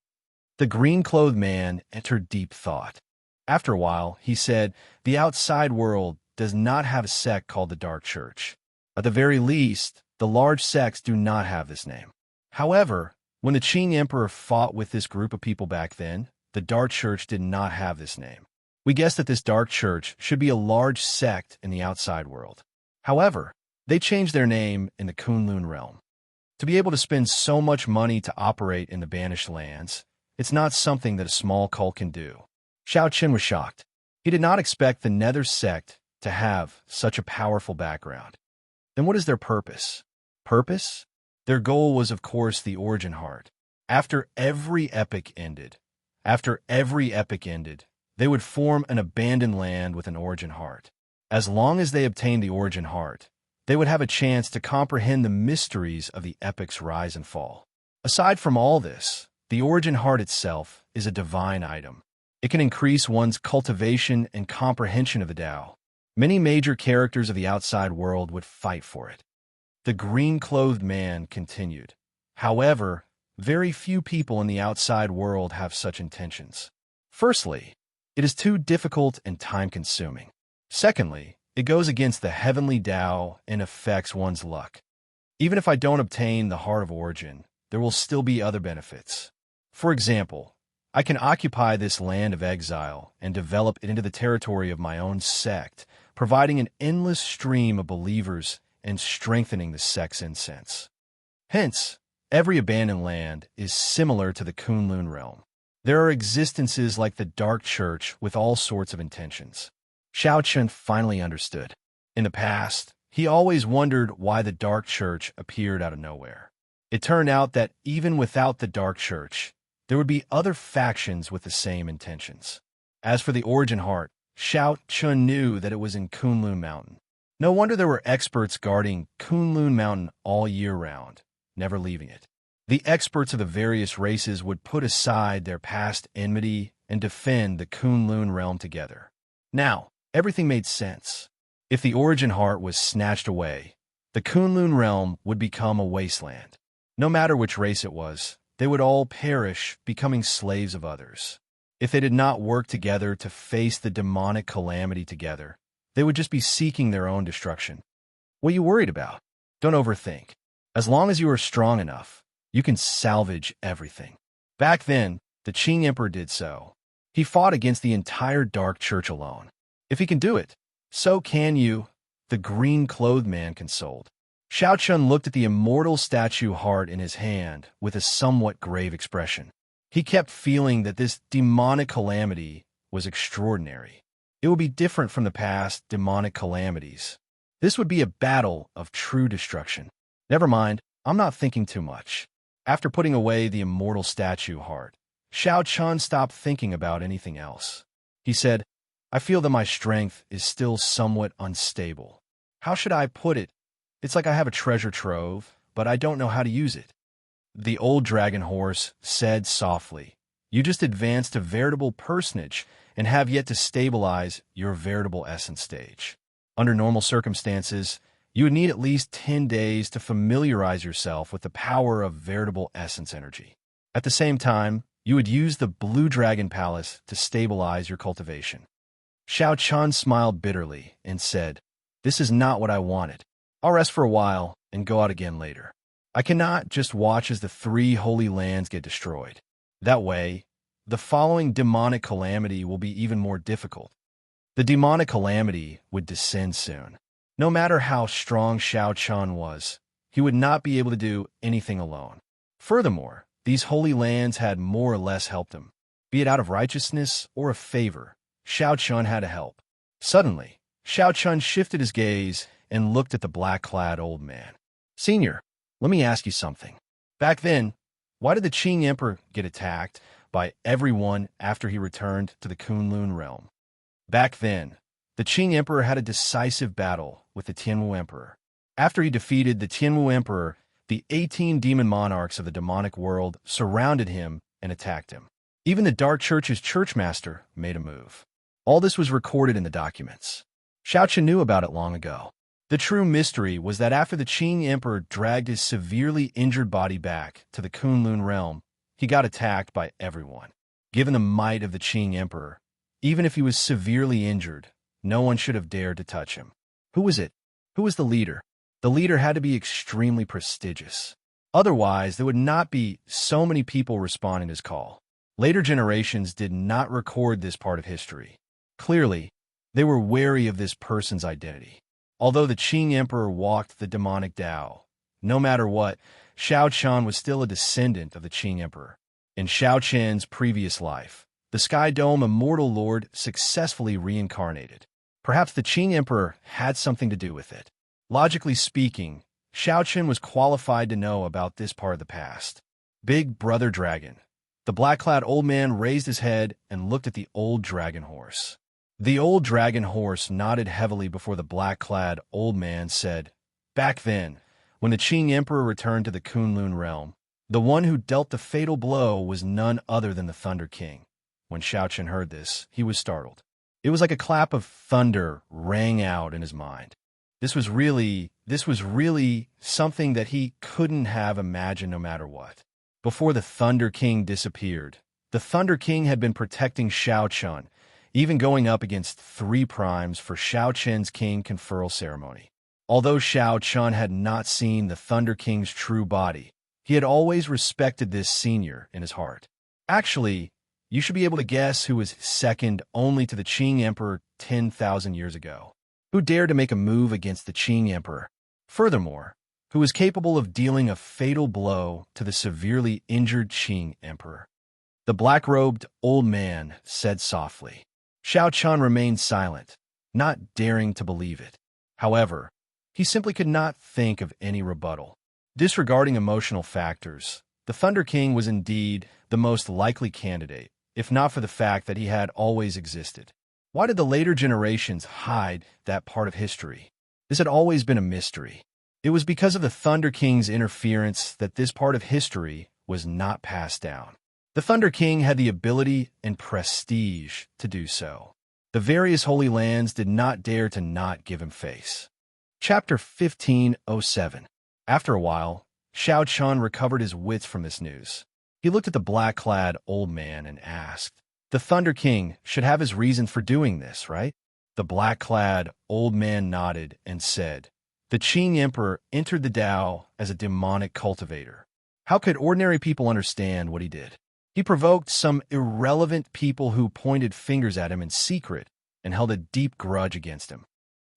The green-clothed man entered deep thought. After a while, he said, "The outside world does not have a sect called the Dark Church. At the very least, the large sects do not have this name. However, when the Qing Emperor fought with this group of people back then, the Dark Church did not have this name. We guess that this Dark Church should be a large sect in the outside world. However, they changed their name in the Kunlun realm. To be able to spend so much money to operate in the banished lands, it's not something that a small cult can do." Xianxia was shocked. He did not expect the Nether sect to have such a powerful background. Then what is their purpose? Purpose? Their goal was, of course, the origin heart. After every epic ended, they would form an abandoned land with an origin heart. As long as they obtained the origin heart, they would have a chance to comprehend the mysteries of the epic's rise and fall. Aside from all this, the origin heart itself is a divine item. It can increase one's cultivation and comprehension of the Tao. Many major characters of the outside world would fight for it. The green-clothed man continued. However, very few people in the outside world have such intentions. Firstly, it is too difficult and time-consuming. Secondly, it goes against the heavenly Tao and affects one's luck. Even if I don't obtain the Heart of Origin, there will still be other benefits. For example, I can occupy this land of exile and develop it into the territory of my own sect, providing an endless stream of believers and strengthening the sect's incense. Hence, every abandoned land is similar to the Kunlun realm. There are existences like the Dark Church with all sorts of intentions. Xianxia finally understood. In the past, he always wondered why the Dark Church appeared out of nowhere. It turned out that even without the Dark Church, there would be other factions with the same intentions. As for the origin heart, Xianxia knew that it was in Kunlun Mountain. No wonder there were experts guarding Kunlun Mountain all year round, never leaving it. The experts of the various races would put aside their past enmity and defend the Kunlun realm together. Now, everything made sense. If the origin heart was snatched away, the Kunlun realm would become a wasteland. No matter which race it was, they would all perish, becoming slaves of others. If they did not work together to face the demonic calamity together, they would just be seeking their own destruction. What are you worried about? Don't overthink. As long as you are strong enough, you can salvage everything. Back then, the Qing Emperor did so. He fought against the entire Dark Church alone. If he can do it, so can you, the green-clothed man consoled. Xianxia looked at the immortal statue heart in his hand with a somewhat grave expression. He kept feeling that this demonic calamity was extraordinary. It would be different from the past demonic calamities. This would be a battle of true destruction. Never mind, I'm not thinking too much. After putting away the immortal statue heart, Xianxia stopped thinking about anything else. He said, "I feel that my strength is still somewhat unstable. How should I put it? It's like I have a treasure trove, but I don't know how to use it." The old dragon horse said softly, "You just advanced to veritable personage and have yet to stabilize your veritable essence stage. Under normal circumstances, you would need at least 10 days to familiarize yourself with the power of veritable essence energy. At the same time, you would use the Blue Dragon Palace to stabilize your cultivation." Xianxia smiled bitterly and said, "This is not what I wanted. I'll rest for a while and go out again later. I cannot just watch as the 3 holy lands get destroyed. That way, the following demonic calamity will be even more difficult." The demonic calamity would descend soon. No matter how strong Xianxia was, he would not be able to do anything alone. Furthermore, these holy lands had more or less helped him. Be it out of righteousness or of favor, Xianxia had to help. Suddenly, Xianxia shifted his gaze and looked at the black-clad old man. "Senior, let me ask you something. Back then, why did the Qing Emperor get attacked by everyone after he returned to the Kunlun realm?" Back then, the Qing Emperor had a decisive battle with the Tianwu Emperor. After he defeated the Tianwu Emperor, the 18 demon monarchs of the demonic world surrounded him and attacked him. Even the Dark Church's churchmaster made a move. All this was recorded in the documents. Xianxia knew about it long ago. The true mystery was that after the Qing Emperor dragged his severely injured body back to the Kunlun realm, he got attacked by everyone. Given the might of the Qing Emperor, even if he was severely injured, no one should have dared to touch him. Who was it? Who was the leader? The leader had to be extremely prestigious. Otherwise, there would not be so many people responding to his call. Later generations did not record this part of history. Clearly, they were wary of this person's identity. Although the Qing Emperor walked the demonic Tao, no matter what, Xianxia was still a descendant of the Qing Emperor. In Xianxia's previous life, the Sky Dome Immortal Lord successfully reincarnated. Perhaps the Qing Emperor had something to do with it. Logically speaking, Xianxia was qualified to know about this part of the past. Big Brother Dragon. The black-clad old man raised his head and looked at the old dragon horse. The old dragon horse nodded heavily before the black-clad old man said, "Back then, when the Qing Emperor returned to the Kunlun realm, the one who dealt the fatal blow was none other than the Thunder King." When Xianxia heard this, he was startled. It was like a clap of thunder rang out in his mind. This was really something that he couldn't have imagined no matter what. Before the Thunder King disappeared, the Thunder King had been protecting Xianxia, even going up against 3 primes for Xianxia's king conferral ceremony. Although Xianxia had not seen the Thunder King's true body, he had always respected this senior in his heart. Actually, you should be able to guess who was second only to the Qing Emperor 10,000 years ago. Who dared to make a move against the Qing Emperor? Furthermore, who was capable of dealing a fatal blow to the severely injured Qing Emperor? The black-robed old man said softly. Xianxia remained silent, not daring to believe it. However, he simply could not think of any rebuttal. Disregarding emotional factors, the Thunder King was indeed the most likely candidate, if not for the fact that he had always existed. Why did the later generations hide that part of history? This had always been a mystery. It was because of the Thunder King's interference that this part of history was not passed down. The Thunder King had the ability and prestige to do so. The various holy lands did not dare to not give him face. Chapter 1507. After a while, Xianxia recovered his wits from this news. He looked at the black-clad old man and asked, "The Thunder King should have his reasons for doing this, right?" The black-clad old man nodded and said, "The Qing Emperor entered the Tao as a demonic cultivator. How could ordinary people understand what he did? He provoked some irrelevant people who pointed fingers at him in secret and held a deep grudge against him.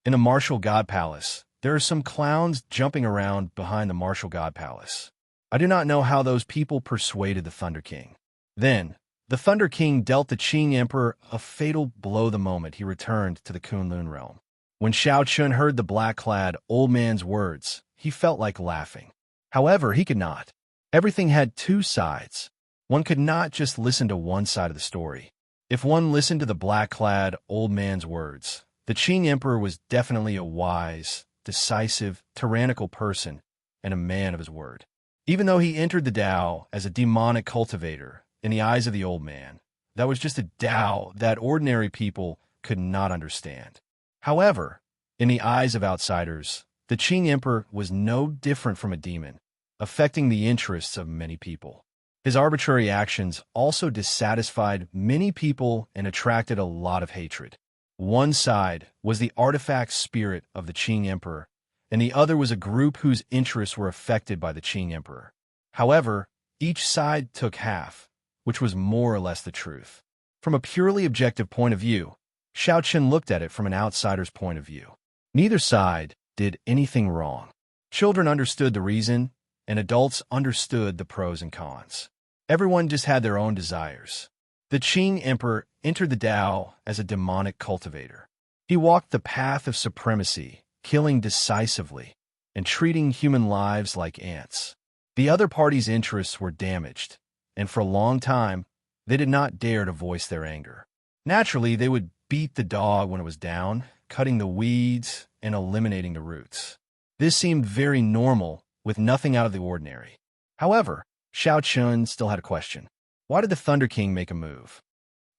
In the Martial God Palace, there are some clowns jumping around behind the Martial God Palace. I do not know how those people persuaded the Thunder King. Then, the Thunder King dealt the Qing Emperor a fatal blow the moment he returned to the Kunlun realm." When Xianxia heard the black-clad old man's words, he felt like laughing. However, he could not. Everything had 2 sides. One could not just listen to one side of the story. If one listened to the black-clad old man's words, the Qing Emperor was definitely a wise, decisive, tyrannical person and a man of his word. Even though he entered the Tao as a demonic cultivator, in the eyes of the old man, that was just a Tao that ordinary people could not understand. However, in the eyes of outsiders, the Qing Emperor was no different from a demon, affecting the interests of many people. His arbitrary actions also dissatisfied many people and attracted a lot of hatred. One side was the artifact spirit of the Qing Emperor, and the other was a group whose interests were affected by the Qing Emperor. However, each side took half, which was more or less the truth. From a purely objective point of view, Xianxia looked at it from an outsider's point of view. Neither side did anything wrong. Children understood the reason, and adults understood the pros and cons. Everyone just had their own desires. The Qing Emperor entered the Tao as a demonic cultivator. He walked the path of supremacy, killing decisively, and treating human lives like ants. The other party's interests were damaged, and for a long time, they did not dare to voice their anger. Naturally, they would beat the dog when it was down, cutting the weeds and eliminating the roots. This seemed very normal, with nothing out of the ordinary. However, Xianxia still had a question. Why did the Thunder King make a move?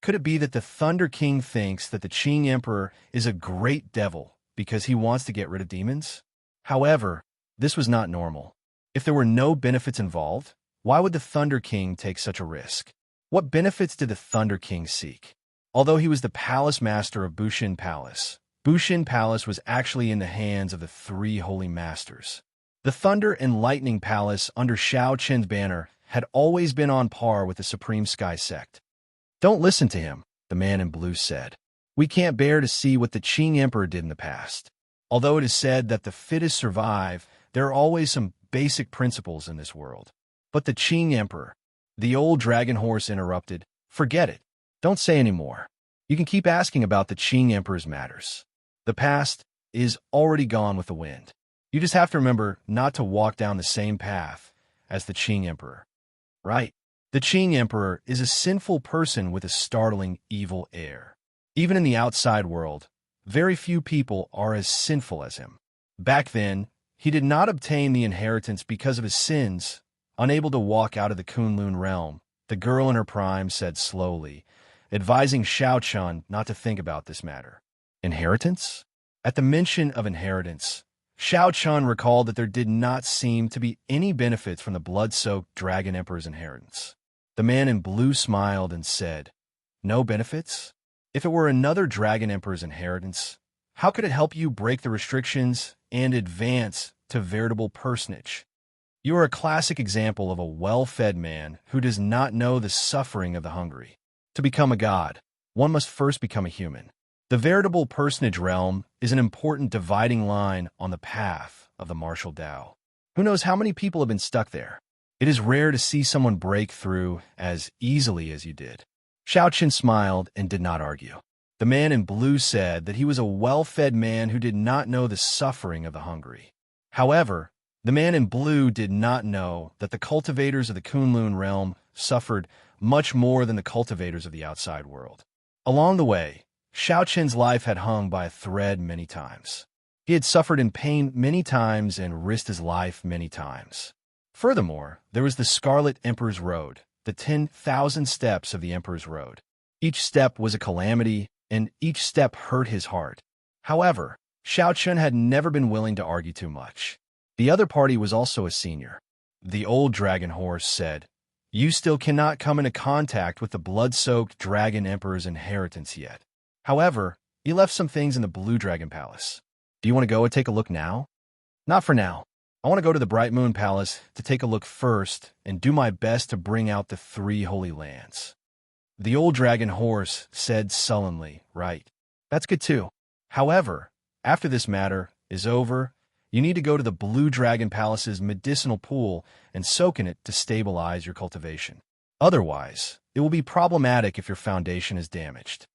Could it be that the Thunder King thinks that the Qing Emperor is a great devil because he wants to get rid of demons? However, this was not normal. If there were no benefits involved, why would the Thunder King take such a risk? What benefits did the Thunder King seek? Although he was the palace master of Bushin Palace, Bushin Palace was actually in the hands of the three holy masters. The Thunder and Lightning Palace under Xiaoqian's banner had always been on par with the Supreme Sky Sect. Don't listen to him, the man in blue said. We can't bear to see what the Qing Emperor did in the past. Although it is said that the fittest survive, there are always some basic principles in this world. But the Qing Emperor, the old dragon horse interrupted, forget it. Don't say any more. You can keep asking about the Qing Emperor's matters. The past is already gone with the wind. You just have to remember not to walk down the same path as the Qing Emperor. Right. The Qing Emperor is a sinful person with a startling evil air. Even in the outside world, very few people are as sinful as him. Back then, he did not obtain the inheritance because of his sins. Unable to walk out of the Kunlun realm, the girl in her prime said slowly, advising Xiaoqian not to think about this matter. Inheritance? At the mention of inheritance, Xiaoqian recalled that there did not seem to be any benefits from the blood-soaked Dragon Emperor's inheritance. The man in blue smiled and said, no benefits? If it were another Dragon Emperor's inheritance, how could it help you break the restrictions and advance to veritable personage? You are a classic example of a well-fed man who does not know the suffering of the hungry. To become a god, one must first become a human. The veritable personage realm is an important dividing line on the path of the martial Tao. Who knows how many people have been stuck there? It is rare to see someone break through as easily as you did. Xiaoqian smiled and did not argue. The man in blue said that he was a well-fed man who did not know the suffering of the hungry. However, the man in blue did not know that the cultivators of the Kunlun realm suffered much more than the cultivators of the outside world. Along the way, Xiaoqian's life had hung by a thread many times. He had suffered in pain many times and risked his life many times. Furthermore, there was the Scarlet Emperor's Road, the 10,000 steps of the Emperor's Road. Each step was a calamity, and each step hurt his heart. However, Xiaoqian had never been willing to argue too much. The other party was also a senior. The old dragon horse said, you still cannot come into contact with the blood-soaked Dragon Emperor's inheritance yet. However, he left some things in the Blue Dragon Palace. Do you want to go and take a look now? Not for now. I want to go to the Bright Moon Palace to take a look first and do my best to bring out the three holy lands. The old dragon horse said sullenly, right. That's good too. However, after this matter is over, you need to go to the Blue Dragon Palace's medicinal pool and soak in it to stabilize your cultivation. Otherwise, it will be problematic if your foundation is damaged.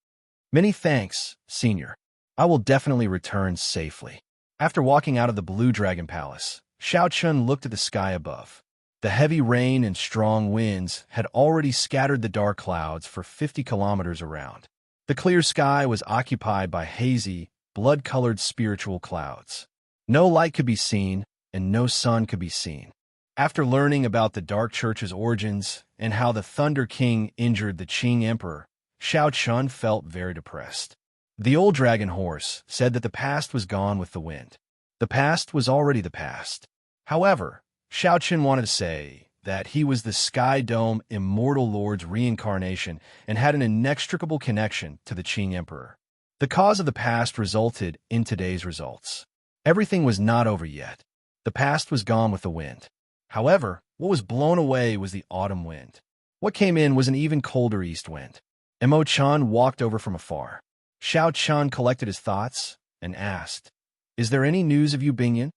Many thanks, Senior. I will definitely return safely. After walking out of the Blue Dragon Palace, Xiaoqian looked at the sky above. The heavy rain and strong winds had already scattered the dark clouds for 50 kilometers around. The clear sky was occupied by hazy, blood-colored spiritual clouds. No light could be seen, and no sun could be seen. After learning about the Dark Church's origins and how the Thunder King injured the Qing Emperor, Xiaoqian felt very depressed. The old dragon horse said that the past was gone with the wind. The past was already the past. However, Xiaoqian wanted to say that he was the Sky Dome Immortal Lord's reincarnation and had an inextricable connection to the Qing Emperor. The cause of the past resulted in today's results. Everything was not over yet. The past was gone with the wind. However, what was blown away was the autumn wind. What came in was an even colder east wind. Imo-chan walked over from afar. Xiaoqian collected his thoughts and asked, is there any news of you, Bingyan?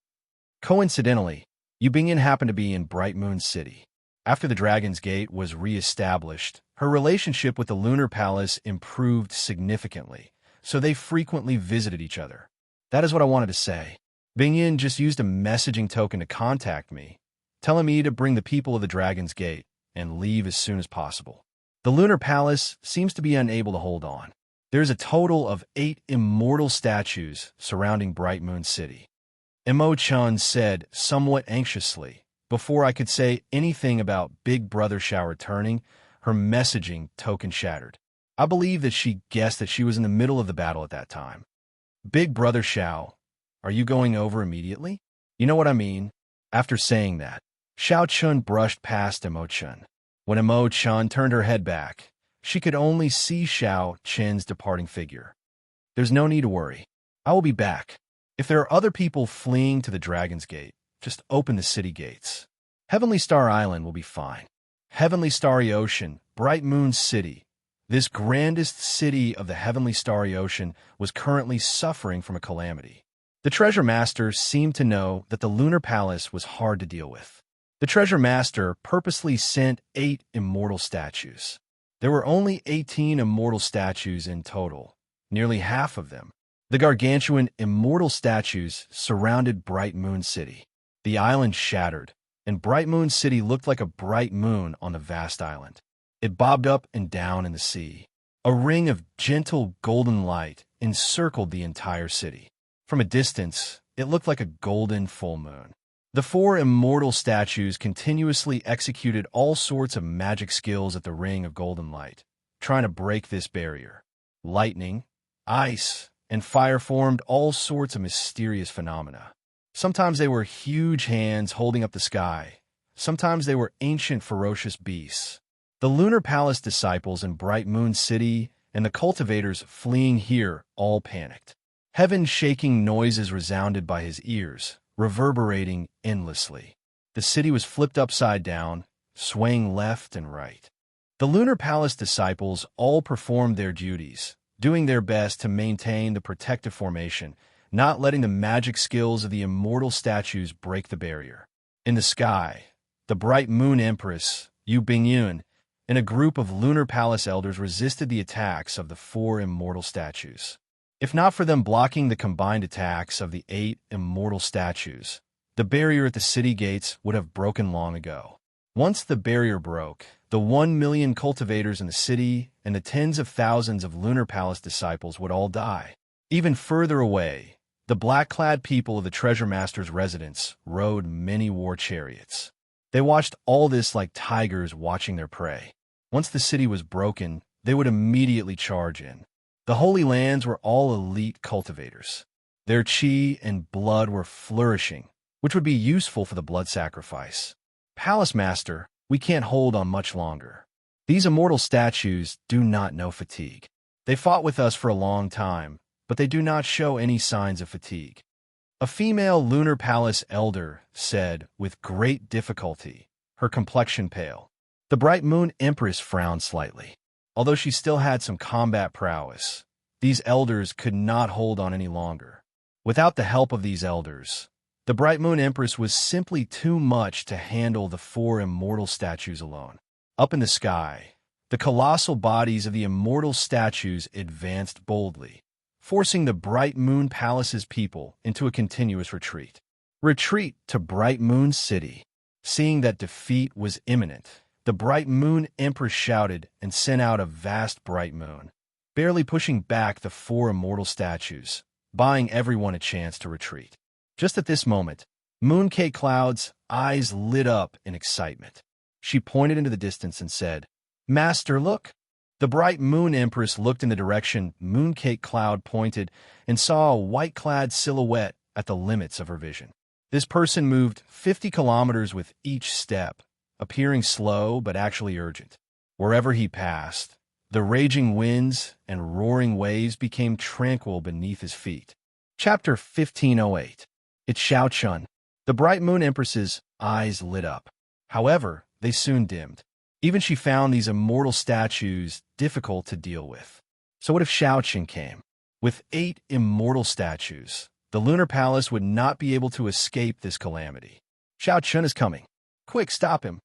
Coincidentally, Yu Bingyan happened to be in Bright Moon City. After the Dragon's Gate was re-established, her relationship with the Lunar Palace improved significantly, so they frequently visited each other. That is what I wanted to say. Bingyan just used a messaging token to contact me, telling me to bring the people of the Dragon's Gate and leave as soon as possible. The Lunar Palace seems to be unable to hold on. There's a total of 8 immortal statues surrounding Bright Moon City. Imo-chan said somewhat anxiously. Before I could say anything about Big Brother Xiao returning, her messaging token shattered. I believe that she guessed that she was in the middle of the battle at that time. Big Brother Xiao, are you going over immediately? You know what I mean? After saying that, Xiao Chun brushed past Imo-chan. When Imo-chan turned her head back, she could only see Xiao Chen's departing figure. There's no need to worry. I will be back. If there are other people fleeing to the Dragon's Gate, just open the city gates. Heavenly Star Island will be fine. Heavenly Starry Ocean, Bright Moon City. This grandest city of the Heavenly Starry Ocean was currently suffering from a calamity. The Treasure Master seemed to know that the Lunar Palace was hard to deal with. The Treasure Master purposely sent 8 immortal statues. There were only 18 immortal statues in total, nearly half of them. The gargantuan immortal statues surrounded Bright Moon City. The island shattered, and Bright Moon City looked like a bright moon on the vast island. It bobbed up and down in the sea. A ring of gentle golden light encircled the entire city. From a distance, it looked like a golden full moon. The 4 immortal statues continuously executed all sorts of magic skills at the ring of golden light, trying to break this barrier. Lightning, ice, and fire formed all sorts of mysterious phenomena. Sometimes they were huge hands holding up the sky. Sometimes they were ancient ferocious beasts. The Lunar Palace disciples in Bright Moon City and the cultivators fleeing here all panicked. Heaven-shaking noises resounded by his ears, reverberating endlessly. The city was flipped upside down, swaying left and right. The Lunar Palace disciples all performed their duties, doing their best to maintain the protective formation, not letting the magic skills of the immortal statues break the barrier. In the sky, the Bright Moon Empress, Yu Bingyun, and a group of Lunar Palace elders resisted the attacks of the 4 immortal statues. If not for them blocking the combined attacks of the 8 immortal statues, the barrier at the city gates would have broken long ago. Once the barrier broke, the 1 million cultivators in the city and the tens of thousands of Lunar Palace disciples would all die. Even further away, the black-clad people of the Treasure Master's residence rode many war chariots. They watched all this like tigers watching their prey. Once the city was broken, they would immediately charge in. The Holy Lands were all elite cultivators. Their chi and blood were flourishing, which would be useful for the blood sacrifice. Palace Master, we can't hold on much longer. These immortal statues do not know fatigue. They fought with us for a long time, but they do not show any signs of fatigue. A female Lunar Palace elder said with great difficulty, her complexion pale. The Bright Moon Empress frowned slightly. Although she still had some combat prowess, these elders could not hold on any longer. Without the help of these elders, the Bright Moon Empress was simply too much to handle the 4 immortal statues alone. Up in the sky, the colossal bodies of the immortal statues advanced boldly, forcing the Bright Moon Palace's people into a continuous retreat. Retreat to Bright Moon City. Seeing that defeat was imminent, the Bright Moon Empress shouted and sent out a vast bright moon, barely pushing back the 4 immortal statues, buying everyone a chance to retreat. Just at this moment, Mooncake Cloud's eyes lit up in excitement. She pointed into the distance and said, "Master, look!" The Bright Moon Empress looked in the direction Mooncake Cloud pointed and saw a white-clad silhouette at the limits of her vision. This person moved 50 kilometers with each step, appearing slow but actually urgent. Wherever he passed, the raging winds and roaring waves became tranquil beneath his feet. Chapter 1508. It's Xiao Chun. The Bright Moon Empress's eyes lit up. However, they soon dimmed. Even she found these immortal statues difficult to deal with. So what if Xiao Chun came? With 8 immortal statues, The lunar palace would not be able to escape this calamity. Xianxia is coming. Quick, stop him.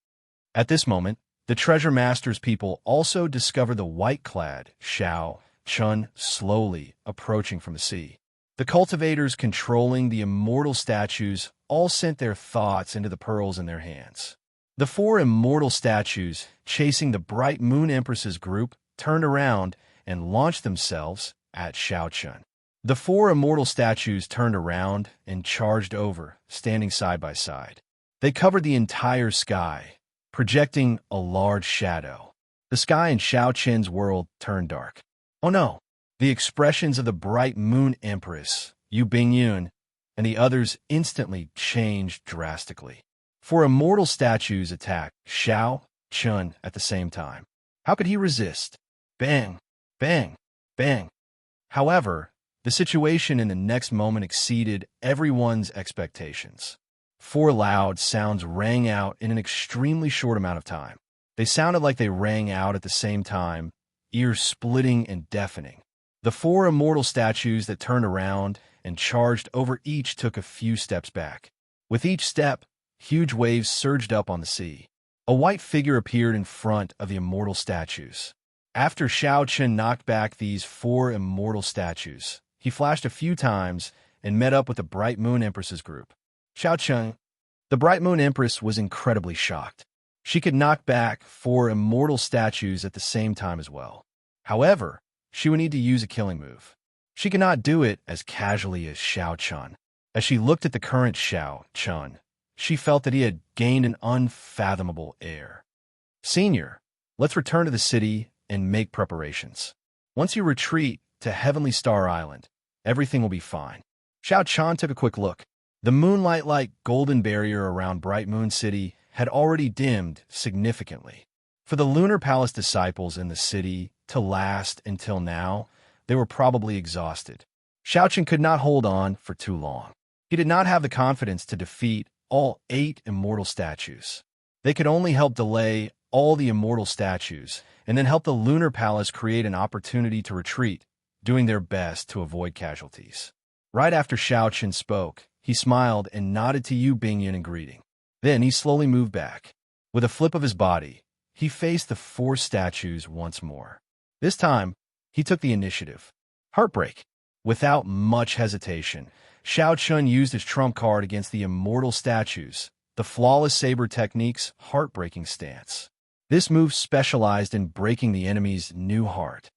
At this moment, the Treasure Master's people also discover the white-clad Xianxia slowly approaching from the sea. The cultivators controlling the immortal statues all sent their thoughts into the pearls in their hands. The four immortal statues, chasing the Bright Moon Empress's group, turned around and launched themselves at Xianxia. The four immortal statues turned around and charged over, standing side by side. They covered the entire sky, projecting a large shadow. The sky in Xiaoqian's world turned dark. Oh no! The expressions of the Bright Moon Empress, Yu Bingyun, and the others instantly changed drastically. Four immortal statues attacked Xiaoqian at the same time. How could he resist? Bang! Bang! Bang! However, the situation in the next moment exceeded everyone's expectations. Four loud sounds rang out in an extremely short amount of time. They sounded like they rang out at the same time, ears splitting and deafening. The four immortal statues that turned around and charged over each took a few steps back. With each step, huge waves surged up on the sea. A white figure appeared in front of the immortal statues. After Xiaoqian knocked back these four immortal statues, he flashed a few times and met up with the Bright Moon Empress's group. Xiaoqian, the Bright Moon Empress, was incredibly shocked. She could knock back four immortal statues at the same time as well. However, she would need to use a killing move. She could not do it as casually as Xiaoqian. As she looked at the current Xiaoqian, she felt that he had gained an unfathomable air. Senior, let's return to the city and make preparations. Once you retreat to Heavenly Star Island, everything will be fine. Xiaoqian took a quick look. The moonlight-like golden barrier around Bright Moon City had already dimmed significantly. For the Lunar Palace disciples in the city to last until now, they were probably exhausted. Xiaoqian could not hold on for too long. He did not have the confidence to defeat all 8 immortal statues. They could only help delay all the immortal statues and then help the Lunar Palace create an opportunity to retreat, doing their best to avoid casualties. Right after Xiaoqian spoke, he smiled and nodded to Yu Bingyun in greeting. Then he slowly moved back. With a flip of his body, he faced the 4 statues once more. This time, he took the initiative. Heartbreak. Without much hesitation, Xiaoqian used his trump card against the immortal statues, the Flawless Saber Technique's Heartbreaking Stance. This move specialized in breaking the enemy's new heart.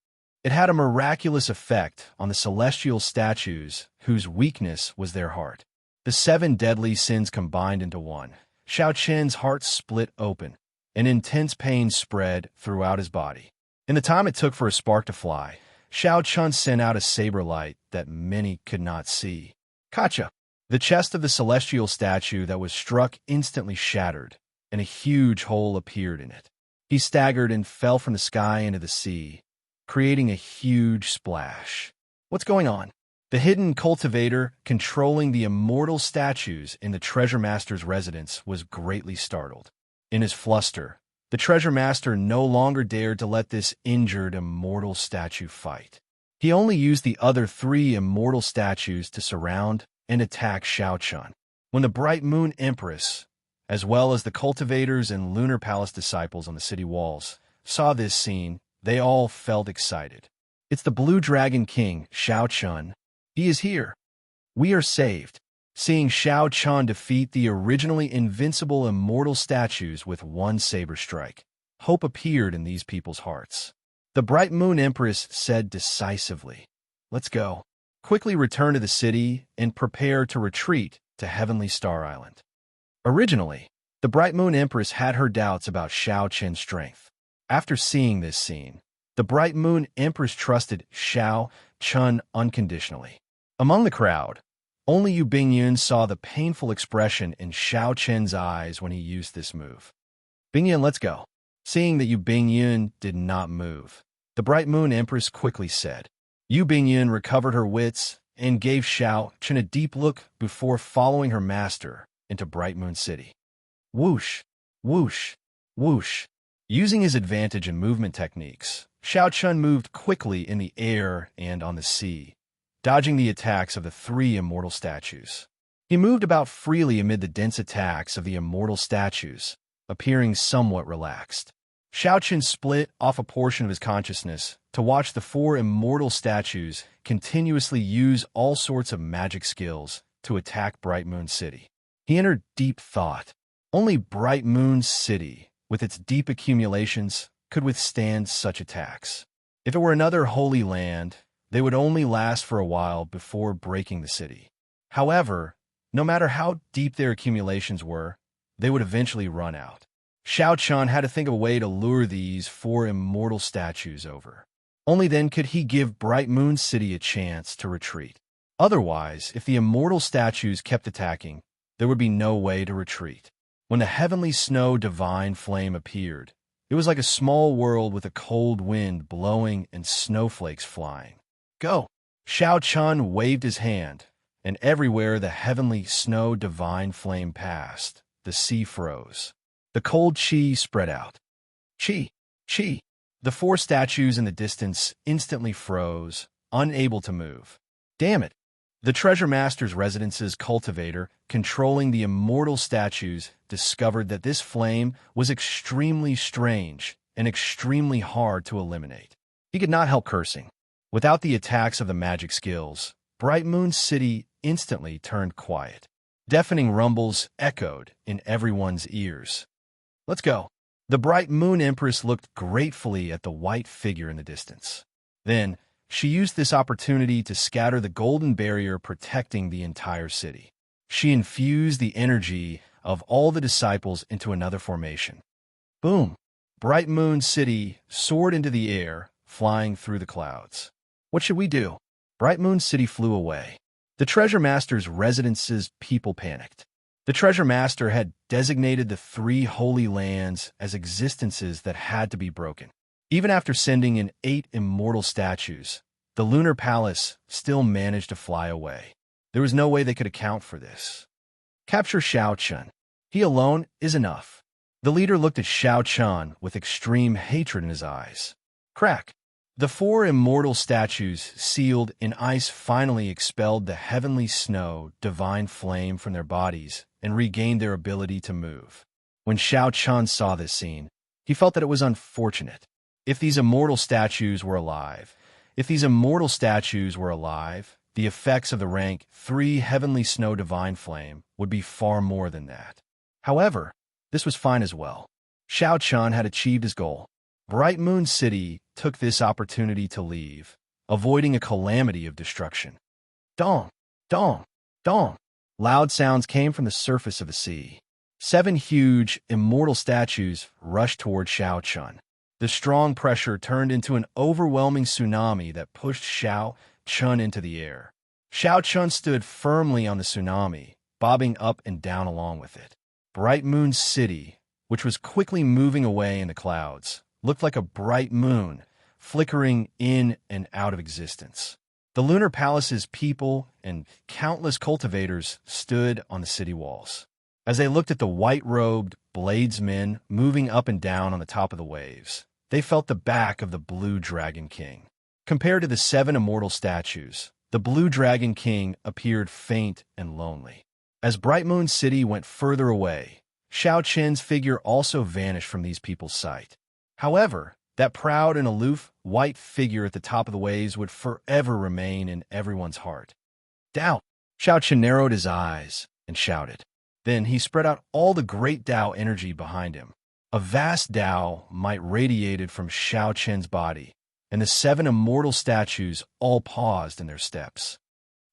It had a miraculous effect on the celestial statues whose weakness was their heart. The 7 deadly sins combined into one. Xiaoqian's heart split open, and intense pain spread throughout his body. In the time it took for a spark to fly, Xiaoqian sent out a saber light that many could not see. Kacha! The chest of the celestial statue that was struck instantly shattered, and a huge hole appeared in it. He staggered and fell from the sky into the sea, creating a huge splash. What's going on? The hidden cultivator controlling the immortal statues in the Treasure Master's residence was greatly startled. In his fluster, the Treasure Master no longer dared to let this injured immortal statue fight. He only used the other 3 immortal statues to surround and attack Xiaoqian. When the Bright Moon Empress, as well as the cultivators and Lunar Palace disciples on the city walls, saw this scene, they all felt excited. It's the Blue Dragon King, Xiaoqian. He is here. We are saved. Seeing Xiaoqian defeat the originally invincible immortal statues with one saber strike, hope appeared in these people's hearts. The Bright Moon Empress said decisively, "Let's go. Quickly return to the city and prepare to retreat to Heavenly Star Island." Originally, the Bright Moon Empress had her doubts about Xiaoqian's strength. After seeing this scene, the Bright Moon Empress trusted Xiaoqian unconditionally. Among the crowd, only Yu Bingyun saw the painful expression in Xiaoqian's eyes when he used this move. "Bingyun, let's go." Seeing that Yu Bingyun did not move, the Bright Moon Empress quickly said. Yu Bingyun recovered her wits and gave Xiaoqian a deep look before following her master into Bright Moon City. Whoosh, whoosh, whoosh. Using his advantage in movement techniques, Xiaoqian moved quickly in the air and on the sea, dodging the attacks of the three immortal statues. He moved about freely amid the dense attacks of the immortal statues, appearing somewhat relaxed. Xianxia split off a portion of his consciousness to watch the four immortal statues continuously use all sorts of magic skills to attack Bright Moon City. He entered deep thought. Only Bright Moon City, with its deep accumulations, could withstand such attacks. If it were another holy land, they would only last for a while before breaking the city. However, no matter how deep their accumulations were, they would eventually run out. Xianxia had to think of a way to lure these four immortal statues over. Only then could he give Bright Moon City a chance to retreat. Otherwise, if the immortal statues kept attacking, there would be no way to retreat. When the heavenly snow divine flame appeared, it was like a small world with a cold wind blowing and snowflakes flying. Go! Xianxia waved his hand, and everywhere the heavenly snow divine flame passed, the sea froze. The cold chi spread out. Chi! Chi! The four statues in the distance instantly froze, unable to move. Damn it! The Treasure Master's residence's cultivator, controlling the immortal statues, discovered that this flame was extremely strange and extremely hard to eliminate. He could not help cursing. Without the attacks of the magic skills, Bright Moon City instantly turned quiet. Deafening rumbles echoed in everyone's ears. Let's go. The Bright Moon Empress looked gratefully at the white figure in the distance. Then, she used this opportunity to scatter the golden barrier protecting the entire city. She infused the energy of all the disciples into another formation. Boom! Bright Moon City soared into the air, flying through the clouds. What should we do? Bright Moon City flew away. The Treasure Master's residence's people panicked. The Treasure Master had designated the three holy lands as existences that had to be broken. Even after sending in 8 immortal statues, the Lunar Palace still managed to fly away. There was no way they could account for this. Capture Xianxia. He alone is enough. The leader looked at Xianxia with extreme hatred in his eyes. Crack! The 4 immortal statues sealed in ice finally expelled the heavenly snow divine flame from their bodies and regained their ability to move. When Xianxia saw this scene, he felt that it was unfortunate. If these immortal statues were alive, the effects of the rank 3 heavenly snow divine flame would be far more than that. However, this was fine as well. Xianxia had achieved his goal. Bright Moon City took this opportunity to leave, avoiding a calamity of destruction. Dong! Dong! Dong! Loud sounds came from the surface of the sea. 7 huge, immortal statues rushed toward Xianxia. The strong pressure turned into an overwhelming tsunami that pushed Xianxia into the air. Xianxia stood firmly on the tsunami, bobbing up and down along with it. Bright Moon City, which was quickly moving away in the clouds, looked like a bright moon, flickering in and out of existence. The Lunar Palace's people and countless cultivators stood on the city walls. As they looked at the white-robed bladesmen moving up and down on the top of the waves, they felt the back of the Blue Dragon King. Compared to the 7 immortal statues, the Blue Dragon King appeared faint and lonely. As Bright Moon City went further away, Xianxia's figure also vanished from these people's sight. However, that proud and aloof white figure at the top of the waves would forever remain in everyone's heart. Dao! Xianxia narrowed his eyes and shouted. Then he spread out all the great Dao energy behind him. A vast Dao might radiated from Xianxia's body, and the 7 immortal statues all paused in their steps.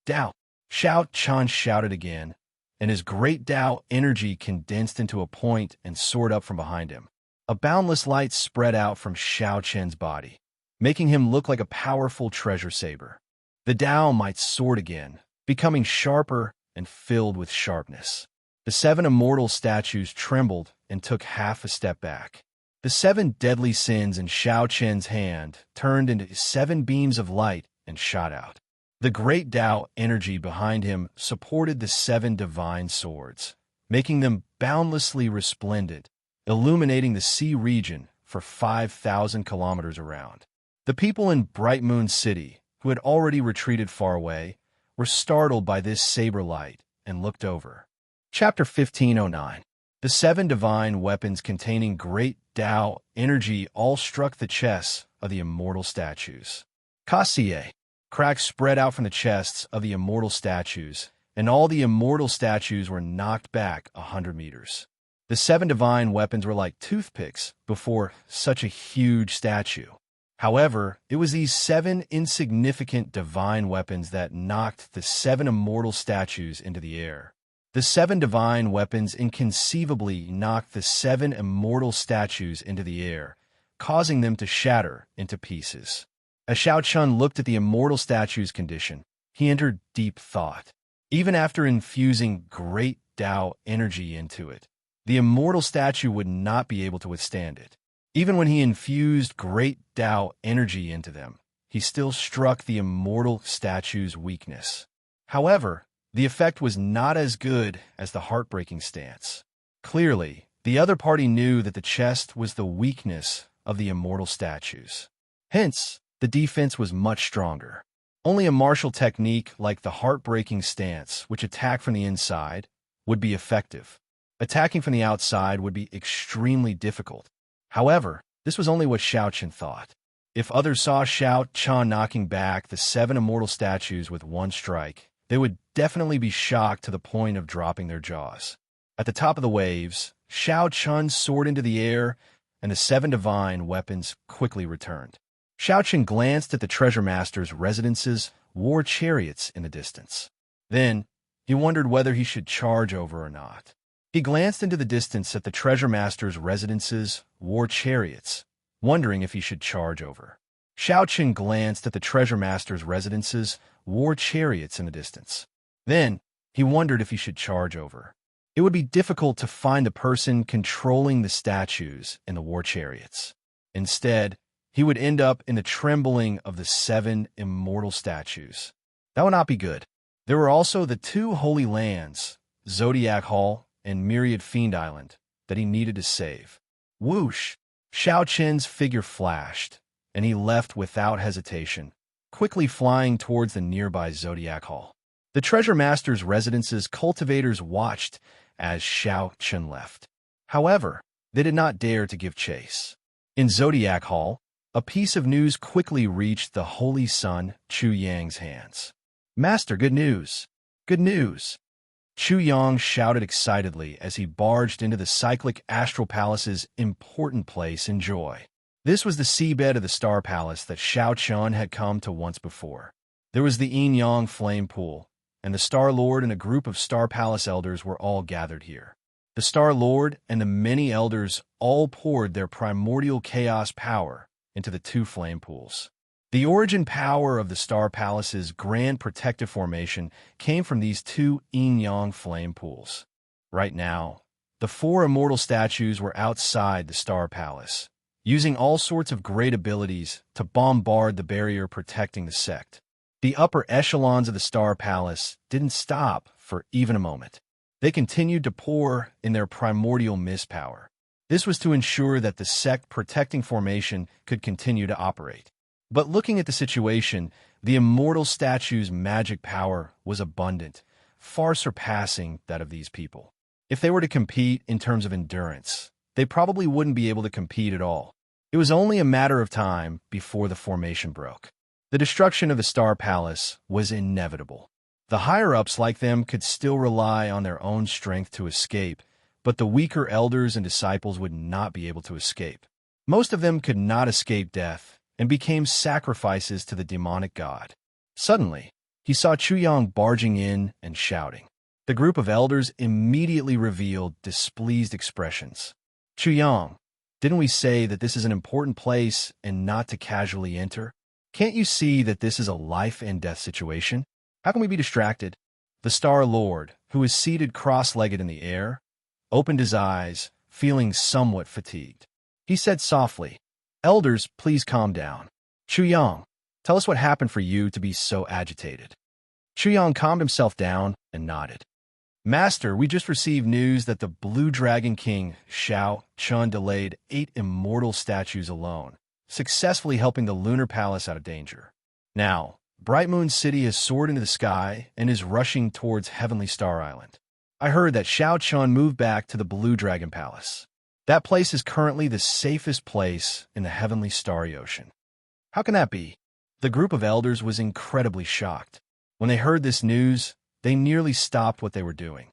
Dao! Xianxia shouted again, and his great Dao energy condensed into a point and soared up from behind him. A boundless light spread out from Xianxia's body, making him look like a powerful treasure saber. The Dao might soar again, becoming sharper and filled with sharpness. The 7 immortal statues trembled and took half a step back. The 7 deadly sins in Xianxia's hand turned into 7 beams of light and shot out. The great Dao energy behind him supported the 7 divine swords, making them boundlessly resplendent, illuminating the sea region for 5,000 kilometers around. The people in Bright Moon City, who had already retreated far away, were startled by this saber light and looked over. Chapter 1509. The 7 divine weapons containing great Tao energy all struck the chests of the immortal statues. Kasie. Cracks spread out from the chests of the immortal statues, and all the immortal statues were knocked back 100 meters. The 7 divine weapons were like toothpicks before such a huge statue. However, it was these 7 insignificant divine weapons that knocked the 7 immortal statues into the air. The 7 divine weapons inconceivably knocked the 7 immortal statues into the air, causing them to shatter into pieces. As Xiaochun looked at the immortal statue's condition, he entered deep thought. Even after infusing great Tao energy into it, the immortal statue would not be able to withstand it. Even when he infused great Tao energy into them, he still struck the immortal statue's weakness. However, the effect was not as good as the heartbreaking stance. Clearly, the other party knew that the chest was the weakness of the immortal statues. Hence, the defense was much stronger. Only a martial technique like the heartbreaking stance, which attacked from the inside, would be effective. Attacking from the outside would be extremely difficult. However, this was only what Xiaochun thought. If others saw Xiaochun knocking back the 7 immortal statues with one strike, they would definitely be shocked to the point of dropping their jaws. At the top of the waves, Xiaochun soared into the air, and the 7 divine weapons quickly returned. Xiaochun glanced at the treasure master's residence's war chariots in the distance. Then, he wondered whether he should charge over or not. He glanced into the distance at the treasure master's residence's war chariots, wondering if he should charge over. Xiaochun glanced at the treasure master's residence's war chariots in the distance. Then, he wondered if he should charge over. It would be difficult to find the person controlling the statues in the war chariots. Instead, he would end up in the trembling of the 7 immortal statues. That would not be good. There were also the 2 holy lands, Zodiac Hall and Myriad Fiend Island, that he needed to save. Whoosh! Xiaochun's figure flashed, and he left without hesitation, quickly flying towards the nearby Zodiac Hall. The treasure master's residence's cultivators watched as Xiaochun left. However, they did not dare to give chase. In Zodiac Hall, a piece of news quickly reached the holy son Chu Yang's hands. Master, good news! Good news! Chu Yang shouted excitedly as he barged into the cyclic astral palace's important place in joy. This was the seabed of the Star Palace that Xiaochun had come to once before. There was the Yin Yang flame pool, and the Star Lord and a group of Star Palace elders were all gathered here. The Star Lord and the many elders all poured their primordial chaos power into the 2 flame pools. The origin power of the Star Palace's grand protective formation came from these 2 yin-yang flame pools. Right now, the 4 immortal statues were outside the Star Palace, using all sorts of great abilities to bombard the barrier protecting the sect. The upper echelons of the Star Palace didn't stop for even a moment. They continued to pour in their primordial mist power. This was to ensure that the sect protecting formation could continue to operate. But looking at the situation, the immortal statue's magic power was abundant, far surpassing that of these people. If they were to compete in terms of endurance, they probably wouldn't be able to compete at all. It was only a matter of time before the formation broke. The destruction of the Star Palace was inevitable. The higher-ups like them could still rely on their own strength to escape, but the weaker elders and disciples would not be able to escape. Most of them could not escape death and became sacrifices to the demonic god. Suddenly, he saw Chu Yang barging in and shouting. The group of elders immediately revealed displeased expressions. Chu Yang, didn't we say that this is an important place and not to casually enter? Can't you see that this is a life and death situation? How can we be distracted? The Star Lord, who is seated cross-legged in the air, opened his eyes, feeling somewhat fatigued. He said softly, "Elders, please calm down. Chu Yang, tell us what happened for you to be so agitated." Chu Yang calmed himself down and nodded. "Master, we just received news that the Blue Dragon King, Xiaochun, delayed 8 immortal statues alone, successfully helping the Lunar Palace out of danger. Now, Bright Moon City has soared into the sky and is rushing towards Heavenly Star Island. I heard that Xianxia moved back to the Blue Dragon Palace. That place is currently the safest place in the Heavenly Starry Ocean. How can that be? The group of elders was incredibly shocked. When they heard this news, they nearly stopped what they were doing.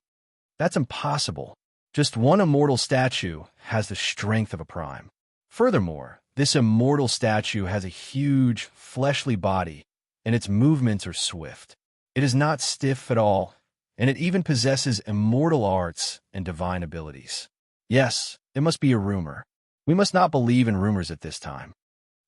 That's impossible. Just one immortal statue has the strength of a prime. Furthermore, this immortal statue has a huge, fleshly body, and its movements are swift. It is not stiff at all, and it even possesses immortal arts and divine abilities. Yes, it must be a rumor. We must not believe in rumors at this time.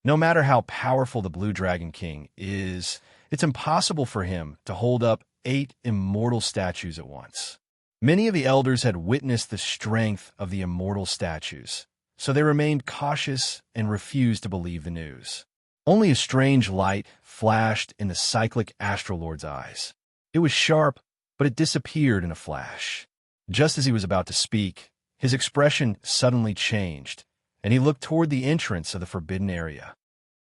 No matter how powerful the Blue Dragon King is, it's impossible for him to hold up 8 immortal statues at once. Many of the elders had witnessed the strength of the immortal statues, so they remained cautious and refused to believe the news. Only a strange light flashed in the cyclic Astral Lord's eyes. It was sharp, but it disappeared in a flash. Just as he was about to speak, his expression suddenly changed, and he looked toward the entrance of the forbidden area.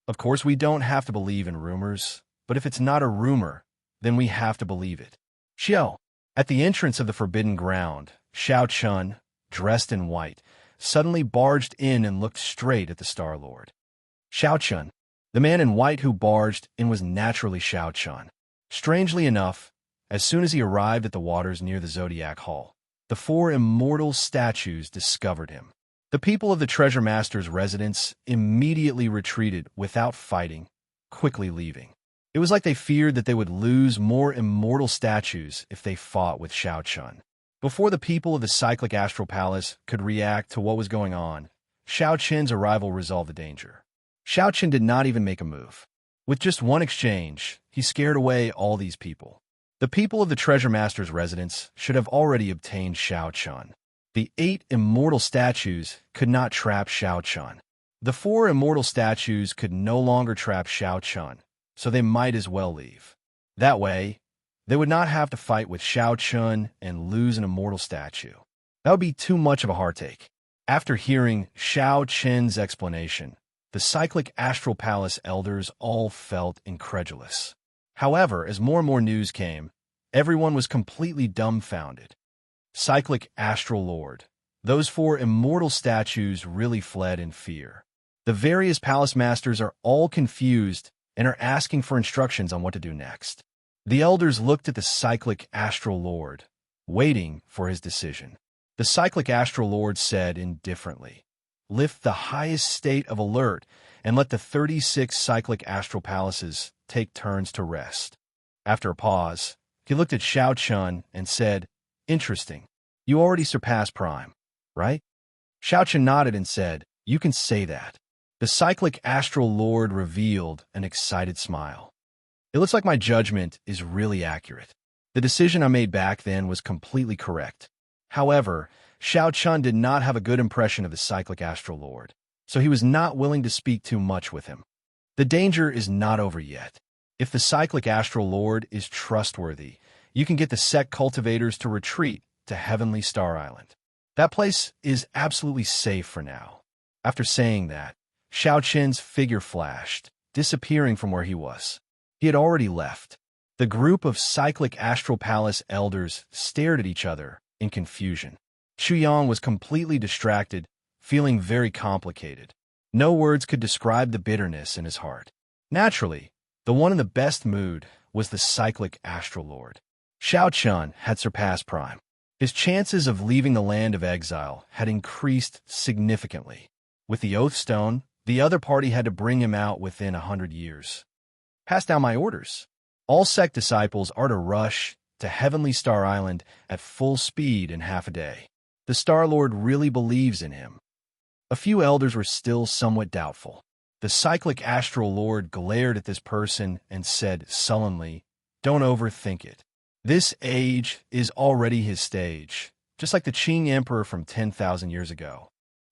Of course, we don't have to believe in rumors, but if it's not a rumor, then we have to believe it. Xiao. At the entrance of the forbidden ground, Xianxia, dressed in white, suddenly barged in and looked straight at the Star Lord. Xianxia. The man in white who barged in was naturally Xianxia. Strangely enough, as soon as he arrived at the waters near the Zodiac Hall, the 4 immortal statues discovered him. The people of the Treasure Master's residence immediately retreated without fighting, quickly leaving. It was like they feared that they would lose more immortal statues if they fought with Xianxia. Before the people of the Cyclic Astral Palace could react to what was going on, Xiaoqian's arrival resolved the danger. Xiaoqian did not even make a move. With just one exchange, he scared away all these people. The people of the Treasure Master's residence should have already obtained Xiaoqian. The 8 immortal statues could not trap Xiaoqian. The 4 immortal statues could no longer trap Xiaoqian, so they might as well leave. That way, they would not have to fight with Xiaoqian and lose an immortal statue. That would be too much of a heartache. After hearing Xiaoqian's explanation, the Cyclic Astral Palace elders all felt incredulous. However, as more and more news came, everyone was completely dumbfounded. Cyclic Astral Lord. Those 4 immortal statues really fled in fear. The various palace masters are all confused and are asking for instructions on what to do next. The elders looked at the Cyclic Astral Lord, waiting for his decision. The Cyclic Astral Lord said indifferently, "Lift the highest state of alert and let the 36 Cyclic Astral Palaces take turns to rest." After a pause, he looked at Xiaoqian and said, "Interesting. You already surpassed Prime, right?" Xiaoqian nodded and said, "You can say that." The Cyclic Astral Lord revealed an excited smile. "It looks like my judgment is really accurate. The decision I made back then was completely correct." However, Xiaoqian did not have a good impression of the Cyclic Astral Lord, so he was not willing to speak too much with him. The danger is not over yet. If the Cyclic Astral Lord is trustworthy, you can get the sect cultivators to retreat to Heavenly Star Island. That place is absolutely safe for now. After saying that, Xiaoqian's figure flashed, disappearing from where he was. He had already left. The group of Cyclic Astral Palace elders stared at each other in confusion. Chuyang was completely distracted, feeling very complicated. No words could describe the bitterness in his heart. Naturally, the one in the best mood was the Cyclic Astral Lord. Xiaoqian had surpassed Prime. His chances of leaving the land of exile had increased significantly. With the Oath Stone, the other party had to bring him out within 100 years. Pass down my orders. All sect disciples are to rush to Heavenly Star Island at full speed in half a day. The Star Lord really believes in him. A few elders were still somewhat doubtful. The Cyclic Astral Lord glared at this person and said sullenly, "Don't overthink it. This age is already his stage, just like the Qing Emperor from 10,000 years ago.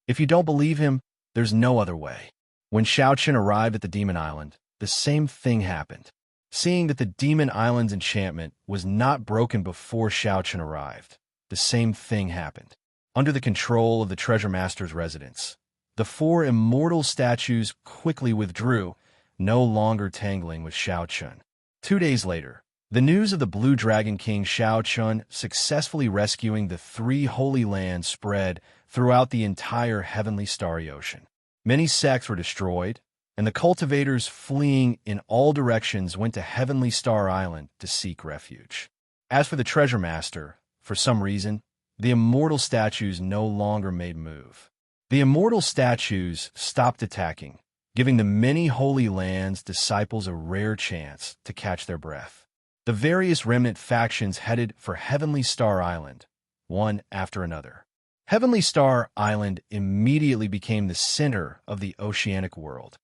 If you don't believe him, there's no other way." When Xiaoqian arrived at the Demon Island, the same thing happened. Seeing that the Demon Island's enchantment was not broken before Xiaoqian arrived, the same thing happened. Under the control of the Treasure Master's residence, the 4 immortal statues quickly withdrew, no longer tangling with Xiaoqian. 2 days later, the news of the Blue Dragon King Xianxia successfully rescuing the 3 Holy Lands spread throughout the entire heavenly starry ocean. Many sects were destroyed, and the cultivators fleeing in all directions went to Heavenly Star Island to seek refuge. As for the Treasure Master, for some reason, the immortal statues no longer made move. The immortal statues stopped attacking, giving the many Holy Lands disciples a rare chance to catch their breath. The various remnant factions headed for Heavenly Star Island, one after another. Heavenly Star Island immediately became the center of the oceanic world.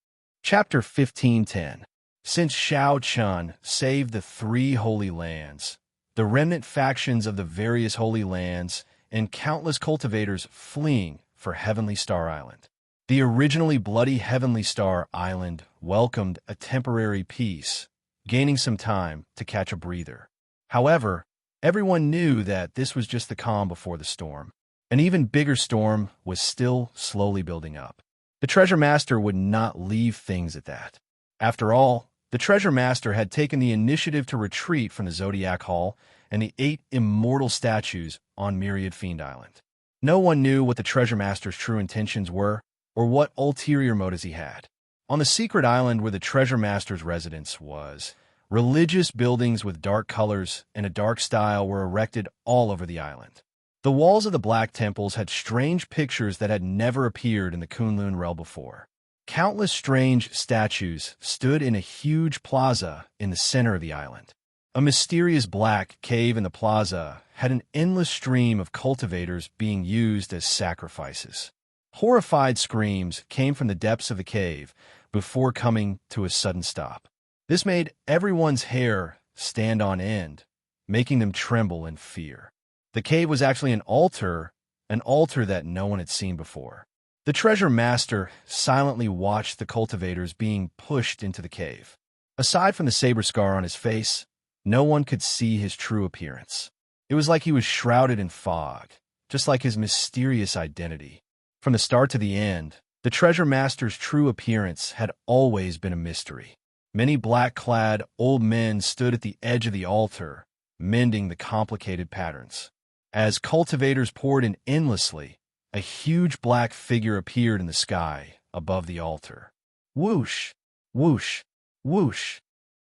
Chapter 15:10. Since Xianxia saved the 3 Holy Lands, the remnant factions of the various Holy Lands and countless cultivators fleeing for Heavenly Star Island. The originally bloody Heavenly Star Island welcomed a temporary peace, gaining some time to catch a breather. However, everyone knew that this was just the calm before the storm. An even bigger storm was still slowly building up. The Treasure Master would not leave things at that. After all, the Treasure Master had taken the initiative to retreat from the Zodiac Hall and the 8 immortal statues on Myriad Fiend Island. No one knew what the Treasure Master's true intentions were or what ulterior motives he had. On the secret island where the Treasure Master's residence was, religious buildings with dark colors and a dark style were erected all over the island. The walls of the Black Temples had strange pictures that had never appeared in the Kunlun realm before. Countless strange statues stood in a huge plaza in the center of the island. A mysterious black cave in the plaza had an endless stream of cultivators being used as sacrifices. Horrified screams came from the depths of the cave before coming to a sudden stop. This made everyone's hair stand on end, making them tremble in fear. The cave was actually an altar that no one had seen before. The Treasure Master silently watched the cultivators being pushed into the cave. Aside from the saber scar on his face, no one could see his true appearance. It was like he was shrouded in fog, just like his mysterious identity. From the start to the end, the Treasure Master's true appearance had always been a mystery. Many black-clad old men stood at the edge of the altar, mending the complicated patterns. As cultivators poured in endlessly, a huge black figure appeared in the sky above the altar. Whoosh! Whoosh! Whoosh!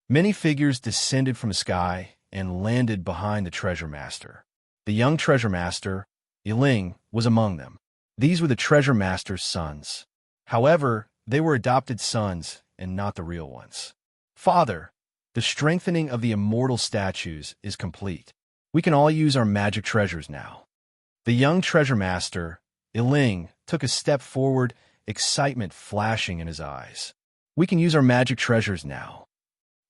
Many figures descended from the sky and landed behind the Treasure Master. The young Treasure Master, Yiling, was among them. These were the Treasure Master's sons. However, they were adopted sons and not the real ones. Father, the strengthening of the immortal statues is complete. We can all use our magic treasures now. The young Treasure Master, Yiling, took a step forward, excitement flashing in his eyes. We can use our magic treasures now.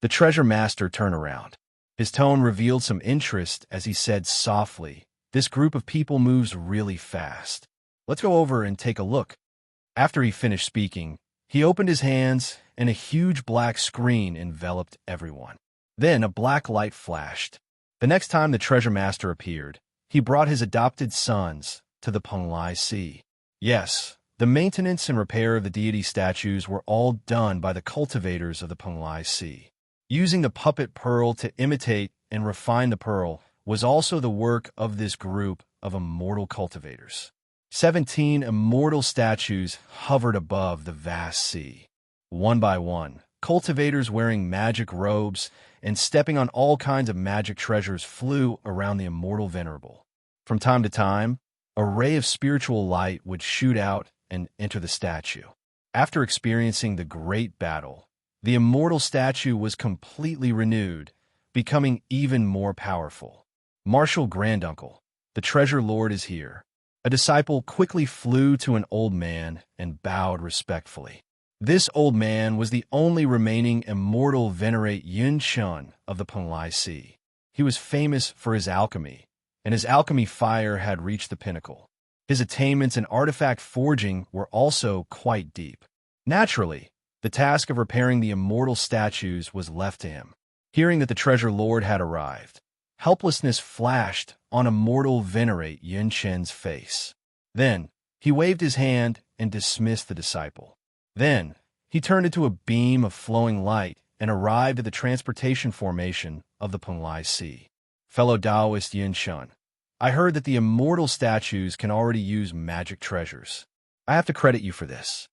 The Treasure Master turned around. His tone revealed some interest as he said softly, "This group of people moves really fast. Let's go over and take a look." After he finished speaking, he opened his hands and a huge black screen enveloped everyone. Then a black light flashed. The next time the Treasure Master appeared, he brought his adopted sons to the Penglai Sea. Yes, the maintenance and repair of the deity statues were all done by the cultivators of the Penglai Sea. Using the puppet pearl to imitate and refine the pearl was also the work of this group of immortal cultivators. 17 immortal statues hovered above the vast sea. One by one, cultivators wearing magic robes and stepping on all kinds of magic treasures flew around the immortal venerable. From time to time, a ray of spiritual light would shoot out and enter the statue. After experiencing the great battle, the immortal statue was completely renewed, becoming even more powerful. Martial Granduncle, the Treasure Lord is here. A disciple quickly flew to an old man and bowed respectfully. This old man was the only remaining immortal venerate Xianxia of the Penglai Sea. He was famous for his alchemy, and his alchemy fire had reached the pinnacle. His attainments in artifact forging were also quite deep. Naturally, the task of repairing the immortal statues was left to him. Hearing that the Treasure Lord had arrived, helplessness flashed on immortal venerate Yunqian's face. Then, he waved his hand and dismissed the disciple. Then, he turned into a beam of flowing light and arrived at the transportation formation of the Penglai Sea. Fellow Taoist Yin-Shun, I heard that the immortal statues can already use magic treasures. I have to credit you for this.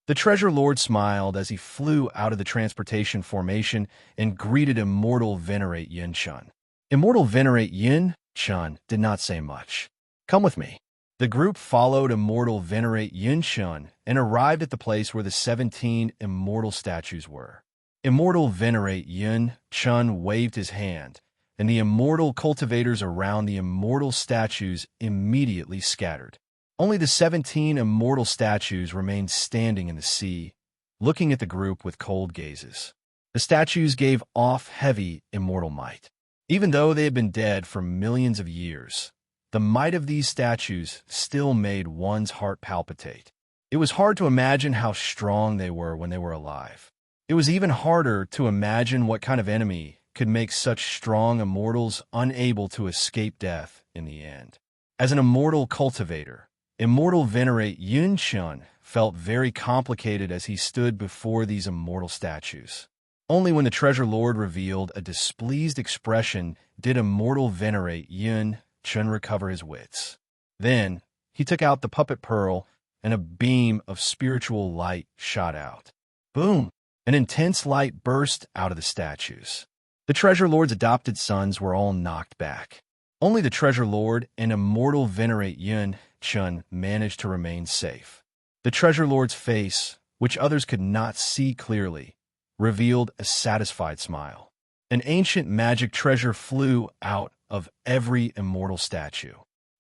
The Treasure Lord smiled as he flew out of the transportation formation and greeted Immortal Venerate Yin-Shun. Immortal Venerate Yin-Shun did not say much. Come with me. The group followed Immortal Venerate Yin-Shun and arrived at the place where the 17 immortal statues were. Immortal Venerate Yin-Shun waved his hand, and the immortal cultivators around the immortal statues immediately scattered. Only the 17 immortal statues remained standing in the sea, looking at the group with cold gazes. The statues gave off heavy immortal might. Even though they had been dead for millions of years, the might of these statues still made one's heart palpitate. It was hard to imagine how strong they were when they were alive. It was even harder to imagine what kind of enemy could make such strong immortals unable to escape death in the end. As an immortal cultivator, Immortal Venerate Yin-Shun felt very complicated as he stood before these immortal statues. Only when the Treasure Lord revealed a displeased expression did Immortal Venerate Yin-Shun recover his wits. Then, he took out the puppet pearl, and a beam of spiritual light shot out. Boom! An intense light burst out of the statues. The Treasure Lord's adopted sons were all knocked back. Only the Treasure Lord and Immortal Venerate Yin-Shun managed to remain safe. The Treasure Lord's face, which others could not see clearly, revealed a satisfied smile. An ancient magic treasure flew out of every immortal statue.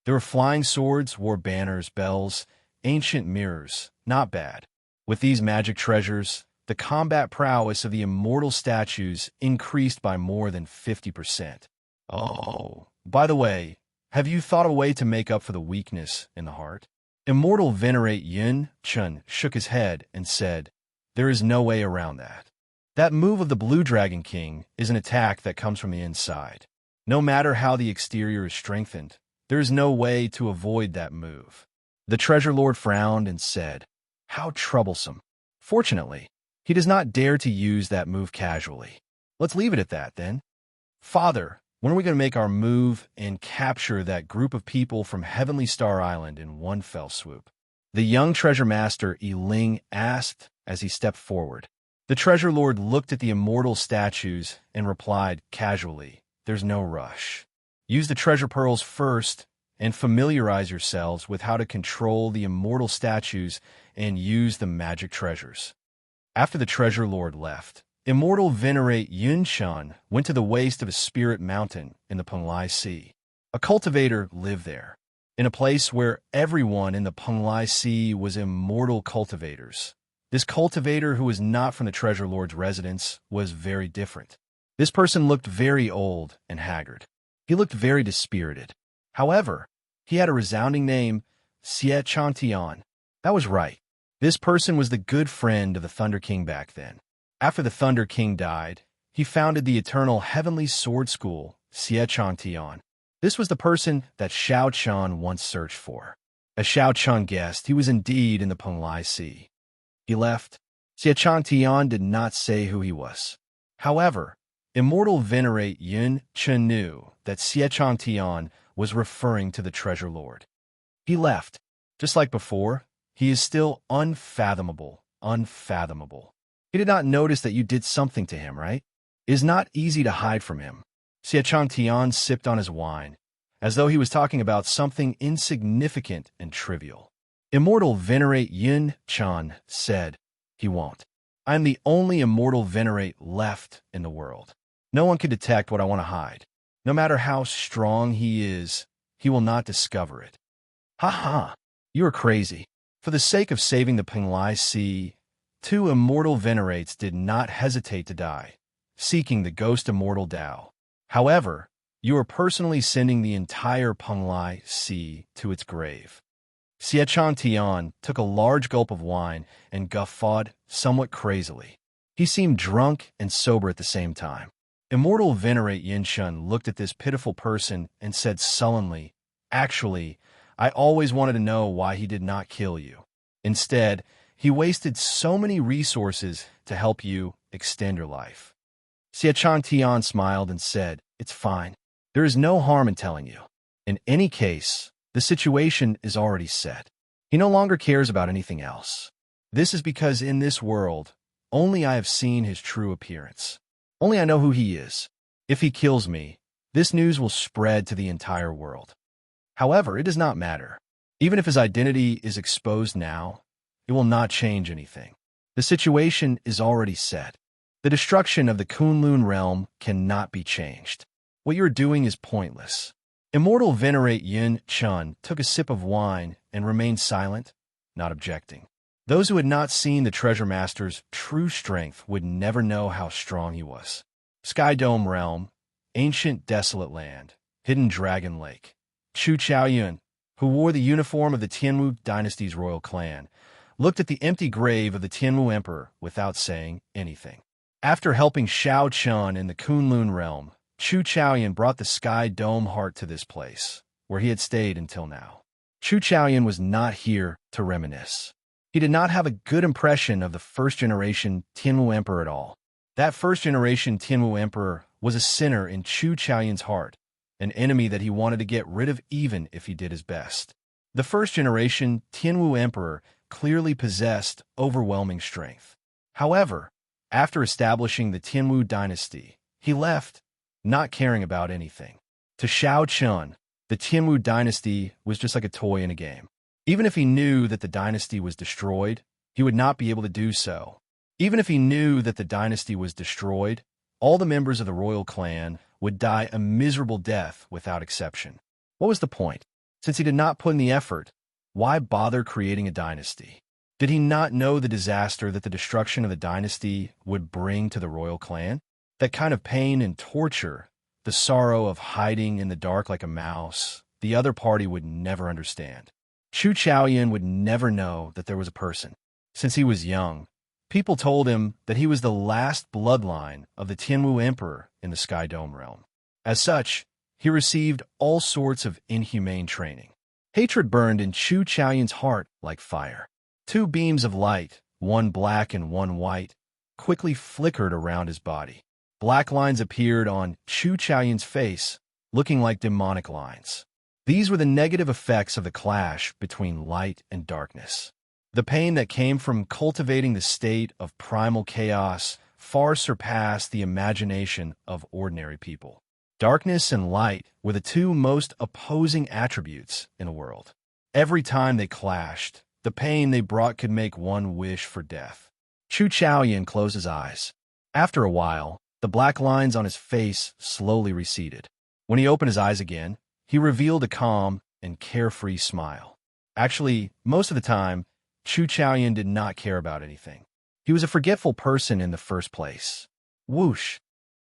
There were flying swords, war banners, bells, ancient mirrors. Not bad. With these magic treasures, the combat prowess of the immortal statues increased by more than 50%. Oh, by the way, have you thought a way to make up for the weakness in the heart? Immortal Venerate Yin-Shun shook his head and said, there is no way around that. That move of the Blue Dragon King is an attack that comes from the inside. No matter how the exterior is strengthened, there is no way to avoid that move. The Treasure Lord frowned and said, how troublesome. Fortunately, he does not dare to use that move casually. Let's leave it at that, then. Father, when are we going to make our move and capture that group of people from Heavenly Star Island in one fell swoop? The young Treasure Master Yi-Ling asked as he stepped forward. The Treasure Lord looked at the immortal statues and replied casually, there's no rush. Use the treasure pearls first and familiarize yourselves with how to control the immortal statues and use the magic treasures. After the Treasure Lord left, Immortal Venerate Yin-Shun went to the waste of a spirit mountain in the Penglai Sea. A cultivator lived there, in a place where everyone in the Penglai Sea was immortal cultivators. This cultivator, who was not from the Treasure Lord's residence, was very different. This person looked very old and haggard. He looked very dispirited. However, he had a resounding name, Xianxia. That was right. This person was the good friend of the Thunder King back then. After the Thunder King died, he founded the Eternal Heavenly Sword School, Xianxia. This was the person that Xiao Qian once searched for. As Xiao Qian guessed, he was indeed in the Penglai Sea. He left. Xianxia did not say who he was. However, Immortal Venerate Yin-Shun knew that Xianxia was referring to the Treasure Lord. He left. Just like before, he is still unfathomable. He did not notice that you did something to him, right? It is not easy to hide from him. Xianxia sipped on his wine, as though he was talking about something insignificant and trivial. Immortal Venerate Yin-Shun said, he won't. I am the only Immortal Venerate left in the world. No one can detect what I want to hide. No matter how strong he is, he will not discover it. Ha ha! You are crazy. For the sake of saving the Penglai Sea, 2 immortal venerates did not hesitate to die, seeking the ghost immortal Tao. However, you are personally sending the entire Penglai Sea to its grave. Xianxia took a large gulp of wine and guffawed somewhat crazily. He seemed drunk and sober at the same time. Immortal Venerate Yin-Shun looked at this pitiful person and said sullenly, actually, I always wanted to know why he did not kill you. Instead, he wasted so many resources to help you extend your life. Xianxia smiled and said, "It's fine. There is no harm in telling you. In any case, the situation is already set. He no longer cares about anything else. This is because in this world, only I have seen his true appearance. Only I know who he is. If he kills me, this news will spread to the entire world. However, it does not matter. Even if his identity is exposed now, it will not change anything. The situation is already set. The destruction of the Kunlun realm cannot be changed. What you are doing is pointless." Immortal Venerate Yin Chun took a sip of wine and remained silent, not objecting. Those who had not seen the Treasure Master's true strength would never know how strong he was. Sky Dome Realm, ancient desolate land, hidden Dragon Lake. Chu Chaoyun, who wore the uniform of the Tianwu dynasty's royal clan, looked at the empty grave of the Tianwu emperor without saying anything. After helping Xiao Chun in the Kunlun realm, Chu Chaoyun brought the Sky Dome heart to this place, where he had stayed until now. Chu Chaoyun was not here to reminisce. He did not have a good impression of the first-generation Tianwu emperor at all. That first-generation Tianwu emperor was a sinner in Chu Chaoyun's heart, an enemy that he wanted to get rid of even if he did his best. The first-generation Tianwu emperor clearly possessed overwhelming strength. However, after establishing the Tianwu dynasty, he left, not caring about anything. To Xiao Chun, the Tianwu dynasty was just like a toy in a game. Even if he knew that the dynasty was destroyed, he would not be able to do so. Even if he knew that the dynasty was destroyed, all the members of the royal clan would die a miserable death without exception. What was the point? Since he did not put in the effort, why bother creating a dynasty? Did he not know the disaster that the destruction of the dynasty would bring to the royal clan? That kind of pain and torture, the sorrow of hiding in the dark like a mouse, the other party would never understand. Chu Chaoyun would never know that there was a person. Since he was young, people told him that he was the last bloodline of the Tianwu emperor in the Sky Dome realm. As such, he received all sorts of inhumane training. Hatred burned in Chu Chaoyun's heart like fire. Two beams of light, one black and one white, quickly flickered around his body. Black lines appeared on Chu Chaoyun's face, looking like demonic lines. These were the negative effects of the clash between light and darkness. The pain that came from cultivating the state of primal chaos far surpassed the imagination of ordinary people. Darkness and light were the two most opposing attributes in a world. Every time they clashed, the pain they brought could make one wish for death. Chu Chaoyun closed his eyes. After a while, the black lines on his face slowly receded. When he opened his eyes again, he revealed a calm and carefree smile. Actually, most of the time, Chu Chaoyun did not care about anything. He was a forgetful person in the first place. Whoosh!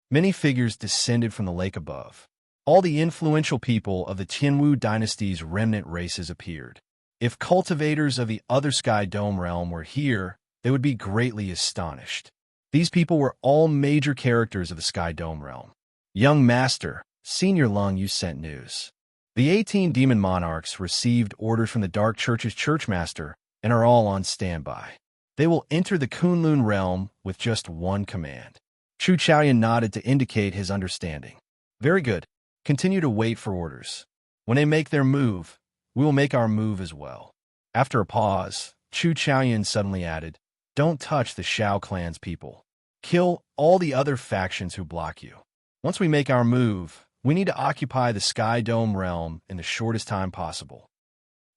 Many figures descended from the lake above. All the influential people of the Tianwu dynasty's remnant races appeared. If cultivators of the other Sky Dome realm were here, they would be greatly astonished. These people were all major characters of the Sky Dome realm. Young Master, Senior Lung, you sent news. The 18 demon monarchs received orders from the Dark Church's Churchmaster and are all on standby. They will enter the Kunlun realm with just one command. Chu Chaoyun nodded to indicate his understanding. Very good. Continue to wait for orders. When they make their move, we will make our move as well. After a pause, Chu Chaoyun suddenly added, "Don't touch the Xiao clan's people. Kill all the other factions who block you. Once we make our move, we need to occupy the Sky Dome realm in the shortest time possible."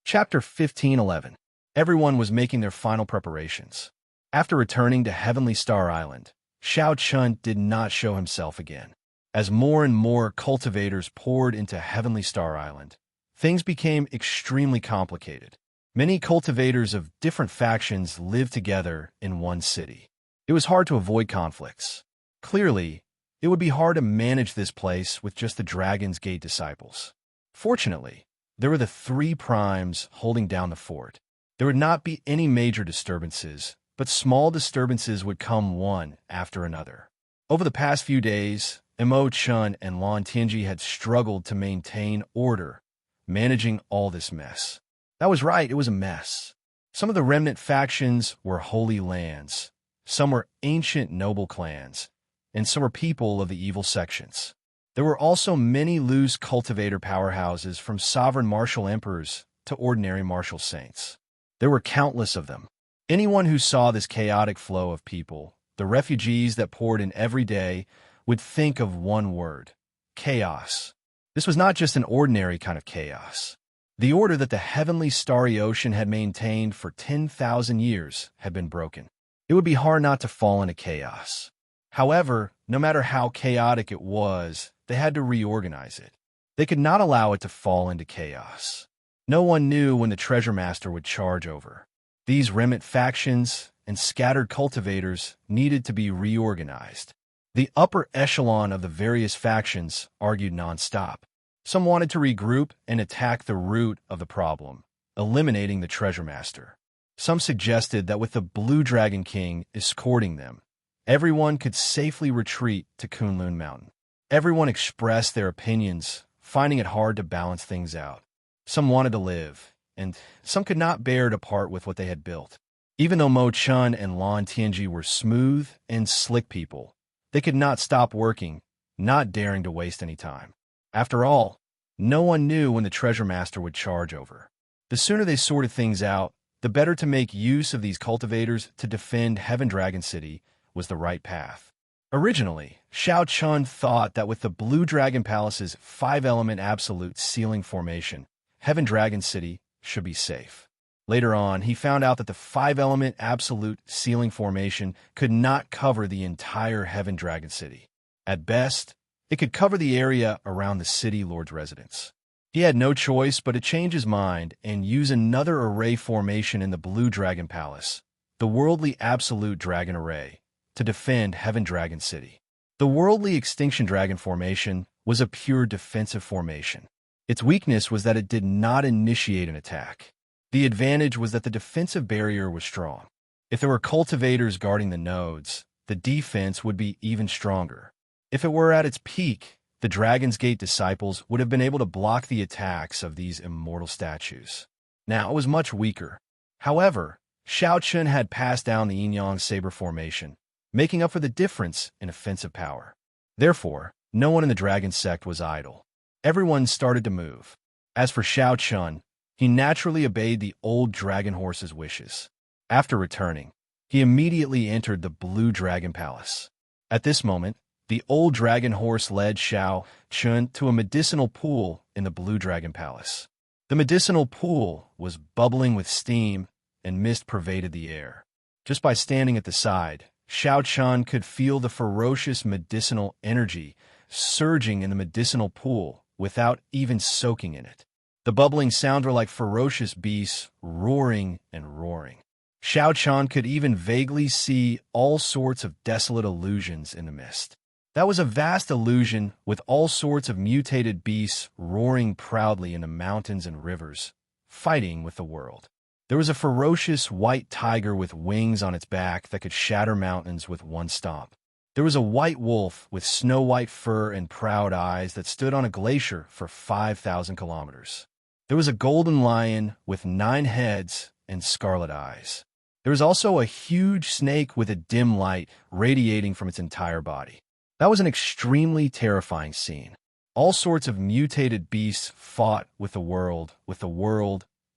Chapter 15:11. Everyone was making their final preparations. After returning to Heavenly Star Island, Xiao Chun did not show himself again. As more and more cultivators poured into Heavenly Star Island, things became extremely complicated. Many cultivators of different factions lived together in one city. It was hard to avoid conflicts. Clearly, it would be hard to manage this place with just the Dragon's Gate disciples. Fortunately, there were the three primes holding down the fort. There would not be any major disturbances, but small disturbances would come one after another. Over the past few days, Mo Chun and Lan Tianji had struggled to maintain order, managing all this mess. That was right, it was a mess. Some of the remnant factions were Holy Lands. some were ancient noble clans, and some were people of the evil sections. There were also many loose cultivator powerhouses, from sovereign martial emperors to ordinary martial saints. There were countless of them. Anyone who saw this chaotic flow of people, the refugees that poured in every day, would think of one word: chaos. This was not just an ordinary kind of chaos. The order that the heavenly starry ocean had maintained for 10,000 years had been broken. It would be hard not to fall into chaos. However, no matter how chaotic it was, they had to reorganize it. They could not allow it to fall into chaos. No one knew when the treasure master would charge over. These remnant factions and scattered cultivators needed to be reorganized. The upper echelon of the various factions argued nonstop. Some wanted to regroup and attack the root of the problem, eliminating the treasure master. Some suggested that with the Blue Dragon King escorting them, everyone could safely retreat to Kunlun Mountain. Everyone expressed their opinions, finding it hard to balance things out. Some wanted to live, and some could not bear to part with what they had built. Even though Mo Chun and Lan Tianji were smooth and slick people, they could not stop working, not daring to waste any time. After all, no one knew when the treasure master would charge over. The sooner they sorted things out, the better. To make use of these cultivators to defend Heaven Dragon City was the right path. Originally, Xiao Chun thought that with the Blue Dragon Palace's 5-element absolute sealing formation, Heaven Dragon City should be safe. Later on, he found out that the 5-element absolute sealing formation could not cover the entire Heaven Dragon City. At best, it could cover the area around the city lord's residence. He had no choice but to change his mind and use another array formation in the Blue Dragon Palace, the Worldly Absolute Dragon Array, to defend Heaven Dragon City. The Worldly Extinction Dragon formation was a pure defensive formation. Its weakness was that it did not initiate an attack. The advantage was that the defensive barrier was strong. If there were cultivators guarding the nodes, the defense would be even stronger. If it were at its peak, the Dragon's Gate disciples would have been able to block the attacks of these immortal statues. Now it was much weaker. However, Xiao Chun had passed down the Yin-Yang Saber formation, making up for the difference in offensive power. Therefore, no one in the dragon sect was idle. Everyone started to move. As for Xiao Chun, he naturally obeyed the old dragon horse's wishes. After returning, he immediately entered the Blue Dragon Palace. At this moment, the old dragon horse led Xiao Chun to a medicinal pool in the Blue Dragon Palace. The medicinal pool was bubbling with steam, and mist pervaded the air. Just by standing at the side, Xiao Chun could feel the ferocious medicinal energy surging in the medicinal pool without even soaking in it. The bubbling sounds were like ferocious beasts roaring and roaring. Xiao Chun could even vaguely see all sorts of desolate illusions in the mist. That was a vast illusion with all sorts of mutated beasts roaring proudly in the mountains and rivers, fighting with the world. There was a ferocious white tiger with wings on its back that could shatter mountains with one stomp. There was a white wolf with snow-white fur and proud eyes that stood on a glacier for 5,000 kilometers. There was a golden lion with 9 heads and scarlet eyes. There was also a huge snake with a dim light radiating from its entire body. That was an extremely terrifying scene. All sorts of mutated beasts fought with the world,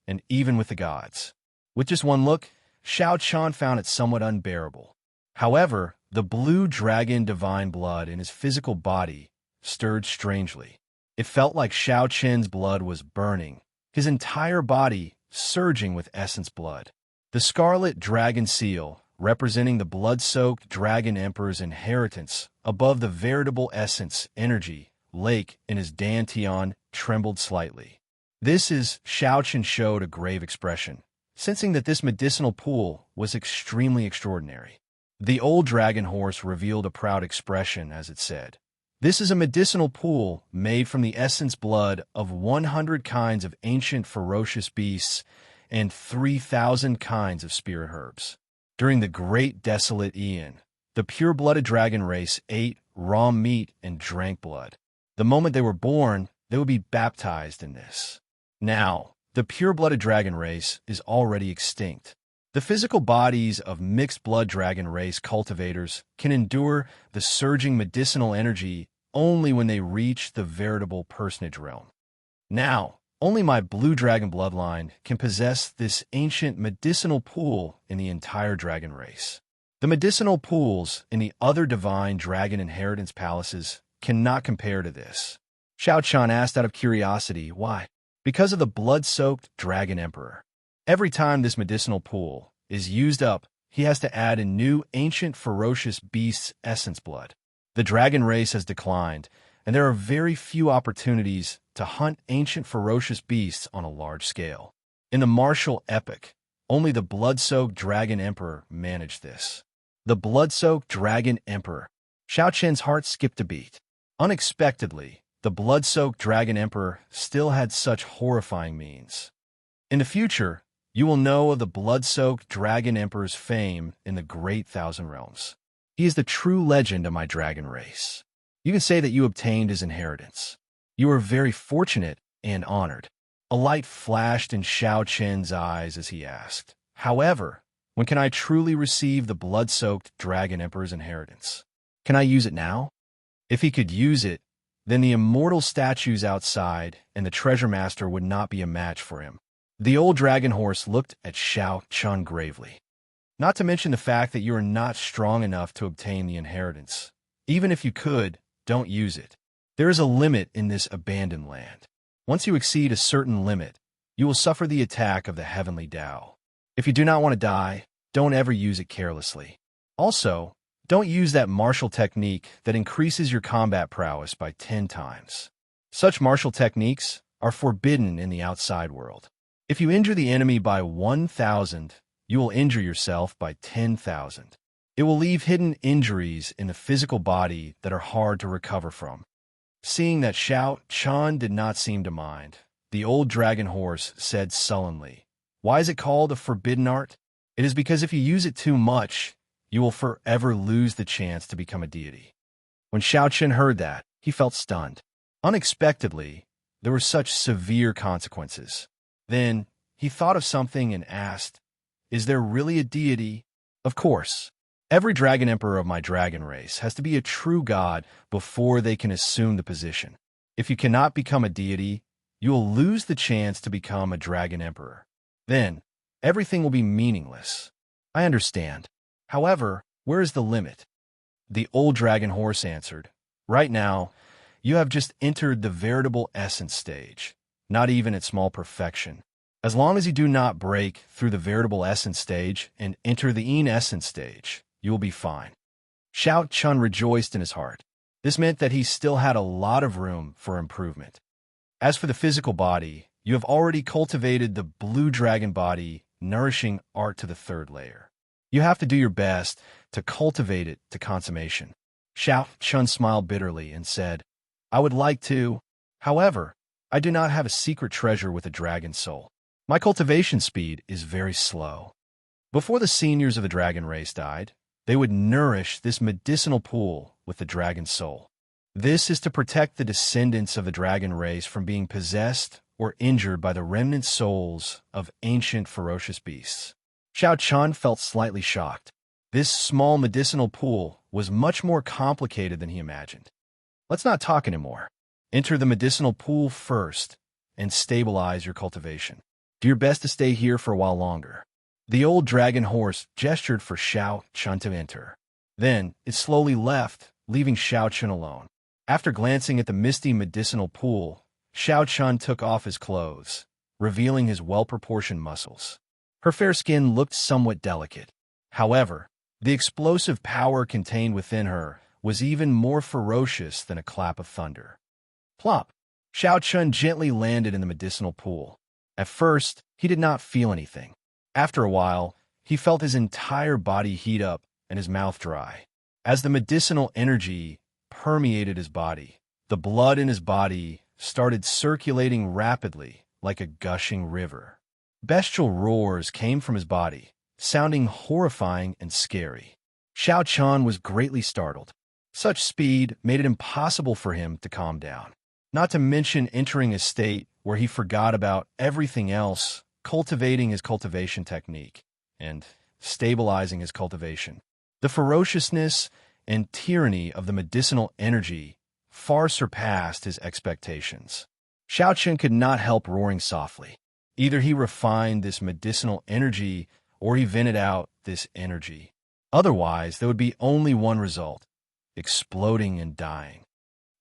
and even with the gods. With just one look, Xiao Chun found it somewhat unbearable. However, the blue dragon divine blood in his physical body stirred strangely. It felt like Xiao Chun's blood was burning, his entire body surging with essence blood. The scarlet dragon seal, representing the blood-soaked dragon emperor's inheritance above the veritable essence energy lake in his dantian, trembled slightly. This is Xiao Chun showed a grave expression, sensing that this medicinal pool was extremely extraordinary. The old dragon horse revealed a proud expression as it said, "This is a medicinal pool made from the essence blood of 100 kinds of ancient ferocious beasts and 3,000 kinds of spirit herbs. During the great desolate Aeon, the pure-blooded dragon race ate raw meat and drank blood. The moment they were born, they would be baptized in this. Now, the pure-blooded dragon race is already extinct. The physical bodies of mixed-blood dragon race cultivators can endure the surging medicinal energy only when they reach the veritable personage realm. Now, only my blue dragon bloodline can possess this ancient medicinal pool in the entire dragon race. The medicinal pools in the other divine dragon inheritance palaces cannot compare to this. Xianxia asked out of curiosity, why? Because of the blood-soaked dragon emperor. Every time this medicinal pool is used up, he has to add a new ancient ferocious beast's essence blood. The dragon race has declined, and there are very few opportunities to hunt ancient ferocious beasts on a large scale. In the martial epic, only the blood-soaked dragon emperor managed this. The blood-soaked dragon emperor. Xiaoqian's heart skipped a beat. Unexpectedly, the blood-soaked dragon emperor still had such horrifying means. In the future, you will know of the blood-soaked dragon emperor's fame in the great Thousand Realms. He is the true legend of my dragon race. You can say that you obtained his inheritance. You are very fortunate and honored. A light flashed in Xiaoqian's eyes as he asked, however, when can I truly receive the blood-soaked dragon emperor's inheritance? Can I use it now? If he could use it, then the immortal statues outside and the treasure master would not be a match for him. The old dragon horse looked at Xiaoqian gravely. Not to mention the fact that you are not strong enough to obtain the inheritance. Even if you could, don't use it. There is a limit in this abandoned land. Once you exceed a certain limit, you will suffer the attack of the heavenly Tao. If you do not want to die, don't ever use it carelessly. Also, don't use that martial technique that increases your combat prowess by 10 times. Such martial techniques are forbidden in the outside world. If you injure the enemy by 1,000, you will injure yourself by 10,000. It will leave hidden injuries in the physical body that are hard to recover from. Seeing that Xiaoqian did not seem to mind, the old dragon horse said sullenly, "Why is it called a forbidden art? It is because if you use it too much, you will forever lose the chance to become a deity." When Xiaoqian heard that, he felt stunned. Unexpectedly, there were such severe consequences. Then, he thought of something and asked, "Is there really a deity?" Of course. Every dragon emperor of my dragon race has to be a true god before they can assume the position. If you cannot become a deity, you will lose the chance to become a dragon emperor. Then, everything will be meaningless. I understand. However, where is the limit? The old dragon horse answered, "Right now, you have just entered the veritable essence stage, not even at small perfection. As long as you do not break through the veritable essence stage and enter the essence stage, you will be fine." Xiaoqian rejoiced in his heart. This meant that he still had a lot of room for improvement. As for the physical body, you have already cultivated the blue dragon body, nourishing art to the 3rd layer. You have to do your best to cultivate it to consummation. Xiaoqian smiled bitterly and said, "I would like to. However, I do not have a secret treasure with a dragon soul. My cultivation speed is very slow." Before the seniors of the dragon race died, they would nourish this medicinal pool with the dragon soul. This is to protect the descendants of the dragon race from being possessed or injured by the remnant souls of ancient ferocious beasts. Xiaoqian felt slightly shocked. This small medicinal pool was much more complicated than he imagined. Let's not talk anymore. Enter the medicinal pool first and stabilize your cultivation. Do your best to stay here for a while longer. The old dragon horse gestured for Xiaoqian to enter. Then it slowly left, leaving Xiaoqian alone. After glancing at the misty medicinal pool, Xiaoqian took off his clothes, revealing his well-proportioned muscles. Her fair skin looked somewhat delicate. However, the explosive power contained within her was even more ferocious than a clap of thunder. Plop! Xiaoqian gently landed in the medicinal pool. At first, he did not feel anything. After a while, he felt his entire body heat up and his mouth dry. As the medicinal energy permeated his body, the blood in his body started circulating rapidly like a gushing river. Bestial roars came from his body, sounding horrifying and scary. Xiaoqian was greatly startled. Such speed made it impossible for him to calm down. Not to mention entering a state where he forgot about everything else, cultivating his cultivation technique, and stabilizing his cultivation. The ferociousness and tyranny of the medicinal energy far surpassed his expectations. Xianxia could not help roaring softly. Either he refined this medicinal energy or he vented out this energy. Otherwise, there would be only one result: exploding and dying.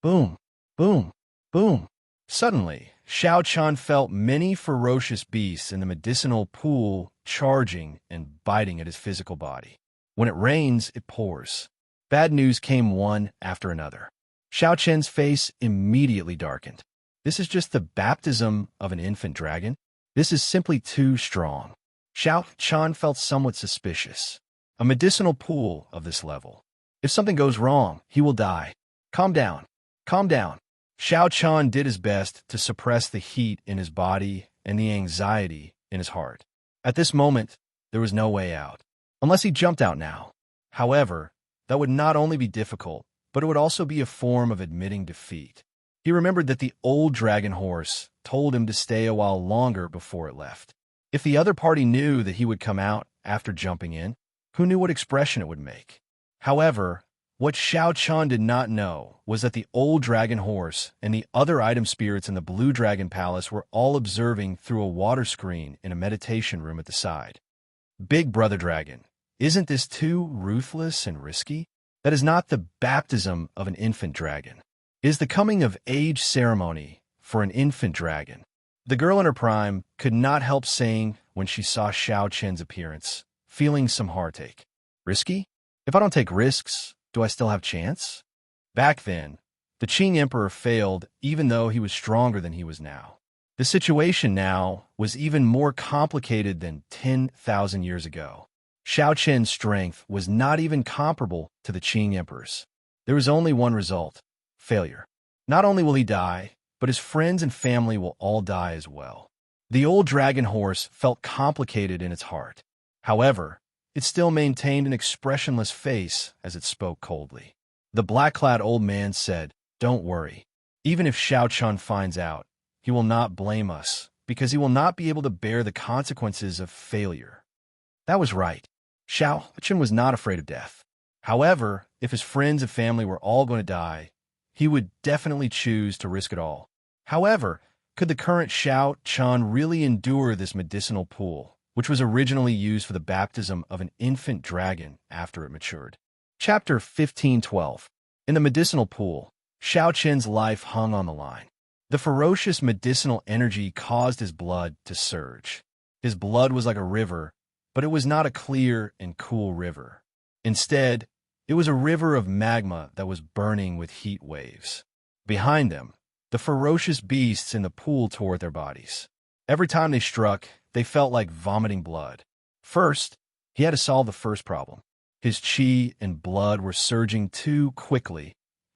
Boom, boom, boom. Suddenly, Xianxia felt many ferocious beasts in the medicinal pool charging and biting at his physical body. When it rains, it pours. Bad news came one after another. Xiaoqian's face immediately darkened. This is just the baptism of an infant dragon? This is simply too strong. Xiaoqian felt somewhat suspicious. A medicinal pool of this level. If something goes wrong, he will die. Calm down. Calm down. Xiaoqian did his best to suppress the heat in his body and the anxiety in his heart. At this moment, there was no way out. Unless he jumped out now. However, that would not only be difficult, but it would also be a form of admitting defeat. He remembered that the old dragon horse told him to stay a while longer before it left. If the other party knew that he would come out after jumping in, who knew what expression it would make? However, what Xiaoqian did not know was that the old dragon horse and the other item spirits in the Blue Dragon Palace were all observing through a water screen in a meditation room at the side. Big Brother Dragon, isn't this too ruthless and risky? That is not the baptism of an infant dragon. It is the coming of age ceremony for an infant dragon. The girl in her prime could not help saying when she saw Xiaoqian's appearance, feeling some heartache. Risky? If I don't take risks, do I still have chance? Back then, the Qing Emperor failed even though he was stronger than he was now. The situation now was even more complicated than 10,000 years ago. Xiaoqian's strength was not even comparable to the Qing Emperor's. There was only one result: failure. Not only will he die, but his friends and family will all die as well. The old dragon horse felt complicated in its heart. However, it still maintained an expressionless face as it spoke coldly. The black-clad old man said, "Don't worry. Even if Xiaoqian finds out, he will not blame us because he will not be able to bear the consequences of failure." That was right. Xiaoqian was not afraid of death. However, if his friends and family were all going to die, he would definitely choose to risk it all. However, could the current Xiaoqian really endure this medicinal pool, which was originally used for the baptism of an infant dragon after it matured? Chapter 15:12. In the medicinal pool, Xiaoqian's life hung on the line. The ferocious medicinal energy caused his blood to surge. His blood was like a river, but it was not a clear and cool river. Instead, it was a river of magma that was burning with heat waves. Behind them, the ferocious beasts in the pool tore at their bodies. Every time they struck, they felt like vomiting blood. First, he had to solve the first problem. His qi and blood were surging too quickly,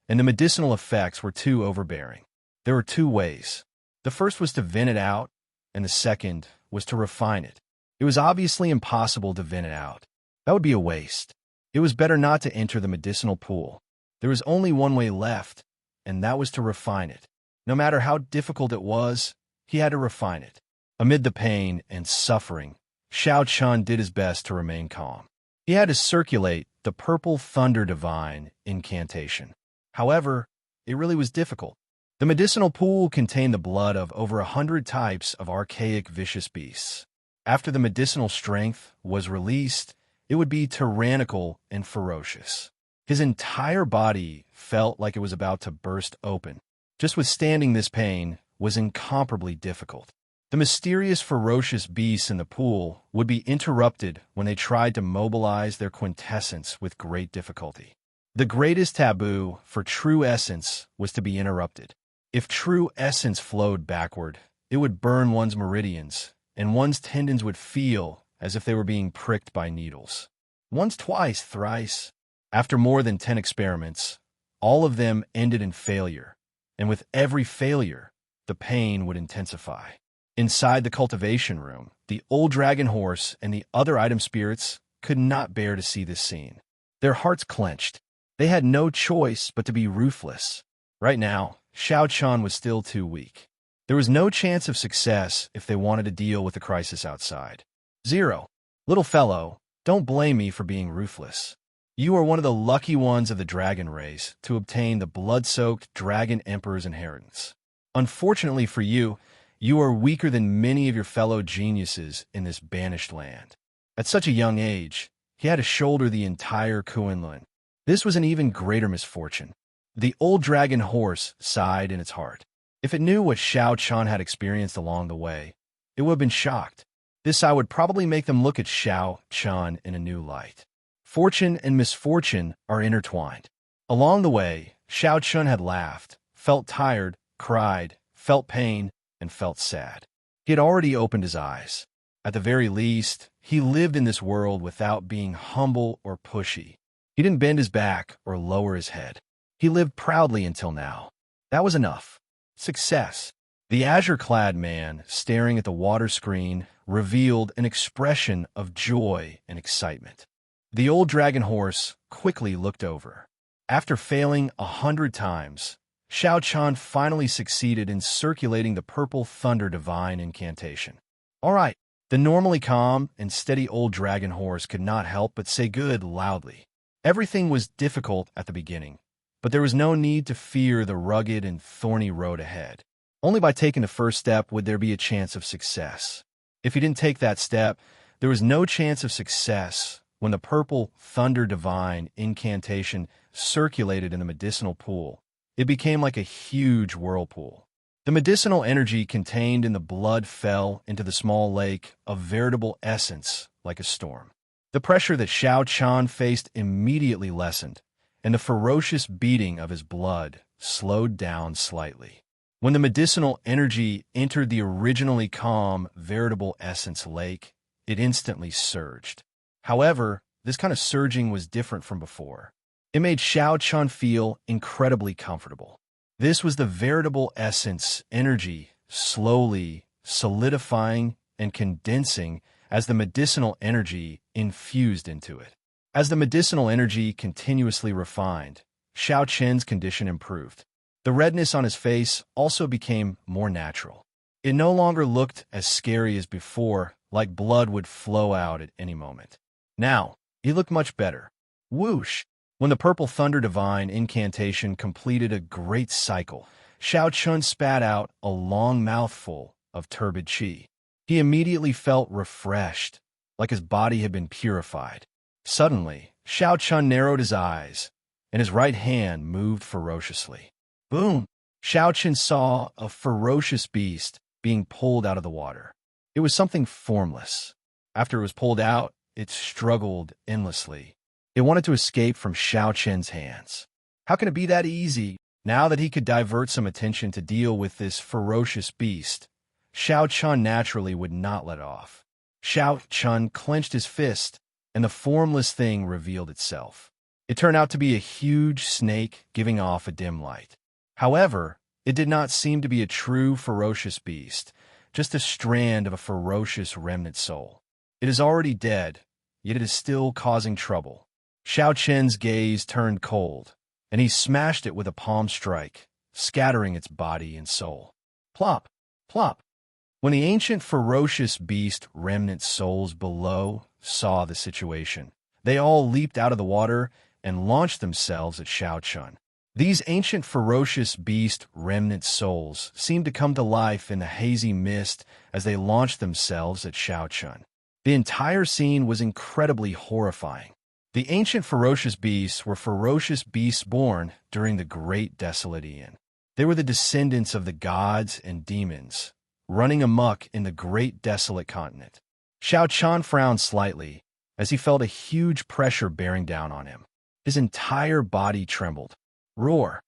and the medicinal effects were too overbearing. There were two ways. The first was to vent it out, and the second was to refine it. It was obviously impossible to vent it out. That would be a waste. It was better not to enter the medicinal pool. There was only one way left, and that was to refine it. No matter how difficult it was, he had to refine it. Amid the pain and suffering, Xiaoqian did his best to remain calm. He had to circulate the Purple Thunder Divine incantation. However, it really was difficult. The medicinal pool contained the blood of over 100 types of archaic vicious beasts. After the medicinal strength was released, it would be tyrannical and ferocious. His entire body felt like it was about to burst open. Just withstanding this pain was incomparably difficult. The mysterious ferocious beasts in the pool would be interrupted when they tried to mobilize their quintessence with great difficulty. The greatest taboo for true essence was to be interrupted. If true essence flowed backward, it would burn one's meridians, and one's tendons would feel as if they were being pricked by needles. Once, twice, thrice. After more than 10 experiments, all of them ended in failure, and with every failure, the pain would intensify. Inside the cultivation room, the old dragon horse and the other item spirits could not bear to see this scene. Their hearts clenched. They had no choice but to be ruthless. Right now, Xiaoqian was still too weak. There was no chance of success if they wanted to deal with the crisis outside. 0. Little fellow, don't blame me for being ruthless. You are one of the lucky ones of the dragon race to obtain the blood-soaked Dragon Emperor's inheritance. Unfortunately for you, you are weaker than many of your fellow geniuses in this banished land. At such a young age, he had to shoulder the entire Kunlun. This was an even greater misfortune. The old dragon horse sighed in its heart. If it knew what Xianxia had experienced along the way, it would have been shocked. This sigh would probably make them look at Xianxia in a new light. Fortune and misfortune are intertwined. Along the way, Xianxia had laughed, felt tired, cried, felt pain, and felt sad. He had already opened his eyes. At the very least, he lived in this world without being humble or pushy. He didn't bend his back or lower his head. He lived proudly until now. That was enough. Success. The azure-clad man, staring at the water screen, revealed an expression of joy and excitement. The old dragon horse quickly looked over. After failing 100 times, Xianxia finally succeeded in circulating the purple thunder divine incantation. All right, the normally calm and steady old dragon horse could not help but say good loudly. Everything was difficult at the beginning, but there was no need to fear the rugged and thorny road ahead. Only by taking the first step would there be a chance of success. If he didn't take that step, there was no chance of success when the purple thunder divine incantation circulated in the medicinal pool. It became like a huge whirlpool. The medicinal energy contained in the blood fell into the small lake, a veritable essence like a storm. The pressure that Xianxia faced immediately lessened, and the ferocious beating of his blood slowed down slightly. When the medicinal energy entered the originally calm, veritable essence lake, it instantly surged. However, this kind of surging was different from before. It made Xianxia feel incredibly comfortable. This was the veritable essence energy, slowly solidifying and condensing as the medicinal energy infused into it. As the medicinal energy continuously refined, Xiaoqian's condition improved. The redness on his face also became more natural. It no longer looked as scary as before, like blood would flow out at any moment. Now, he looked much better. Whoosh! When the purple thunder divine incantation completed a great cycle, Xiaoqian spat out a long mouthful of turbid qi. He immediately felt refreshed, like his body had been purified. Suddenly, Xiaoqian narrowed his eyes, and his right hand moved ferociously. Boom! Xiaoqian saw a ferocious beast being pulled out of the water. It was something formless. After it was pulled out, it struggled endlessly. It wanted to escape from Xiaoqian's hands. How can it be that easy? Now that he could divert some attention to deal with this ferocious beast, Xiaoqian naturally would not let off. Xiaoqian clenched his fist, and the formless thing revealed itself. It turned out to be a huge snake giving off a dim light. However, it did not seem to be a true ferocious beast, just a strand of a ferocious remnant soul. It is already dead, yet it is still causing trouble. Xiaoqian's gaze turned cold, and he smashed it with a palm strike, scattering its body and soul. Plop! Plop! When the ancient ferocious beast remnant souls below saw the situation, they all leaped out of the water and launched themselves at Xiaoqian. These ancient ferocious beast remnant souls seemed to come to life in the hazy mist as they launched themselves at Xiaoqian. The entire scene was incredibly horrifying. The ancient ferocious beasts were ferocious beasts born during the Great Desolate Aeon. They were the descendants of the gods and demons, running amok in the Great Desolate Continent. Xiaoqian frowned slightly as he felt a huge pressure bearing down on him. His entire body trembled. Roar!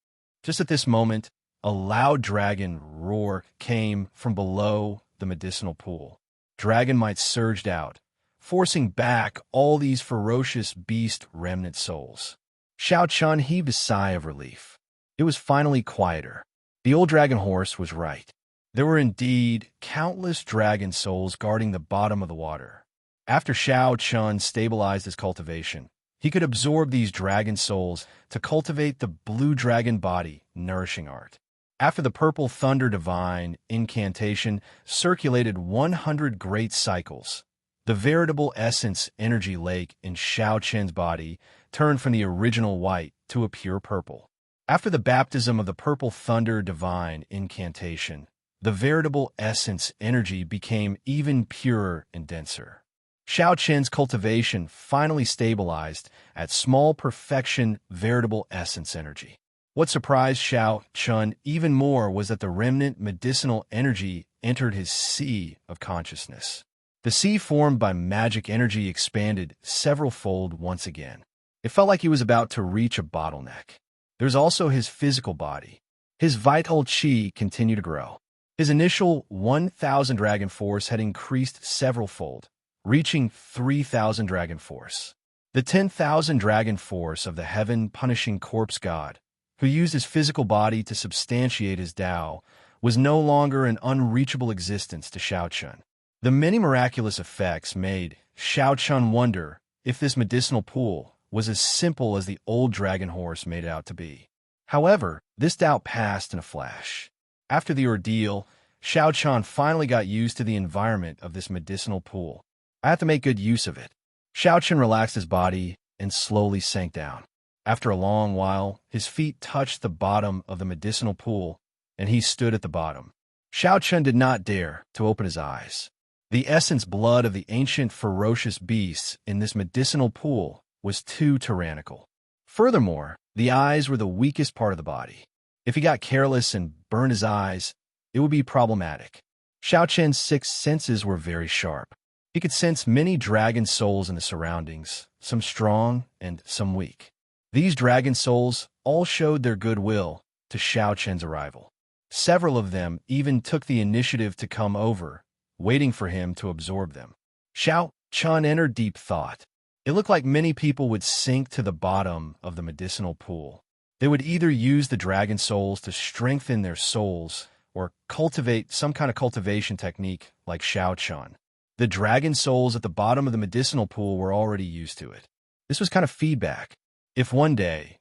Just at this moment, a loud dragon roar came from below the medicinal pool. Dragon might surged out, forcing back all these ferocious beast remnant souls. Xiaoqian heaved a sigh of relief. It was finally quieter. The old dragon horse was right. There were indeed countless dragon souls guarding the bottom of the water. After Xiaoqian stabilized his cultivation, he could absorb these dragon souls to cultivate the blue dragon body, nourishing art. After the purple thunder divine incantation circulated 100 great cycles, The veritable essence energy lake in Xianxia's body turned from the original white to a pure purple. After the baptism of the purple thunder divine incantation, the veritable essence energy became even purer and denser. Xianxia's cultivation finally stabilized at small perfection veritable essence energy. What surprised Xianxia even more was that the remnant medicinal energy entered his sea of consciousness. The sea formed by magic energy expanded several-fold once again. It felt like he was about to reach a bottleneck. There's also his physical body. His vital qi continued to grow. His initial 1,000 dragon force had increased several-fold, reaching 3,000 dragon force. The 10,000 dragon force of the heaven-punishing corpse god, who used his physical body to substantiate his Tao, was no longer an unreachable existence to Xianxia. The many miraculous effects made Xianxia wonder if this medicinal pool was as simple as the old dragon horse made it out to be. However, this doubt passed in a flash. After the ordeal, Xianxia finally got used to the environment of this medicinal pool. I had to make good use of it. Xianxia relaxed his body and slowly sank down. After a long while, his feet touched the bottom of the medicinal pool, and he stood at the bottom. Xianxia did not dare to open his eyes. The essence blood of the ancient ferocious beasts in this medicinal pool was too tyrannical. Furthermore, the eyes were the weakest part of the body. If he got careless and burned his eyes, it would be problematic. Xianxia's six senses were very sharp. He could sense many dragon souls in the surroundings, some strong and some weak. These dragon souls all showed their goodwill to Xianxia's arrival. Several of them even took the initiative to come over, waiting for him to absorb them. Xianxia entered deep thought. It looked like many people would sink to the bottom of the medicinal pool. They would either use the dragon souls to strengthen their souls or cultivate some kind of cultivation technique like Xianxia. The dragon souls at the bottom of the medicinal pool were already used to it. This was kind of feedback. If one day,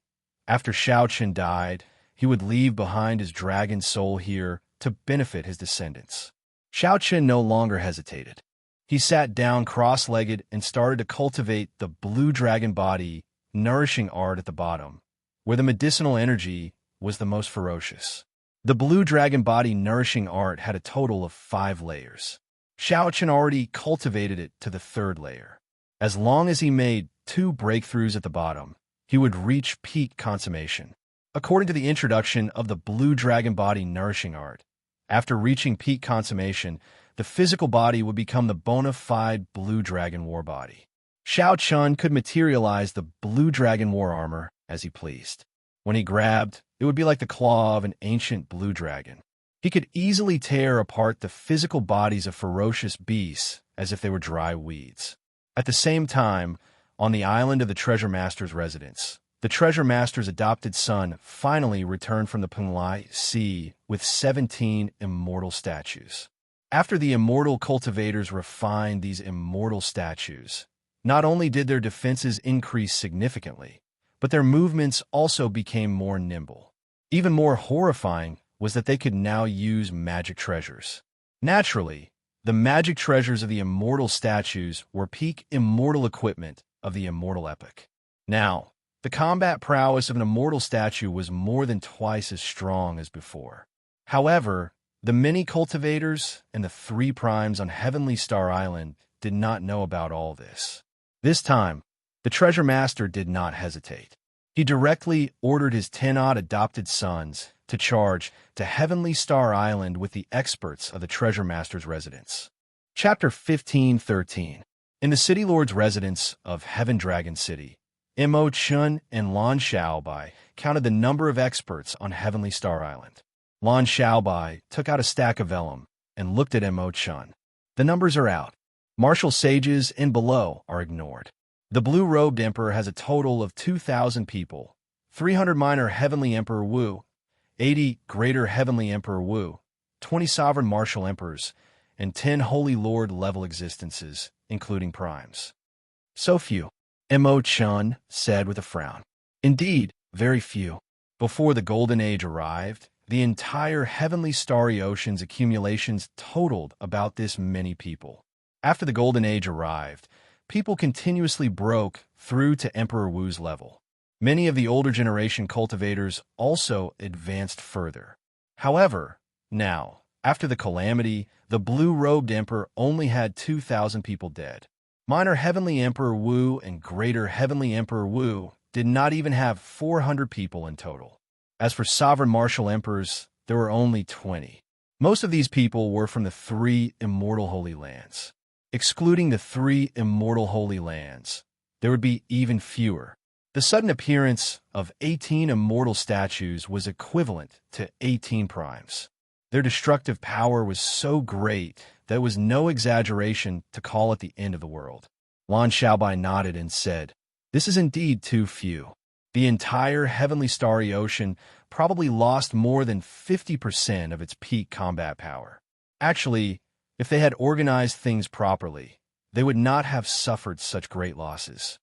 after Xianxia died, he would leave behind his dragon soul here to benefit his descendants. Xianxia no longer hesitated. He sat down cross-legged and started to cultivate the blue dragon body, nourishing art at the bottom, where the medicinal energy was the most ferocious. The blue dragon body nourishing art had a total of 5 layers. Xianxia already cultivated it to the 3rd layer. As long as he made 2 breakthroughs at the bottom, he would reach peak consummation. According to the introduction of the blue dragon body nourishing art, after reaching peak consummation, the physical body would become the bona fide blue dragon war body. Xianxia could materialize the blue dragon war armor as he pleased. When he grabbed, it would be like the claw of an ancient blue dragon. He could easily tear apart the physical bodies of ferocious beasts as if they were dry weeds. At the same time, on the island of the Treasure Master's residence, the Treasure Master's adopted son finally returned from the Penglai Sea with 17 immortal statues. After the immortal cultivators refined these immortal statues, not only did their defenses increase significantly, but their movements also became more nimble. Even more horrifying was that they could now use magic treasures. Naturally, the magic treasures of the immortal statues were peak immortal equipment of the immortal epic. Now, the combat prowess of an immortal statue was more than twice as strong as before. However, the many cultivators and the 3 primes on Heavenly Star Island did not know about all this. This time, the Treasure Master did not hesitate. He directly ordered his 10-odd adopted sons to charge to Heavenly Star Island with the experts of the Treasure Master's residence. Chapter 15:13. In the City Lord's residence of Heaven Dragon City, Mo Chun and Lan Xiaobai counted the number of experts on Heavenly Star Island. Lan Xiaobai took out a stack of vellum and looked at Mo Chun. The numbers are out. Martial sages and below are ignored. The blue-robed emperor has a total of 2,000 people, 300 minor heavenly emperor Wu, 80 greater heavenly emperor Wu, 20 sovereign martial emperors, and 10 holy lord level existences, including primes. So few, Mo Chun said with a frown. Indeed, very few. Before the Golden Age arrived, the entire heavenly starry ocean's accumulations totaled about this many people. After the Golden Age arrived, people continuously broke through to Emperor Wu's level. Many of the older generation cultivators also advanced further. However, now, after the calamity, the blue-robed emperor only had 2,000 people dead. Minor Heavenly Emperor Wu and Greater Heavenly Emperor Wu did not even have 400 people in total. As for Sovereign Martial Emperors, there were only 20. Most of these people were from the 3 Immortal Holy Lands. Excluding the 3 Immortal Holy Lands, there would be even fewer. The sudden appearance of 18 immortal statues was equivalent to 18 primes. Their destructive power was so great that it was no exaggeration to call it the end of the world. Lan Xiaobai nodded and said, "This is indeed too few. The entire Heavenly Starry Ocean probably lost more than 50% of its peak combat power. Actually, if they had organized things properly, they would not have suffered such great losses.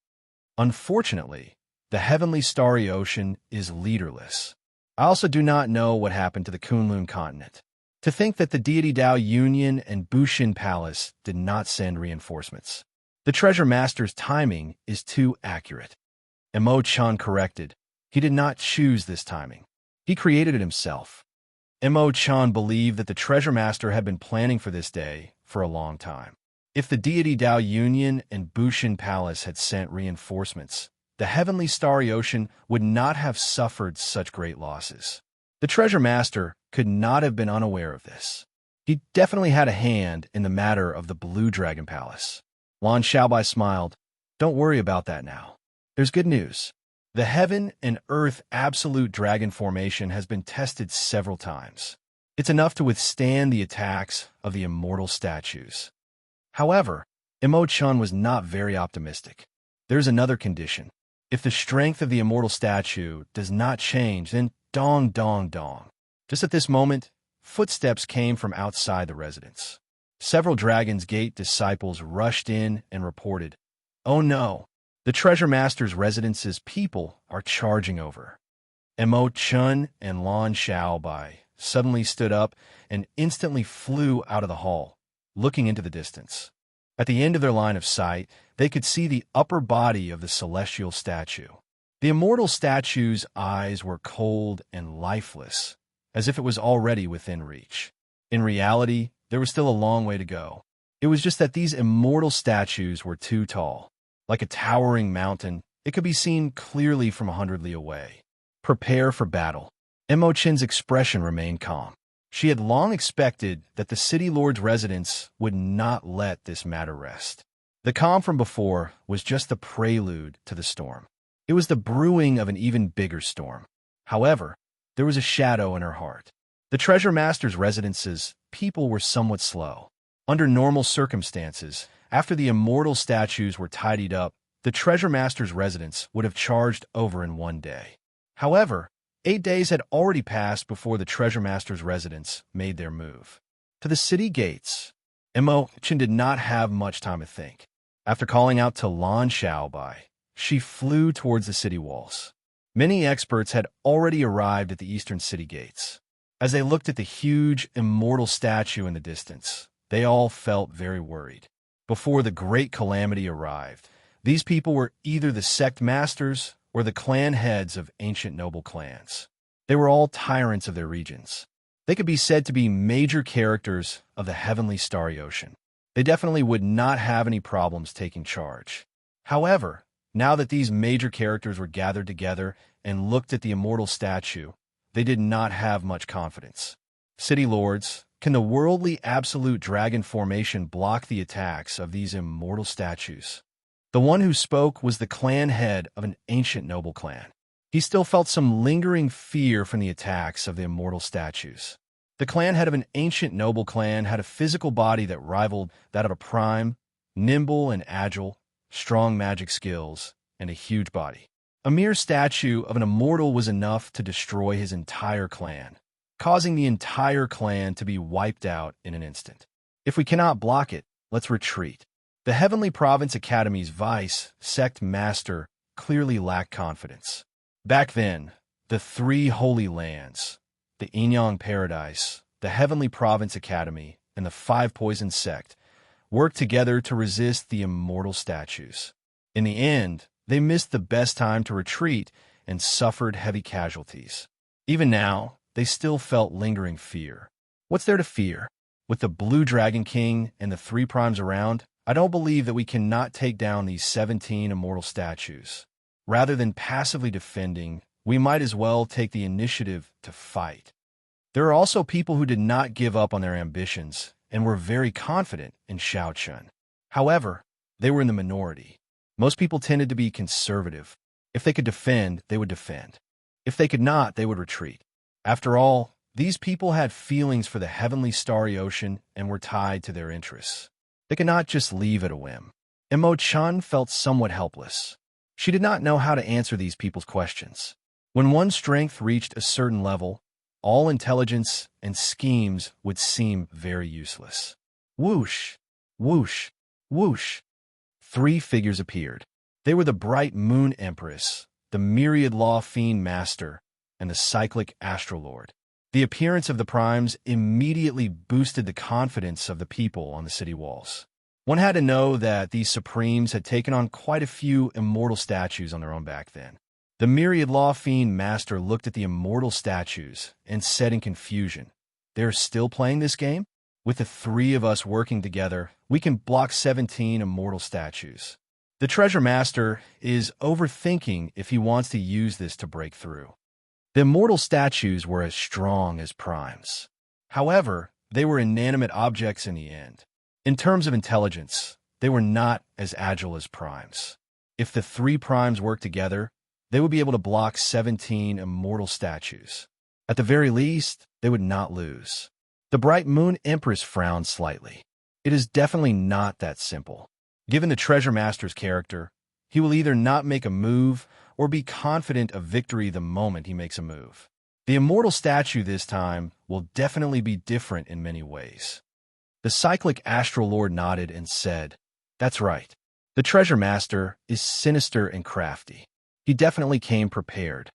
Unfortunately, the Heavenly Starry Ocean is leaderless. I also do not know what happened to the Kunlun continent. To think that the Deity Dao Union and Bushin Palace did not send reinforcements. The Treasure Master's timing is too accurate." Emo Chan corrected. "He did not choose this timing. He created it himself." Emo Chan believed that the Treasure Master had been planning for this day for a long time. If the Deity Dao Union and Bushin Palace had sent reinforcements, the Heavenly Starry Ocean would not have suffered such great losses. The Treasure Master could not have been unaware of this. He definitely had a hand in the matter of the Blue Dragon Palace. Lan Xiaobai smiled. "Don't worry about that now. There's good news. The Heaven and Earth Absolute Dragon Formation has been tested several times. It's enough to withstand the attacks of the immortal statues." However, Emo Chun was not very optimistic. There's another condition. If the strength of the immortal statue does not change, then dong, dong, dong. Just at this moment, footsteps came from outside the residence. Several Dragon's Gate disciples rushed in and reported, "Oh no, the Treasure Master's residence's people are charging over." Emo Chun and Lan Xiaobai suddenly stood up and instantly flew out of the hall, looking into the distance. At the end of their line of sight, they could see the upper body of the celestial statue. The immortal statue's eyes were cold and lifeless, as if it was already within reach. In reality, there was still a long way to go. It was just that these immortal statues were too tall. Like a towering mountain, it could be seen clearly from 100 li away. "Prepare for battle." Emo Chin's expression remained calm. She had long expected that the City Lord's residence would not let this matter rest. The calm from before was just the prelude to the storm. It was the brewing of an even bigger storm. However, there was a shadow in her heart. The Treasure Master's residence's people were somewhat slow. Under normal circumstances, after the immortal statues were tidied up, the Treasure Master's residence would have charged over in one day. However, 8 days had already passed before the Treasure Master's residence made their move. To the city gates, Emo Chin did not have much time to think. After calling out to Lan Xiaobai, she flew towards the city walls. Many experts had already arrived at the eastern city gates. As they looked at the huge, immortal statue in the distance, they all felt very worried. Before the great calamity arrived, these people were either the sect masters or the clan heads of ancient noble clans. They were all tyrants of their regions. They could be said to be major characters of the Heavenly Starry Ocean. They definitely would not have any problems taking charge. However, now that these major characters were gathered together and looked at the immortal statue, they did not have much confidence. "City Lords, can the worldly absolute dragon formation block the attacks of these immortal statues?" The one who spoke was the clan head of an ancient noble clan. He still felt some lingering fear from the attacks of the immortal statues. The clan head of an ancient noble clan had a physical body that rivaled that of a prime, nimble and agile, strong magic skills, and a huge body. A mere statue of an immortal was enough to destroy his entire clan, causing the entire clan to be wiped out in an instant. "If we cannot block it, let's retreat." The Heavenly Province Academy's vice sect master clearly lacked confidence. Back then, the 3 holy lands, the Inyang Paradise, the Heavenly Province Academy, and the 5 Poison Sect, worked together to resist the immortal statues. In the end, they missed the best time to retreat and suffered heavy casualties. Even now, they still felt lingering fear. What's there to fear? With the Blue Dragon King and the 3 primes around, I don't believe that we cannot take down these 17 immortal statues. Rather than passively defending, we might as well take the initiative to fight. There are also people who did not give up on their ambitions and were very confident in Xianxia. However, they were in the minority. Most people tended to be conservative. If they could defend, they would defend. If they could not, they would retreat. After all, these people had feelings for the heavenly starry ocean and were tied to their interests. They could not just leave at a whim. Imo-chan felt somewhat helpless. She did not know how to answer these people's questions. When one's strength reached a certain level, all intelligence and schemes would seem very useless. Whoosh, whoosh, whoosh. 3 figures appeared. They were the Bright Moon Empress, the Myriad Law Fiend Master, and the Cyclic Astral Lord. The appearance of the primes immediately boosted the confidence of the people on the city walls. One had to know that these Supremes had taken on quite a few immortal statues on their own back then. The Myriad Law Fiend Master looked at the immortal statues and said in confusion, "They're still playing this game? With the 3 of us working together, we can block 17 immortal statues." The Treasure Master is overthinking if he wants to use this to break through. The immortal statues were as strong as primes. However, they were inanimate objects in the end. In terms of intelligence, they were not as agile as primes. If the 3 primes worked together, they would be able to block 17 immortal statues. At the very least, they would not lose. The Bright Moon Empress frowned slightly. It is definitely not that simple. Given the Treasure Master's character, he will either not make a move or be confident of victory the moment he makes a move. The immortal statue this time will definitely be different in many ways. The Cyclic Astral Lord nodded and said, "That's right. The Treasure Master is sinister and crafty. He definitely came prepared."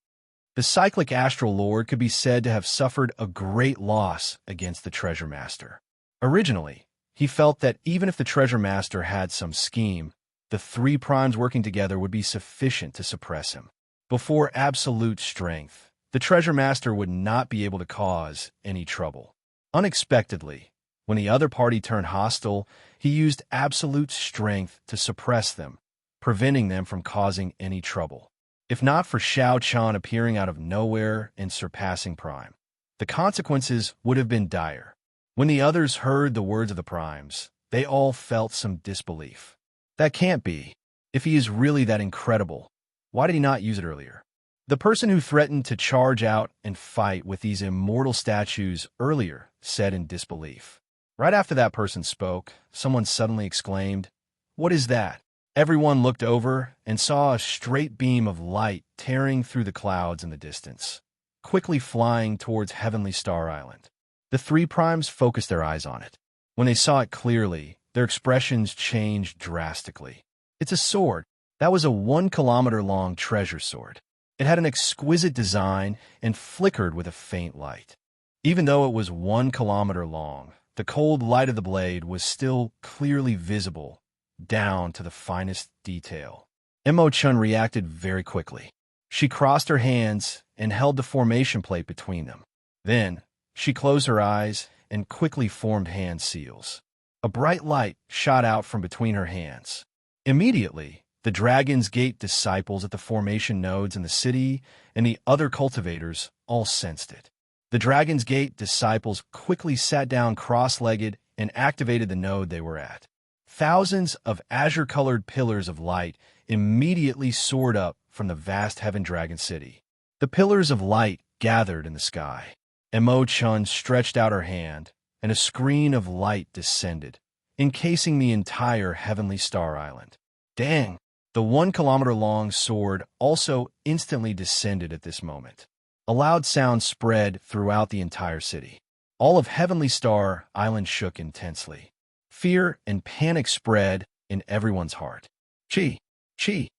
The Cyclic Astral Lord could be said to have suffered a great loss against the Treasure Master. Originally, he felt that even if the Treasure Master had some scheme, the 3 primes working together would be sufficient to suppress him. Before absolute strength, the Treasure Master would not be able to cause any trouble. Unexpectedly, when the other party turned hostile, he used absolute strength to suppress them, preventing them from causing any trouble. If not for Xiaoqian appearing out of nowhere and surpassing Prime, the consequences would have been dire. When the others heard the words of the primes, they all felt some disbelief. That can't be. If he is really that incredible, why did he not use it earlier? The person who threatened to charge out and fight with these immortal statues earlier said in disbelief. Right after that person spoke, someone suddenly exclaimed, "What is that?" Everyone looked over and saw a straight beam of light tearing through the clouds in the distance, quickly flying towards Heavenly Star Island. The 3 primes focused their eyes on it. When they saw it clearly, their expressions changed drastically. It's a sword. That was a 1-kilometer-long treasure sword. It had an exquisite design and flickered with a faint light. Even though it was 1 kilometer long, the cold light of the blade was still clearly visible, down to the finest detail. Imo-chan reacted very quickly. She crossed her hands and held the formation plate between them. Then, she closed her eyes and quickly formed hand seals. A bright light shot out from between her hands. Immediately, the Dragon's Gate disciples at the formation nodes in the city and the other cultivators all sensed it. The Dragon's Gate disciples quickly sat down cross-legged and activated the node they were at. Thousands of azure-colored pillars of light immediately soared up from the vast Heaven Dragon City. The pillars of light gathered in the sky. Imo-chan stretched out her hand, and a screen of light descended, encasing the entire Heavenly Star Island. Dang! The 1-kilometer-long sword also instantly descended at this moment. A loud sound spread throughout the entire city. All of Heavenly Star Island shook intensely. Fear and panic spread in everyone's heart. Chi! Chi!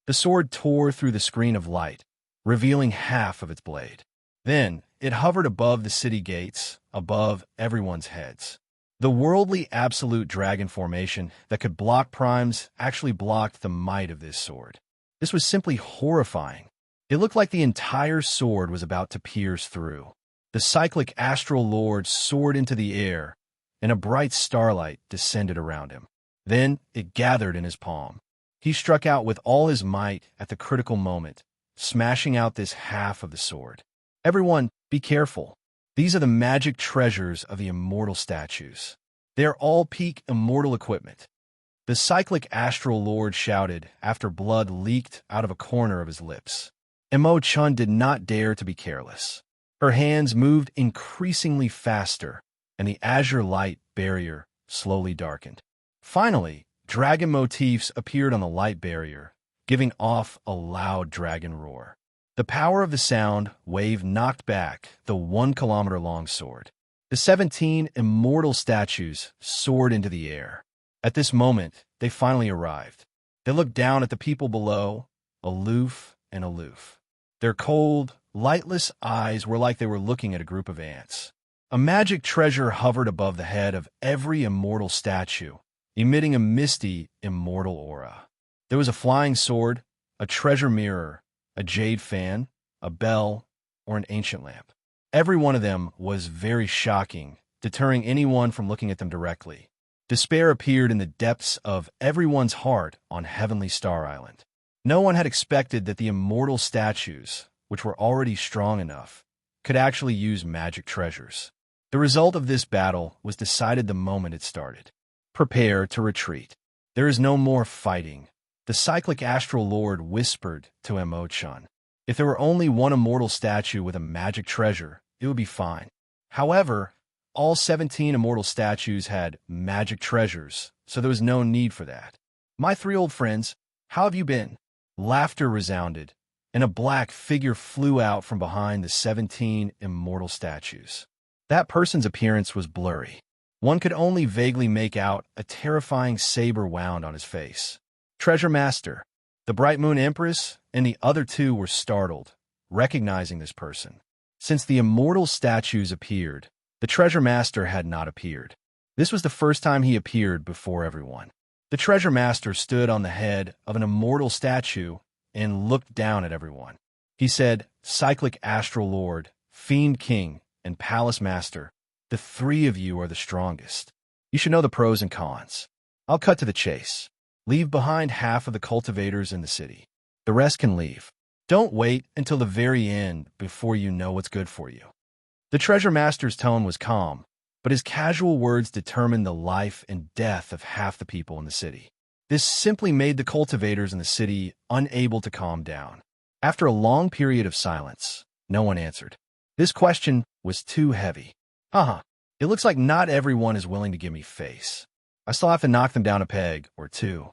The sword tore through the screen of light, revealing half of its blade. Then, it hovered above the city gates, above everyone's heads. The worldly absolute dragon formation that could block primes actually blocked the might of this sword. This was simply horrifying. It looked like the entire sword was about to pierce through. The cyclic astral lord soared into the air, and a bright starlight descended around him. Then it gathered in his palm. He struck out with all his might at the critical moment, smashing out this half of the sword. Everyone, be careful. These are the magic treasures of the immortal statues. They are all peak immortal equipment. The cyclic astral lord shouted after blood leaked out of a corner of his lips. Imo-chun did not dare to be careless. Her hands moved increasingly faster, and the azure light barrier slowly darkened. Finally, dragon motifs appeared on the light barrier, giving off a loud dragon roar. The power of the sound wave knocked back the 1-kilometer-long sword. The 17 immortal statues soared into the air. At this moment, they finally arrived. They looked down at the people below, aloof and aloof. Their cold, lightless eyes were like they were looking at a group of ants. A magic treasure hovered above the head of every immortal statue, emitting a misty, immortal aura. There was a flying sword, a treasure mirror, a jade fan, a bell, or an ancient lamp. Every one of them was very shocking, deterring anyone from looking at them directly. Despair appeared in the depths of everyone's heart on Heavenly Star Island. No one had expected that the immortal statues, which were already strong enough, could actually use magic treasures. The result of this battle was decided the moment it started. Prepare to retreat. There is no more fighting. The cyclic astral lord whispered to Imo-chun. If there were only one immortal statue with a magic treasure, it would be fine. However, all 17 immortal statues had magic treasures, so there was no need for that. My 3 old friends, how have you been? Laughter resounded, and a black figure flew out from behind the 17 immortal statues. That person's appearance was blurry. One could only vaguely make out a terrifying saber wound on his face. Treasure Master, the Bright Moon Empress, and the other 2 were startled, recognizing this person. Since the immortal statues appeared, the Treasure Master had not appeared. This was the first time he appeared before everyone. The Treasure Master stood on the head of an immortal statue and looked down at everyone. He said, Cyclic Astral Lord, Fiend King, and Palace Master, the 3 of you are the strongest. You should know the pros and cons. I'll cut to the chase. Leave behind half of the cultivators in the city. The rest can leave. Don't wait until the very end before you know what's good for you. The Treasure Master's tone was calm, but his casual words determined the life and death of half the people in the city. This simply made the cultivators in the city unable to calm down. After a long period of silence, no one answered. This question was too heavy. It looks like not everyone is willing to give me face. I still have to knock them down a peg or 2.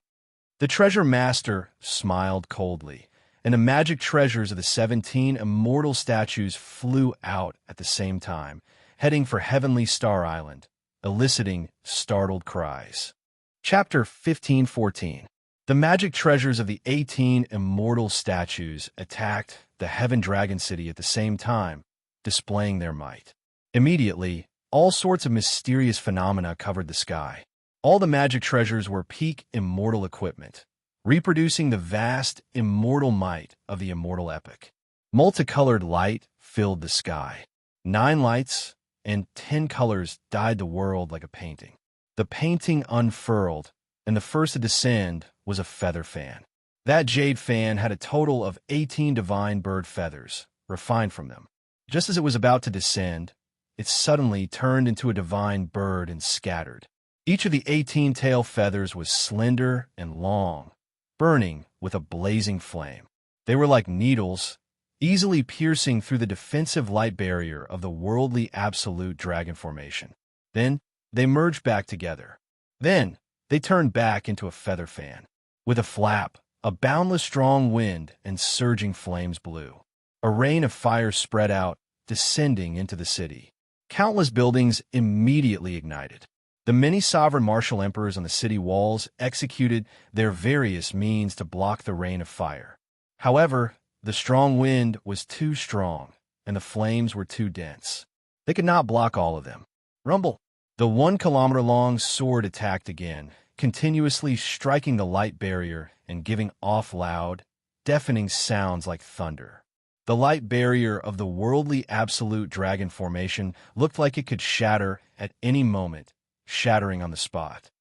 The Treasure Master smiled coldly, and the magic treasures of the 17 immortal statues flew out at the same time, heading for Heavenly Star Island, eliciting startled cries. Chapter 15:14. The magic treasures of the 18 immortal statues attacked the Heaven Dragon City at the same time, displaying their might. Immediately, all sorts of mysterious phenomena covered the sky. All the magic treasures were peak immortal equipment, reproducing the vast immortal might of the immortal epic. Multicolored light filled the sky. 9 lights and 10 colors dyed the world like a painting. The painting unfurled, and the first to descend was a feather fan. That jade fan had a total of 18 divine bird feathers, refined from them. Just as it was about to descend, it suddenly turned into a divine bird and scattered. Each of the 18 tail feathers was slender and long, burning with a blazing flame. They were like needles, easily piercing through the defensive light barrier of the worldly absolute dragon formation. Then they merged back together. Then they turned back into a feather fan. With a flap, a boundless strong wind and surging flames blew. A rain of fire spread out, descending into the city. Countless buildings immediately ignited. The many sovereign martial emperors on the city walls executed their various means to block the rain of fire. However, the strong wind was too strong, and the flames were too dense. They could not block all of them. Rumble! The 1-kilometer-long sword attacked again, continuously striking the light barrier and giving off loud, deafening sounds like thunder. The light barrier of the worldly absolute dragon formation looked like it could shatter at any moment, shattering on the spot.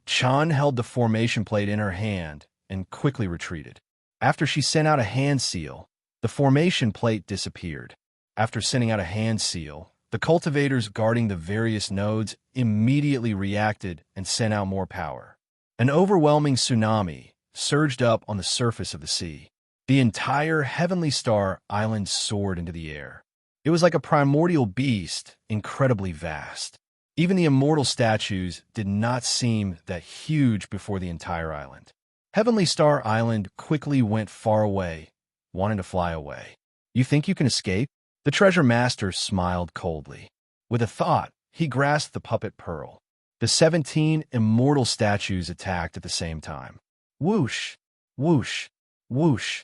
Chan held the formation plate in her hand and quickly retreated. After she sent out a hand seal, the formation plate disappeared. After sending out a hand seal, the cultivators guarding the various nodes immediately reacted and sent out more power. An overwhelming tsunami surged up on the surface of the sea. The entire Heavenly Star Island soared into the air. It was like a primordial beast, incredibly vast. Even the immortal statues did not seem that huge before the entire island. Heavenly Star Island quickly went far away, wanting to fly away. You think you can escape? The treasure master smiled coldly. With a thought, he grasped the puppet pearl. The 17 immortal statues attacked at the same time. Whoosh! Whoosh! Whoosh!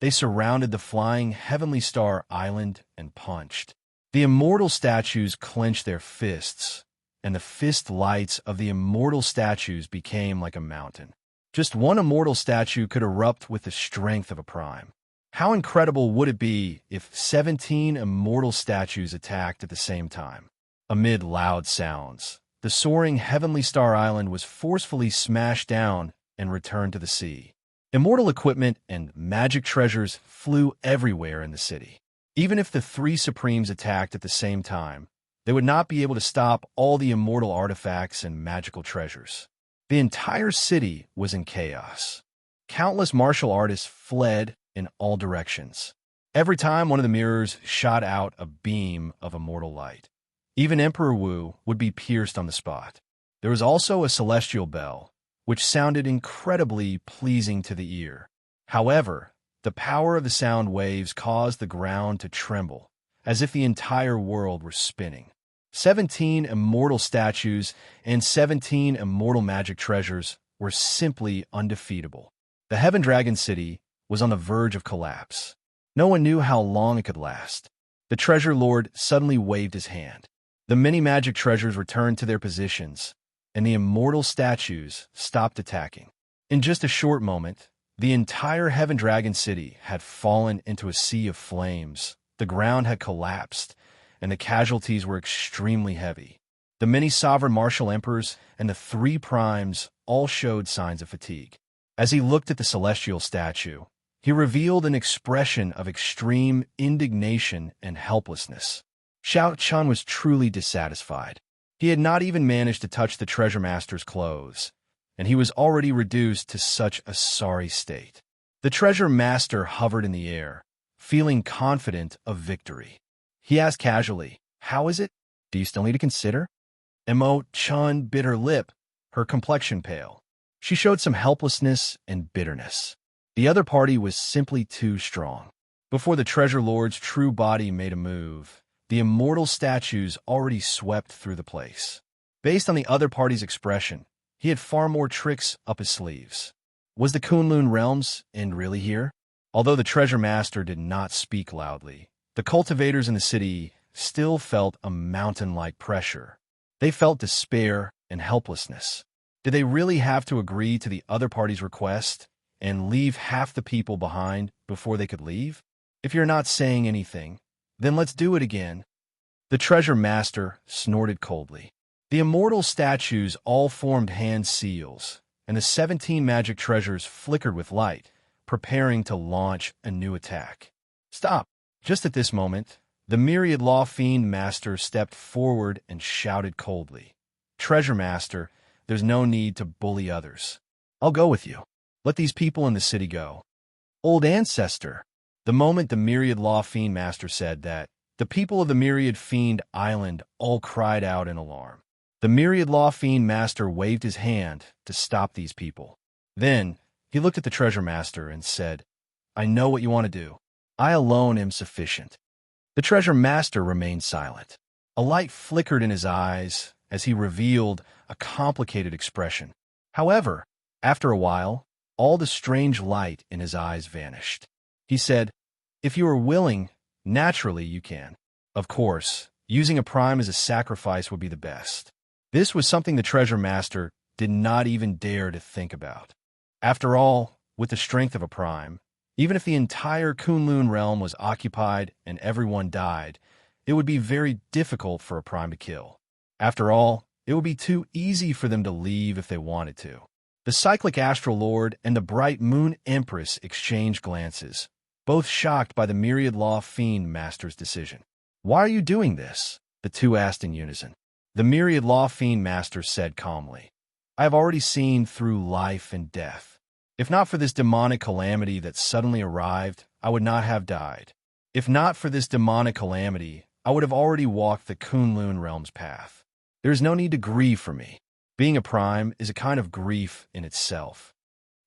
They surrounded the flying Heavenly Star Island and punched. The immortal statues clenched their fists, and the fist lights of the immortal statues became like a mountain. Just one immortal statue could erupt with the strength of a prime. How incredible would it be if 17 immortal statues attacked at the same time? Amid loud sounds, the soaring Heavenly Star Island was forcefully smashed down and returned to the sea. Immortal equipment and magic treasures flew everywhere in the city. Even if the three Supremes attacked at the same time, they would not be able to stop all the immortal artifacts and magical treasures. The entire city was in chaos. Countless martial artists fled in all directions. Every time one of the mirrors shot out a beam of immortal light, even Emperor Wu would be pierced on the spot. There was also a celestial bell, which sounded incredibly pleasing to the ear. However, the power of the sound waves caused the ground to tremble, as if the entire world were spinning. 17 immortal statues and 17 immortal magic treasures were simply undefeatable. The Heaven Dragon City was on the verge of collapse. No one knew how long it could last. The Treasure Lord suddenly waved his hand. The many magic treasures returned to their positions, and the immortal statues stopped attacking. In just a short moment, the entire Heaven Dragon City had fallen into a sea of flames. The ground had collapsed, and the casualties were extremely heavy. The many sovereign martial emperors and the three primes all showed signs of fatigue. As he looked at the celestial statue, he revealed an expression of extreme indignation and helplessness. Xianxia was truly dissatisfied. He had not even managed to touch the treasure master's clothes, and he was already reduced to such a sorry state. The treasure master hovered in the air, feeling confident of victory. He asked casually, "How is it? Do you still need to consider?" Chun bit her lip, her complexion pale. She showed some helplessness and bitterness. The other party was simply too strong. Before the treasure lord's true body made a move, the immortal statues already swept through the place. Based on the other party's expression, he had far more tricks up his sleeves. Was the Kunlun Realms end really here? Although the treasure master did not speak loudly, the cultivators in the city still felt a mountain-like pressure. They felt despair and helplessness. Did they really have to agree to the other party's request and leave half the people behind before they could leave? If you're not saying anything, then let's do it again. The treasure master snorted coldly. The immortal statues all formed hand seals, and the 17 magic treasures flickered with light, preparing to launch a new attack. Stop! Just at this moment, the myriad law fiend master stepped forward and shouted coldly, "Treasure master, there's no need to bully others. I'll go with you. Let these people in the city go." Old ancestor! The moment the myriad law fiend master said that, the people of the myriad fiend island all cried out in alarm. The myriad law fiend master waved his hand to stop these people. Then, he looked at the treasure master and said, "I know what you want to do. I alone am sufficient." The treasure master remained silent. A light flickered in his eyes as he revealed a complicated expression. However, after a while, all the strange light in his eyes vanished. He said, "If you are willing, naturally you can. Of course, using a prime as a sacrifice would be the best. This was something the treasure master did not even dare to think about. After all, with the strength of a prime, even if the entire Kunlun realm was occupied and everyone died, it would be very difficult for a prime to kill. After all, it would be too easy for them to leave if they wanted to. The cyclic astral lord and the bright moon empress exchanged glances, both shocked by the myriad law fiend master's decision. "Why are you doing this?" the two asked in unison. The myriad law fiend master said calmly, "I have already seen through life and death. If not for this demonic calamity that suddenly arrived, I would not have died. If not for this demonic calamity, I would have already walked the Kunlun realm's path. There is no need to grieve for me. Being a prime is a kind of grief in itself."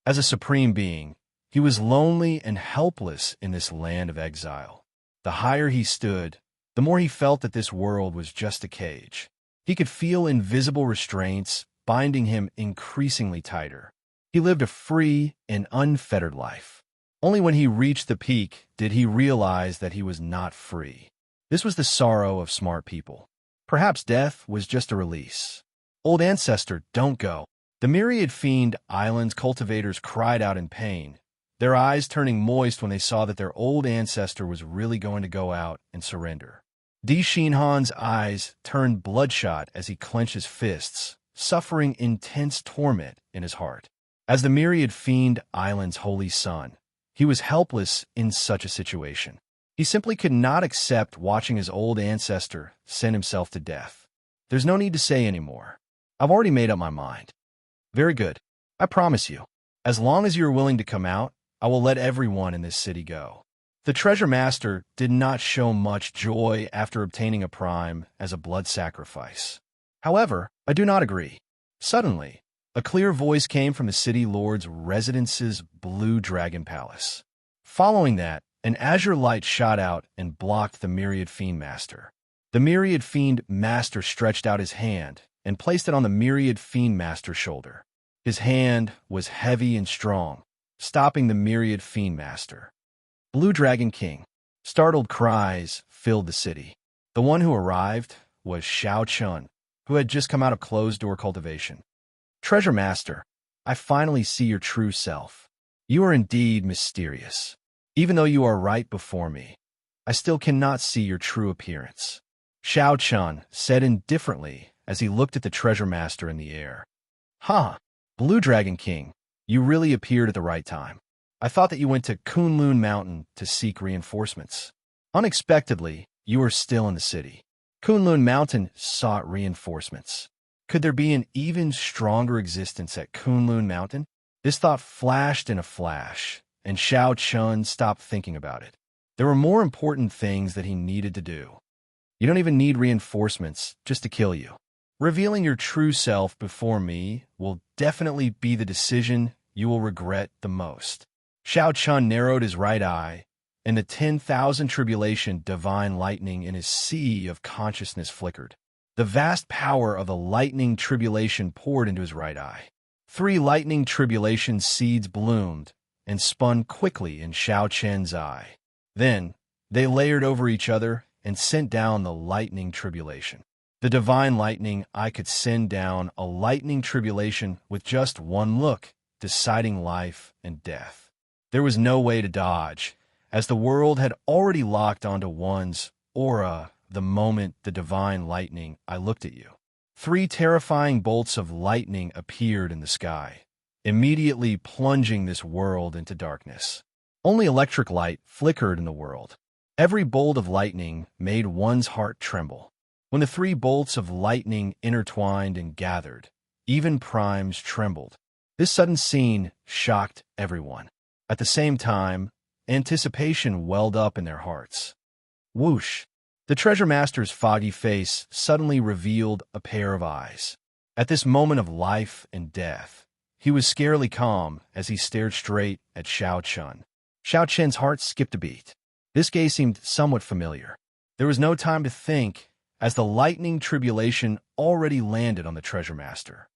As a supreme being, he was lonely and helpless in this land of exile. The higher he stood, the more he felt that this world was just a cage. He could feel invisible restraints binding him increasingly tighter. He lived a free and unfettered life. Only when he reached the peak did he realize that he was not free. This was the sorrow of smart people. Perhaps death was just a release. "Old ancestor, don't go." The myriad fiend island's cultivators cried out in pain, their eyes turning moist when they saw that their old ancestor was really going to go out and surrender. Di Xinhan's eyes turned bloodshot as he clenched his fists, suffering intense torment in his heart. As the myriad fiend island's holy son, he was helpless in such a situation. He simply could not accept watching his old ancestor send himself to death. "There's no need to say any more. I've already made up my mind." "Very good. I promise you. As long as you are willing to come out, I will let everyone in this city go." The treasure master did not show much joy after obtaining a prime as a blood sacrifice. "However, I do not agree." Suddenly, a clear voice came from the city lord's residence's blue dragon palace. Following that, an azure light shot out and blocked the myriad fiend master. The myriad fiend master stretched out his hand and placed it on the myriad fiend master's shoulder. His hand was heavy and strong, stopping the myriad fiend master. "Blue Dragon King." Startled cries filled the city. The one who arrived was Xianxia, who had just come out of closed-door cultivation. "Treasure Master, I finally see your true self. You are indeed mysterious. Even though you are right before me, I still cannot see your true appearance," Xianxia said indifferently as he looked at the treasure master in the air. "Huh, Blue Dragon King, you really appeared at the right time. I thought that you went to Kunlun Mountain to seek reinforcements. Unexpectedly, you are still in the city. Kunlun Mountain sought reinforcements. Could there be an even stronger existence at Kunlun Mountain?" This thought flashed in a flash, and Xianxia stopped thinking about it. There were more important things that he needed to do. "You don't even need reinforcements just to kill you. Revealing your true self before me will definitely be the decision you will regret the most." Xianxia narrowed his right eye, and the 10,000 tribulation divine lightning in his sea of consciousness flickered. The vast power of the lightning tribulation poured into his right eye. 3 lightning tribulation seeds bloomed and spun quickly in Xiaoqian's eye. Then, they layered over each other and sent down the lightning tribulation. The divine lightning I could send down a lightning tribulation with just one look, deciding life and death. There was no way to dodge, as the world had already locked onto one's aura the moment the divine lightning I looked at you. 3 terrifying bolts of lightning appeared in the sky, immediately plunging this world into darkness. Only electric light flickered in the world. Every bolt of lightning made one's heart tremble. When the 3 bolts of lightning intertwined and gathered, even primes trembled. This sudden scene shocked everyone. At the same time, anticipation welled up in their hearts. Whoosh! The treasure master's foggy face suddenly revealed a pair of eyes. At this moment of life and death, he was scarily calm as he stared straight at Xiaoqian. Xiaoqian's heart skipped a beat. This gaze seemed somewhat familiar. There was no time to think, as the lightning tribulation already landed on the treasure master.